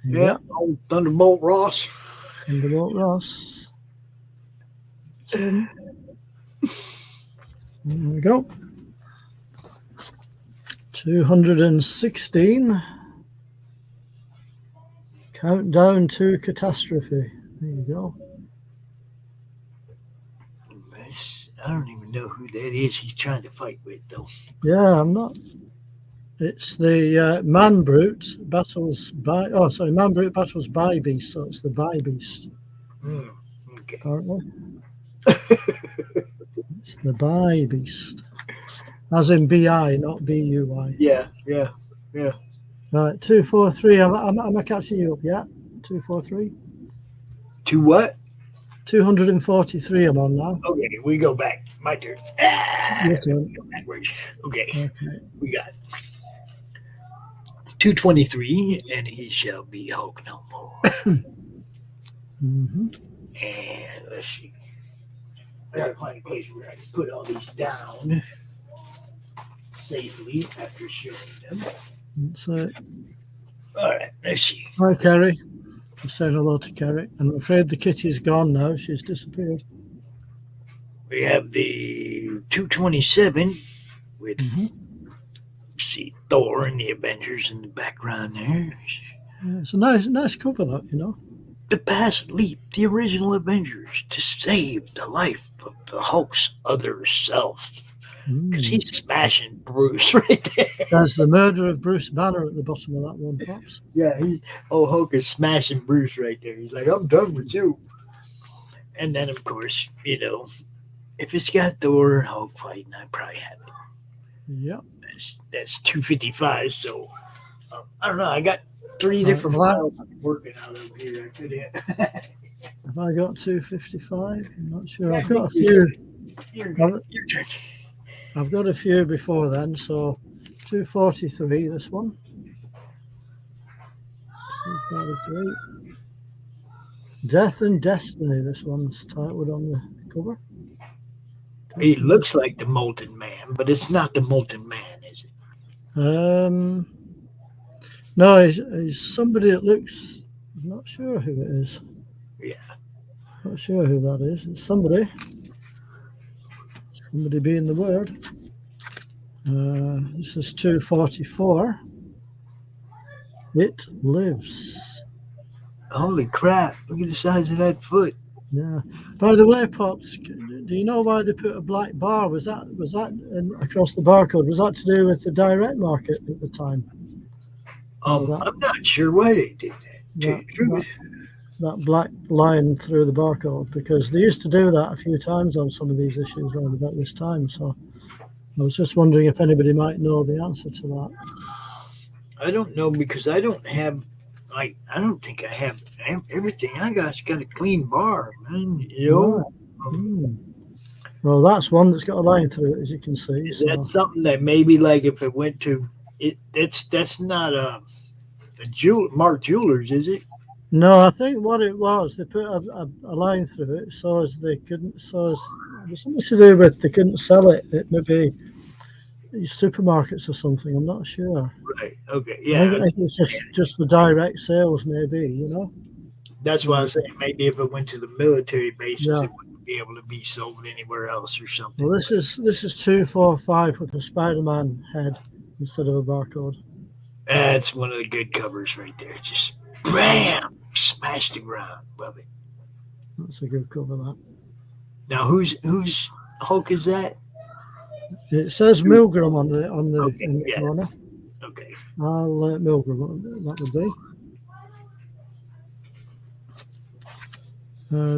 Yeah, old Thunderbolt Ross. Thunderbolt Ross. There we go. 216. Countdown to Catastrophe. There you go. I don't even know who that is he's trying to fight with, though. Yeah, I'm not It's the Man Brute battles by. Oh, sorry, Man Brute battles by beast. So it's the by beast. Okay. Apparently, it's the by beast, as in BI, not BUI. Yeah. Right, 243. Am I catching you up? Yeah, 243. To what? 243. I'm on now. Okay, we go back. My turn. Your turn. Go backwards. Okay. We got 223, and he shall be Hulk no more. Mm-hmm. And let's see. I gotta find a place where I can put all these down safely after showing them. So, all right, let's see. Hi, Kerry. I'm saying hello to Kerry. I'm afraid the kitty's gone now. She's disappeared. We have the 227 with see Thor and the Avengers in the background there. Yeah, it's a nice cover, that, you know. The past leap, the original Avengers, to save the life of the Hulk's other self. Because he's smashing Bruce right there. There's the murder of Bruce Banner at the bottom of that one, Pops. Yeah, Hulk is smashing Bruce right there. He's like, I'm done with you. And then, of course, you know, if it's got Thor and Hulk fighting, I probably have it. Yep. That's 255. So, I don't know. I got 3 different files I'm working out over here. I could have. Have I got 255? I'm not sure. I've got a few. Your turn. I've got a few before then. So 243, this one. 243. Death and Destiny, this one's titled on the cover. He looks like the Molten Man, but it's not the Molten Man, is it? No, he's somebody that looks. I'm not sure who it is. Yeah. Not sure who that is. It's somebody. Somebody being the word. This is 244. It lives. Holy crap! Look at the size of that foot. Yeah. By the way, Pops, do you know why they put a black bar? Was that across the barcode? Was that to do with the direct market at the time? I'm not sure why they did that. That black line through the barcode, because they used to do that a few times on some of these issues around about this time. So I was just wondering if anybody might know the answer to that. I don't know, because I don't have. I don't think I have everything I got's got a clean bar, man. You know. Right. Well, that's one that's got a line through it, as you can see. Is that something that maybe, like, if it went to it? That's not a Mark Jewelers, is it? No, I think what it was, they put a line through it so as they couldn't. So as it was something to do with they couldn't sell it. It maybe supermarkets or something. I'm not sure. Right. Okay. Yeah. I think it's just for direct sales, maybe. You know. That's why I was saying maybe if it went to the military bases, it wouldn't be able to be sold anywhere else or something. Well, this is 245 with a Spider-Man head instead of a barcode. That's one of the good covers right there. Just bam, smash the ground. Love it. That's a good cover. That. Now, whose Hulk is that? It says Milgram on the in the corner. Okay. I'll Milgram. That would be.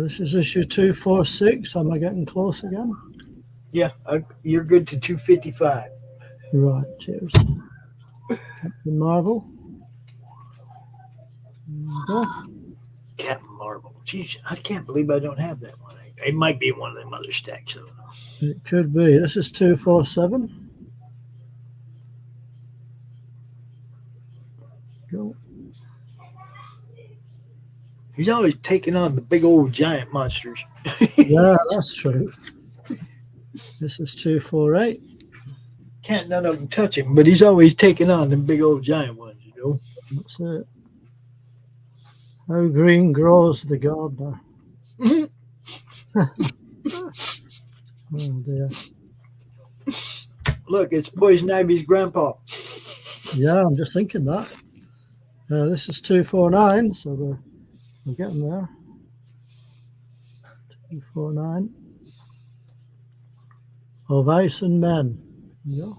This is issue 246. Am I getting close again? Yeah, you're good to 255. Right. Cheers. Captain Marvel. Captain Marvel. Jeez, I can't believe I don't have that one. It might be one of them other stacks. I don't know. It could be. This is 247. Go. He's always taking on the big old giant monsters. Yeah, that's true. This is 248. Can't none of them touch him, but he's always taking on them big old giant ones, you know. That's it. How green grows the gardener. Oh dear. Look, it's Poison Ivy's grandpa. Yeah, I'm just thinking that. This is 249, so we're getting there. 249. Of Ice and Men. Yeah.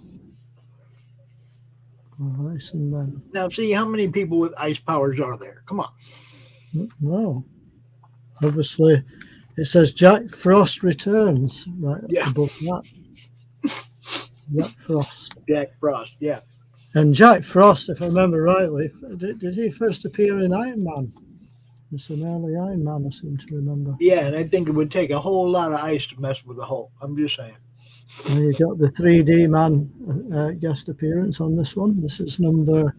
Ice and Man. Now, see, how many people with ice powers are there? Come on. No. Obviously, it says Jack Frost returns right above that. Jack Frost. Jack Frost, yeah. And Jack Frost, if I remember rightly, did he first appear in Iron Man? It's an early Iron Man, I seem to remember. Yeah, and I think it would take a whole lot of ice to mess with the Hulk. I'm just saying. And you got the 3D Man guest appearance on this one. This is number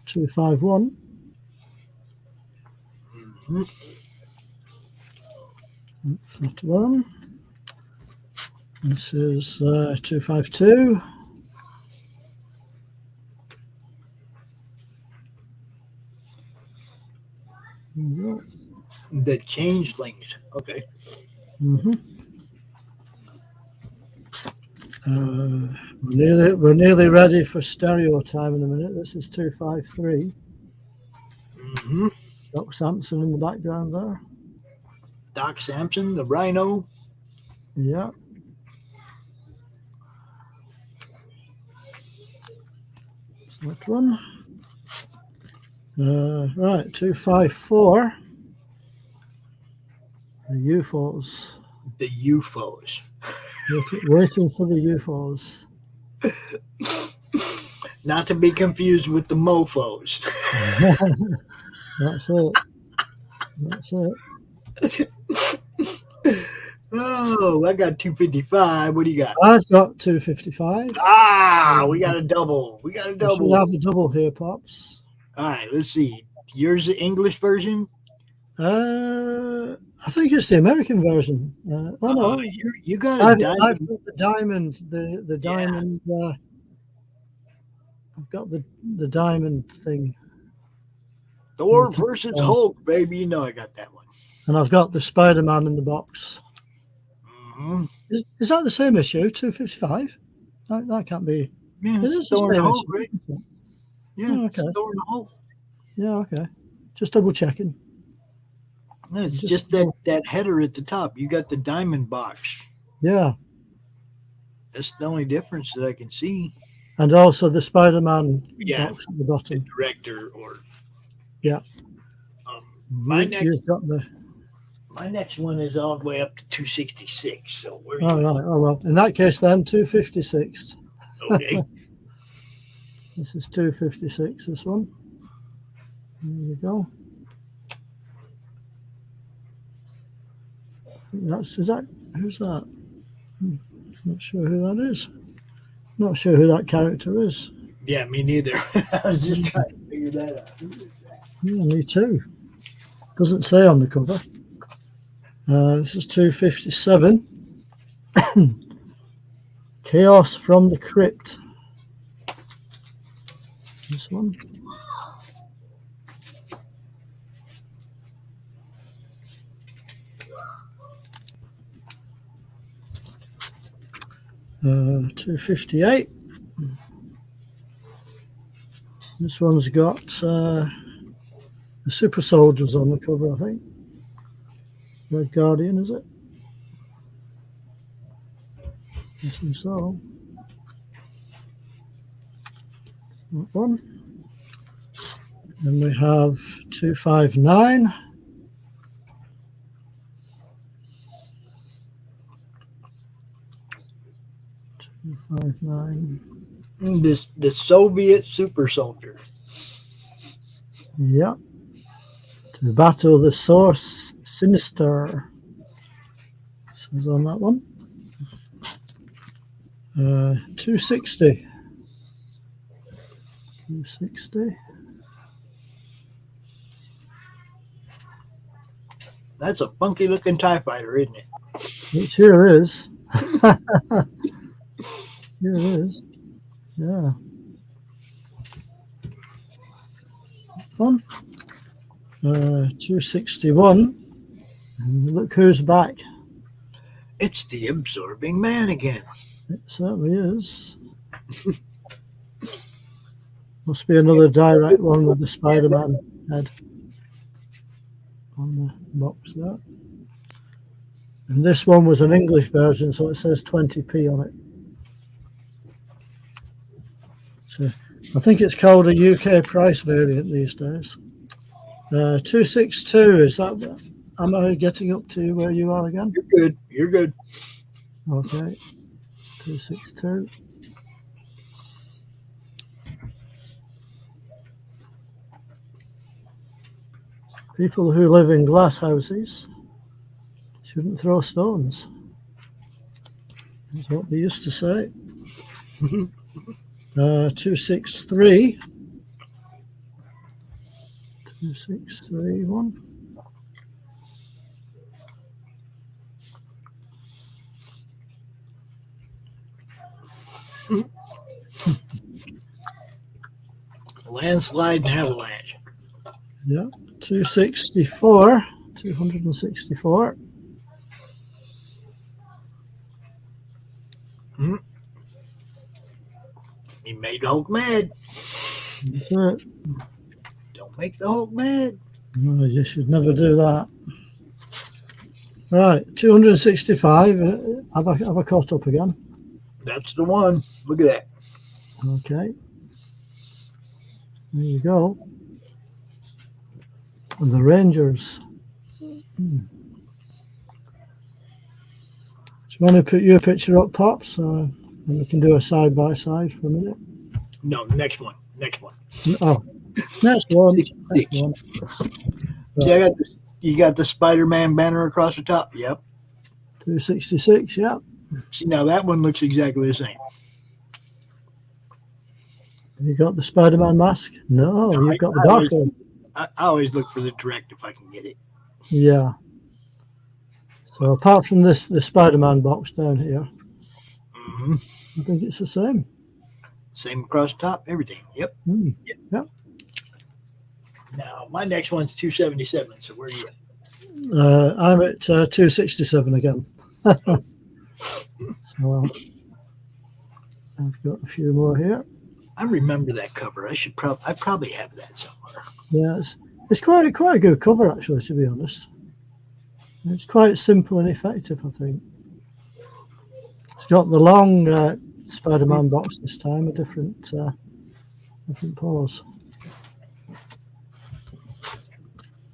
251. Mm-hmm. That one. This is 252. The Changelings. Okay. Mm-hmm. We're nearly ready for stereo time in a minute. This is 253. Mm-hmm. Doc Samson in the background there. Doc Samson, the Rhino. Yeah. That's that one. Right, 254. The UFOs. The UFOs. Waiting for the UFOs. Not to be confused with the mofos. That's it. That's it. Oh, I got 255. What do you got? I've got 255. Ah, we got a double. We got a double. We have a double here, Pops. All right, let's see. Yours the English version? I think it's the American version. Oh no, you got I've diamond. got the diamond. The diamond. I've got the diamond thing. Thor versus Hulk, baby. You know I got that one. And I've got the Spider-Man in the box. Mm-hmm. Is that the same issue? 255? That can't be. Yeah, It it's is the Thor and same Hulk, issue. right? Yeah, Oh, it's okay. Thor and Hulk. Yeah, okay. Just double checking. No, it's just that header at the top. You got the diamond box. Yeah. That's the only difference that I can see. And also the Spider-Man Yeah. box at the bottom. Director or Yeah. my You've got the. my next one is all the way up to 266. So where Oh, right. Oh, well. In that case, then, 256. Okay. This is 256, this one. There you go. Who's that? Not sure who that is. Not sure who that character is. Yeah, me neither. I was just trying to figure that out. Yeah, me too. Doesn't say on the cover. This is 257. Chaos from the Crypt. This one. Uh, 258. This one's got the super soldiers on the cover, I think. Red Guardian, is it? I think so. That one. Then we have 259. The Soviet super soldier. Yeah. To battle the source sinister. Says on that one. 260. 260. That's a funky looking TIE fighter, isn't it? It sure is. Here it is. Yeah. One. 261. And look who's back. It's the Absorbing Man again. It certainly is. Must be another direct one with the Spider-Man head on the box there. And this one was an English version, so it says 20p on it. So I think it's called a UK price variant these days. 262, is that? Am I getting up to where you are again? You're good. You're good. Okay. 262. People who live in glass houses shouldn't throw stones. That's what they used to say. 263. 2631. Landslide and avalanche. Yeah, 264. 264. He made the Hulk mad. That's it. Don't make the Hulk mad. No, you should never do that. Right, 265. Have I caught up again? That's the one. Look at that. Okay. There you go. And the Rangers. Do you want to put your picture up, Pops? And we can do a side-by-side for a minute. No, next one. Next one. Oh, next one. Next one. See, you got the Spider-Man banner across the top. Yep. 266, yep. See, now that one looks exactly the same. You got the Spider-Man mask? No, you've got the dark one. I always look for the direct if I can get it. Yeah. So apart from the Spider-Man box down here, I think it's the same. Same across the top, everything. Yep. Yep. Now, my next one's 277. So where are you at? I'm at 267 again. So I've got a few more here. I remember that cover. I probably have that somewhere. Yeah, it's quite a good cover actually, to be honest. It's quite simple and effective, I think. It's got the long Spider-Man box this time, a different pose.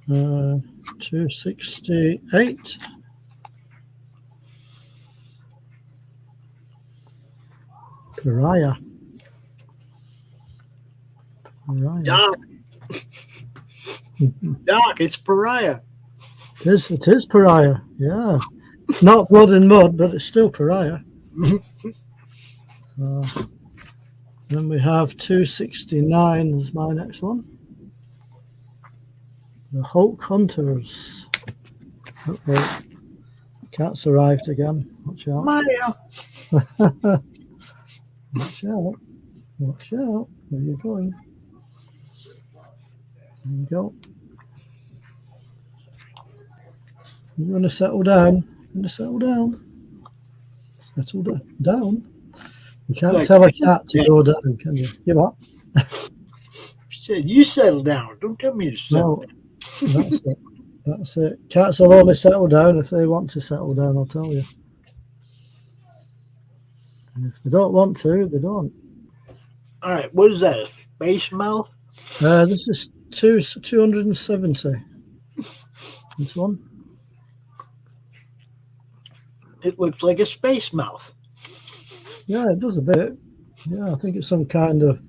268. Pariah. Doc. Doc, it's Pariah. It is Pariah, yeah. Not blood and mud, but it's still Pariah. So, then we have 269 as my next one. The Hulk Hunters. Uh-oh. Cat's arrived again. Watch out. Maya. Watch out. Watch out. Where are you going? There you go. You want to settle down? You want to settle down? Settle down. You can't tell a cat to go down, can you? You what? She said, "You settle down. Don't tell me to settle down." That's it. That's it. Cats will only settle down if they want to settle down, I'll tell you. And if they don't want to, they don't. All right, what is that? A space mouth? This is 270. This one. It looks like a space mouth. Yeah, it does a bit. Yeah, I think it's some kind of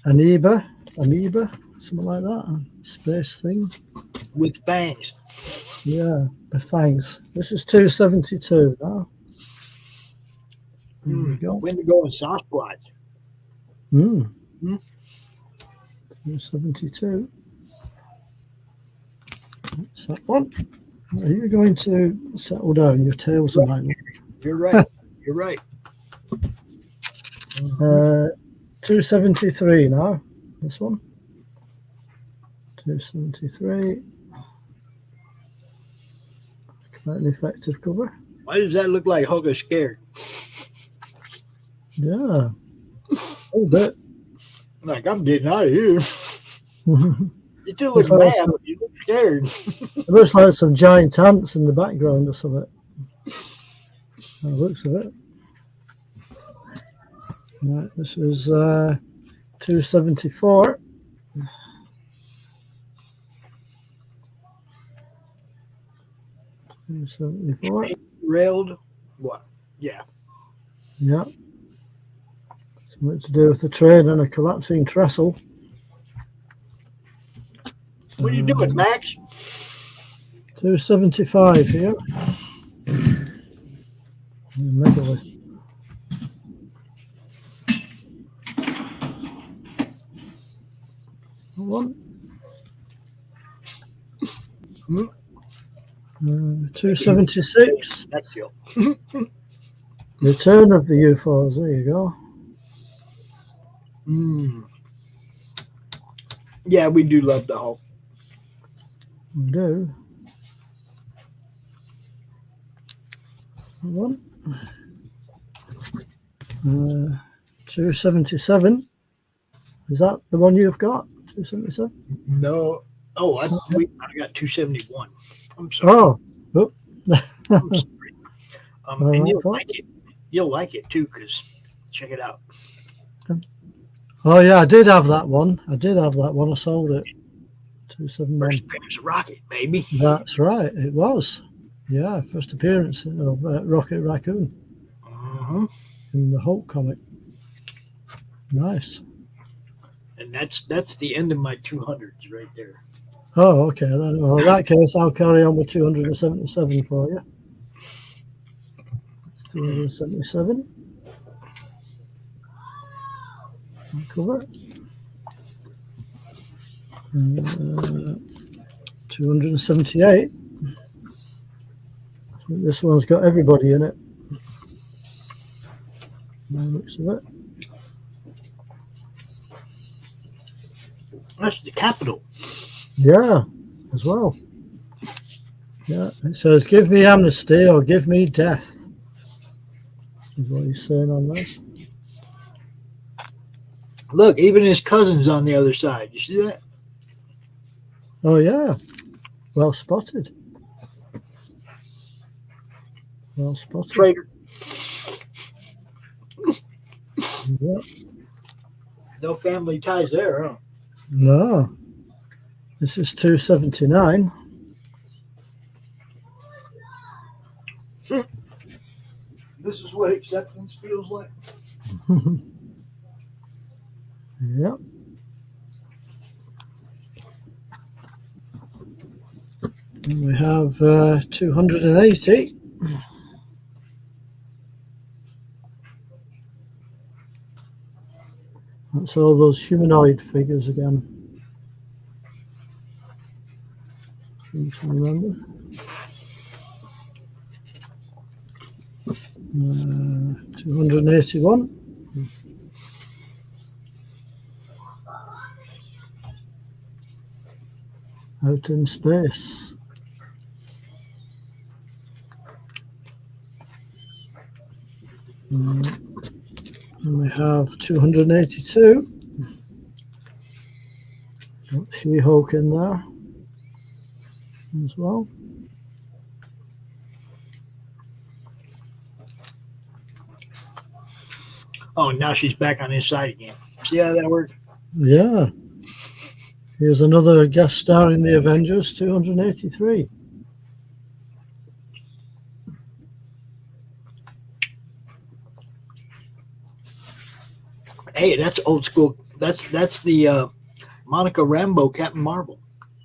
amoeba, something like that. A space thing. With fangs. Yeah, with fangs. This is 272 now. There you go. Wendigo and Sasquatch. 272. That's that one. Are you going to settle down? Your tail's on my one. You're right. You're right. 273 now. This one. 273. Quite an effective cover. Why does that look like Hulk is scared? Yeah. A little bit. Like, I'm getting out of here. You do look mad, but you look scared. It looks like some giant ants in the background or something. By the looks of it. Right, this is 274. Railed. What? Yeah. Yeah. Something to do with the train and a collapsing trestle. What are you doing, Max? 275 here. Megalith. One. 276. That's you. Return of the UFOs. There you go. Yeah, we do love the Hulk. We do. One. 277. Is that the one you've got? 277? No. Oh, I got 271. I'm sorry. Oh. I'm sorry. And you'll like it. You'll like it too, because check it out. Oh yeah, I did have that one. I sold it. 271. First appearance of Rocket, baby. That's right. It was. Yeah, first appearance of Rocket Raccoon in the Hulk comic. Nice. And that's the end of my 200s right there. Oh, okay. Then, well, in that case, I'll carry on with 277 for you. 277. I'll cover it. 278. This one's got everybody in it. By the looks of it. That's the capital. Yeah, as well. Yeah, it says, give me amnesty or give me death. Is what he's saying on this. Look, even his cousin's on the other side. You see that? Oh, yeah. Well spotted. Well spotted. Traitor. Yeah. No family ties there, huh? No. This is 279. This is what acceptance feels like. Yep. And we have 280. That's all those humanoid figures again. Seem to remember. 281. Out in space. And we have 282. Got She-Hulk in there as well. Oh, now she's back on his side again. See how that worked? Yeah. Here's another guest star in the Avengers, 283. Hey, that's old school. That's the Monica Rambeau Captain Marvel.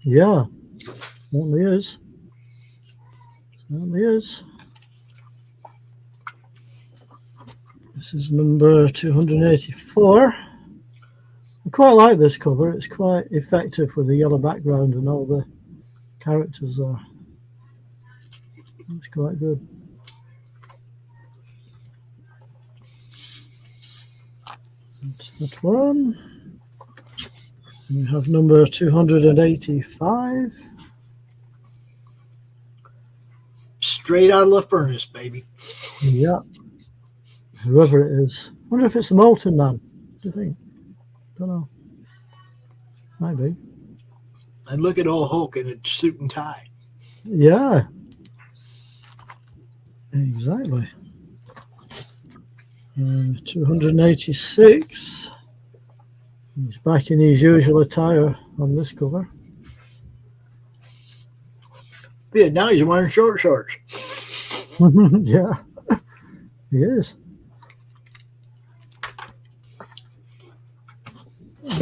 Yeah, certainly is. Certainly is. This is number 284. I quite like this cover. It's quite effective with the yellow background and all the characters there. It's quite good. That's that one. We have number 285. Straight out of the furnace, baby. Yeah. Whoever it is. I wonder if it's the Molten Man. What do you think? Don't know. Might be. And look at old Hulk in a suit and tie. Yeah. Exactly. 286. He's back in his usual attire on this cover. Yeah, now he's wearing short shorts. Yeah, he is.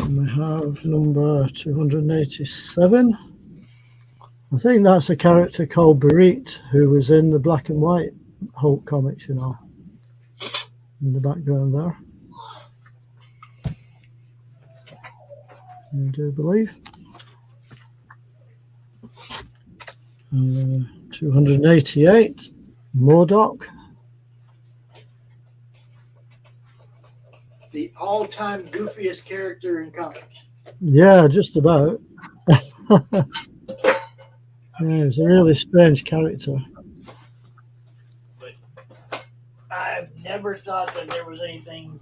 And we have number 287. I think that's a character called Berit, who was in the black and white Hulk comics, you know, in the background there. I do believe. 288, Modoc. The all-time goofiest character in comics. Yeah, just about. Yeah, he's a really strange character. I've never thought that there was anything.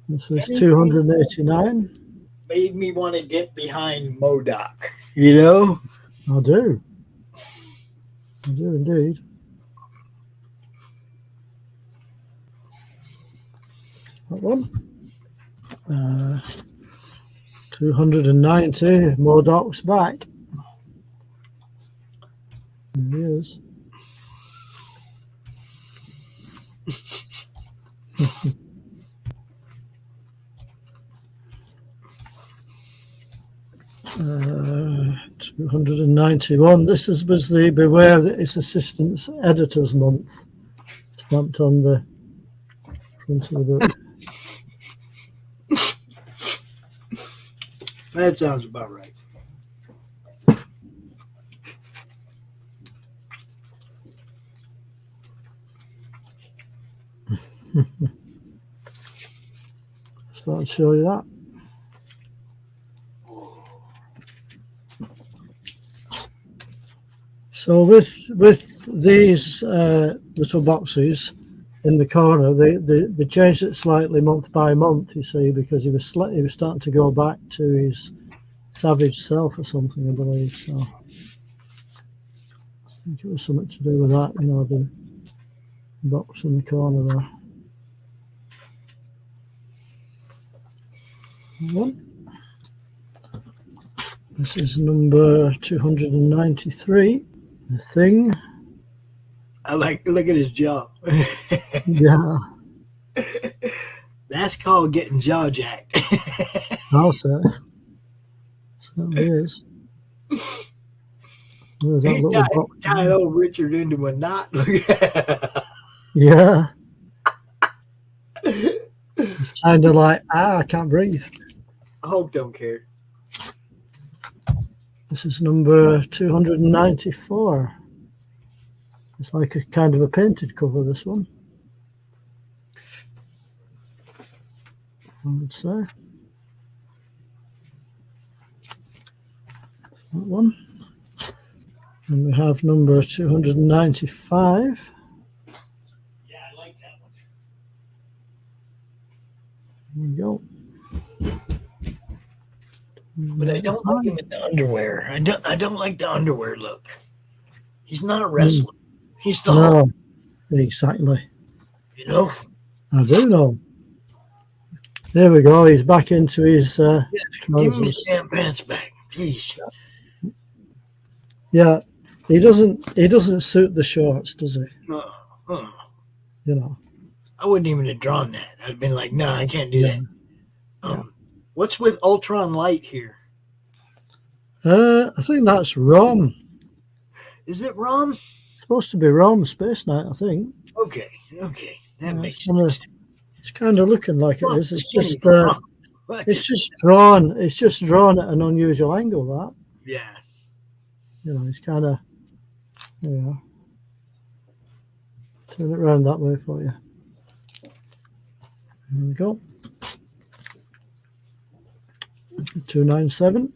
This is 289. Made me want to get behind Modoc. You know? I do. I do indeed. That one. 290. Modoc's back. There he is. Uh, 291. This was the Beware that His Assistants Editors Month, stamped on the front of the book. That sounds about right. So I'll show you that. So with these little boxes in the corner, they changed it slightly month by month, you see, because he was starting to go back to his savage self or something, I believe. So I think it was something to do with that, you know, the box in the corner there. One. This is number 293. The Thing. I like, look at his jaw. Yeah. That's called getting jaw jacked. Also, so it is. There's that He little box. tied old Richard into a knot. Yeah. It's kind of like, I can't breathe. Hulk don't care. This is number 294. It's like a kind of a painted cover, this one, I would say. That's that one. And we have number 295. Yeah, I like that one. There we go. But I don't like him in the underwear. I don't like the underwear look. He's not a wrestler. He's the Hulk. No, exactly. You know? I do know. There we go. He's back into his Give me his damn pants back. Jeez. Yeah. He doesn't suit the shorts, does he? No. You know. I wouldn't even have drawn that. I'd been like, no, I can't do that. What's with Ultron Light here? I think that's ROM. Is it ROM? Supposed to be ROM Space Knight, I think. Okay. That makes sense. It's kind of looking like it is. It's just drawn. It's just drawn at an unusual angle. That. Yeah. You know, it's kind of. There we are. Turn it around that way for you. There we go. 297.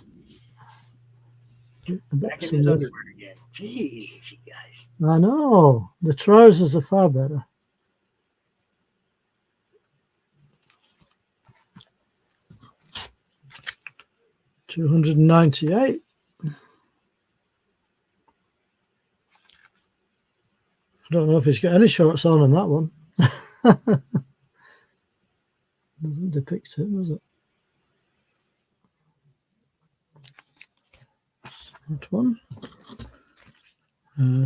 Back in his underwear again. Jeez, you guys. I know. The trousers are far better. $298. don't know if he's got any shorts on that one. Doesn't depict it, does it? That one.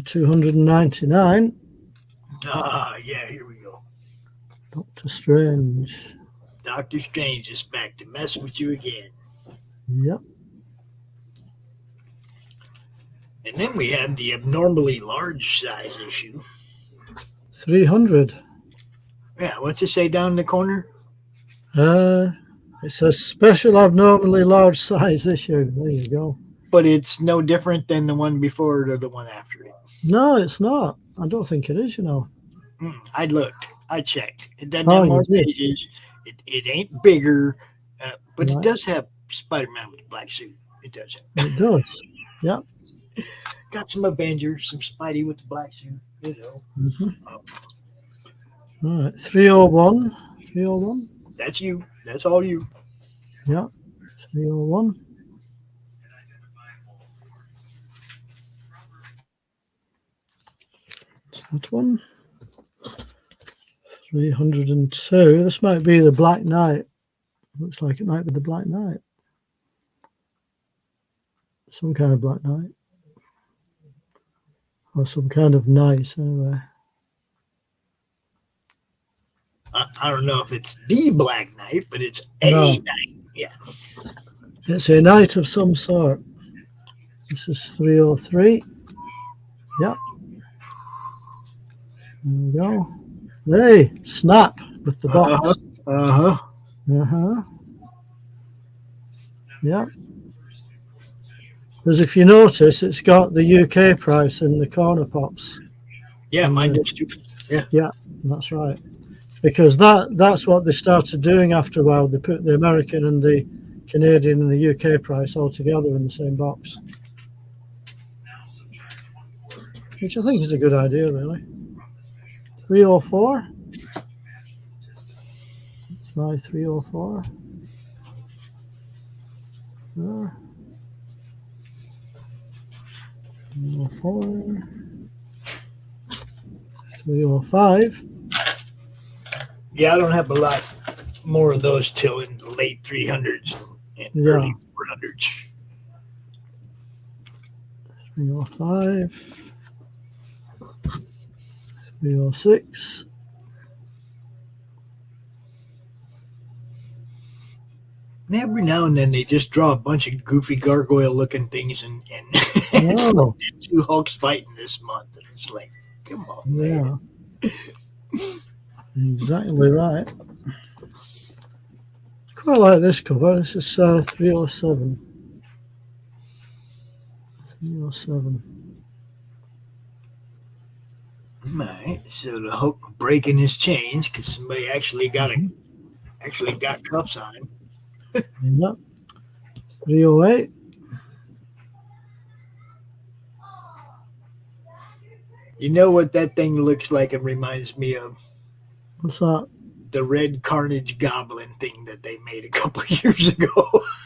299. Yeah, here we go. Doctor Strange. Doctor Strange is back to mess with you again. Yep. And then we have the abnormally large size issue. 300. Yeah, what's it say down in the corner? It says special abnormally large size issue. There you go. But it's no different than the one before it or the one after it. No, it's not. I don't think it is, you know. I looked. I checked. It doesn't have more pages. It ain't bigger, but it does have Spider-Man with a black suit. It does. It does. Yep. Got some Avengers, some Spidey with the black suit. You know. All right. 301. 301. That's you. That's all you. Yeah. 301. That one. 302. This might be the Black Knight. Looks like it might be the Black Knight. Some kind of Black Knight. Or some kind of knight, anyway. I don't know if it's the Black Knight, but it's a knight. Yeah. It's a knight of some sort. This is 303. Yep. There we go. Hey, snap with the box. Yeah. Because if you notice, it's got the UK price in the corner pops. Yeah, mine does too. Yeah. Yeah, that's right. Because that's what they started doing after a while. They put the American and the Canadian and the UK price all together in the same box. Which I think is a good idea, really. 304. Try 304. 304. 305. Yeah, I don't have a lot more of those till in the late 300s and early 400s. 305. 306. And every now and then they just draw a bunch of goofy gargoyle looking things and two Hulks fighting this month. And it's like, come on, man. Exactly right. Quite like this cover. This is 307. 307. Right. So the Hulk breaking his chains because somebody actually got cuffs on him. Yep. 308. You know what that thing looks like? It reminds me of. What's that? The Red Carnage Goblin thing that they made a couple of years ago.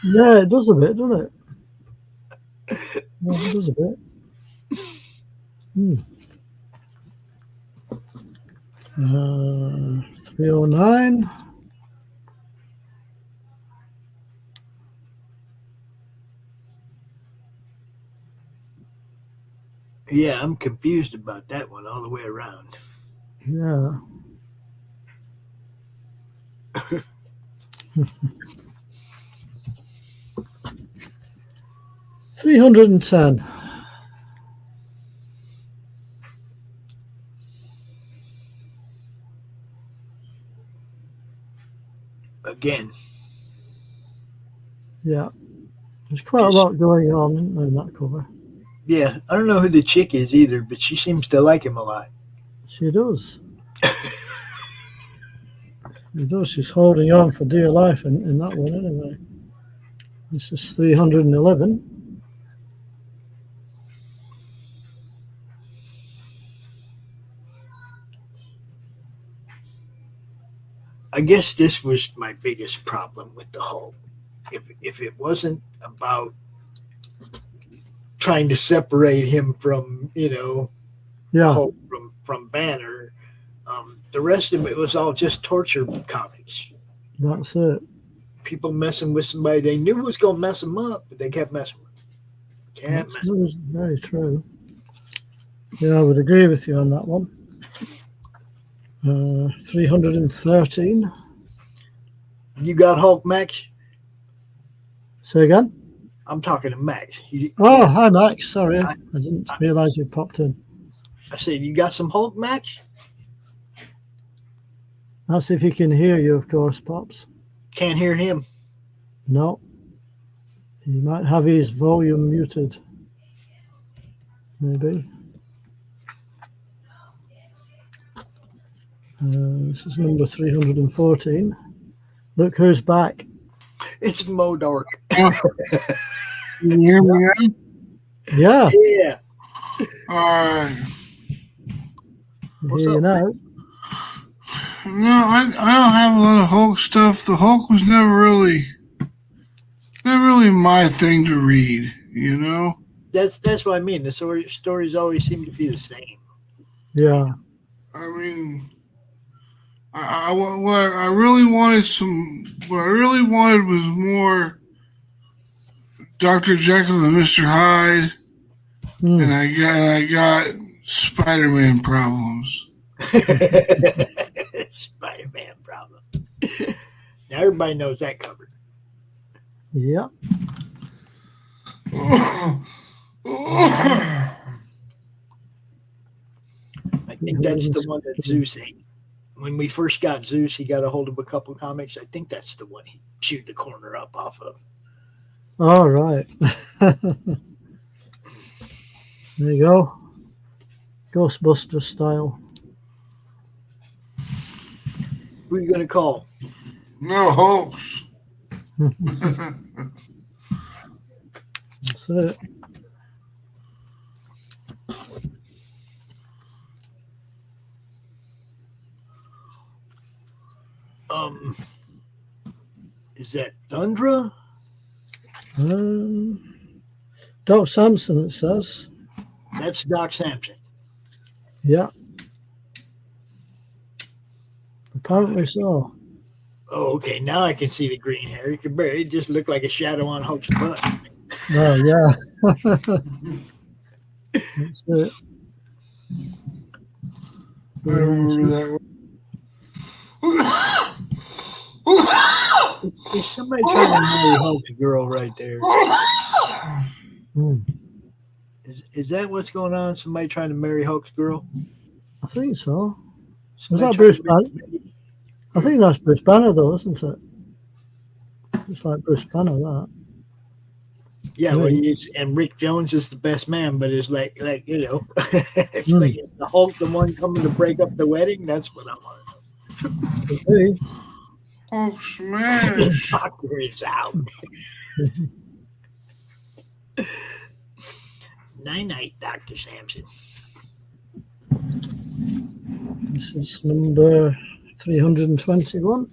Yeah, it does a bit, doesn't it? Yeah, it does a bit. 309. Yeah, I'm confused about that one all the way around. Yeah. 310. Again. Yeah. There's quite a lot going on in that cover. Yeah, I don't know who the chick is either, but she seems to like him a lot. She does. She does. She's holding on for dear life in that one anyway. This is 311. I guess this was my biggest problem with the Hulk. If it wasn't about trying to separate him from, Hulk from Banner. The rest of it was all just torture comics. That's it. People messing with somebody they knew was going to mess them up, but they kept messing with them. That's very true. Yeah, I would agree with you on that one. 313. You got Hulk, Max? Say again? I'm talking to Max. Hi, Max. Sorry, I didn't realize you popped in. I said, you got some Hulk, Max? I'll see if he can hear you, of course, Pops. Can't hear him. No. He might have his volume muted. Maybe. This is number 314. Look who's back. It's Modork. Can you hear me now? Yeah. Yeah. All right. What's up, now? No, I don't have a lot of Hulk stuff. The Hulk was never really my thing to read, you know? That's what I mean. The stories always seem to be the same. Yeah. I mean, what I really wanted was more Dr. Jekyll and Mr. Hyde, and I got Spider-Man problems. Spider-Man problem. Now everybody knows that cover. Yeah. I think that's the one that Zeus ate. When we first got Zeus, he got a hold of a couple comics. I think that's the one he chewed the corner up off of. All right. There you go. Ghostbusters style. Who are you going to call? No hoax. That's it. Is that Thundra? Doc Samson, it says. That's Doc Samson. Yeah. Apparently so. Oh, okay. Now I can see the green hair. It just looked like a shadow on Hulk's butt. Oh, yeah. That's it. I remember that Is somebody trying to marry Hulk's girl right there? Is that what's going on? Somebody trying to marry Hulk's girl? I think so. Was that Bruce Banner? I think that's Bruce Banner, though, isn't it? It's like Bruce Banner, that. Yeah, well, and Rick Jones is the best man, but it's like you know, it's like the Hulk, the one coming to break up the wedding. That's what I want to know. Oh, smash! Doctor is out. Night, Dr. Samson. This is number 321.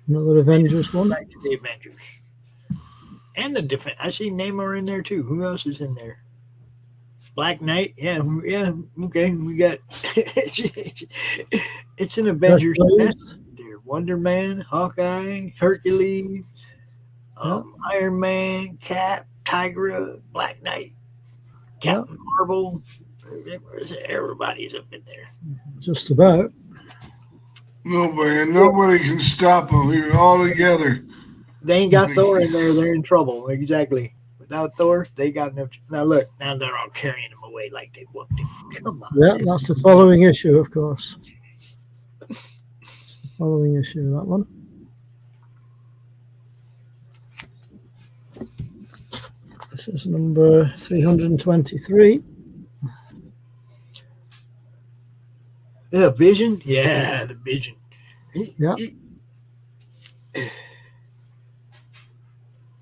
Another Avengers one. Back to the Avengers. And the different. I see Namor in there too. Who else is in there? Black Knight. Yeah. Okay, we got. It's an Avengers. There, Wonder Man, Hawkeye, Hercules, Iron Man, Cap, Tigra, Black Knight, Captain Marvel. Everybody's up in there. Just about. Nobody can stop them. We're all together. They ain't got Thor in there. They're in trouble. Exactly. Without Thor, they got no. Now look, now they're all carrying him away like they whooped him. Come on. Yeah, that's the following issue, of course. Following issue, that one. This is number 323. Yeah, Vision. Yeah, the Vision.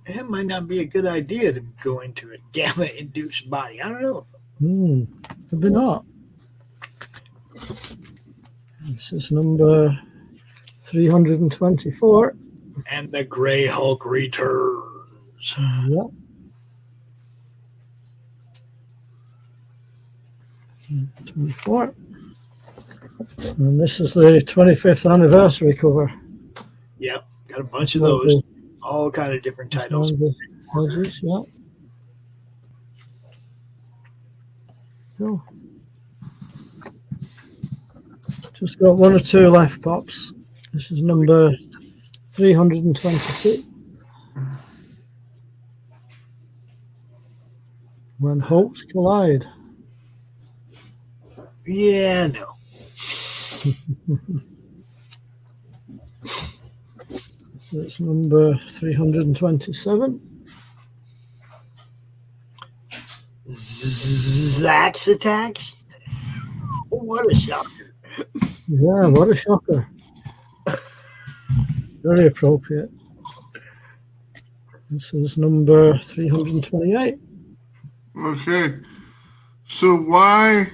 It might not be a good idea to go into a gamma-induced body. I don't know. Maybe not. This is number 324. And the Grey Hulk returns. Yeah. 24. And this is the 25th anniversary cover. Yep, got a bunch of those. All kind of different titles. Edges, yeah. Cool. Just got one or two left, Pops. This is number 326. When Hopes Collide. Yeah, no. It's number 327. Zach's Attacks? What a shocker. Yeah, what a shocker. Very appropriate. This is number 328. Okay. So why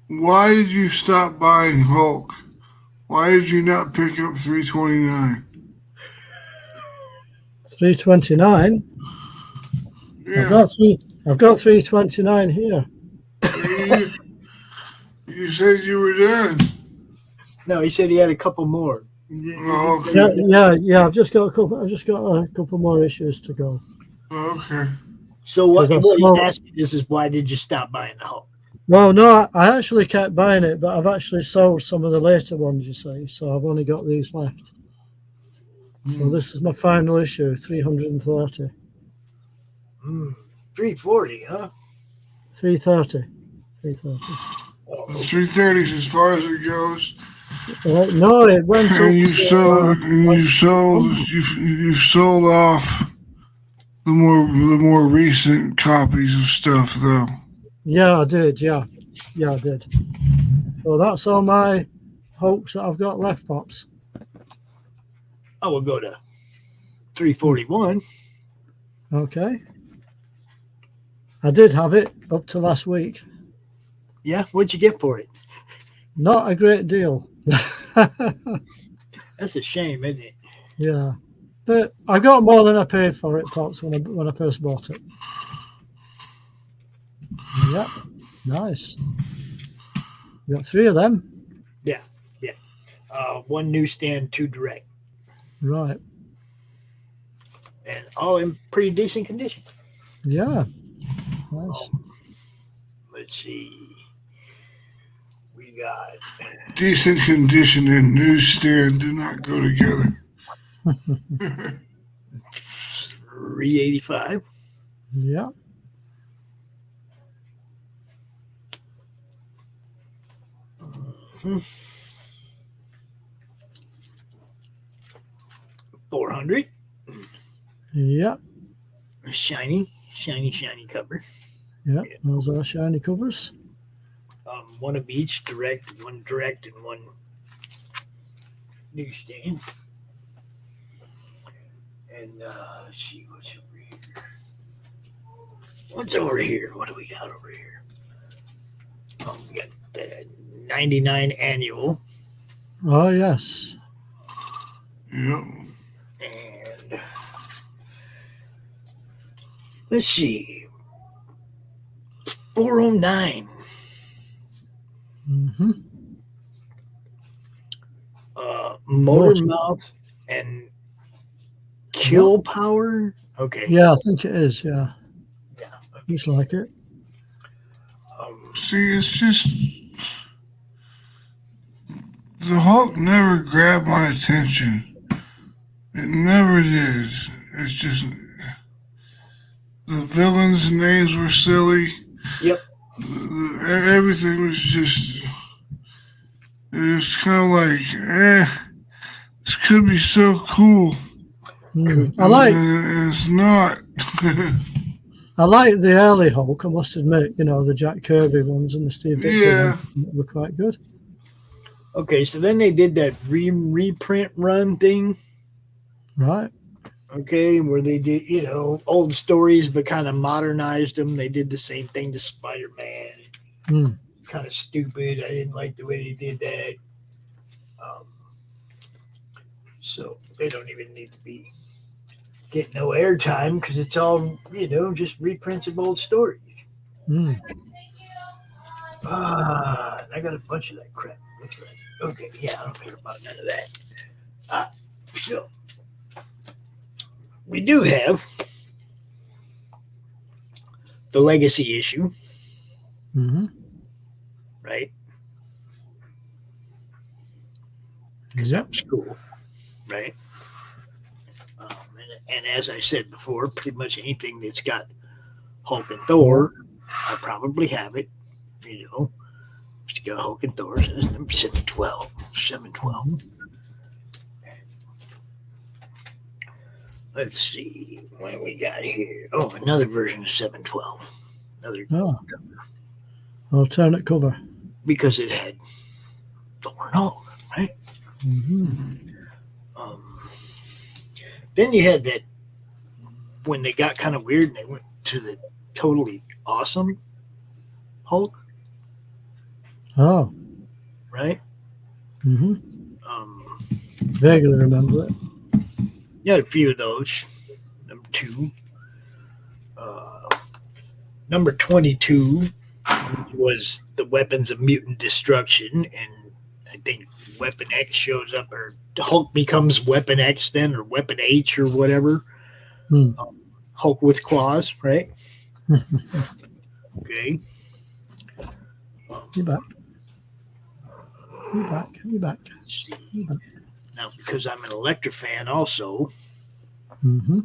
did you stop buying Hulk? Why did you not pick up 329? 329? Yeah. I've got 329 here. You said you were done. No, he said he had a couple more. Oh, okay. Yeah. I've just got a couple more issues to go. Okay. So what he's asking is why did you stop buying the Hulk? Well, no, I actually kept buying it, but I've actually sold some of the later ones, you see, so I've only got these left. So this is my final issue, 330. 340, huh? 330. 330 is as far as it goes. No, it went and you've sold off the more recent copies of stuff, though. Yeah, I did. Yeah, I did. So that's all my hopes that I've got left, Pops. I will go to 341. Okay. I did have it up to last week. Yeah, what'd you get for it? Not a great deal. That's a shame, isn't it? Yeah, but I got more than I paid for it, Pops, when I first bought it. Yep, nice. You got 3 of them. Yeah. One newsstand, 2 direct. Right. And all in pretty decent condition. Yeah. Nice. Let's see. We got decent condition and newsstand do not go together. 385. Yeah. Mm-hmm. 400. Yeah. Shiny cover. Yeah, those are shiny covers. One of each, one direct and one newsstand. And let's see what's over here. What's over here? What do we got over here? We got the 99 annual. Oh, yes. Yep. And let's see. 409. Mm-hmm. Motor Mouth and Kill Power. Okay. Yeah, I think it is. Yeah. Yeah. Looks like it. See, it's just the Hulk never grabbed my attention. It never did. It's just the villains' names were silly. Yep. Everything was just. It was kind of like, this could be so cool. I like. It's not. I like the early Hulk, I must admit. You know, the Jack Kirby ones and the Steve Dixon ones were quite good. Okay, so then they did that reprint run thing. Right. Okay, where they did, old stories but kind of modernized them. They did the same thing to Spider-Man. Kind of stupid. I didn't like the way they did that. So they don't even need to be getting no airtime because it's all, just reprints of old stories. I got a bunch of that crap. Looks like. Okay, yeah, I don't care about none of that. So we do have the legacy issue, Mm-hmm. right? Because that was cool, right? And as I said before, pretty much anything that's got Hulk and Thor, I probably have it. You know, it's got Hulk and Thor. So that's number 712. 712. Let's see what we got here. Oh, another version of 712. Another alternate cover. Because it had Thor and Hulk, right? Mm-hmm. Then you had that when they got kind of weird and they went to the totally awesome Hulk, Oh. Oh. right? Mm-hmm. Vaguely remember it. You had a few of those. Number 2. Number 22 was the Weapons of Mutant Destruction, and I think Weapon X shows up, or Hulk becomes Weapon X then, or Weapon H, or whatever. Hulk with claws, right? Okay. You back? You back? You back? You back? Now, because I'm an Elektra fan also, Mm-hmm.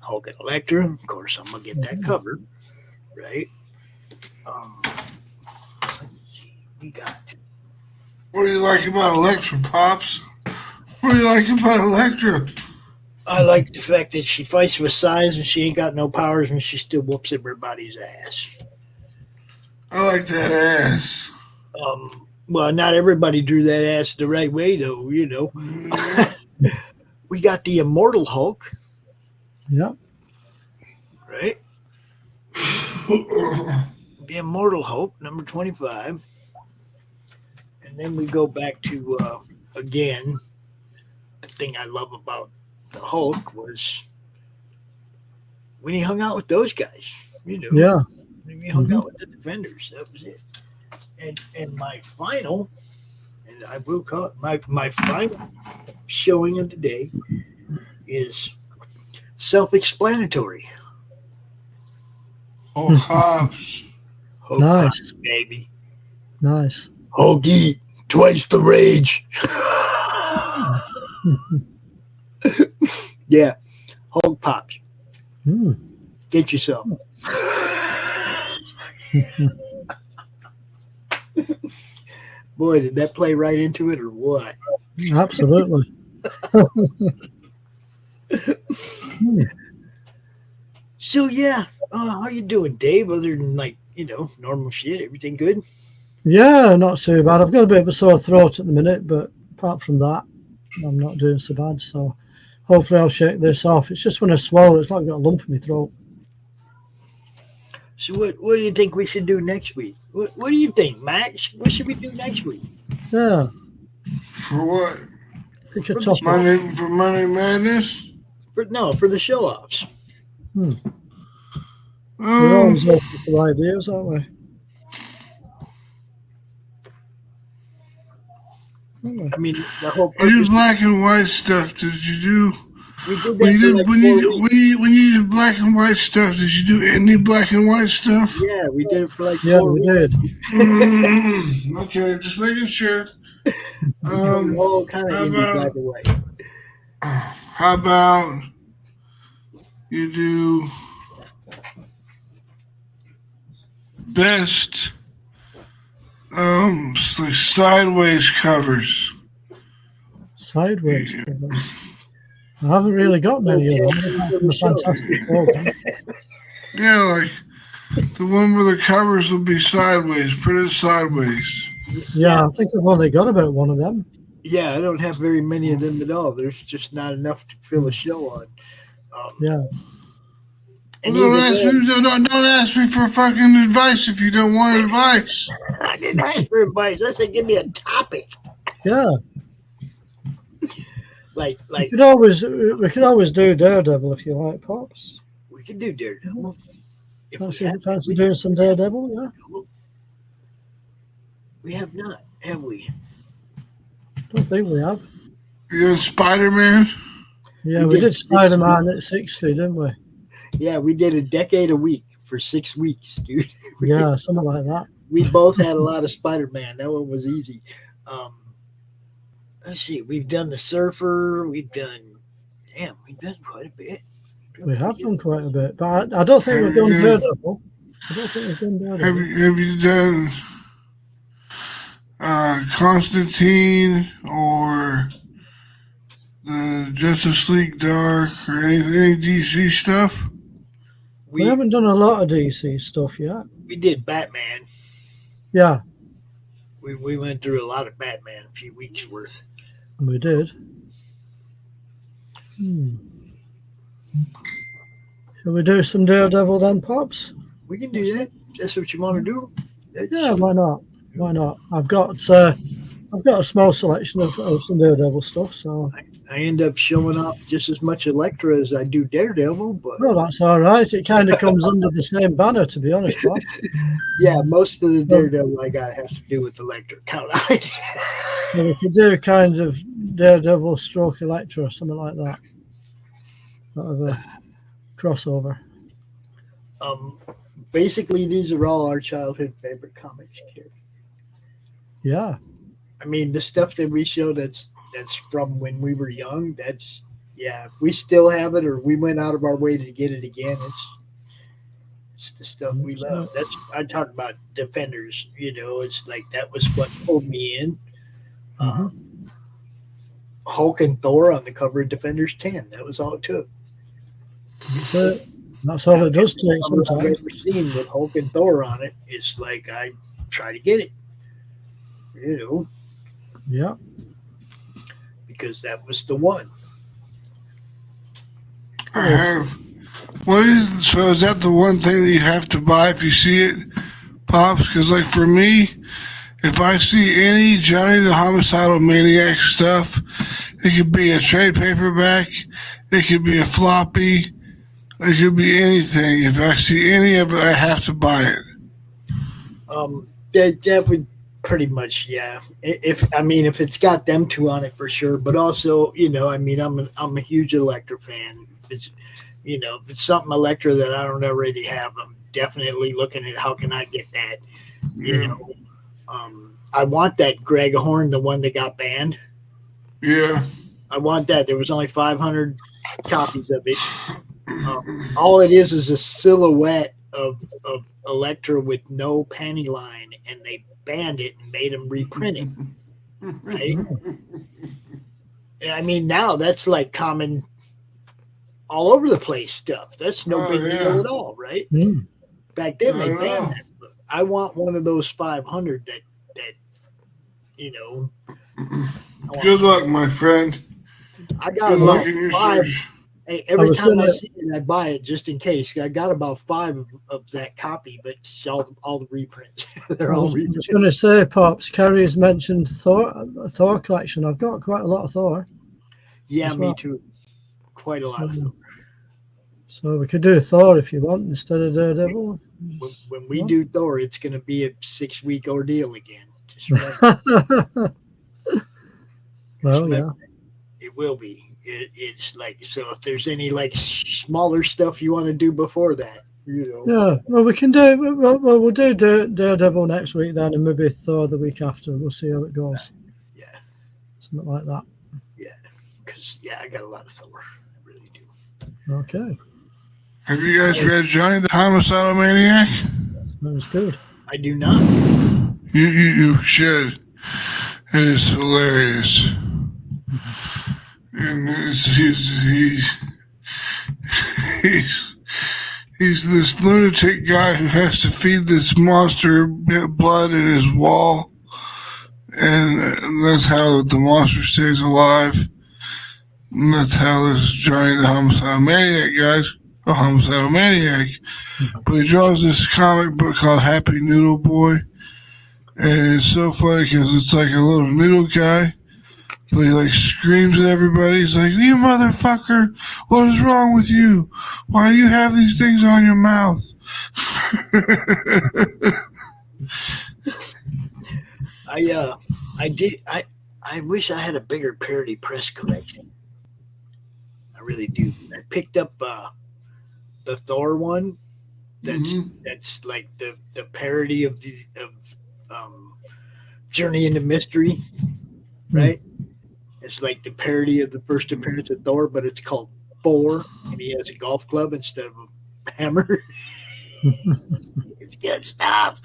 Hulk and Elektra, of course, I'm going to get that cover, right? Let's see, we got... What do you like about Elektra, Pops? What do you like about Elektra? I like the fact that she fights with size and she ain't got no powers and she still whoops everybody's ass. I like that ass. Well, not everybody drew that ass the right way, though, you know. We got the Immortal Hulk. Yeah. Right? The Immortal Hulk, number 25. And then we go back to, again, the thing I love about the Hulk was when he hung out with those guys, you know. Yeah. When he hung out with the Defenders, that was it. And my final, and I will call it my final showing of the day is self-explanatory. Oh, Hobbs. Hulk Nice. Hobbs, baby. Nice. Hulk eat twice the rage. Yeah. Hulk pops. Get yourself. Boy, did that play right into it or what? Absolutely. So yeah, how you doing, Dave? Other than like, you know, normal shit, everything good? Yeah, not too bad. I've got a bit of a sore throat at the minute, but apart from that, I'm not doing so bad. So hopefully I'll shake this off. It's just when I swallow, it's like I've got a lump in my throat. So what do you think we should do next week? What do you think, Max? What should we do next week? Yeah. For what? Pick a For the topic. For Money Madness? For the show-offs. We're always open for ideas, aren't we? I mean, the whole When you purpose. did black and white stuff, did you do? We did that When you for did, like when 4 you weeks. when you did black and white stuff, did you do any black and white stuff? Yeah, we did it for like 4 Yeah, we weeks. did. Okay, just making sure. All kind of indie black and white. How about you do best like sideways covers? Sideways covers. I haven't really got many of them. Apart from the Fantastic Four. Yeah, like the one where the covers will be sideways, printed sideways. Yeah, I think I've only got about one of them. Yeah, I don't have very many of them at all. There's just not enough to fill a show on. Yeah. And Don't ask me for fucking advice if you don't want advice. I didn't ask for advice. I said give me a topic. Yeah. Like we could always do Daredevil if you like, Pops. we could do Daredevil. If we Fancy, had fancy doing some Daredevil, yeah. We have not, have we? Don't think we have. You did Spider-Man? Yeah, we did Spider-Man at 60, didn't we? Yeah, we did a decade a week for 6 weeks, dude. Yeah, something like that. We both had a lot of Spider-Man. That one was easy. Let's see. We've done the Surfer. We've done quite a bit. We have done quite a bit, but I don't think we've done Daredevil. I don't think we've done Daredevil. Have you done Constantine or the Justice League Dark or any DC stuff? We haven't done a lot of DC stuff yet. We did Batman. Yeah. We went through a lot of Batman, a few weeks worth. We did. Shall we do some Daredevil then, Pops? We can do that. That's what you want to do. Yeah, why not? Why not? I've got a small selection of some Daredevil stuff, so I end up showing off just as much Elektra as I do Daredevil, but no, that's all right. It kind of comes under the same banner, to be honest. Bob. Yeah, most of the Daredevil I got has to do with Elektra. Count on it. So we could do kind of Daredevil stroke Elektra or something like that. Sort of a crossover. Basically, these are all our childhood favorite comics, Carrie. Yeah. I mean, the stuff that we show that's from when we were young, if we still have it or we went out of our way to get it again, it's the stuff we love. I talk about Defenders, it's like that was what pulled me in. Hulk and Thor on the cover of Defenders 10. That was all it took. That's all it does take sometimes. I've ever seen with Hulk and Thor on it. It's like I try to get it. Yeah. Because that was the one. I have. Is that the one thing that you have to buy if you see it, Pops? Because, like, for me, if I see any Johnny the Homicidal Maniac stuff, it could be a trade paperback, it could be a floppy, it could be anything. If I see any of it, I have to buy it. That would pretty much, yeah. If it's got them two on it for sure, but also, I'm a huge Elektra fan. If it's something Elektra that I don't already have, I'm definitely looking at how can I get that. I want that Greg Horn, the one that got banned. Yeah. I want that. There was only 500 copies of it. All it is a silhouette of Elektra with no panty line, and they banned it and made them reprint it. Right? I mean, now that's like common all over the place stuff. That's no big deal at all, right? Back then they banned that. But I want one of those 500 that Good luck, my friend. I got Good luck in your 5. search. Hey, every time I see it, I buy it just in case. I got about 5 of that copy, but it's all the reprints. They're all reprints. I was going to say, Pops, Carrie's mentioned Thor collection. I've got quite a lot of Thor. Yeah, me too. Quite a lot of Thor. So we could do Thor if you want instead of Daredevil. When we do Thor, it's going to be a 6-week ordeal again. Just remember. Well, yeah. It will be. It's like, so if there's any like smaller stuff you want to do before that, Yeah, well, we can do. We'll do Daredevil next week then, and maybe Thor the week after. We'll see how it goes. Yeah. Something like that. Yeah, because I got a lot of Thor. I really do. Okay. Have you guys read Johnny the Homicidal Maniac? That's good. I do not. You should. It is hilarious. And he's this lunatic guy who has to feed this monster blood in his wall, and that's how the monster stays alive. And that's how this Johnny the Homicidal Maniac guy's a homicidal maniac. But he draws this comic book called Happy Noodle Boy, and it's so funny because it's like a little noodle guy. But he like screams at everybody. He's like, "You motherfucker! What is wrong with you? Why do you have these things on your mouth?" I wish I had a bigger parody press collection. I really do. I picked up the Thor one. That's like the parody of Journey into Mystery, right? It's like the parody of the first appearance of Thor, but it's called Thor, and he has a golf club instead of a hammer. It's good stuff.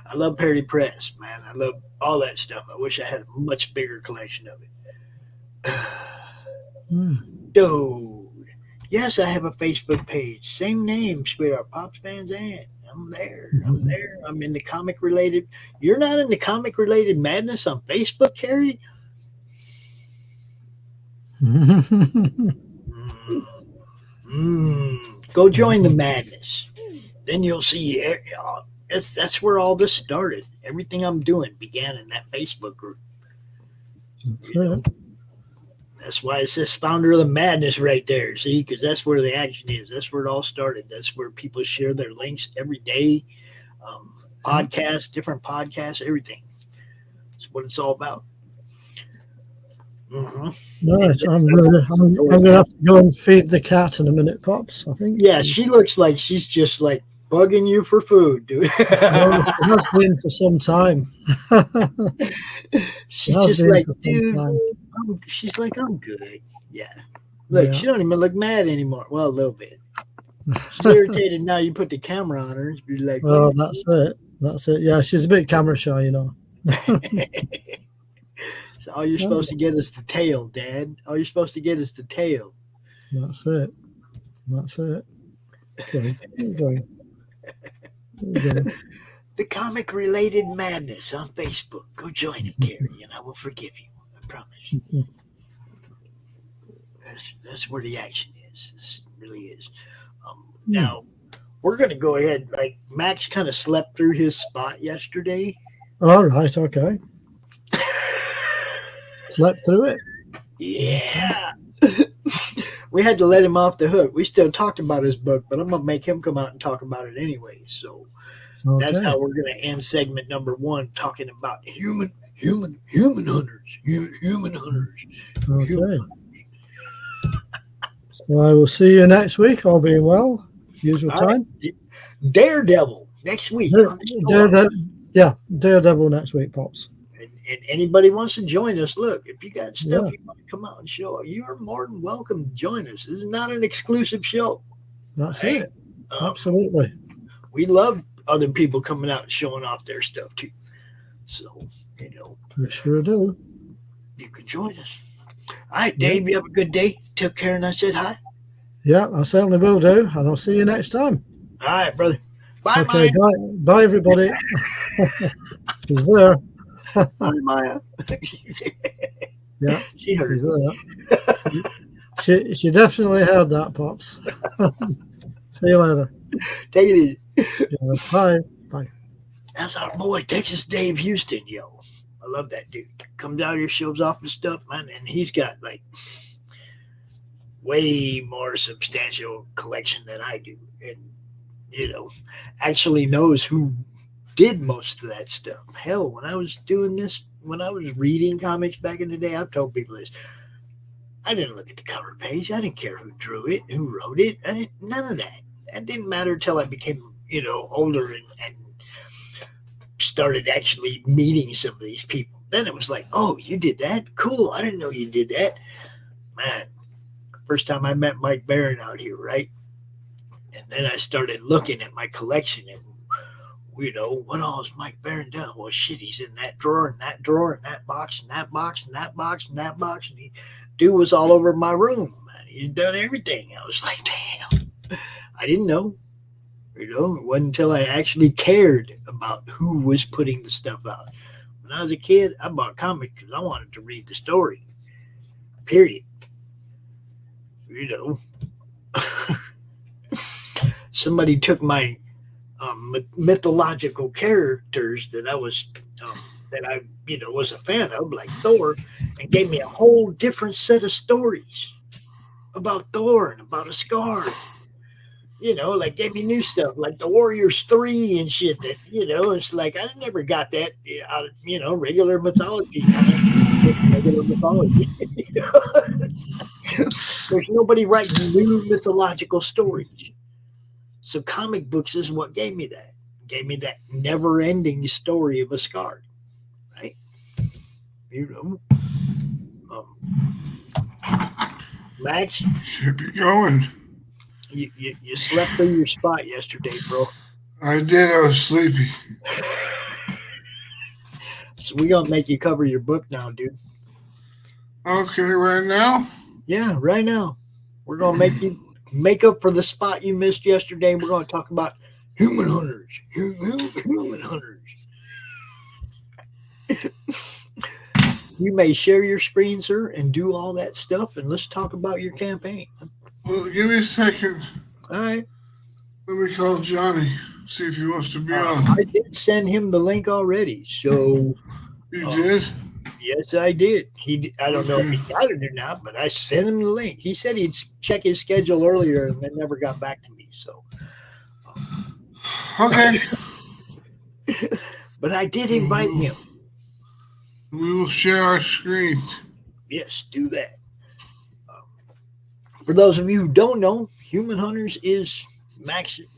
I love parody press, man. I love all that stuff. I wish I had a much bigger collection of it. Dude. Yes, I have a Facebook page. Same name, sweetheart. Pops Van Zant. I'm there. I'm in the comic related. You're not in the comic related madness on Facebook, Carrie? Go join the madness. Then you'll see. That's where all this started. Everything I'm doing began in that Facebook group. That's why it says founder of the madness right there. See, because that's where the action is. That's where it all started. That's where people share their links every day. Podcasts, different podcasts, everything. That's what it's all about. Nice. I'm gonna have to go and feed the cat in a minute, Pops. I think. Yeah, she looks like she's just like bugging you for food, dude. Well, it has been for some time. She's just like, dude. She's like, I'm good. Yeah. Look, she don't even look mad anymore. Well, a little bit. She's irritated now. You put the camera on her. You're like, well, that's it. That's it. Yeah, she's a bit camera shy, you know. So all you're supposed to get is the tail, Dad. All you're supposed to get is the tail. That's it. That's it. Okay. The comic related madness on Facebook. Go join it, Gary, and I will forgive you. I promise. That's where the action is. This really is. Now, we're going to go ahead. Like, Max kind of slept through his spot yesterday. All right. Okay. Slept through it. Yeah. We had to let him off the hook. We still talked about his book, but I'm going to make him come out and talk about it anyway. So that's how we're going to end segment number 1, talking about human hunters. Human hunters. Okay. So I will see you next week. All being well. Usual time. Daredevil next week. Daredevil next week, Pops. And anybody wants to join us, look, if you got stuff you want to come out and show, you're more than welcome to join us. This is not an exclusive show. That's it. Absolutely. We love other people coming out and showing off their stuff too. So, we sure do. You can join us. All right, Dave, you have a good day. Took care and I said hi. Yeah, I certainly will do. And I'll see you next time. All right, brother. Bye, okay, Maya. Bye, everybody. He's there. Bye, Maya. Yeah, she heard it. She definitely heard that, Pops. See you later. Take it easy. Yeah, bye. Bye. That's our boy, Texas Dave Houston, yo. I love that dude. Comes out here, shows off his stuff, man, and he's got like way more substantial collection than I do, and actually knows who did most of that stuff. Hell, when I was doing this, when I was reading comics back in the day, I've told people this. I didn't look at the cover page. I didn't care who drew it, who wrote it. None of that. That didn't matter until I became, older and started actually meeting some of these people. Then it was like, oh, you did that? Cool. I didn't know you did that. Man, first time I met Mike Baron out here, right? And then I started looking at my collection and, what all has Mike Baron done? Well, shit, he's in that drawer and that drawer and that box and that box and that box and that box. And dude was all over my room, man. He's done everything. I was like, damn. I didn't know. It wasn't until I actually cared about who was putting the stuff out. When I was a kid, I bought comics because I wanted to read the story. Period. Somebody took my mythological characters that I was was a fan of, like Thor, and gave me a whole different set of stories about Thor and about Asgard. like gave me new stuff like the Warriors 3 and shit that, it's like I never got that out of, regular mythology. Regular mythology. There's nobody writing new mythological stories. So comic books is what gave me that. Gave me that never-ending story of a Asgard, right? Max, keep it going. You slept through your spot yesterday, bro. I did. I was sleepy. So we gonna make you cover your book now, dude. Okay, right now? Yeah, right now. We're gonna make you make up for the spot you missed yesterday. We're gonna talk about human hunters. Human hunters. You may share your screen, sir, and do all that stuff, and let's talk about your campaign. Well, give me a second. All right. Let me call Johnny, see if he wants to be on. I did send him the link already, so. You did? Yes, I did. I don't know if he got it or not, but I sent him the link. He said he'd check his schedule earlier and then never got back to me. So. Okay. But I did invite him. We will share our screens. Yes, do that. For those of you who don't know, Human Hunters is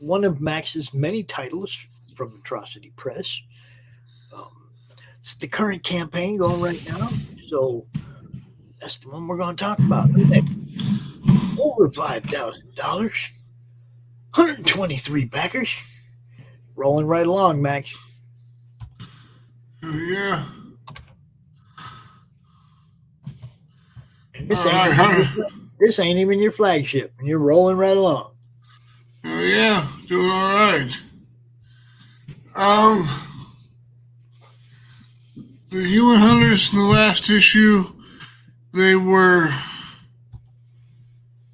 one of Max's many titles from Atrocity Press. It's the current campaign going right now, so that's the one we're going to talk about. Over $5,000, 123 backers, rolling right along, Max. Oh, yeah. And this ain't even your flagship, and you're rolling right along. Oh, yeah, doing all right. The Human Hunters in the last issue, they were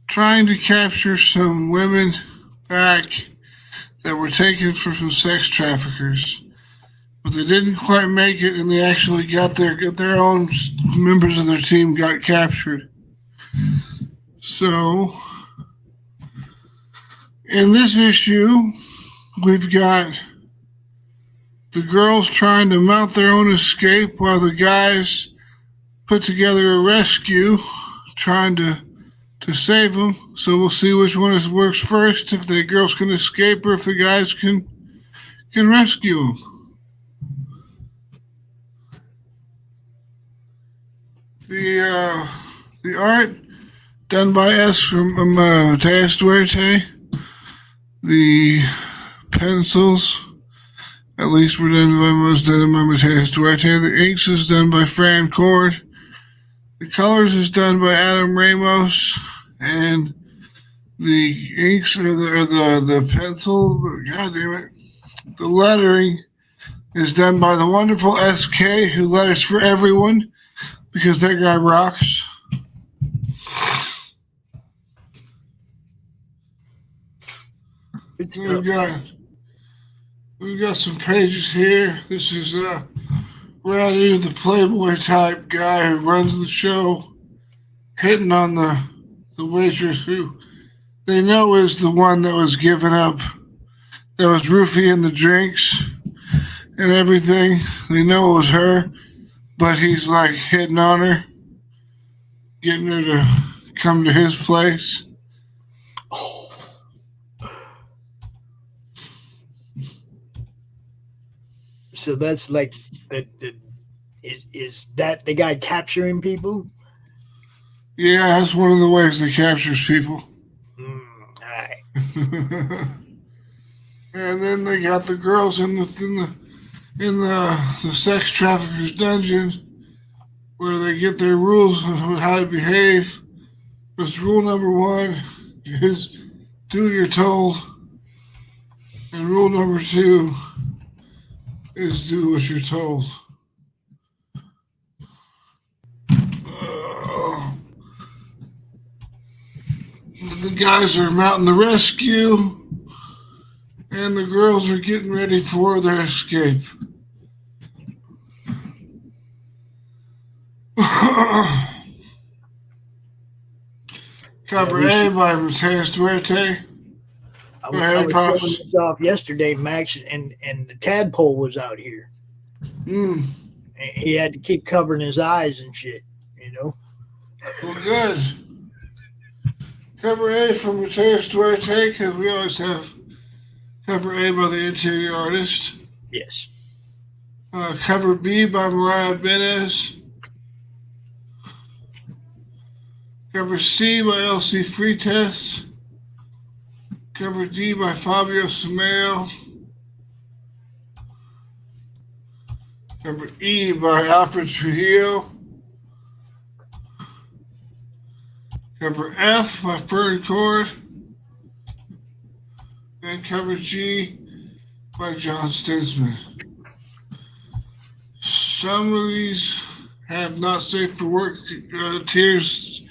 trying to capture some women back that were taken from some sex traffickers, but they didn't quite make it, and they actually got their own members of their team got captured. So, in this issue, we've got the girls trying to mount their own escape while the guys put together a rescue trying to save them. So we'll see which one works first, if the girls can escape or if the guys can rescue them. The art done by us from Thomas Doherty. The pencils, at least were done by Thomas Doherty. The inks is done by Fran Cord. The colors is done by Adam Ramos, and the inks or the pencil, god damn it, the lettering is done by the wonderful SK, who letters for everyone, because that guy rocks. We've got some pages here. This is Ratty, the Playboy type guy who runs the show, hitting on the waitress who they know is the one that was given up, that was roofing the drinks and everything. They know it was her, but he's like hitting on her, getting her to come to his place. So that's like that. Is that the guy capturing people? Yeah, that's one of the ways they captures people. All right. And then they got the girls in the sex traffickers dungeon, where they get their rules on how to behave. Because rule number 1 is do what you're told, and rule number 2 is do what you're told. The guys are mounting the rescue, and the girls are getting ready for their escape. Cover A by Thomas Doherty. I was showing this off yesterday, Max, and the tadpole was out here. Mm. And he had to keep covering his eyes and shit, you know. Well, good. Cover A from Mateus Duarte, because we always have cover A by the interior artist. Yes. Cover B by Mariah Benes. Cover C by Elsie Freitas. Cover D by Fabio Samayo. Cover E by Alfred Trujillo. Cover F by Fern Cord. And cover G by John Stinsman. Some of these have not safe for work tiers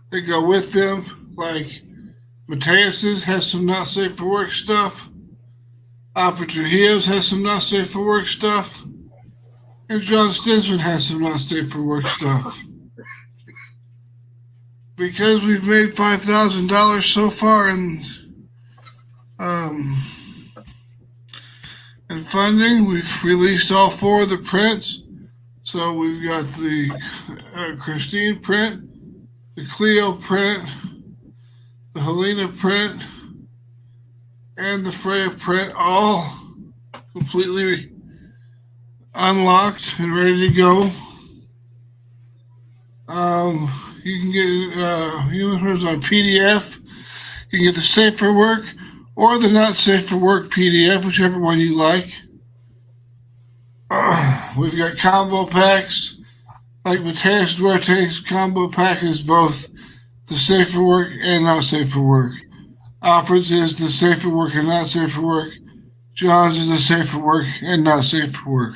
that go with them, like Mateus's has some not safe for work stuff. Alfred Trujillo's has some not safe for work stuff. And John Stinsman has some not safe for work stuff. Because we've made $5,000 so far in funding, we've released all 4 of the prints. So we've got the Christine print, the Cleo print, the Helena print, and the Freya print, all completely unlocked and ready to go. You can get Human Hunters on PDF. You can get the Safe for Work or the Not Safe for Work PDF, whichever one you like. We've got combo packs. Like Mateus Duarte's combo pack is both the Safe for Work and Not Safe for Work. Alfred's is the Safe for Work and Not Safe for Work. John's is the Safe for Work and Not Safe for Work.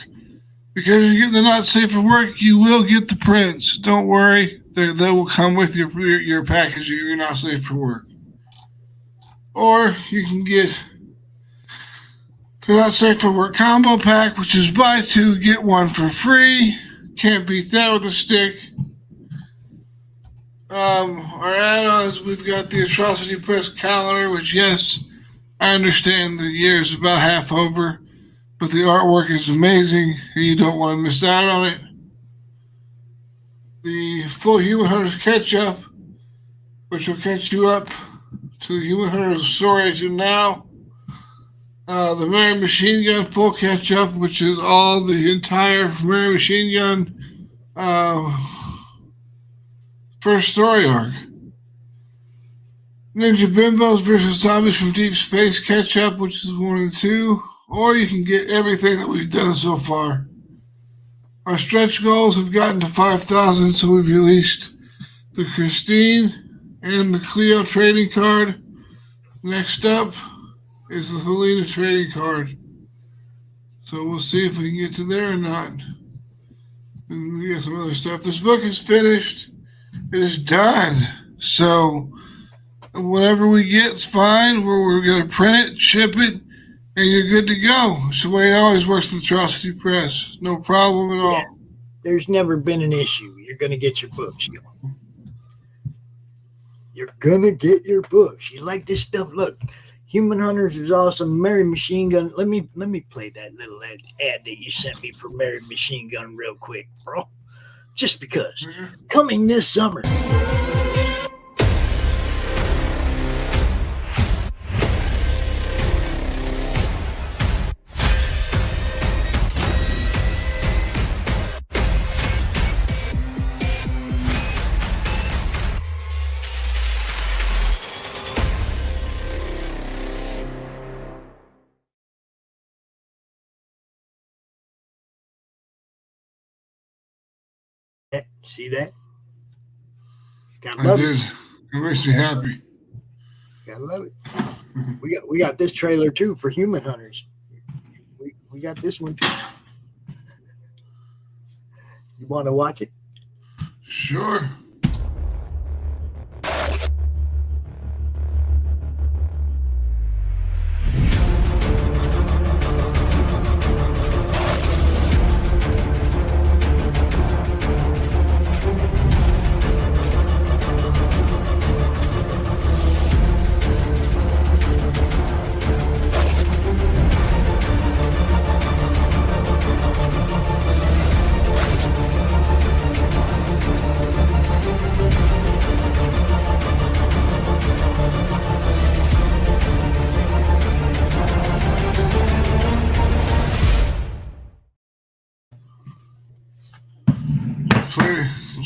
Because you get the Not Safe for Work, you will get the prints. Don't worry. They will come with your package if you're Not Safe for Work. Or you can get the Not Safe for Work combo pack, which is buy 2, get 1 for free. Can't beat that with a stick. Our add-ons, we've got the Atrocity Press calendar, which, yes, I understand the year is about half over, but the artwork is amazing, and you don't want to miss out on it. The full Human Hunters catch-up, which will catch you up to the Human Hunters story as you now. The Mary Machine Gun full catch-up, which is all the entire Mary Machine Gun first story arc. Ninja Bimbos versus Zombies from Deep Space catch-up, which is 1 and 2. Or you can get everything that we've done so far. Our stretch goals have gotten to 5,000, so we've released the Christine and the Cleo trading card. Next up is the Helena trading card. So we'll see if we can get to there or not. And we got some other stuff. This book is finished. It is done. So whatever we get is fine. We're going to print it, ship it, and you're good to go. It's the way it always works with Atrocity Press. No problem at all. Yeah. There's never been an issue. You're going to get your books. You're going to get your books. You like this stuff? Look, Human Hunters is awesome. Mary Machine Gun. Let me play that little ad that you sent me for Mary Machine Gun real quick, bro. Just because. Coming this summer. See that? Gotta love it. It makes me happy. Gotta love it. We got this trailer too for Human Hunters. We got this one too. You want to watch it? Sure.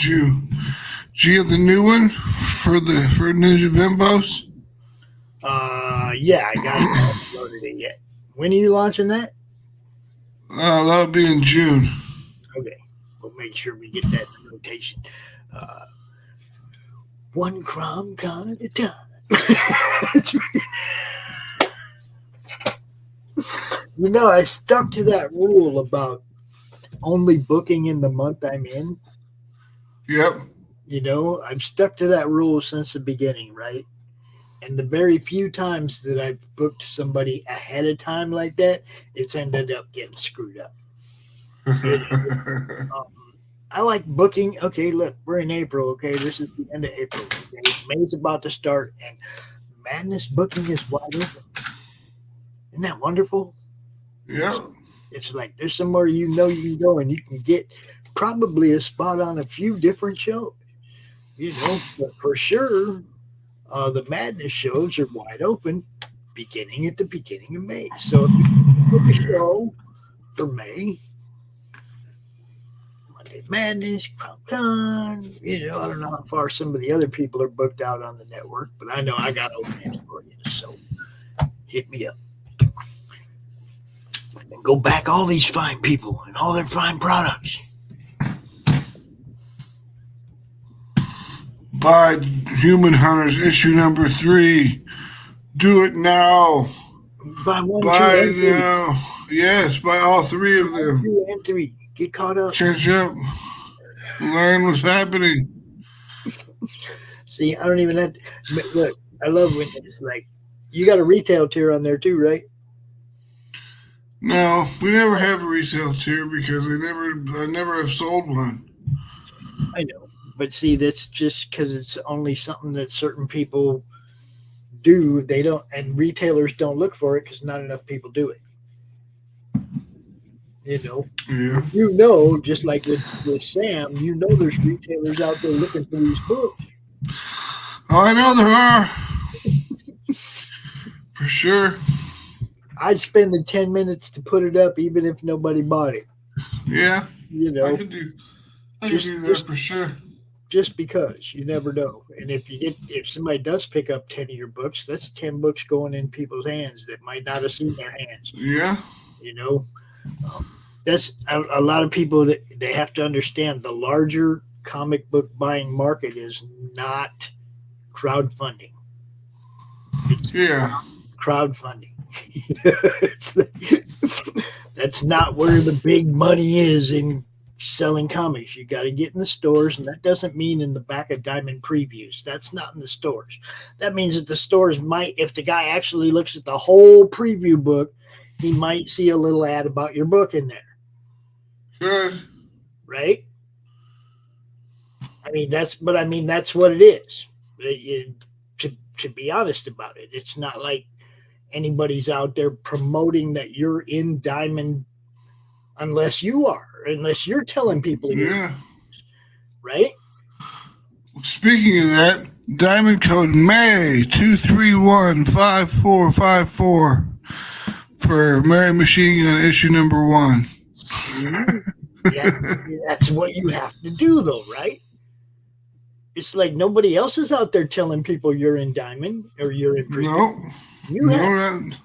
you have the new one for Ninja Bimbos? Yeah, I got it. I haven't loaded it yet. When are you launching that? That'll be in June. Okay, we'll make sure we get that rotation. One CRoM con at a time. You know, I stuck to that rule about only booking in the month I'm in. Yep. You know, I've stuck to that rule since the beginning, right? And the very few times that I've booked somebody ahead of time like that, it's ended up getting screwed up. I like booking. Okay, look, we're in April. Okay, this is the end of April. Okay? May's about to start, and Madness booking is wide open. Isn't that wonderful? Yeah. It's like there's somewhere you know you can go, and you can get probably a spot on a few different shows. You know, but for sure, the Madness shows are wide open, beginning at the beginning of May. So if you book a show for May, Monday Madness, CRoM, you know, I don't know how far some of the other people are booked out on the network, but I know I got openings for you. So hit me up. And go back all these fine people and all their fine products. Buy Human Hunters issue number 3. Do it now. Buy one, buy 2, and 3. now. Yes, buy all 3 of them. 2 and 3. Get caught up. Catch up. Learn what's happening. See, I don't even have to. Look, I love when it's like, you got a retail tier on there too, right? No, we never have a retail tier because I never have sold one. I know. But see, that's just because it's only something that certain people do. They don't, and retailers don't look for it because not enough people do it. You know, yeah. You know, just like with Sam, you know, there's retailers out there looking for these books. Oh, I know there are. For sure. I'd spend the 10 minutes to put it up, even if nobody bought it. Yeah. You know, I could do that for sure. Just because you never know. And if somebody does pick up 10 of your books, that's 10 books going in people's hands that might not have seen their hands. Yeah. You know, that's a lot of people that they have to understand. The larger comic book buying market is not crowdfunding. It's crowdfunding. That's not where the big money is in selling comics. You got to get in the stores, and that doesn't mean in the back of Diamond Previews. That's not in the stores. That means that the stores might, if the guy actually looks at the whole preview book, he might see a little ad about your book in there. Good. Right? I mean, that's what it is. To be honest about it, it's not like anybody's out there promoting that you're in Diamond unless you're telling people you're right? Speaking of that, Diamond code May 2315454 for Mary Machine Gun issue number 1. That's what you have to do though, right? It's like nobody else is out there telling people you're in Diamond or you're in Premium. And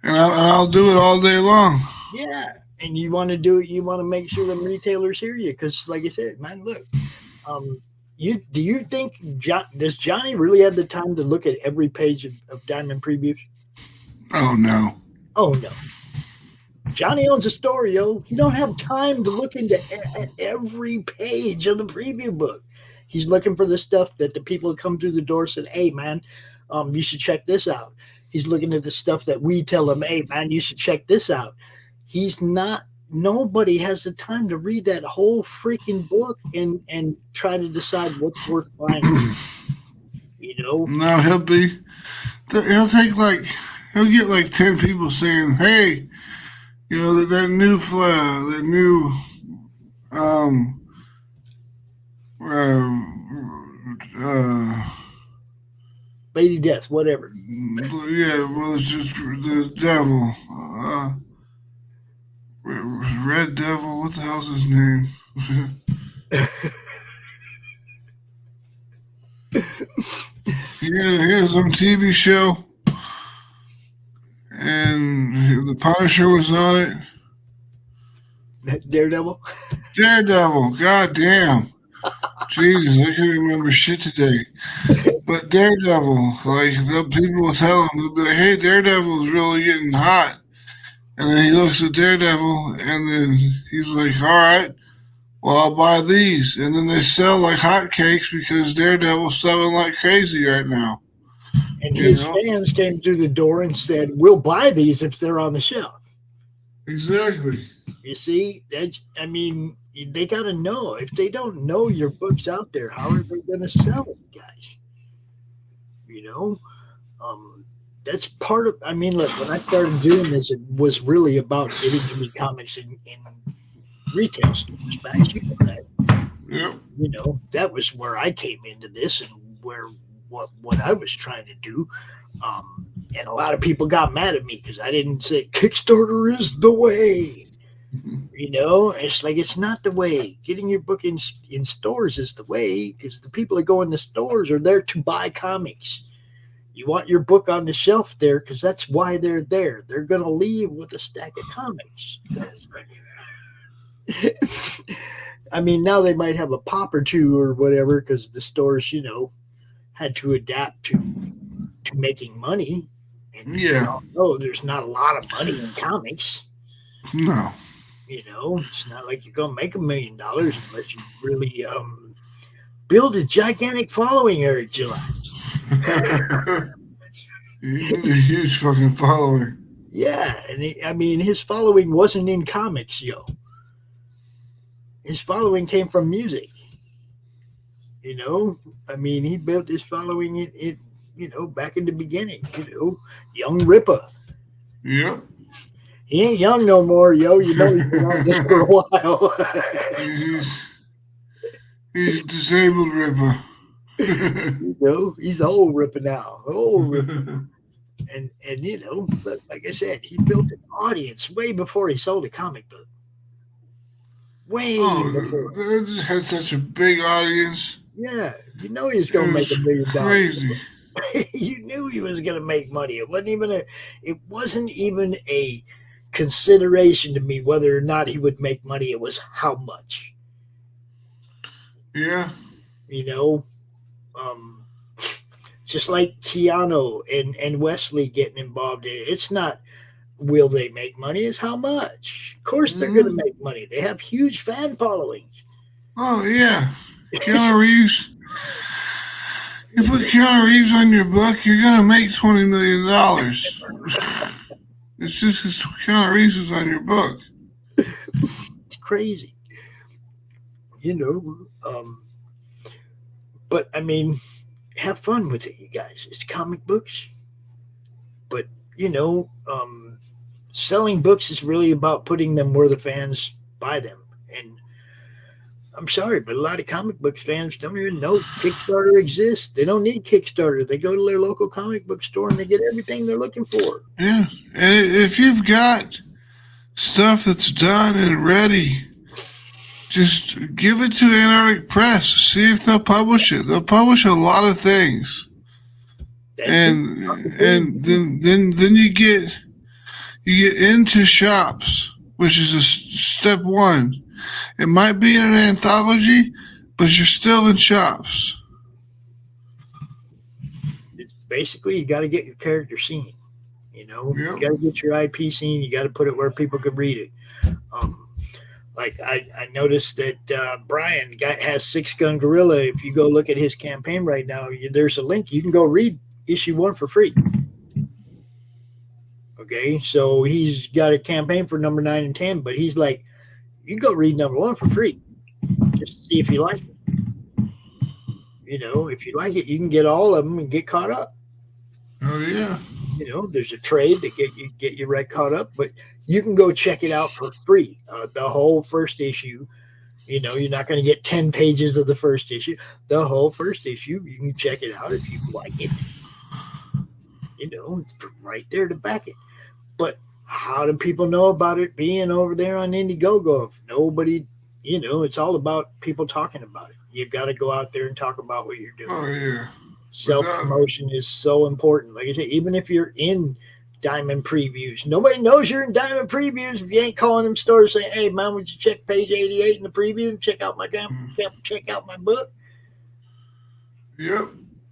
I'll do it all day long. Yeah, and you want to do it. You want to make sure the retailers hear you because, like I said, man, look. Do you think does Johnny really have the time to look at every page of Diamond Previews? Oh no. Oh no. Johnny owns a store, yo. He don't have time to look at every page of the preview book. He's looking for the stuff that the people who come through the door said, hey, man, you should check this out. He's looking at the stuff that we tell him, hey, man, you should check this out. Nobody has the time to read that whole freaking book and try to decide what's worth buying. You know? No, he'll get like 10 people saying, hey, you know, that new Lady Death, whatever. Yeah, well, it's just the Devil. Red Devil, what the hell's his name? He had some TV show, and the Punisher was on it. Daredevil. God damn. Jesus, I can't remember shit today. But Daredevil, like the people will tell him, they'll be like, "Hey, Daredevil's really getting hot," and then he looks at Daredevil, and then he's like, "All right, well, I'll buy these," and then they sell like hotcakes because Daredevil's selling like crazy right now. And his fans came through the door and said, "We'll buy these if they're on the shelf." Exactly. You see, I mean, they got to know. If they don't know your book's out there, how are they going to sell it, guys? You know, that's part of. I mean, look, when I started doing this, it was really about getting to me comics in retail stores. Back, you know that. Yeah. You know, that was where I came into this and what I was trying to do. And a lot of people got mad at me because I didn't say Kickstarter is the way. You know, it's like, it's not the way. Getting your book in stores is the way, because the people that go in the stores are there to buy comics. You want your book on the shelf there because that's why they're there. They're going to leave with a stack of comics. I mean, now they might have a pop or two or whatever because the stores, you know, had to adapt to making money. And there's not a lot of money in comics. No. You know, it's not like you're going to make $1 million unless you really build a gigantic following, Eric July. You need a huge fucking following. Yeah, and I mean, his following wasn't in comics, yo. His following came from music. You know, I mean, he built his following in you know, back in the beginning. You know, Young Ripper. Yeah. He ain't young no more, yo. You know, he's been on this for a while. he's disabled Ripper. You know, he's old Ripper now. Old Ripper. And you know, but like I said, he built an audience way before he sold a comic book. Way before. That had such a big audience. Yeah, you know he's going to make $1 million. Crazy. You knew he was going to make money. It wasn't even a consideration to me whether or not he would make money. It was how much. Yeah. You know, just like Keanu and Wesley getting involved in it. It's not will they make money, it's how much. Of course they're going to make money. They have huge fan followings. Oh, yeah. Keanu Reeves. You put Keanu Reeves on your book, you're going to make $20 million. It's just because Keanu Reeves is on your book. It's crazy. You know, but I mean, have fun with it, you guys. It's comic books. But, you know, selling books is really about putting them where the fans buy them. And I'm sorry, but a lot of comic book fans don't even know Kickstarter exists. They don't need Kickstarter. They go to their local comic book store and they get everything they're looking for. Yeah. And if you've got stuff that's done and ready, just give it to Antarctic Press. See if they'll publish it. They'll publish a lot of things. And then you get into shops, which is a step one. It might be in an anthology, but you're still in shops. It's basically, you got to get your character seen. You know, you got to get your IP seen. You got to put it where people can read it. Like I noticed that Brian has Six Gun Gorilla. If you go look at his campaign right now, there's a link. You can go read issue 1 for free. Okay, so he's got a campaign for number 9 and 10, but he's like, you go read number 1 for free. Just see if you like it. You know, if you like it, you can get all of them and get caught up. Oh yeah. You know, there's a trade that get you right caught up, but you can go check it out for free. The whole first issue. You know, you're not going to get 10 pages of the first issue. The whole first issue, you can check it out if you like it. You know, it's right there to back it. But how do people know about it being over there on Indiegogo if nobody you know, it's all about people talking about it. You got to go out there and talk about what you're doing. Oh yeah. Self promotion is so important. Like I said, even if you're in Diamond Previews, nobody knows you're in Diamond Previews if you ain't calling them stores saying, "Hey, man, would you check page 88 in the preview and check out my check out my book?" Yep.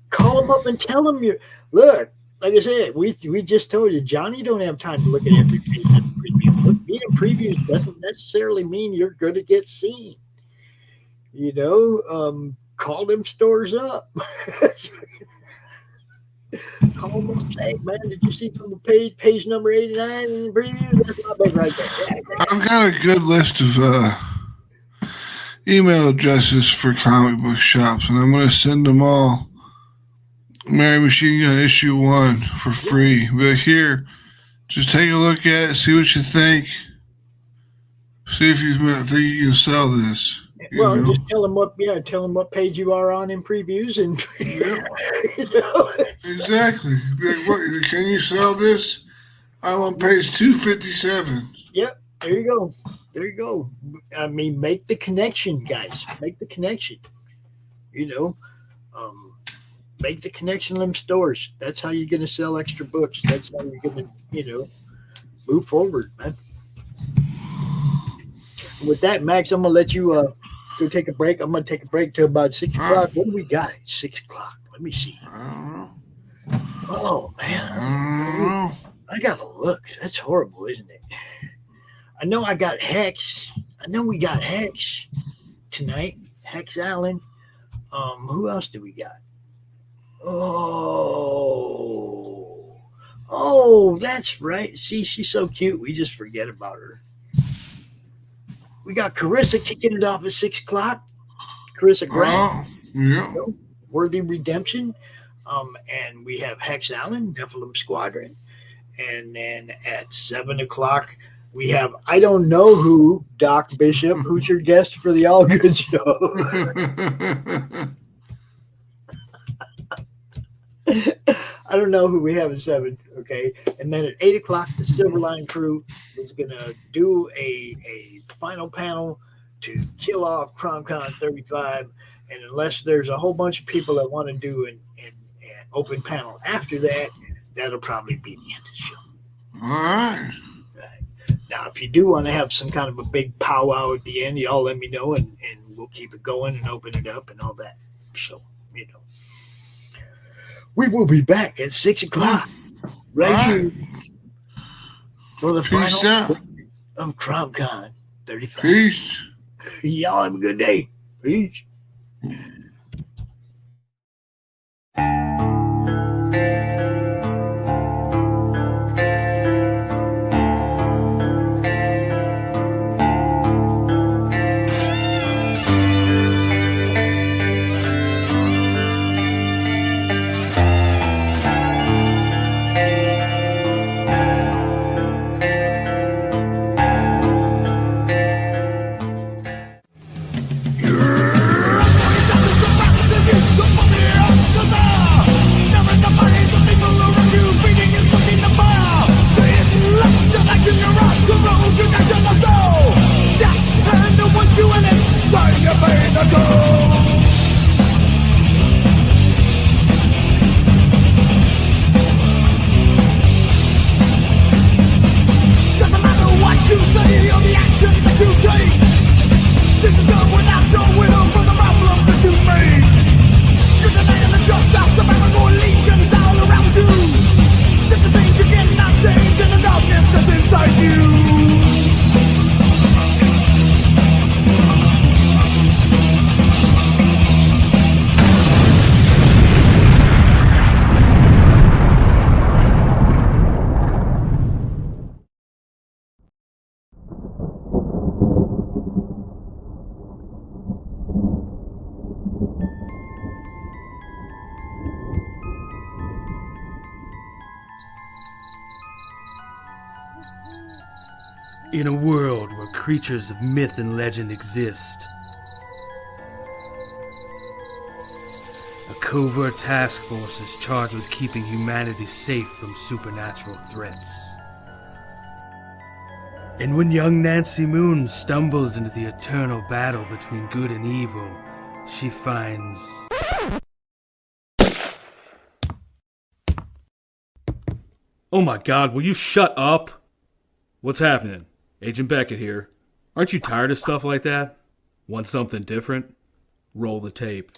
Call them up and tell them you're. Look, like I said, we just told you, Johnny don't have time to look at every page of the preview. Look, being in previews doesn't necessarily mean you're going to get seen. You know, call them stores up. Call them up and say, "Man, did you see from the page number 89 in the preview? That's my book right there." I've got a good list of email addresses for comic book shops, and I'm going to send them all Mary Machine Gun issue 1 for free. But here, just take a look at it, see what you think. See if you think you can sell this. Well, just tell them what page you are on in previews, and you know, exactly. Be like, what, can you sell this? I'm on page 257. Yep, there you go. There you go. I mean, make the connection, guys. Make the connection. You know, make the connection in them stores. That's how you're going to sell extra books. That's how you're going to, you know, move forward, man. With that, Max, I'm going to let you go take a break. I'm going to take a break till about 6 o'clock. What do we got at 6 o'clock? Let me see. Oh, man. I got to look. That's horrible, isn't it? I know I got Hex. I know we got Hex tonight. Hex Allen. Who else do we got? Oh, that's right. See, she's so cute. We just forget about her. We got Carissa kicking it off at 6 o'clock. Carissa Grant. Yeah. Worthy Redemption. And we have Hex Allen, Nephilim Squadron. And then at 7 o'clock, we have I Don't Know Who, Doc Bishop. Who's your guest for the All Good Show? I don't know who we have at 7. Okay. And then at 8 o'clock, the Silverline crew is going to do a final panel to kill off CromCon 35. And unless there's a whole bunch of people that want to do an open panel after that, that'll probably be the end of the show. All right. Now, if you do want to have some kind of a big powwow at the end, y'all let me know, and we'll keep it going and open it up and all that. So, you know. We will be back at 6 o'clock right here for the Peace final out. of CromCon 35. Peace. Y'all have a good day. Peace. In a world where creatures of myth and legend exist, a covert task force is charged with keeping humanity safe from supernatural threats. And when young Nancy Moon stumbles into the eternal battle between good and evil, she finds... Oh my God, will you shut up? What's happening? Agent Beckett here. Aren't you tired of stuff like that? Want something different? Roll the tape.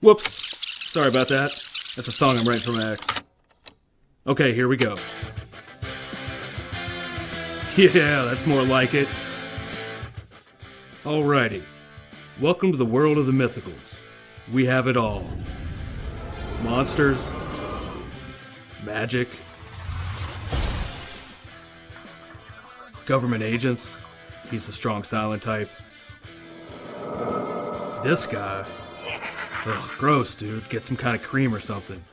Whoops. Sorry about that. That's a song I'm writing for my ex. Okay, here we go. Yeah, that's more like it. Alrighty. Welcome to the world of the mythicals. We have it all. Monsters. Magic. Government agents. He's the strong silent type. This guy. Ugh, gross, dude. Get some kind of cream or something.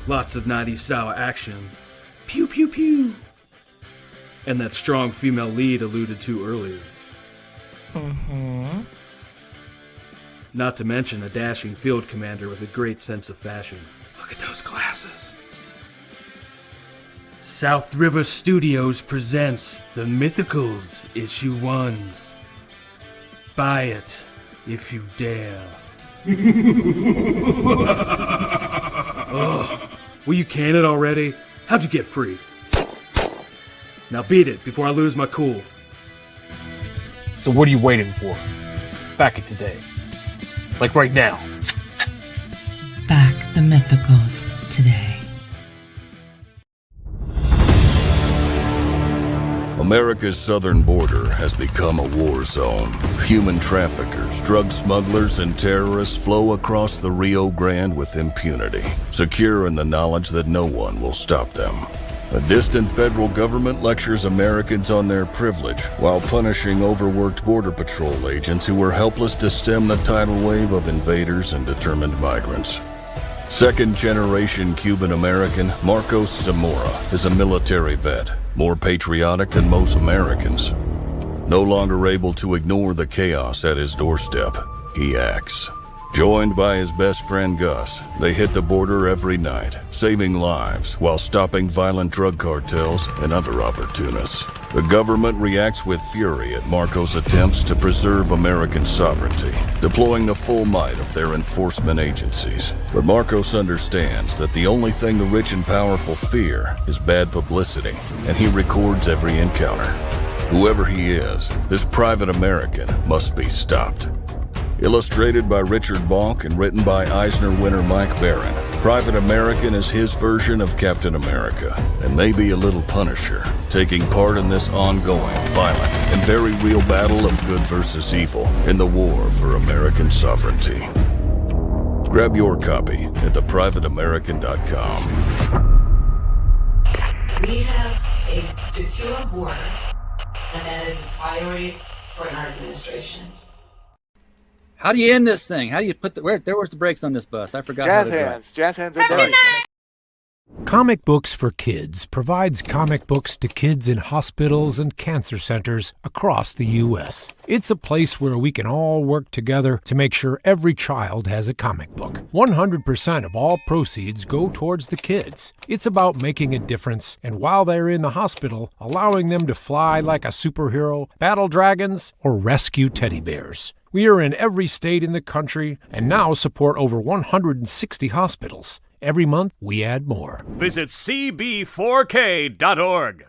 Lots of 90s style action. Pew pew pew. And that strong female lead alluded to earlier. Mm-hmm. Not to mention a dashing field commander with a great sense of fashion. Look at those glasses. South River Studios presents The Mythicals, Issue 1. Buy it, if you dare. Ugh. Will you can it already? How'd you get free? Now beat it before I lose my cool. So what are you waiting for? Back it today. Like right now. Back the Mythicals today. America's southern border has become a war zone. Human traffickers, drug smugglers, and terrorists flow across the Rio Grande with impunity, secure in the knowledge that no one will stop them. A distant federal government lectures Americans on their privilege while punishing overworked Border Patrol agents who were helpless to stem the tidal wave of invaders and determined migrants. Second-generation Cuban-American Marcos Zamora is a military vet, more patriotic than most Americans. No longer able to ignore the chaos at his doorstep, he acts. Joined by his best friend Gus, they hit the border every night, saving lives while stopping violent drug cartels and other opportunists. The government reacts with fury at Marcos' attempts to preserve American sovereignty, deploying the full might of their enforcement agencies. But Marcos understands that the only thing the rich and powerful fear is bad publicity, and he records every encounter. Whoever he is, this private American must be stopped. Illustrated by Richard Bonk and written by Eisner winner Mike Baron, Private American is his version of Captain America, and maybe a little Punisher, taking part in this ongoing, violent, and very real battle of good versus evil in the war for American sovereignty. Grab your copy at theprivateamerican.com. We have a secure border, and that is a priority for our administration. How do you end this thing? How do you put the where's the brakes on this bus? I forgot. Jazz hands. Jazz hands and brakes. Comic Books for Kids provides comic books to kids in hospitals and cancer centers across the U.S. It's a place where we can all work together to make sure every child has a comic book. 100% of all proceeds go towards the kids. It's about making a difference, and while they're in the hospital, allowing them to fly like a superhero, battle dragons, or rescue teddy bears. We are in every state in the country and now support over 160 hospitals. Every month, we add more. Visit cb4k.org.